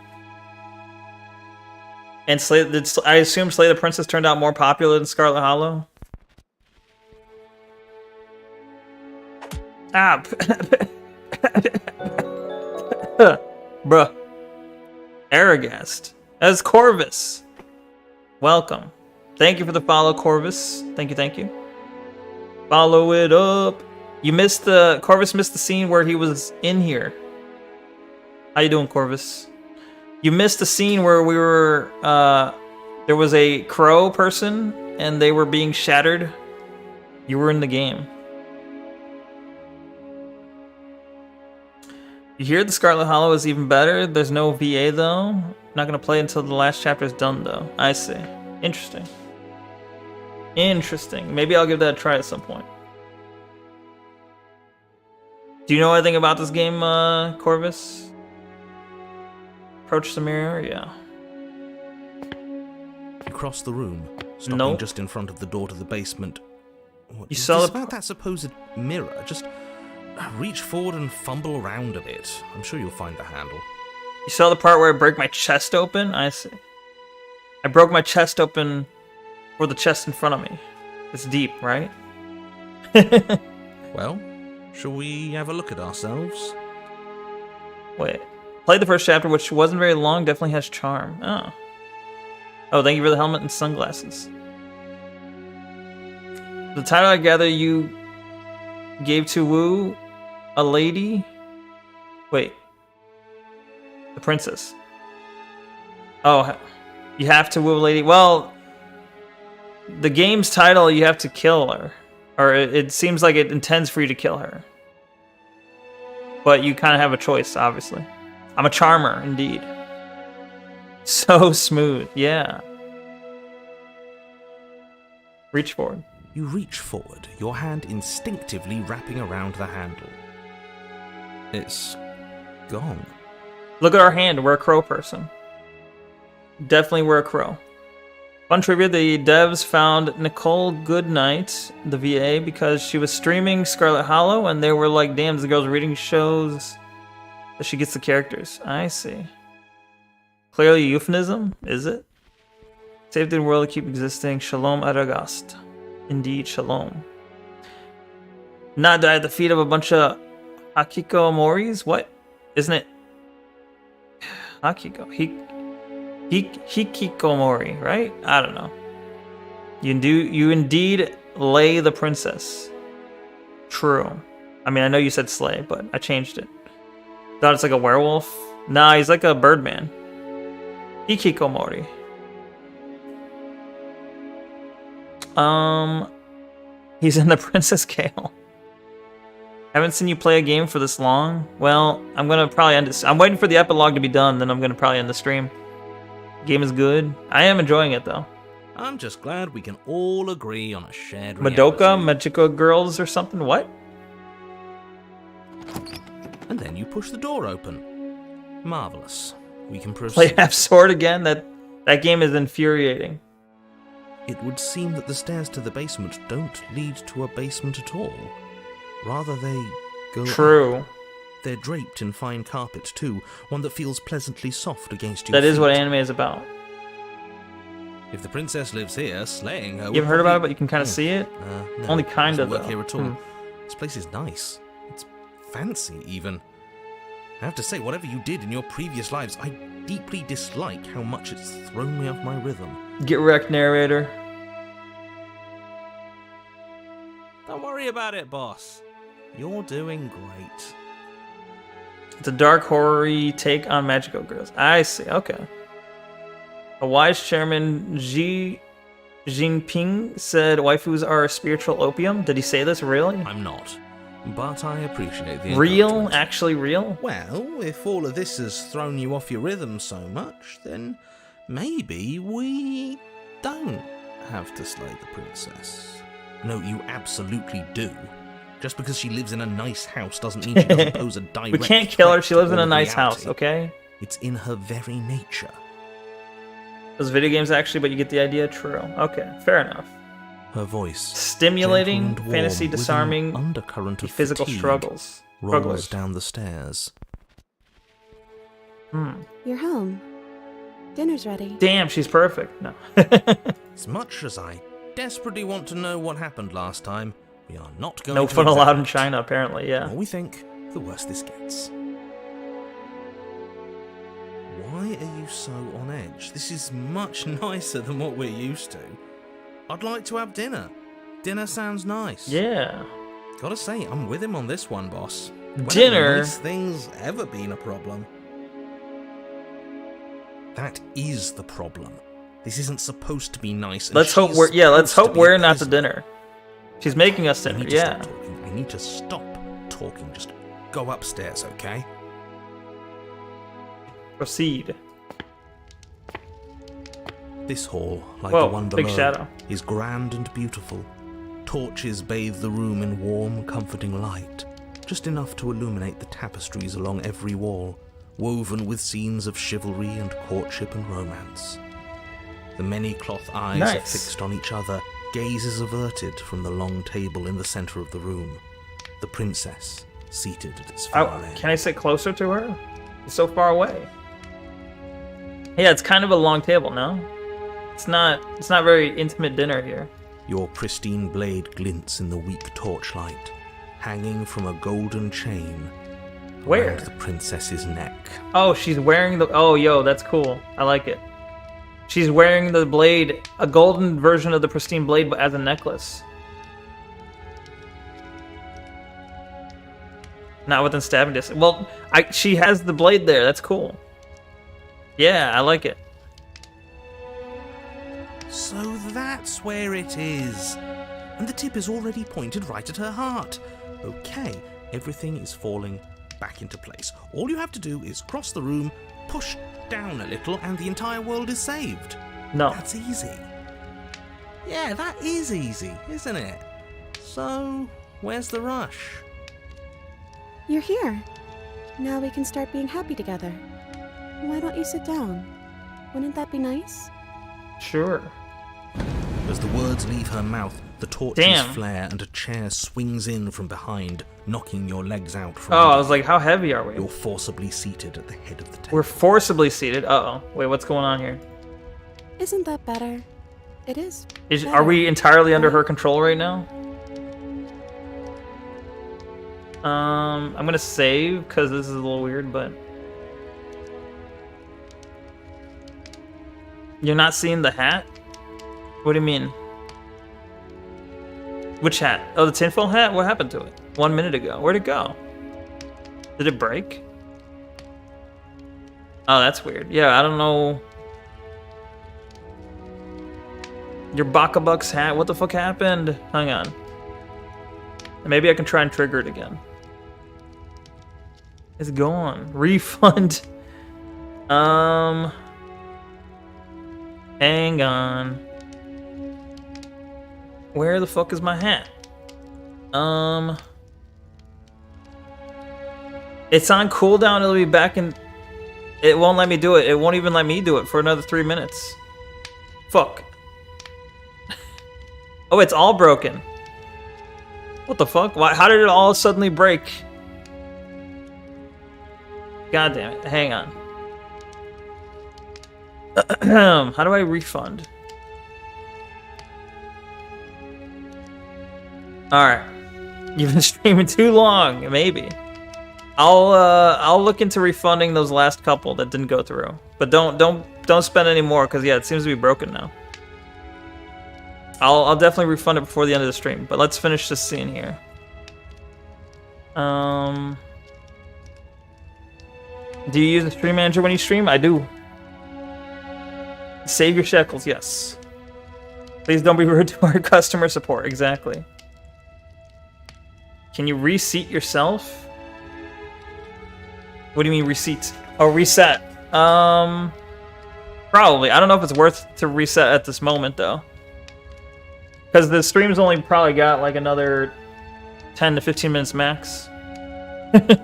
A: And I assume Slay the Princess turned out more popular than Scarlet Hollow. Ah, bruh. Aragast as Corvus. Welcome. Thank you for the follow, Corvus. Thank you, thank you. Follow it up. Corvus missed the scene where he was in here. How you doing, Corvus? You missed the scene where we were, there was a crow person and they were being shattered. You were in the game. You hear the Scarlet Hollow is even better. There's no VA though. Not gonna play until the last chapter is done though. I see. Interesting. Interesting. Maybe I'll give that a try at some point. Do you know anything about this game, Corvus? Approach the mirror, yeah.
D: You cross the room, stopping
A: Nope.
D: just in front of the door to the basement. What
A: You
D: is
A: saw
D: this
A: the
D: about that supposed mirror? Just reach forward and fumble around a bit. I'm sure you'll find the handle.
A: You saw the part where I break my chest open? I see. I broke my chest open for the chest in front of me. It's deep, right?
D: Well, shall we have a look at ourselves?
A: Wait. Played the first chapter, which wasn't very long, definitely has charm. Oh. Oh, thank you for the helmet and sunglasses. The title I gather you gave to Wu, a lady? Wait. The princess. Oh, you have to woo a lady. Well, the game's title, you have to kill her. Or it seems like it intends for you to kill her. But you kind of have a choice, obviously. I'm a charmer, indeed. So smooth, yeah. Reach forward.
D: You reach forward, your hand instinctively wrapping around the handle. It's gone.
A: Look at our hand, we're a crow person. Definitely we're a crow. Fun trivia, the devs found Nicole Goodnight, the VA, because she was streaming Scarlet Hollow, and they were like, damn, the girl's reading shows that she gets the characters. I see. Clearly a euphemism, is it? Save the world, keep existing. Shalom Aragast. Indeed, shalom. Not die at the feet of a bunch of Akiko Moris? What? Isn't it? Akiko. Hikikomori, right? I don't know. You indeed lay the princess. True. I mean, I know you said slay, but I changed it. Thought it's like a werewolf. Nah, he's like a birdman. Hikikomori. He's in the Princess Gale. Haven't seen you play a game for this long. Well, I'm gonna probably end this. I'm waiting for the epilogue to be done, then I'm gonna probably end the stream. Game is good. I am enjoying it though.
D: I'm just glad we can all agree on a shared
A: Madoka,
D: reality.
A: Magical Girls or something? What?
D: And then you push the door open. Marvelous. We can proceed.
A: Play Half Sword again? That game is infuriating.
D: It would seem that the stairs to the basement don't lead to a basement at all. Rather, they go
A: True.
D: up. They're draped in fine carpet, too, one that feels pleasantly soft against your
A: That is
D: feet.
A: what anime is about.
D: If the princess lives here, slaying her...
A: You haven't heard about it, but you can kind of see it?
D: No,
A: Only kind of,
D: doesn't work
A: though.
D: here at all. This place is nice. It's fancy, even. I have to say, whatever you did in your previous lives, I deeply dislike how much it's thrown me off my rhythm.
A: Get wrecked, narrator.
D: Don't worry about it, boss. You're doing great.
A: It's a dark horror-y take on Magical Girls. I see, okay. A wise chairman, Xi Jinping, said waifus are spiritual opium. Did he say this really?
D: I'm not. But I appreciate the
A: Real?
D: encouragement.
A: Actually real?
D: Well, if all of this has thrown you off your rhythm so much, then maybe we don't have to slay the princess. No, you absolutely do. Just because she lives in a nice house doesn't mean she doesn't pose a direct
A: We can't kill her,
D: threat
A: she
D: to
A: lives in a
D: all
A: nice
D: reality.
A: house, okay?
D: It's in her very nature.
A: Those video games actually, but you get the idea? True. Okay, fair enough.
D: Her voice,
A: Stimulating,
D: gentle and warm,
A: fantasy
D: with an
A: disarming,
D: undercurrent of
A: physical
D: fatigue,
A: struggles.
D: rolls
A: Strugglers.
D: down the stairs.
E: You're home. Dinner's ready.
A: Damn, she's perfect. No.
D: As much as I desperately want to know what happened last time, we are not going
A: No
D: to
A: fun allowed in
D: examine it.
A: China, apparently,
D: The
A: yeah.
D: more we think, the worse this gets. Why are you so on edge? This is much nicer than what we're used to. I'd like to have dinner. Dinner sounds nice.
A: Yeah.
D: Gotta say, I'm with him on this one, boss. When have
A: Dinner?
D: nice things ever been a problem? That is the problem. This isn't supposed to be nice. And
A: Let's hope
D: she's
A: we're let's
D: supposed to
A: hope
D: be
A: we're
D: a
A: not the
D: prisoner.
A: dinner. She's making us
D: We
A: dinner,
D: need to
A: yeah.
D: stop talking. We need to stop talking. Just go upstairs, okay?
A: Proceed.
D: This hall, like
A: Whoa,
D: the one
A: big
D: below,
A: shadow.
D: is grand and beautiful. Torches bathe the room in warm, comforting light, just enough to illuminate the tapestries along every wall, woven with scenes of chivalry and courtship and romance. The many cloth eyes are
A: Nice.
D: fixed on each other, gazes averted from the long table in the center of the room. The princess, seated at its far end.
A: Can I sit closer to her? It's so far away. Yeah, it's kind of a long table, no? It's not very intimate dinner here.
D: Your pristine blade glints in the weak torchlight, hanging from a golden chain
A: Where?
D: around the princess's neck.
A: Oh, she's wearing the oh yo, that's cool. I like it. She's wearing the blade, a golden version of the pristine blade, but as a necklace. Not within stabbing distance. Well, she has the blade there. That's cool. Yeah, I like it.
D: So that's where it is. And the tip is already pointed right at her heart. Okay, everything is falling back into place. All you have to do is cross the room, push down a little, and the entire world is saved.
A: No.
D: That's easy. Yeah, that is easy, isn't it? So, where's the rush?
E: You're here. Now we can start being happy together. Why don't you sit down? Wouldn't that be nice?
A: Sure.
D: As the words leave her mouth, The torches
A: Damn.
D: flare and a chair swings in from behind, knocking your legs out from
A: Oh, I
D: under
A: was
D: you.
A: like, how heavy are we?
D: You're forcibly seated at the head of the table.
A: We're forcibly seated. Uh-oh. Wait, what's going on here?
E: Isn't that better? It is.
A: Are we entirely under her control right now? I'm gonna save, because this is a little weird, but... You're not seeing the hat? What do you mean? Which hat? Oh, the tinfoil hat? What happened to it? 1 minute ago. Where'd it go? Did it break? Oh, that's weird. Yeah, I don't know. Your Baka Bucks hat? What the fuck happened? Hang on. Maybe I can try and trigger it again. It's gone. Refund. Hang on. Where the fuck is my hat? It's on cooldown. It'll be back in. It won't let me do it. It won't even let me do it for another 3 minutes. Fuck. Oh, it's all broken. What the fuck? Why? How did it all suddenly break? God damn it. Hang on. How do I refund? Alright. You've been streaming too long, maybe. I'll look into refunding those last couple that didn't go through. But don't spend any more, because yeah, it seems to be broken now. I'll definitely refund it before the end of the stream, but let's finish this scene here. Do you use the stream manager when you stream? I do. Save your shekels, yes. Please don't be rude to our customer support. Exactly. Can you reseat yourself? What do you mean reseat? Oh, reset. Probably. I don't know if it's worth to reset at this moment though. Because the stream's only probably got like another 10 to 15 minutes max. You're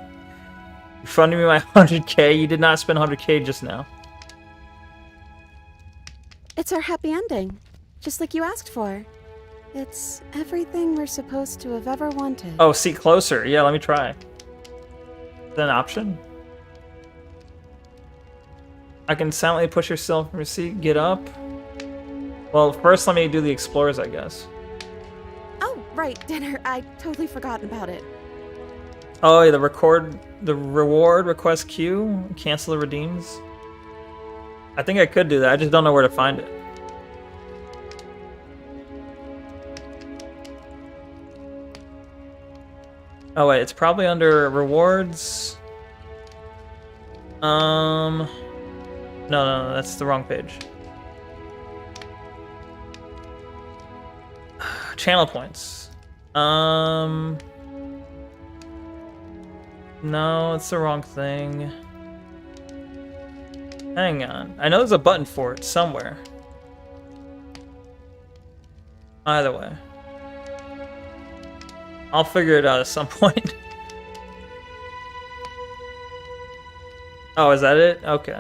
A: funding me my 100k? You did not spend 100k just now.
E: It's our happy ending, just like you asked for. It's everything we're supposed to have ever wanted.
A: Oh, seat closer. Yeah, let me try. Is that an option? I can silently push yourself from your seat. Get up. Well, first let me do the explorers, I guess.
E: Oh, right, dinner. I totally forgotten about it.
A: Oh, yeah, the reward request queue. Cancel the redeems. I think I could do that. I just don't know where to find it. Oh wait, it's probably under rewards. No, that's the wrong page. Channel points. No, it's the wrong thing. Hang on. I know there's a button for it somewhere. Either way. I'll figure it out at some point. Oh, is that it? Okay.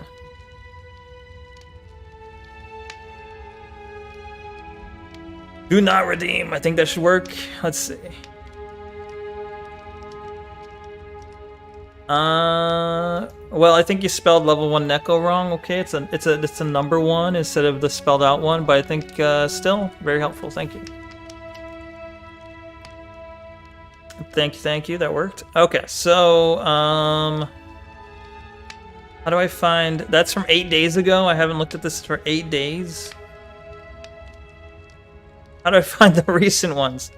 A: Do not redeem. I think that should work. Let's see. Well, I think you spelled level 1 Neko wrong. Okay, it's a number 1 instead of the spelled out one, but I think still very helpful. Thank you. Thank you. That worked. Okay, so how do I find? That's from 8 days ago. I haven't looked at this for 8 days. How do I find the recent ones?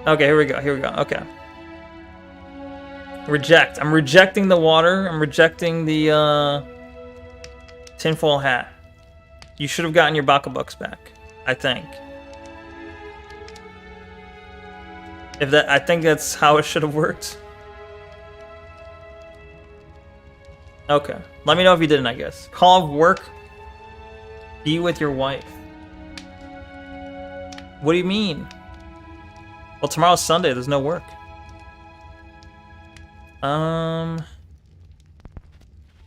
A: Okay, here we go. Okay. Reject. I'm rejecting the water. I'm rejecting the tinfoil hat. You should have gotten your Baka Bucks back, I think. I think that's how it should have worked. Okay. Let me know if you didn't, I guess. Call of work. Be with your wife. What do you mean? Well, tomorrow's Sunday. There's no work.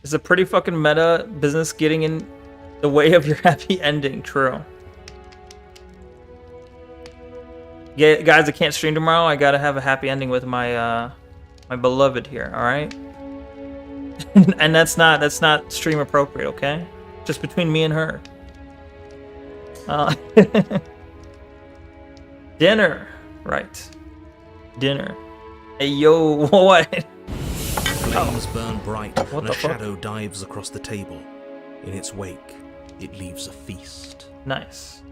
A: It's a pretty fucking meta business getting in the way of your happy ending. True. Yeah, guys, I can't stream tomorrow. I gotta have a happy ending with my my beloved here. All right. And that's not stream appropriate. Okay. Just between me and her. Dinner. Right. Dinner. Hey, yo, what?
D: Flames burn bright,
A: What
D: and
A: the
D: a
A: fuck?
D: shadow dives across the table. In its wake, it leaves a feast.
A: Nice.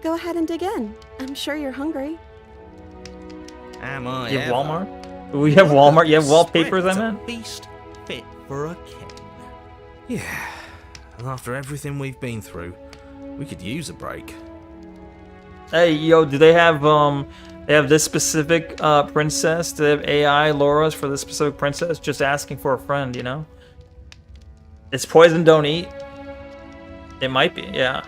E: Go ahead and dig in. I'm sure you're hungry.
D: Am I
A: You have
D: ever?
A: Walmart? We have Walmart. You have wallpapers, I
D: Spreads a
A: meant?
D: feast fit for a king. Yeah, and after everything we've been through, we could use a break.
A: Hey, yo, do they have this specific princess? Do they have AI Laura's for this specific princess? Just asking for a friend, you know? It's poison, don't eat. It might be, yeah.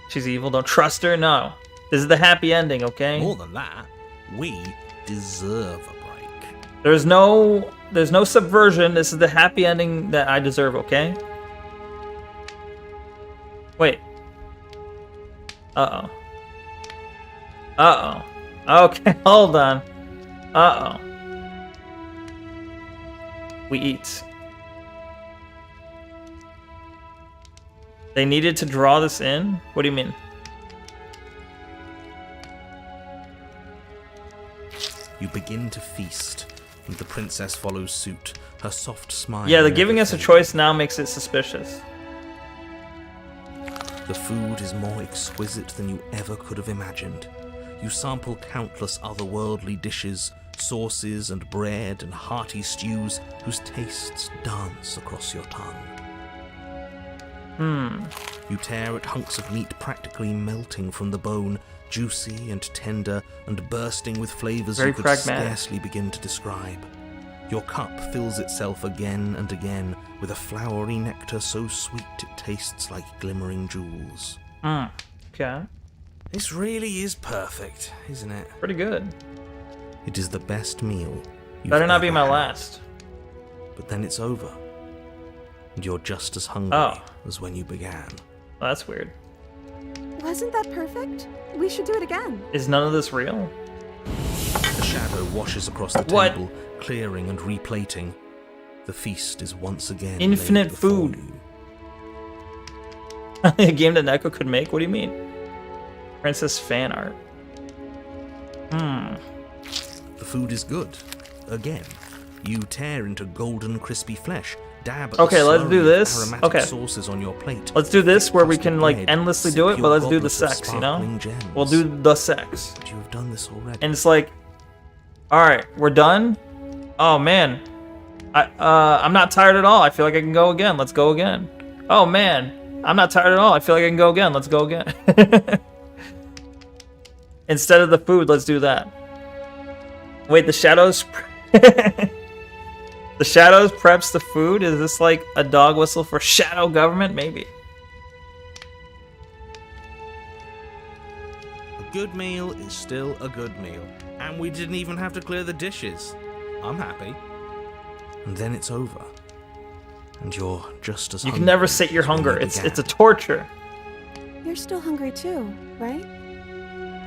A: She's evil, don't trust her? No. This is the happy ending, okay?
D: More than that, we deserve a break.
A: There's no subversion. This is the happy ending that I deserve, okay? Wait. Uh-oh. Uh-oh. Okay, hold on. Uh-oh. We eat. They needed to draw this in? What do you mean?
D: You begin to feast, and the princess follows suit, her soft smile.
A: Yeah, the
D: never
A: giving us a
D: fading.
A: choice now makes it suspicious.
D: The food is more exquisite than you ever could have imagined. You sample countless otherworldly dishes, sauces and bread and hearty stews whose tastes dance across your tongue. You tear at hunks of meat practically melting from the bone, juicy and tender and bursting with flavors
A: Very
D: you could
A: pragmatic.
D: scarcely begin to describe. Your cup fills itself again and again with a flowery nectar so sweet it tastes like glimmering jewels.
A: Okay.
D: This really is perfect, isn't it?
A: Pretty good.
D: It is the best meal you've
A: Better not be
D: ever
A: my
D: had.
A: last.
D: But then it's over. And you're just as hungry as when you began.
A: Well, that's weird.
E: Wasn't that perfect? We should do it again.
A: Is none of this real?
D: The shadow washes across the
A: What?
D: table, clearing and replating. The feast is once again
A: Infinite
D: laid before
A: food.
D: you.
A: A game that Neko could make? What do you mean? Princess fan art.
D: The food is good. Again, you tear into golden, crispy flesh. Dab at
A: Okay,
D: the
A: let's do
D: slurry of
A: this.
D: aromatic
A: Okay.
D: sauces on your plate.
A: Let's do this where we
D: Frosted
A: can like
D: bread,
A: endlessly
D: sip
A: do it, but
D: your
A: let's do the
D: goblet of
A: sex, you know?
D: sparkling gems.
A: We'll do the sex.
D: But you have done this already.
A: And it's like, alright, we're done? Oh man. I'm not tired at all. I feel like I can go again. Let's go again. Oh man. I'm not tired at all. I feel like I can go again. Let's go again. Instead of the food, let's do that. Wait, the shadows... The shadows preps the food? Is this like a dog whistle for shadow government? Maybe.
D: A good meal is still a good meal. And we didn't even have to clear the dishes. I'm happy. And then it's over. And you're just as
A: You
D: hungry
A: can never sate your
D: as when
A: hunger.
D: you
A: It's
D: began.
A: a torture.
E: You're still hungry too, right?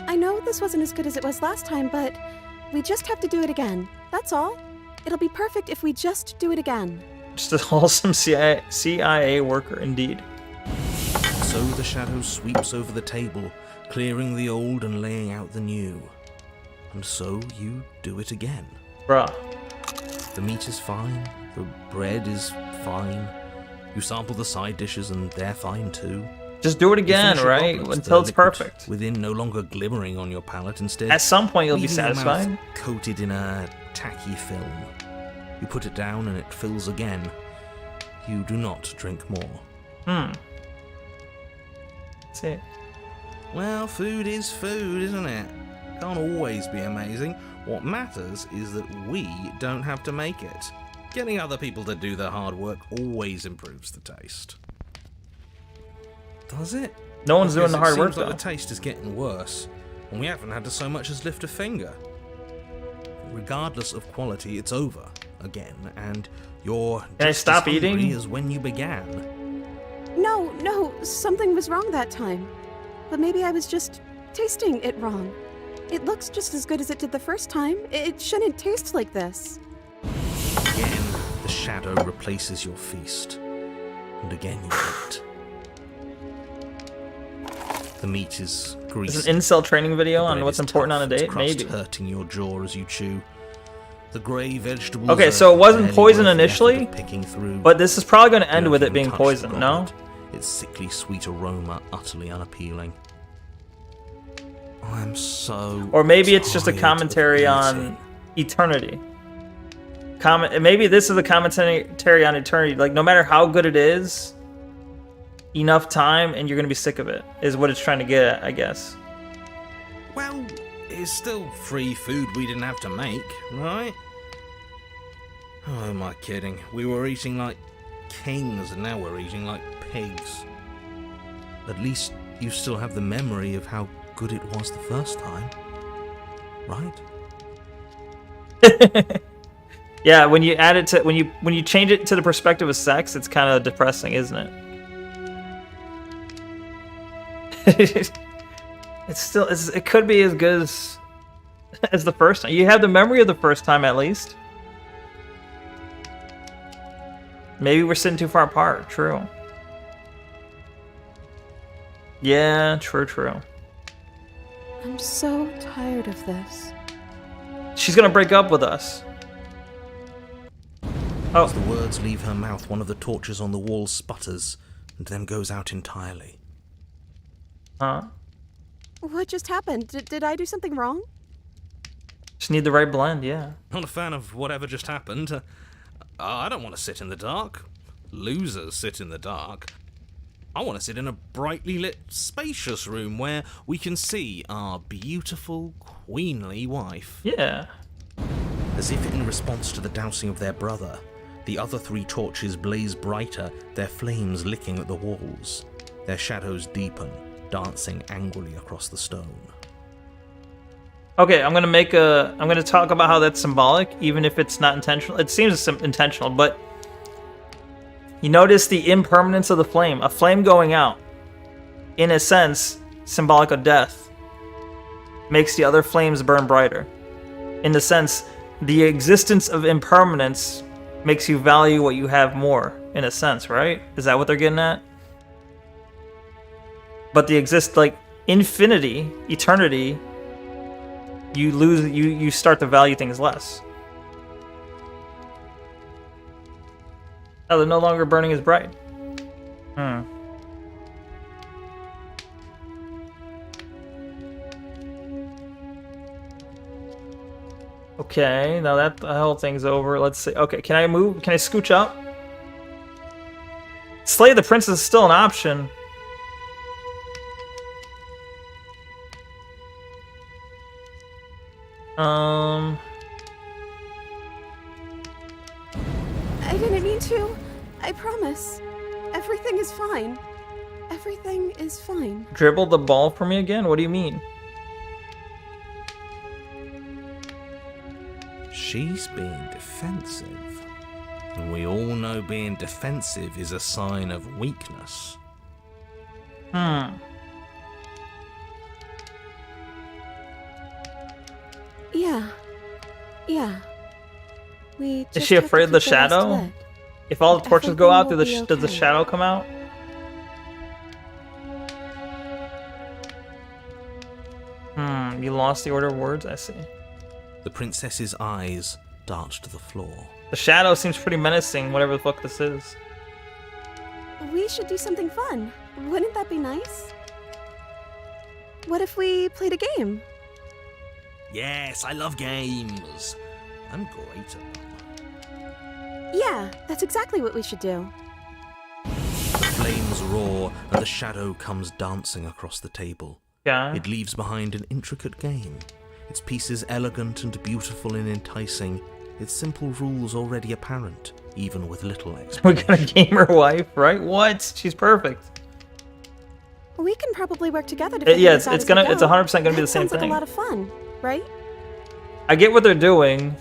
E: I know this wasn't as good as it was last time, but we just have to do it again. That's all. It'll be perfect if we just do it again.
A: Just a wholesome CIA worker, indeed.
D: So the shadow sweeps over the table, clearing the old and laying out the new. And so you do it again.
A: Bruh.
D: The meat is fine, the bread is fine. You sample the side dishes and they're fine too.
A: Just do it
D: You
A: again,
D: finish your
A: right?
D: goblets,
A: Until
D: the
A: it's
D: liquid
A: perfect.
D: Within no longer glimmering on your palate, instead
A: At some point, you'll be
D: leaving your mouth
A: satisfied.
D: coated in a tacky film. You put it down and it fills again. You do not drink more.
A: That's it.
D: Well, food is food, isn't it? Can't always be amazing. What matters is that we don't have to make it. Getting other people to do the hard work always improves the taste. Does it?
A: No one's doing
D: Because
A: the hard
D: it
A: work,
D: seems like
A: though.
D: the taste is getting worse, and we haven't had to so much as lift a finger. Regardless of quality, it's over again, and you're
A: Can I
D: just
A: stop
D: as hungry
A: eating?
D: as when you began.
E: No, something was wrong that time. But maybe I was just tasting it wrong. It looks just as good as it did the first time. It shouldn't taste like this.
D: Again, the shadow replaces your feast. And again you eat. The meat is greasy.
A: Is an incel training video
D: The
A: on
D: bread
A: what's
D: is
A: important
D: tough,
A: on a
D: its
A: date?
D: crust
A: Maybe.
D: hurting your jaw as you chew. The grey vegetables.
A: Okay,
D: are
A: so it wasn't
D: barely
A: poison
D: worth the effort
A: initially,
D: of picking through.
A: but this is probably going to
D: You
A: end
D: don't
A: with it
D: even
A: being
D: touch the
A: poison, no?
D: goblet. Its sickly sweet aroma utterly unappealing. I'm so.
A: Or maybe it's just a
D: tired of
A: commentary on
D: eating.
A: eternity. Maybe this is a commentary on eternity. Like, no matter how good it is, enough time and you're going to be sick of it, is what it's trying to get at, I guess.
D: Well, it's still free food we didn't have to make, right? Oh, am I kidding? We were eating like kings and now we're eating like pigs. At least you still have the memory of how good it was the first time, right?
A: Yeah, when you add it to when you change it to the perspective of sex, it's kind of depressing, isn't it? It could be as good as the first time. You have the memory of the first time at least. Maybe we're sitting too far apart. True. Yeah, true.
E: I'm so tired of this.
A: She's gonna break up with us. Oh.
D: As the words leave her mouth, one of the torches on the wall sputters and then goes out entirely.
A: Huh?
E: What just happened? Did I do something wrong?
A: Just need the right blend, yeah.
D: Not a fan of whatever just happened. I don't want to sit in the dark. Losers sit in the dark. I want to sit in a brightly lit, spacious room where we can see our beautiful, queenly wife.
A: Yeah.
D: As if in response to the dousing of their brother, the other 3 torches blaze brighter, their flames licking at the walls. Their shadows deepen, dancing angrily across the stone.
A: Okay, I'm gonna talk about how that's symbolic, even if it's not intentional. It seems intentional, but you notice the impermanence of the flame. A flame going out, in a sense, symbolic of death, makes the other flames burn brighter. In the sense, the existence of impermanence makes you value what you have more, in a sense, right? Is that what they're getting at? But infinity, eternity, you start to value things less. Oh, they're no longer burning as bright. Okay, now that the whole thing's over, let's see. Okay, can I move? Can I scooch up? Slay the princess is still an option.
E: I didn't mean to. I promise. Everything is fine. Everything is fine.
A: Dribble the ball for me again? What do you mean?
D: She's being defensive. And we all know being defensive is a sign of weakness.
E: Yeah. We
A: Is she afraid of the shadow? If all the torches go out, does the shadow come out? You lost the order of words? I see.
D: The princess's eyes dart to the floor.
A: The shadow seems pretty menacing, whatever the fuck this is.
E: We should do something fun. Wouldn't that be nice? What if we played a game?
D: Yes, I love games. I'm great at them.
E: Yeah, that's exactly what we should do.
D: The flames roar and the shadow comes dancing across the table.
A: Yeah.
D: It leaves behind an intricate game. Its pieces elegant and beautiful and enticing. Its simple rules already apparent, even with little
A: We're
D: explanation.
A: gonna game her wife, right? What? She's perfect.
E: We can probably work together to figure
A: Yeah,
E: this out
A: it's
E: as we
A: gonna, it's
E: go.
A: 100% gonna be the
E: That
A: same
E: sounds like
A: thing.
E: a lot of fun, right?
A: I get what they're doing,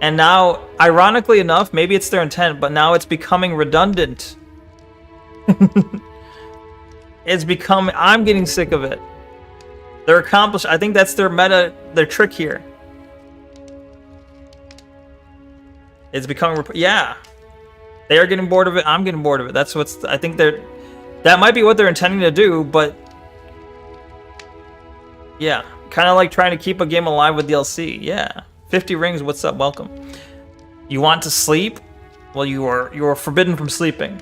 A: and now, ironically enough, maybe it's their intent, but now it's becoming redundant. It's become. I'm getting sick of it. They're accomplished. I think that's their meta, their trick here. It's becoming. Yeah, they are getting bored of it. I'm getting bored of it. That's what's. I think they're. That might be what they're intending to do, but yeah, kind of like trying to keep a game alive with DLC. Yeah, 50 rings. What's up? Welcome. You want to sleep? Well, you are forbidden from sleeping.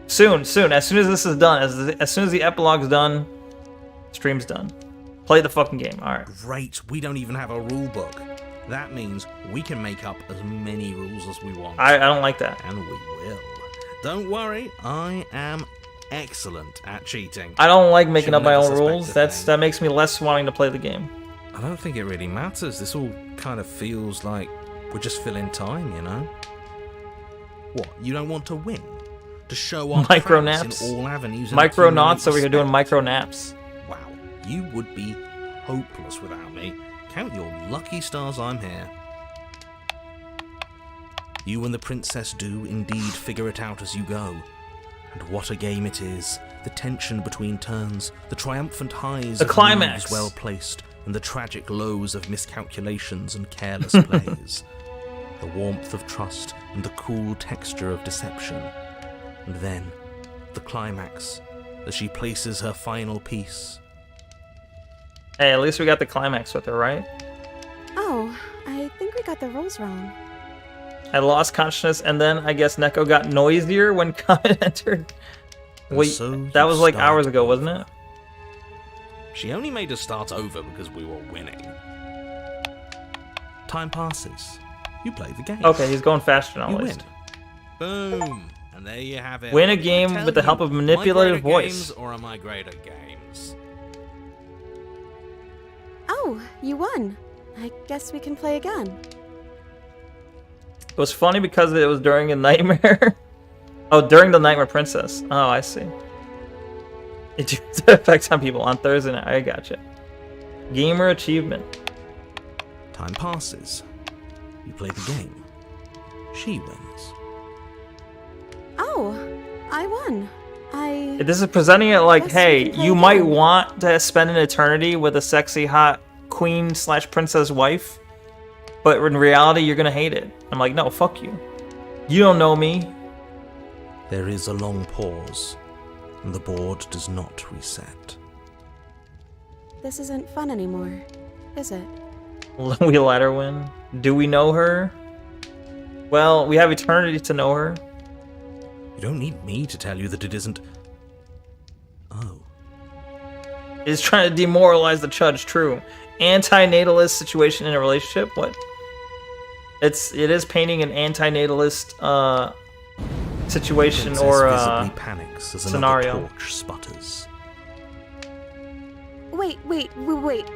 A: Soon. As soon as this is done, as soon as the epilogue's done, stream's done. Play the fucking game. All right.
D: Great. We don't even have a rule book. That means we can make up as many rules as we want.
A: I don't like that.
D: And we will. Don't worry, I am excellent at cheating.
A: I don't like making
D: Should
A: up my
D: never
A: own
D: suspect
A: rules.
D: a
A: That makes me less wanting to play the game.
D: I don't think it really matters. This all kind of feels like we're just filling time, you know? What, you don't want to win? To show off
A: Micro
D: prowess
A: naps.
D: in all avenues and
A: Micro
D: accumulate
A: knots over here doing
D: respect?
A: micro naps.
D: Wow, you would be hopeless without me. Count your lucky stars I'm here. You and the princess do indeed figure it out as you go. And what a game it is. The tension between turns, the triumphant highs
A: The
D: of
A: climax.
D: moves well placed, and the tragic lows of miscalculations and careless plays. The warmth of trust and the cool texture of deception. And then, the climax, as she places her final piece.
A: Hey, at least we got the climax with her, right?
E: Oh, I think we got the rules wrong.
A: I lost consciousness, and then I guess Neko got noisier when Comet entered.
D: And
A: Wait,
D: so
A: that
D: you
A: was like
D: start
A: hours ago, wasn't
D: over.
A: it?
D: She only made us start over because we were winning. Time passes. You play the game.
A: Okay, he's going faster now,
D: You
A: at
D: win.
A: least.
D: Boom. And there you have it.
A: Win a
D: I
A: game
D: tell
A: with the
D: you,
A: help of
D: am I
A: manipulative
D: great at
A: voice.
D: games or am I great at games?
E: Oh, you won. I guess we can play again.
A: It was funny because it was during a nightmare. Oh, during the Nightmare Princess. Oh, I see. It affects on people on Thursday night. I gotcha. Gamer achievement.
D: Time passes. You play the game. She wins.
E: Oh, I won.
A: This is presenting it like,
E: Guess we
A: hey,
E: can play
A: you might
E: again.
A: want to spend an eternity with a sexy, hot queen/princess wife, but in reality, you're gonna hate it. I'm like, no, fuck you. You don't know me.
D: There is a long pause, and the board does not reset.
E: This isn't fun anymore, is it?
A: We let her win. Do we know her? Well, we have eternity to know her.
D: You don't need me to tell you that it isn't. Oh.
A: Is trying to demoralize the judge. True. Anti-natalist situation in a relationship. What? It is painting an anti-natalist situation
D: Princess
A: or
D: visibly panics as
A: scenario.
D: another torch sputters.
E: Wait.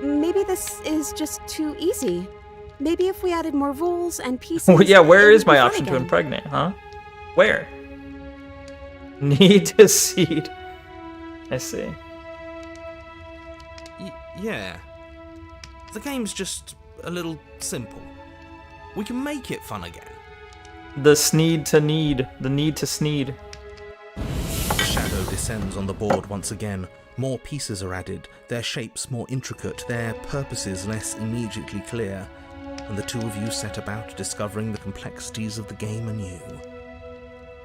E: Maybe this is just too easy. Maybe if we added more rules and pieces.
A: Well, yeah, where
E: it
A: is
E: would be
A: my
E: fun
A: option to
E: again.
A: impregnate, huh? Where? Need to seed. I see.
D: Yeah. The game's just a little simple. We can make it fun again.
A: The sneed to need. The need to sneed.
D: The shadow descends on the board once again. More pieces are added, their shapes more intricate, their purposes less immediately clear, and the two of you set about discovering the complexities of the game anew.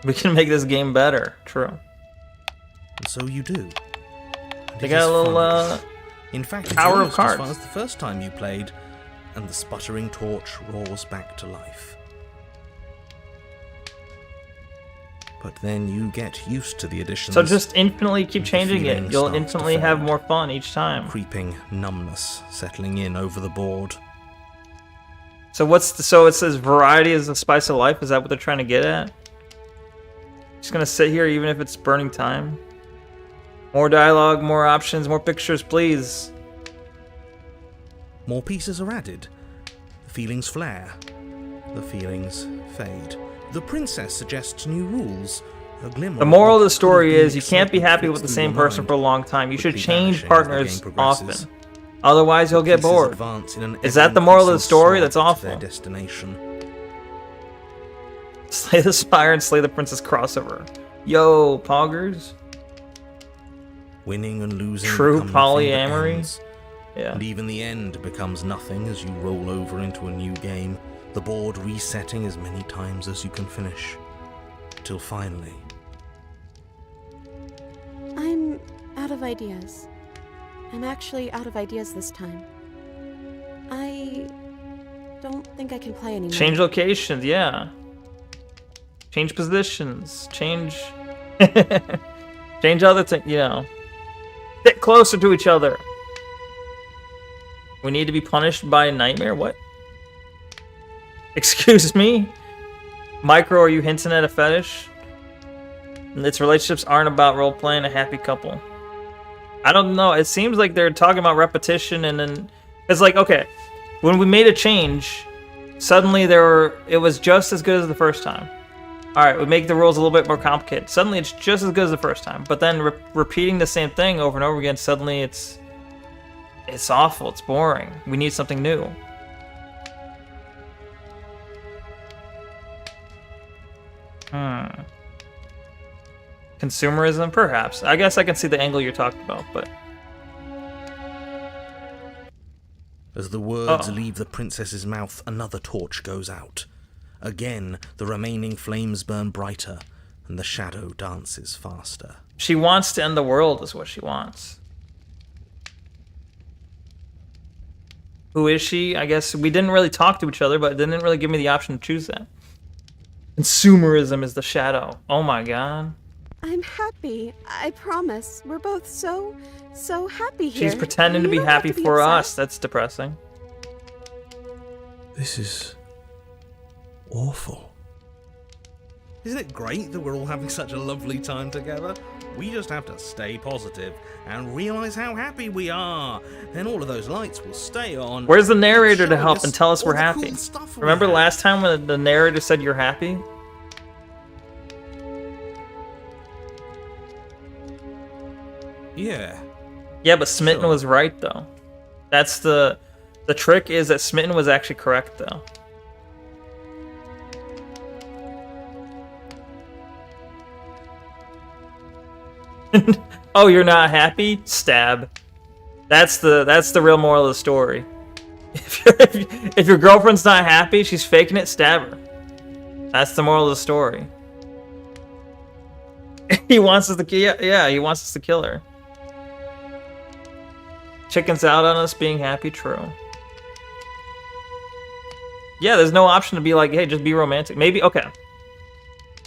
A: We can make this game better. True.
D: And so you do. And
A: They
D: it
A: got
D: is
A: a little,
D: fun. In fact, it's
A: Tower of
D: almost as
A: Cards.
D: fun as the first time you played, and the sputtering torch roars back to life. But then you get used to the additions.
A: So just infinitely keep
D: The
A: changing it.
D: feeling
A: You'll
D: starts to
A: infinitely have
D: fade.
A: more fun each time.
D: Creeping numbness settling in over the board.
A: So so it says variety is the spice of life. Is that what they're trying to get at? Just gonna sit here even if it's burning time. More dialogue, more options, more pictures, please.
D: More pieces are added. The feelings flare. The feelings fade. The princess suggests new rules. A glimmer
A: The moral of the
D: what
A: story
D: could have
A: is
D: been
A: you can't be
D: excitement
A: happy
D: flicks
A: with the
D: through
A: same
D: your
A: person
D: mind,
A: for a long time. You should
D: quickly
A: change
D: vanishing as the
A: partners
D: game progresses.
A: often. Otherwise, you'll get
D: Pieces
A: bored.
D: advance in an
A: Is that the moral of the
D: ever-increasing
A: story?
D: slog
A: That's
D: to
A: awful.
D: Their destination.
A: Slay the Spire and Slay the Princess crossover. Yo, Poggers.
D: Winning and losing
A: True
D: become nothing but
A: polyamory?
D: ends.
A: Yeah.
D: And even the end becomes nothing as you roll over into a new game, the board resetting as many times as you can finish. Till finally...
E: I'm out of ideas. I'm actually out of ideas this time. I don't think I can play anymore.
A: Change locations, yeah. Change positions. Change... Change other things, you know. Get closer to each other. We need to be punished by a nightmare? What? Excuse me? Micro, are you hinting at a fetish? Its relationships aren't about role-playing a happy couple. I don't know. It seems like they're talking about repetition and then... It's like, okay, when we made a change, suddenly it was just as good as the first time. Alright, we make the rules a little bit more complicated. Suddenly it's just as good as the first time. But then repeating the same thing over and over again, suddenly it's awful. It's boring. We need something new. Consumerism? Perhaps. I guess I can see the angle you're talking about, but...
D: As the words leave the princess's mouth, another torch goes out. Again, the remaining flames burn brighter, and the shadow dances faster.
A: She wants to end the world, is what she wants. Who is she? I guess we didn't really talk to each other, but it didn't really give me the option to choose that. Consumerism is the shadow. Oh my god.
E: I'm happy. I promise. We're both so happy here.
A: She's pretending to be
E: You don't have
A: happy
E: to be
A: for
E: upset.
A: us. That's depressing.
G: This is awful.
D: Isn't it great that we're all having such a lovely time together? We just have to stay positive and realize how happy we are. Then all of those lights will stay on.
A: Where's the narrator to
D: showing
A: help
D: us
A: and tell us
D: all
A: we're
D: the
A: happy?
D: cool stuff we
A: Remember
D: have.
A: last time when the narrator said you're happy?
G: Yeah.
A: Yeah, but Smitten
G: Sure.
A: was right though. That's the trick is that Smitten was actually correct though. Oh, you're not happy? Stab. That's the real moral of the story. If your girlfriend's not happy, she's faking it, stab her. That's the moral of the story. He wants us to he wants us to kill her. Chicken's out on us being happy, true. Yeah, there's no option to be like, hey, just be romantic. Maybe, okay.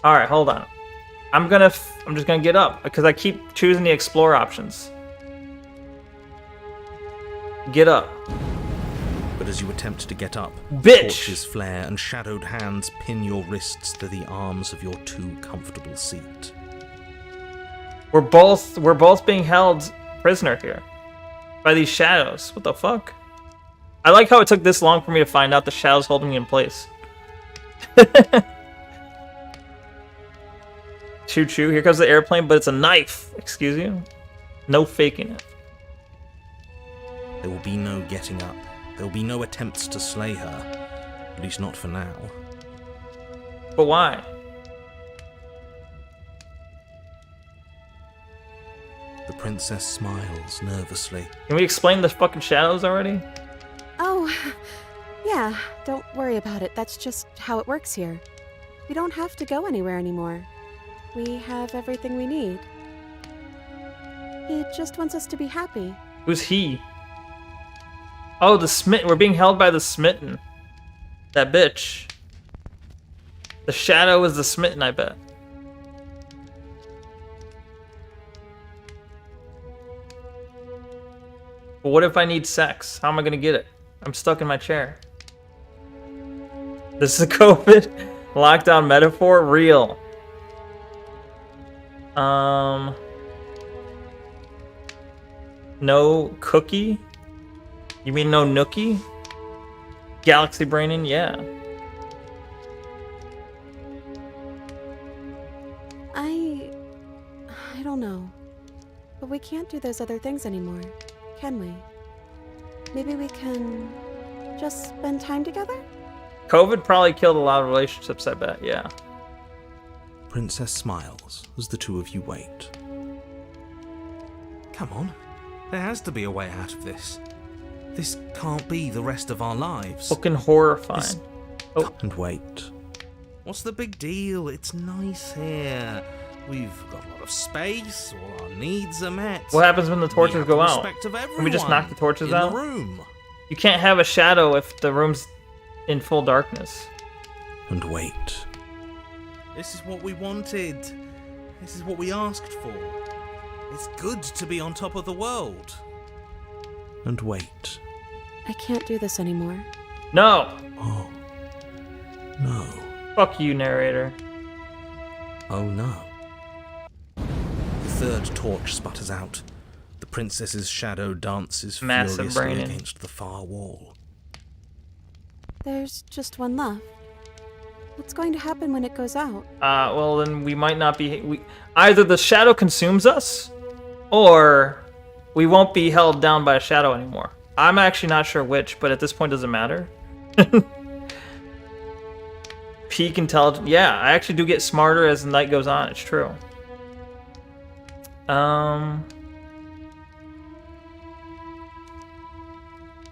A: Alright, hold on. I'm just gonna get up, because I keep choosing the explore options. Get up.
D: But as you attempt to get up,
A: Bitch!
D: torches flare and shadowed hands pin your wrists to the arms of your too comfortable seat.
A: We're both being held prisoner here. By these shadows. What the fuck? I like how it took this long for me to find out the shadows holding me in place. Choo choo, here comes the airplane, but it's a knife. Excuse you? No faking it.
D: There will be no getting up. There will be no attempts to slay her. At least not for now.
A: But why?
D: The princess smiles nervously.
A: Can we explain the fucking shadows already?
E: Oh, yeah. Don't worry about it. That's just how it works here. We don't have to go anywhere anymore. We have everything we need. He just wants us to be happy.
A: Who's he? Oh, the smitten. We're being held by the smitten. That bitch. The shadow is the smitten, I bet. But what if I need sex? How am I gonna get it? I'm stuck in my chair. This is a COVID lockdown metaphor? Real. No cookie? You mean no nookie? Galaxy braining? Yeah.
E: I don't know. But we can't do those other things anymore, can we? Maybe we can just spend time together?
A: COVID probably killed a lot of relationships, I bet, yeah.
D: Princess smiles as the two of you wait. Come on. There has to be a way out of this. This can't be the rest of our lives.
A: Fucking horrifying.
D: This-
A: Oh.
D: And wait. What's the big deal? It's nice here. We've got a lot of space. All our needs are met.
A: What happens when the
D: We
A: torches
D: have
A: go
D: the
A: out?
D: respect of
A: Can we just knock the torches
D: everyone
A: out?
D: in the room.
A: You can't have a shadow if the room's in full darkness.
D: And wait. This is what we wanted. This is what we asked for. It's good to be on top of the world. And wait.
E: I can't do this anymore.
A: No!
D: Oh. No.
A: Fuck you, narrator.
D: Oh no. The third torch sputters out. The princess's shadow dances
A: Massive
D: furiously
A: braining.
D: against the far wall.
E: There's just one left. What's going to happen when it goes out?
A: Well then we might not be... either the shadow consumes us, or we won't be held down by a shadow anymore. I'm actually not sure which, but at this point it doesn't matter. Peak intelligence. Yeah, I actually do get smarter as the night goes on. It's true.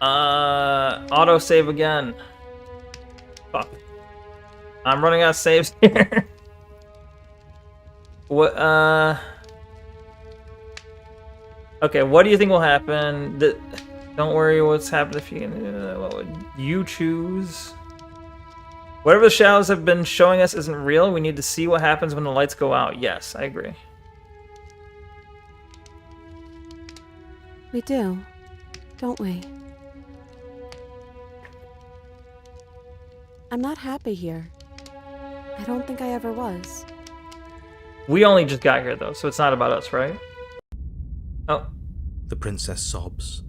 A: Auto save again. Fuck. I'm running out of saves here. What? Okay. What do you think will happen? Don't worry. What's happened if you can? What would you choose? Whatever the shadows have been showing us isn't real. We need to see what happens when the lights go out. Yes, I agree.
E: We do, don't we? I'm not happy here. I don't think I ever was.
A: We only just got here though, so it's not about us, right? Oh.
D: The princess sobs,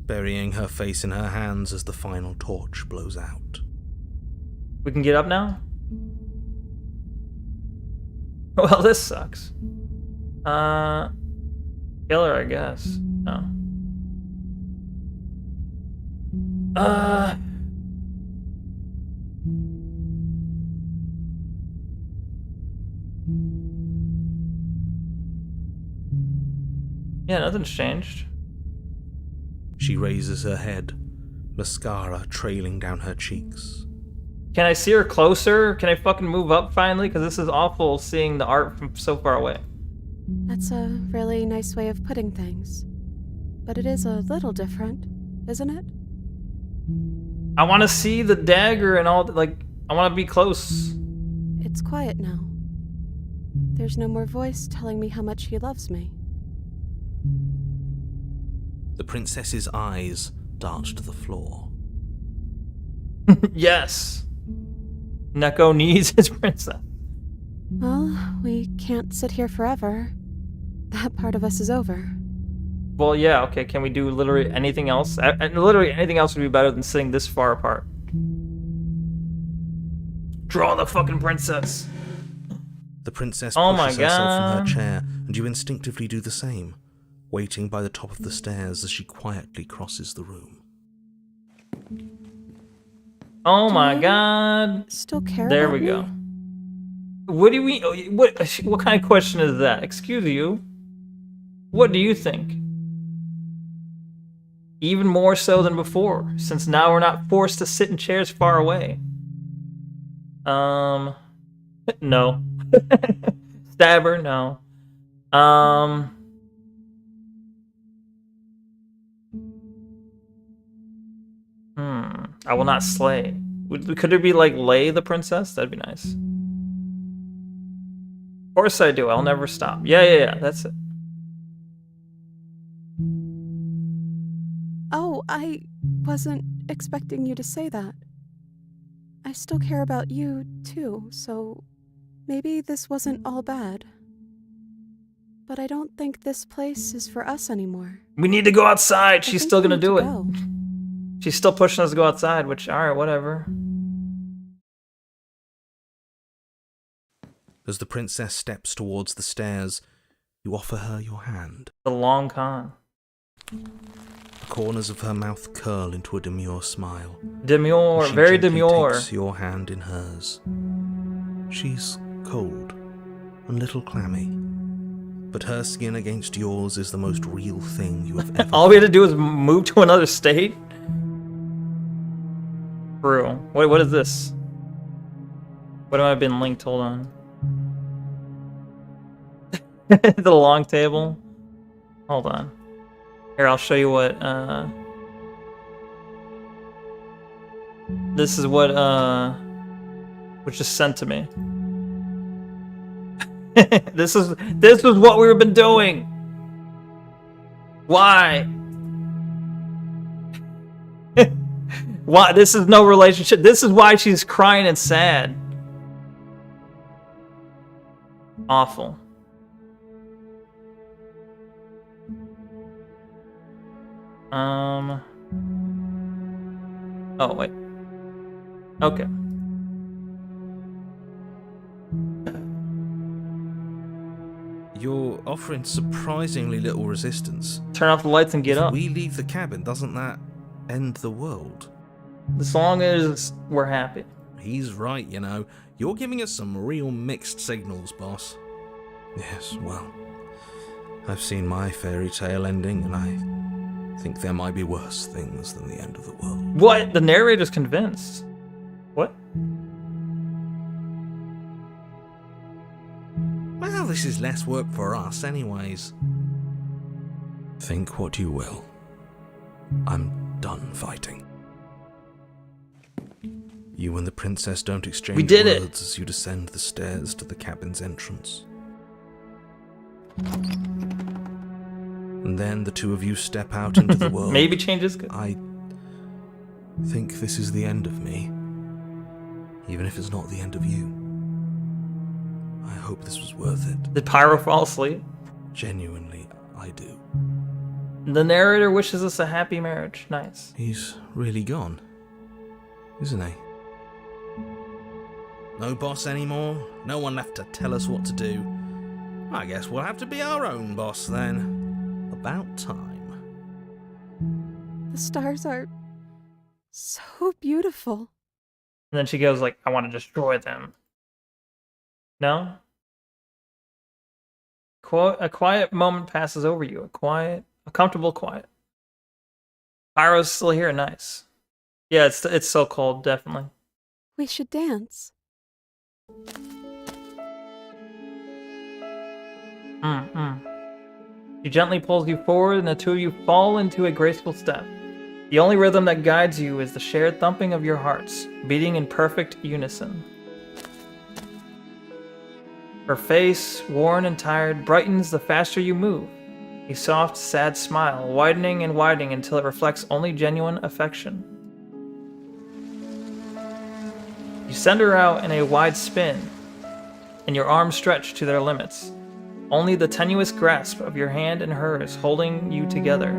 D: burying her face in her hands as the final torch blows out.
A: We can get up now? Well, this sucks. Killer, I guess. No. Yeah, nothing's changed.
D: She raises her head, mascara trailing down her cheeks.
A: Can I see her closer? Can I fucking move up finally? Because this is awful seeing the art from so far away.
E: That's a really nice way of putting things. But it is a little different, isn't it?
A: I want to see the dagger and all, like, I want to be close.
E: It's quiet now. There's no more voice telling me how much he loves me.
D: The princess's eyes dart to the floor.
A: Yes. Neko needs his princess.
E: Well, we can't sit here forever. That part of us is over.
A: Well, yeah, okay, can we do literally anything else? Literally anything else would be better than sitting this far apart. Draw the fucking princess.
D: The princess
A: Oh my
D: pushes herself from her
A: God.
D: chair, and you instinctively do the same, waiting by the top of the stairs as she quietly crosses the room.
A: Oh my God.
E: Still care
A: There
E: about
A: we
E: me?
A: go. What do we... What kind of question is that? Excuse you. What do you think? Even more so than before, since now we're not forced to sit in chairs far away. No. Stabber, no. I will not slay. Could it be like lay the princess? That'd be nice. Of course I do. I'll never stop. Yeah. That's it.
E: Oh, I wasn't expecting you to say that. I still care about you, too, so maybe this wasn't all bad. But I don't think this place is for us anymore.
A: We need to go outside. She's
E: think
A: still
E: we
A: gonna
E: need to
A: do it.
E: go.
A: She's still pushing us to go outside, which, alright, whatever.
D: As the princess steps towards the stairs, you offer her your hand.
A: The long con.
D: The corners of her mouth curl into a demure smile.
A: Demure,
D: She
A: very
D: gently
A: demure.
D: takes your hand in hers. She's cold and a little clammy, but her skin against yours is the most real thing you have ever.
A: All we had to do is move to another state? True. What is this? What have I been linked? Hold on. The long table. Hold on. Here, I'll show you what, this is what, was just sent to me. This is what we've been doing. Why? Why? This is no relationship. This is why she's crying and sad. Awful. Oh, wait. Okay.
D: You're offering surprisingly little resistance.
A: Turn off the lights and get
D: If
A: up.
D: we leave the cabin, doesn't that end the world?
A: As long as we're happy.
D: He's right, you know. You're giving us some real mixed signals, boss. Yes, well, I've seen my fairy tale ending, and I think there might be worse things than the end of the world.
A: What? The narrator's convinced. What?
D: Well, this is less work for us, anyways. Think what you will. I'm done fighting. You and the princess don't exchange words as you descend the stairs to the cabin's entrance. And then the two of you step out into the world.
A: Maybe change is good.
D: I think this is the end of me, even if it's not the end of you. I hope this was worth it.
A: Did Pyro fall asleep?
D: Genuinely, I do.
A: The narrator wishes us a happy marriage. Nice.
D: He's really gone, isn't he? No boss anymore? No one left to tell us what to do? I guess we'll have to be our own boss then. About time.
E: The stars are so beautiful.
A: And then she goes like, I want to destroy them. No? A quiet moment passes over you. A comfortable quiet. Pyro's still here. Nice. Yeah, it's so cold, definitely.
E: We should dance.
A: She gently pulls you forward, and the two of you fall into a graceful step. The only rhythm that guides you is the shared thumping of your hearts, beating in perfect unison. Her face, worn and tired, brightens the faster you move. A soft, sad smile, widening and widening until it reflects only genuine affection. You send her out in a wide spin, and your arms stretch to their limits. Only the tenuous grasp of your hand and hers holding you together.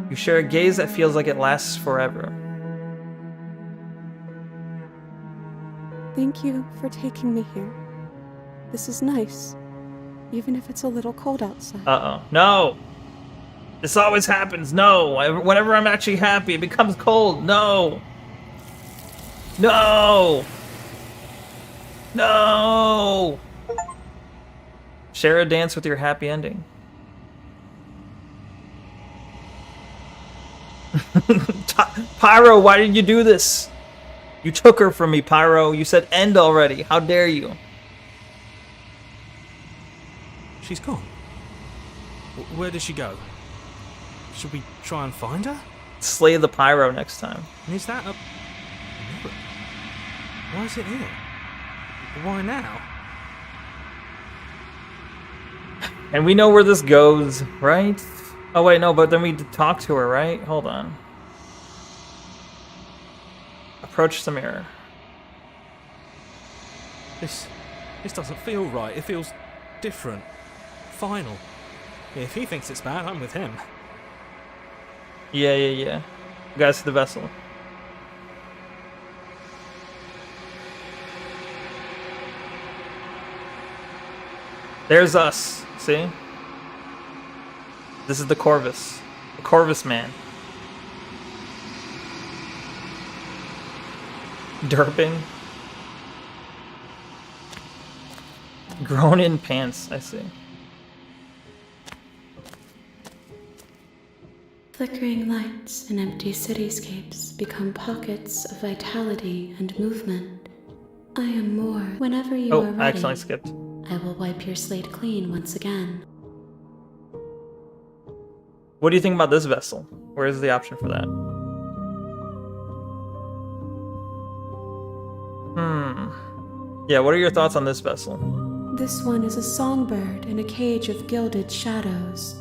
A: You share a gaze that feels like it lasts forever.
E: Thank you for taking me here. This is nice, even if it's a little cold outside.
A: Uh-oh. No! This always happens. No! Whenever I'm actually happy, it becomes cold. No! No! No! Share a dance with your happy ending. Pyro, why did you do this? You took her from me, Pyro. You said end already. How dare you?
G: She's gone. Where did she go? Should we try and find her?
A: Slay the Pyro next time.
G: And is that a mirror? Why is it here? Why now?
A: And we know where this goes, right? Oh wait, no, but then we talk to her, right? Hold on. Approach the mirror.
G: This doesn't feel right. It feels different. Final. If he thinks it's bad, I'm with him.
A: Yeah. Guys to the vessel. There's us. See? This is the Corvus. The Corvus man. Derping. Grown in pants, I see.
C: Flickering lights in empty cityscapes become pockets of vitality and movement. I am more. Whenever you are
A: I
C: ready,
A: accidentally skipped.
C: I will wipe your slate clean once again.
A: What do you think about this vessel? Where is the option for that? Yeah, what are your thoughts on this vessel?
H: This one is a songbird in a cage of gilded shadows.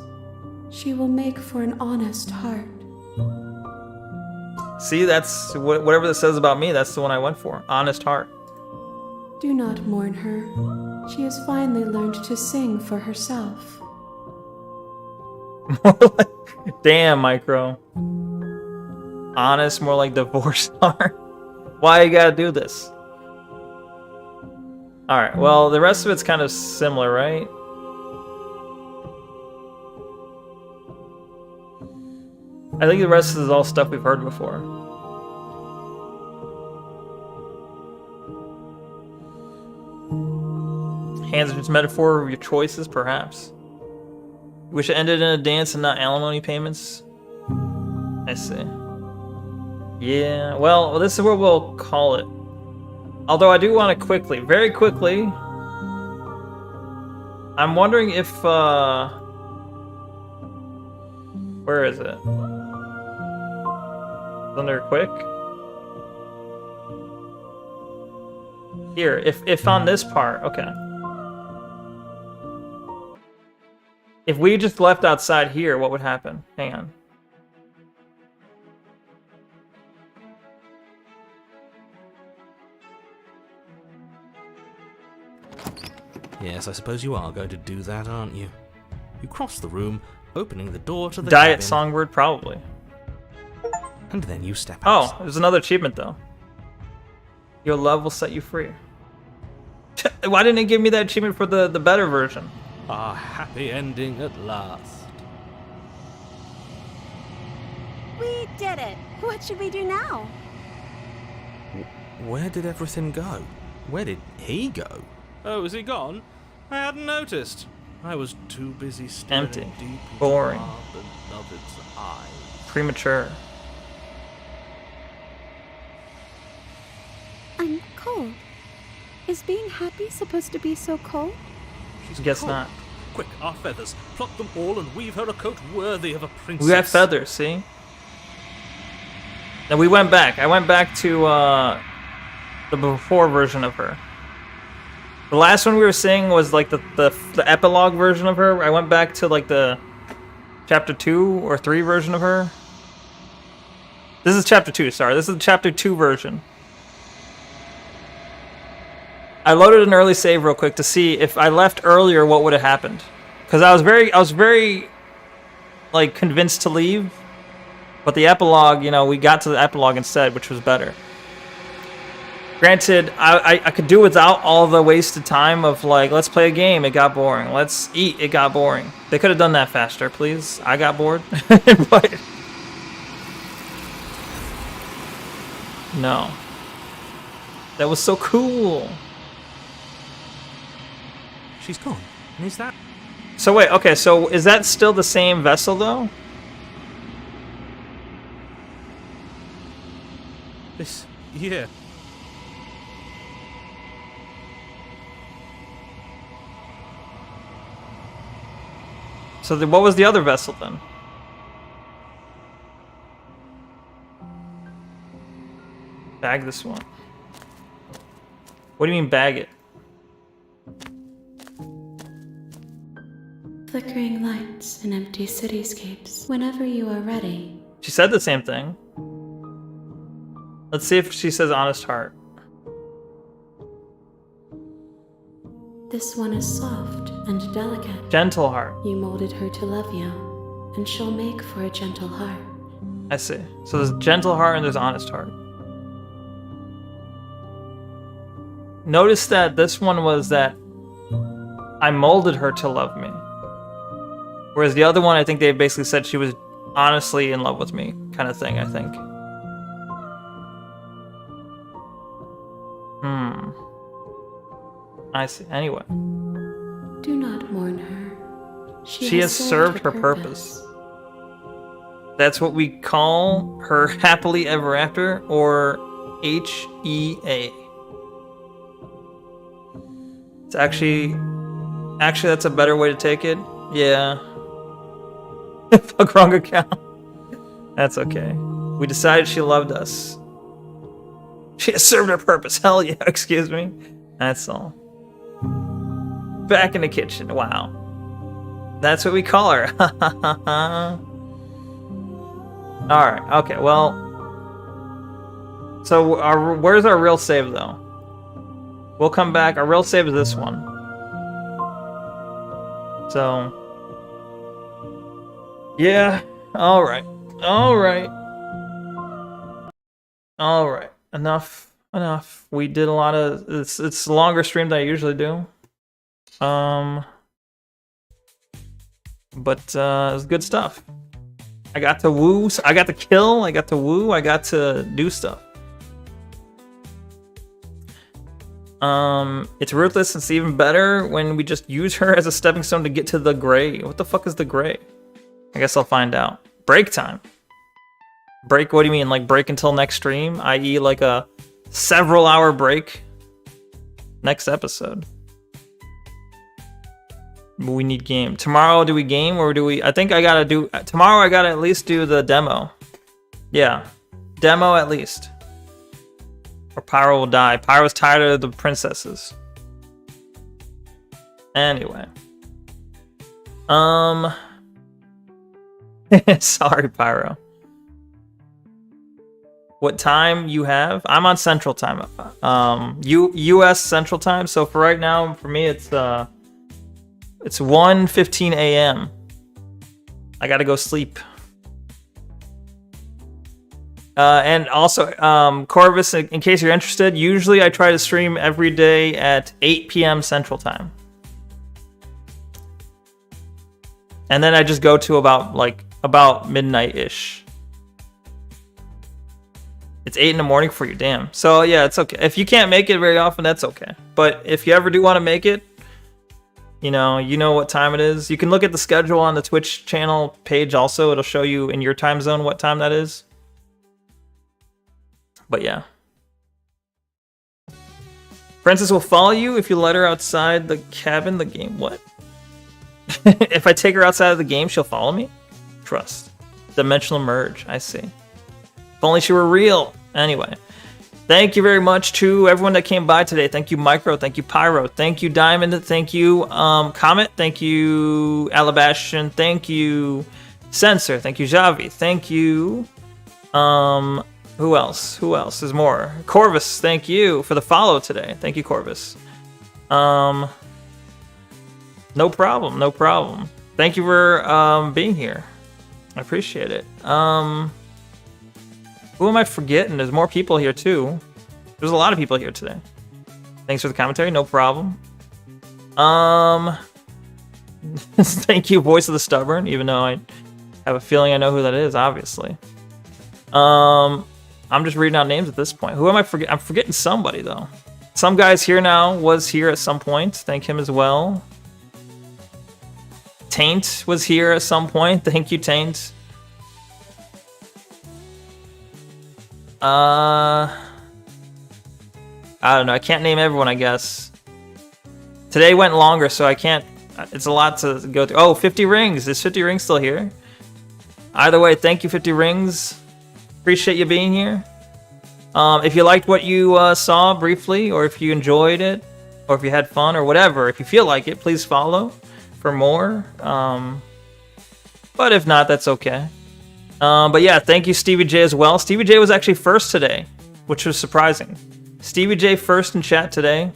H: She will make for an honest heart.
A: See, that's whatever this says about me, that's the one I went for. Honest heart.
H: Do not mourn her. She has finally learned to sing for herself.
A: More like, damn, Micro. Honest, more like divorced heart. Why you gotta do this? Alright, well, the rest of it's kind of similar, right? I think the rest is all stuff we've heard before. Hands are just metaphor of your choices, perhaps. Wish it ended in a dance and not alimony payments? I see. Yeah, well, this is where we'll call it. Although I do want to quickly, very quickly, I'm wondering if, where is it? Under quick? Here, if on this part, okay. If we just left outside here, what would happen? Hang on.
D: Yes, I suppose you are going to do that, aren't you? You cross the room, opening the door to the
A: Diet
D: cabin,
A: songbird, probably.
D: and then you step out.
A: Oh, there's another achievement though. Your love will set you free. Why didn't it give me that achievement for the better version?
G: A happy ending at last.
E: We did it! What should we do now?
G: Where did everything go? Where did he go? Oh, is he gone? I hadn't noticed. I was too busy staring
A: Empty.
G: deep into
A: Boring.
G: our beloved's eyes.
A: Premature.
E: I'm cold. Is being happy supposed to be so cold?
G: She's
A: Guess
G: cold.
A: not.
G: Quick, our feathers. Pluck them all and weave her a coat worthy of a princess.
A: We got feathers, see? Now we went back. I went back to the before version of her. The last one we were seeing was like the epilogue version of her. I went back to like the chapter 2 or 3 version of her. This is chapter 2, sorry. This is the chapter 2 version. I loaded an early save real quick to see if I left earlier what would have happened. Cuz I was very like convinced to leave. But the epilogue, you know, we got to the epilogue instead, which was better. Granted, I could do without all the wasted time of like, let's play a game, it got boring. Let's eat, it got boring. They could have done that faster, please. I got bored. But no. That was so cool.
D: She's gone. And is that...
A: So wait, okay, so is that still the same vessel though?
G: This, yeah.
A: So what was the other vessel then? Bag this one. What do you mean bag it?
C: Flickering lights in empty cityscapes. Whenever you are ready,
A: She said the same thing. Let's see if she says honest heart.
C: this one is soft and delicate.
A: Gentle heart.
C: You molded her to love you, and she'll make for a gentle heart.
A: I see. So there's gentle heart and there's honest heart. Notice that this one was that I molded her to love me. Whereas the other one, I think they basically said she was honestly in love with me, kind of thing, I think. I see. Anyway.
C: Do not mourn her.
A: She has served her purpose. That's what we call her happily ever after, or HEA. It's actually that's a better way to take it. Yeah. Fuck, wrong account. That's okay. We decided she loved us. She has served her purpose. Hell yeah, excuse me. That's all. Back in the kitchen. Wow. That's what we call her. Alright, okay, well. So, where's our real save, though? We'll come back. Our real save is this one. So. Yeah, alright. Alright. Alright. Enough. We did a lot of... It's a longer stream than I usually do. But it was good stuff. I got to woo, I got to kill, I got to woo, I got to do stuff. It's ruthless. It's even better when we just use her as a stepping stone to get to the gray. What the fuck is the gray? I guess I'll find out. Break time. Break, what do you mean? Like break until next stream? I.e. like a several hour break? Next episode. We need game. Tomorrow, do we game or do we... I think I gotta do... Tomorrow I gotta at least do the demo. Yeah. Demo at least. Or Pyro will die. Pyro's tired of the princesses. Anyway. Sorry, Pyro. What time you have? I'm on Central Time. US Central Time. So for right now, for me, it's 1:15 a.m. I gotta go sleep. And also, Corvus, in case you're interested, usually I try to stream every day at 8 p.m. Central Time. And then I just go to about midnight-ish. It's 8 in the morning for you, damn. So yeah, it's okay. If you can't make it very often, that's okay. But if you ever do want to make it, you know what time it is. You can look at the schedule on the Twitch channel page also. It'll show you in your time zone what time that is. But yeah. Princess will follow you if you let her outside the cabin, the game. What? If I take her outside of the game, she'll follow me? Trust. Dimensional merge. I see. If only she were real. Anyway. Thank you very much to everyone that came by today. Thank you, Micro. Thank you, Pyro. Thank you, Diamond. Thank you, Comet. Thank you, Alabastian. Thank you, Sensor. Thank you, Javi. Thank you, who else? Who else? There's more. Corvus, thank you for the follow today. Thank you, Corvus. No problem. No problem. Thank you for being here. I appreciate it. Who am I forgetting? There's more people here too. There's a lot of people here today. Thanks for the commentary. No problem. Thank you, Voice of the Stubborn. Even though I have a feeling I know who that is, obviously. I'm just reading out names at this point. Who am I forgetting? I'm forgetting somebody though. Some guy's here now. Was here at some point. Thank him as well. Taint was here at some point. Thank you, Taint. I don't know. I can't name everyone, I guess. Today went longer, so I can't... It's a lot to go through. Oh, 50 rings. Is 50 rings still here? Either way, thank you, 50 rings. Appreciate you being here. If you liked what you saw briefly, or if you enjoyed it, or if you had fun, or whatever, if you feel like it, please follow for more. But if not, that's okay. But yeah, thank you, Stevie J, as well. Stevie J was actually first today, which was surprising. Stevie J first in chat today.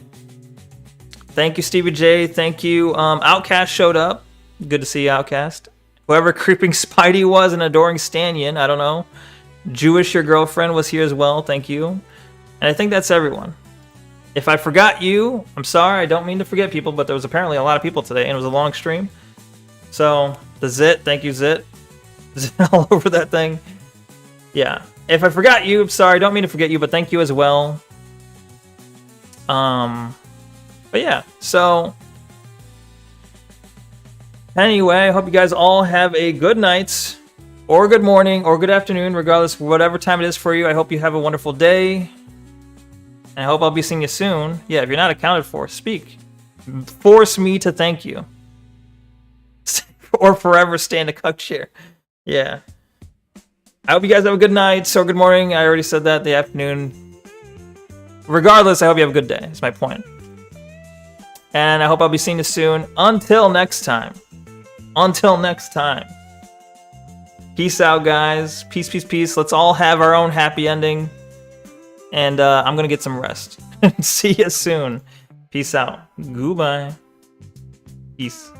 A: Thank you, Stevie J. Thank you. Outcast showed up. Good to see you, Outcast. Whoever Creeping Spidey was and Adoring Stanyan, I don't know. Jewish, your girlfriend, was here as well. Thank you. And I think that's everyone. If I forgot you, I'm sorry. I don't mean to forget people, but there was apparently a lot of people today, and it was a long stream. So, the Zit, thank you, Zit. All over that thing. Yeah. If I forgot you, I'm sorry. I don't mean to forget you, but thank you as well. But yeah. So anyway, I hope you guys all have a good night or good morning, or good afternoon, regardless of whatever time it is for you. I hope you have a wonderful day. And I hope I'll be seeing you soon. Yeah, if you're not accounted for, speak. Force me to thank you. Or forever stay in the cuck chair. Yeah. I hope you guys have a good night, or good morning. I already said that, the afternoon. Regardless, I hope you have a good day. That's my point. And I hope I'll be seeing you soon. Until next time. Until next time. Peace out, guys. Peace, peace, peace. Let's all have our own happy ending. And I'm going to get some rest. See you soon. Peace out. Goodbye. Peace.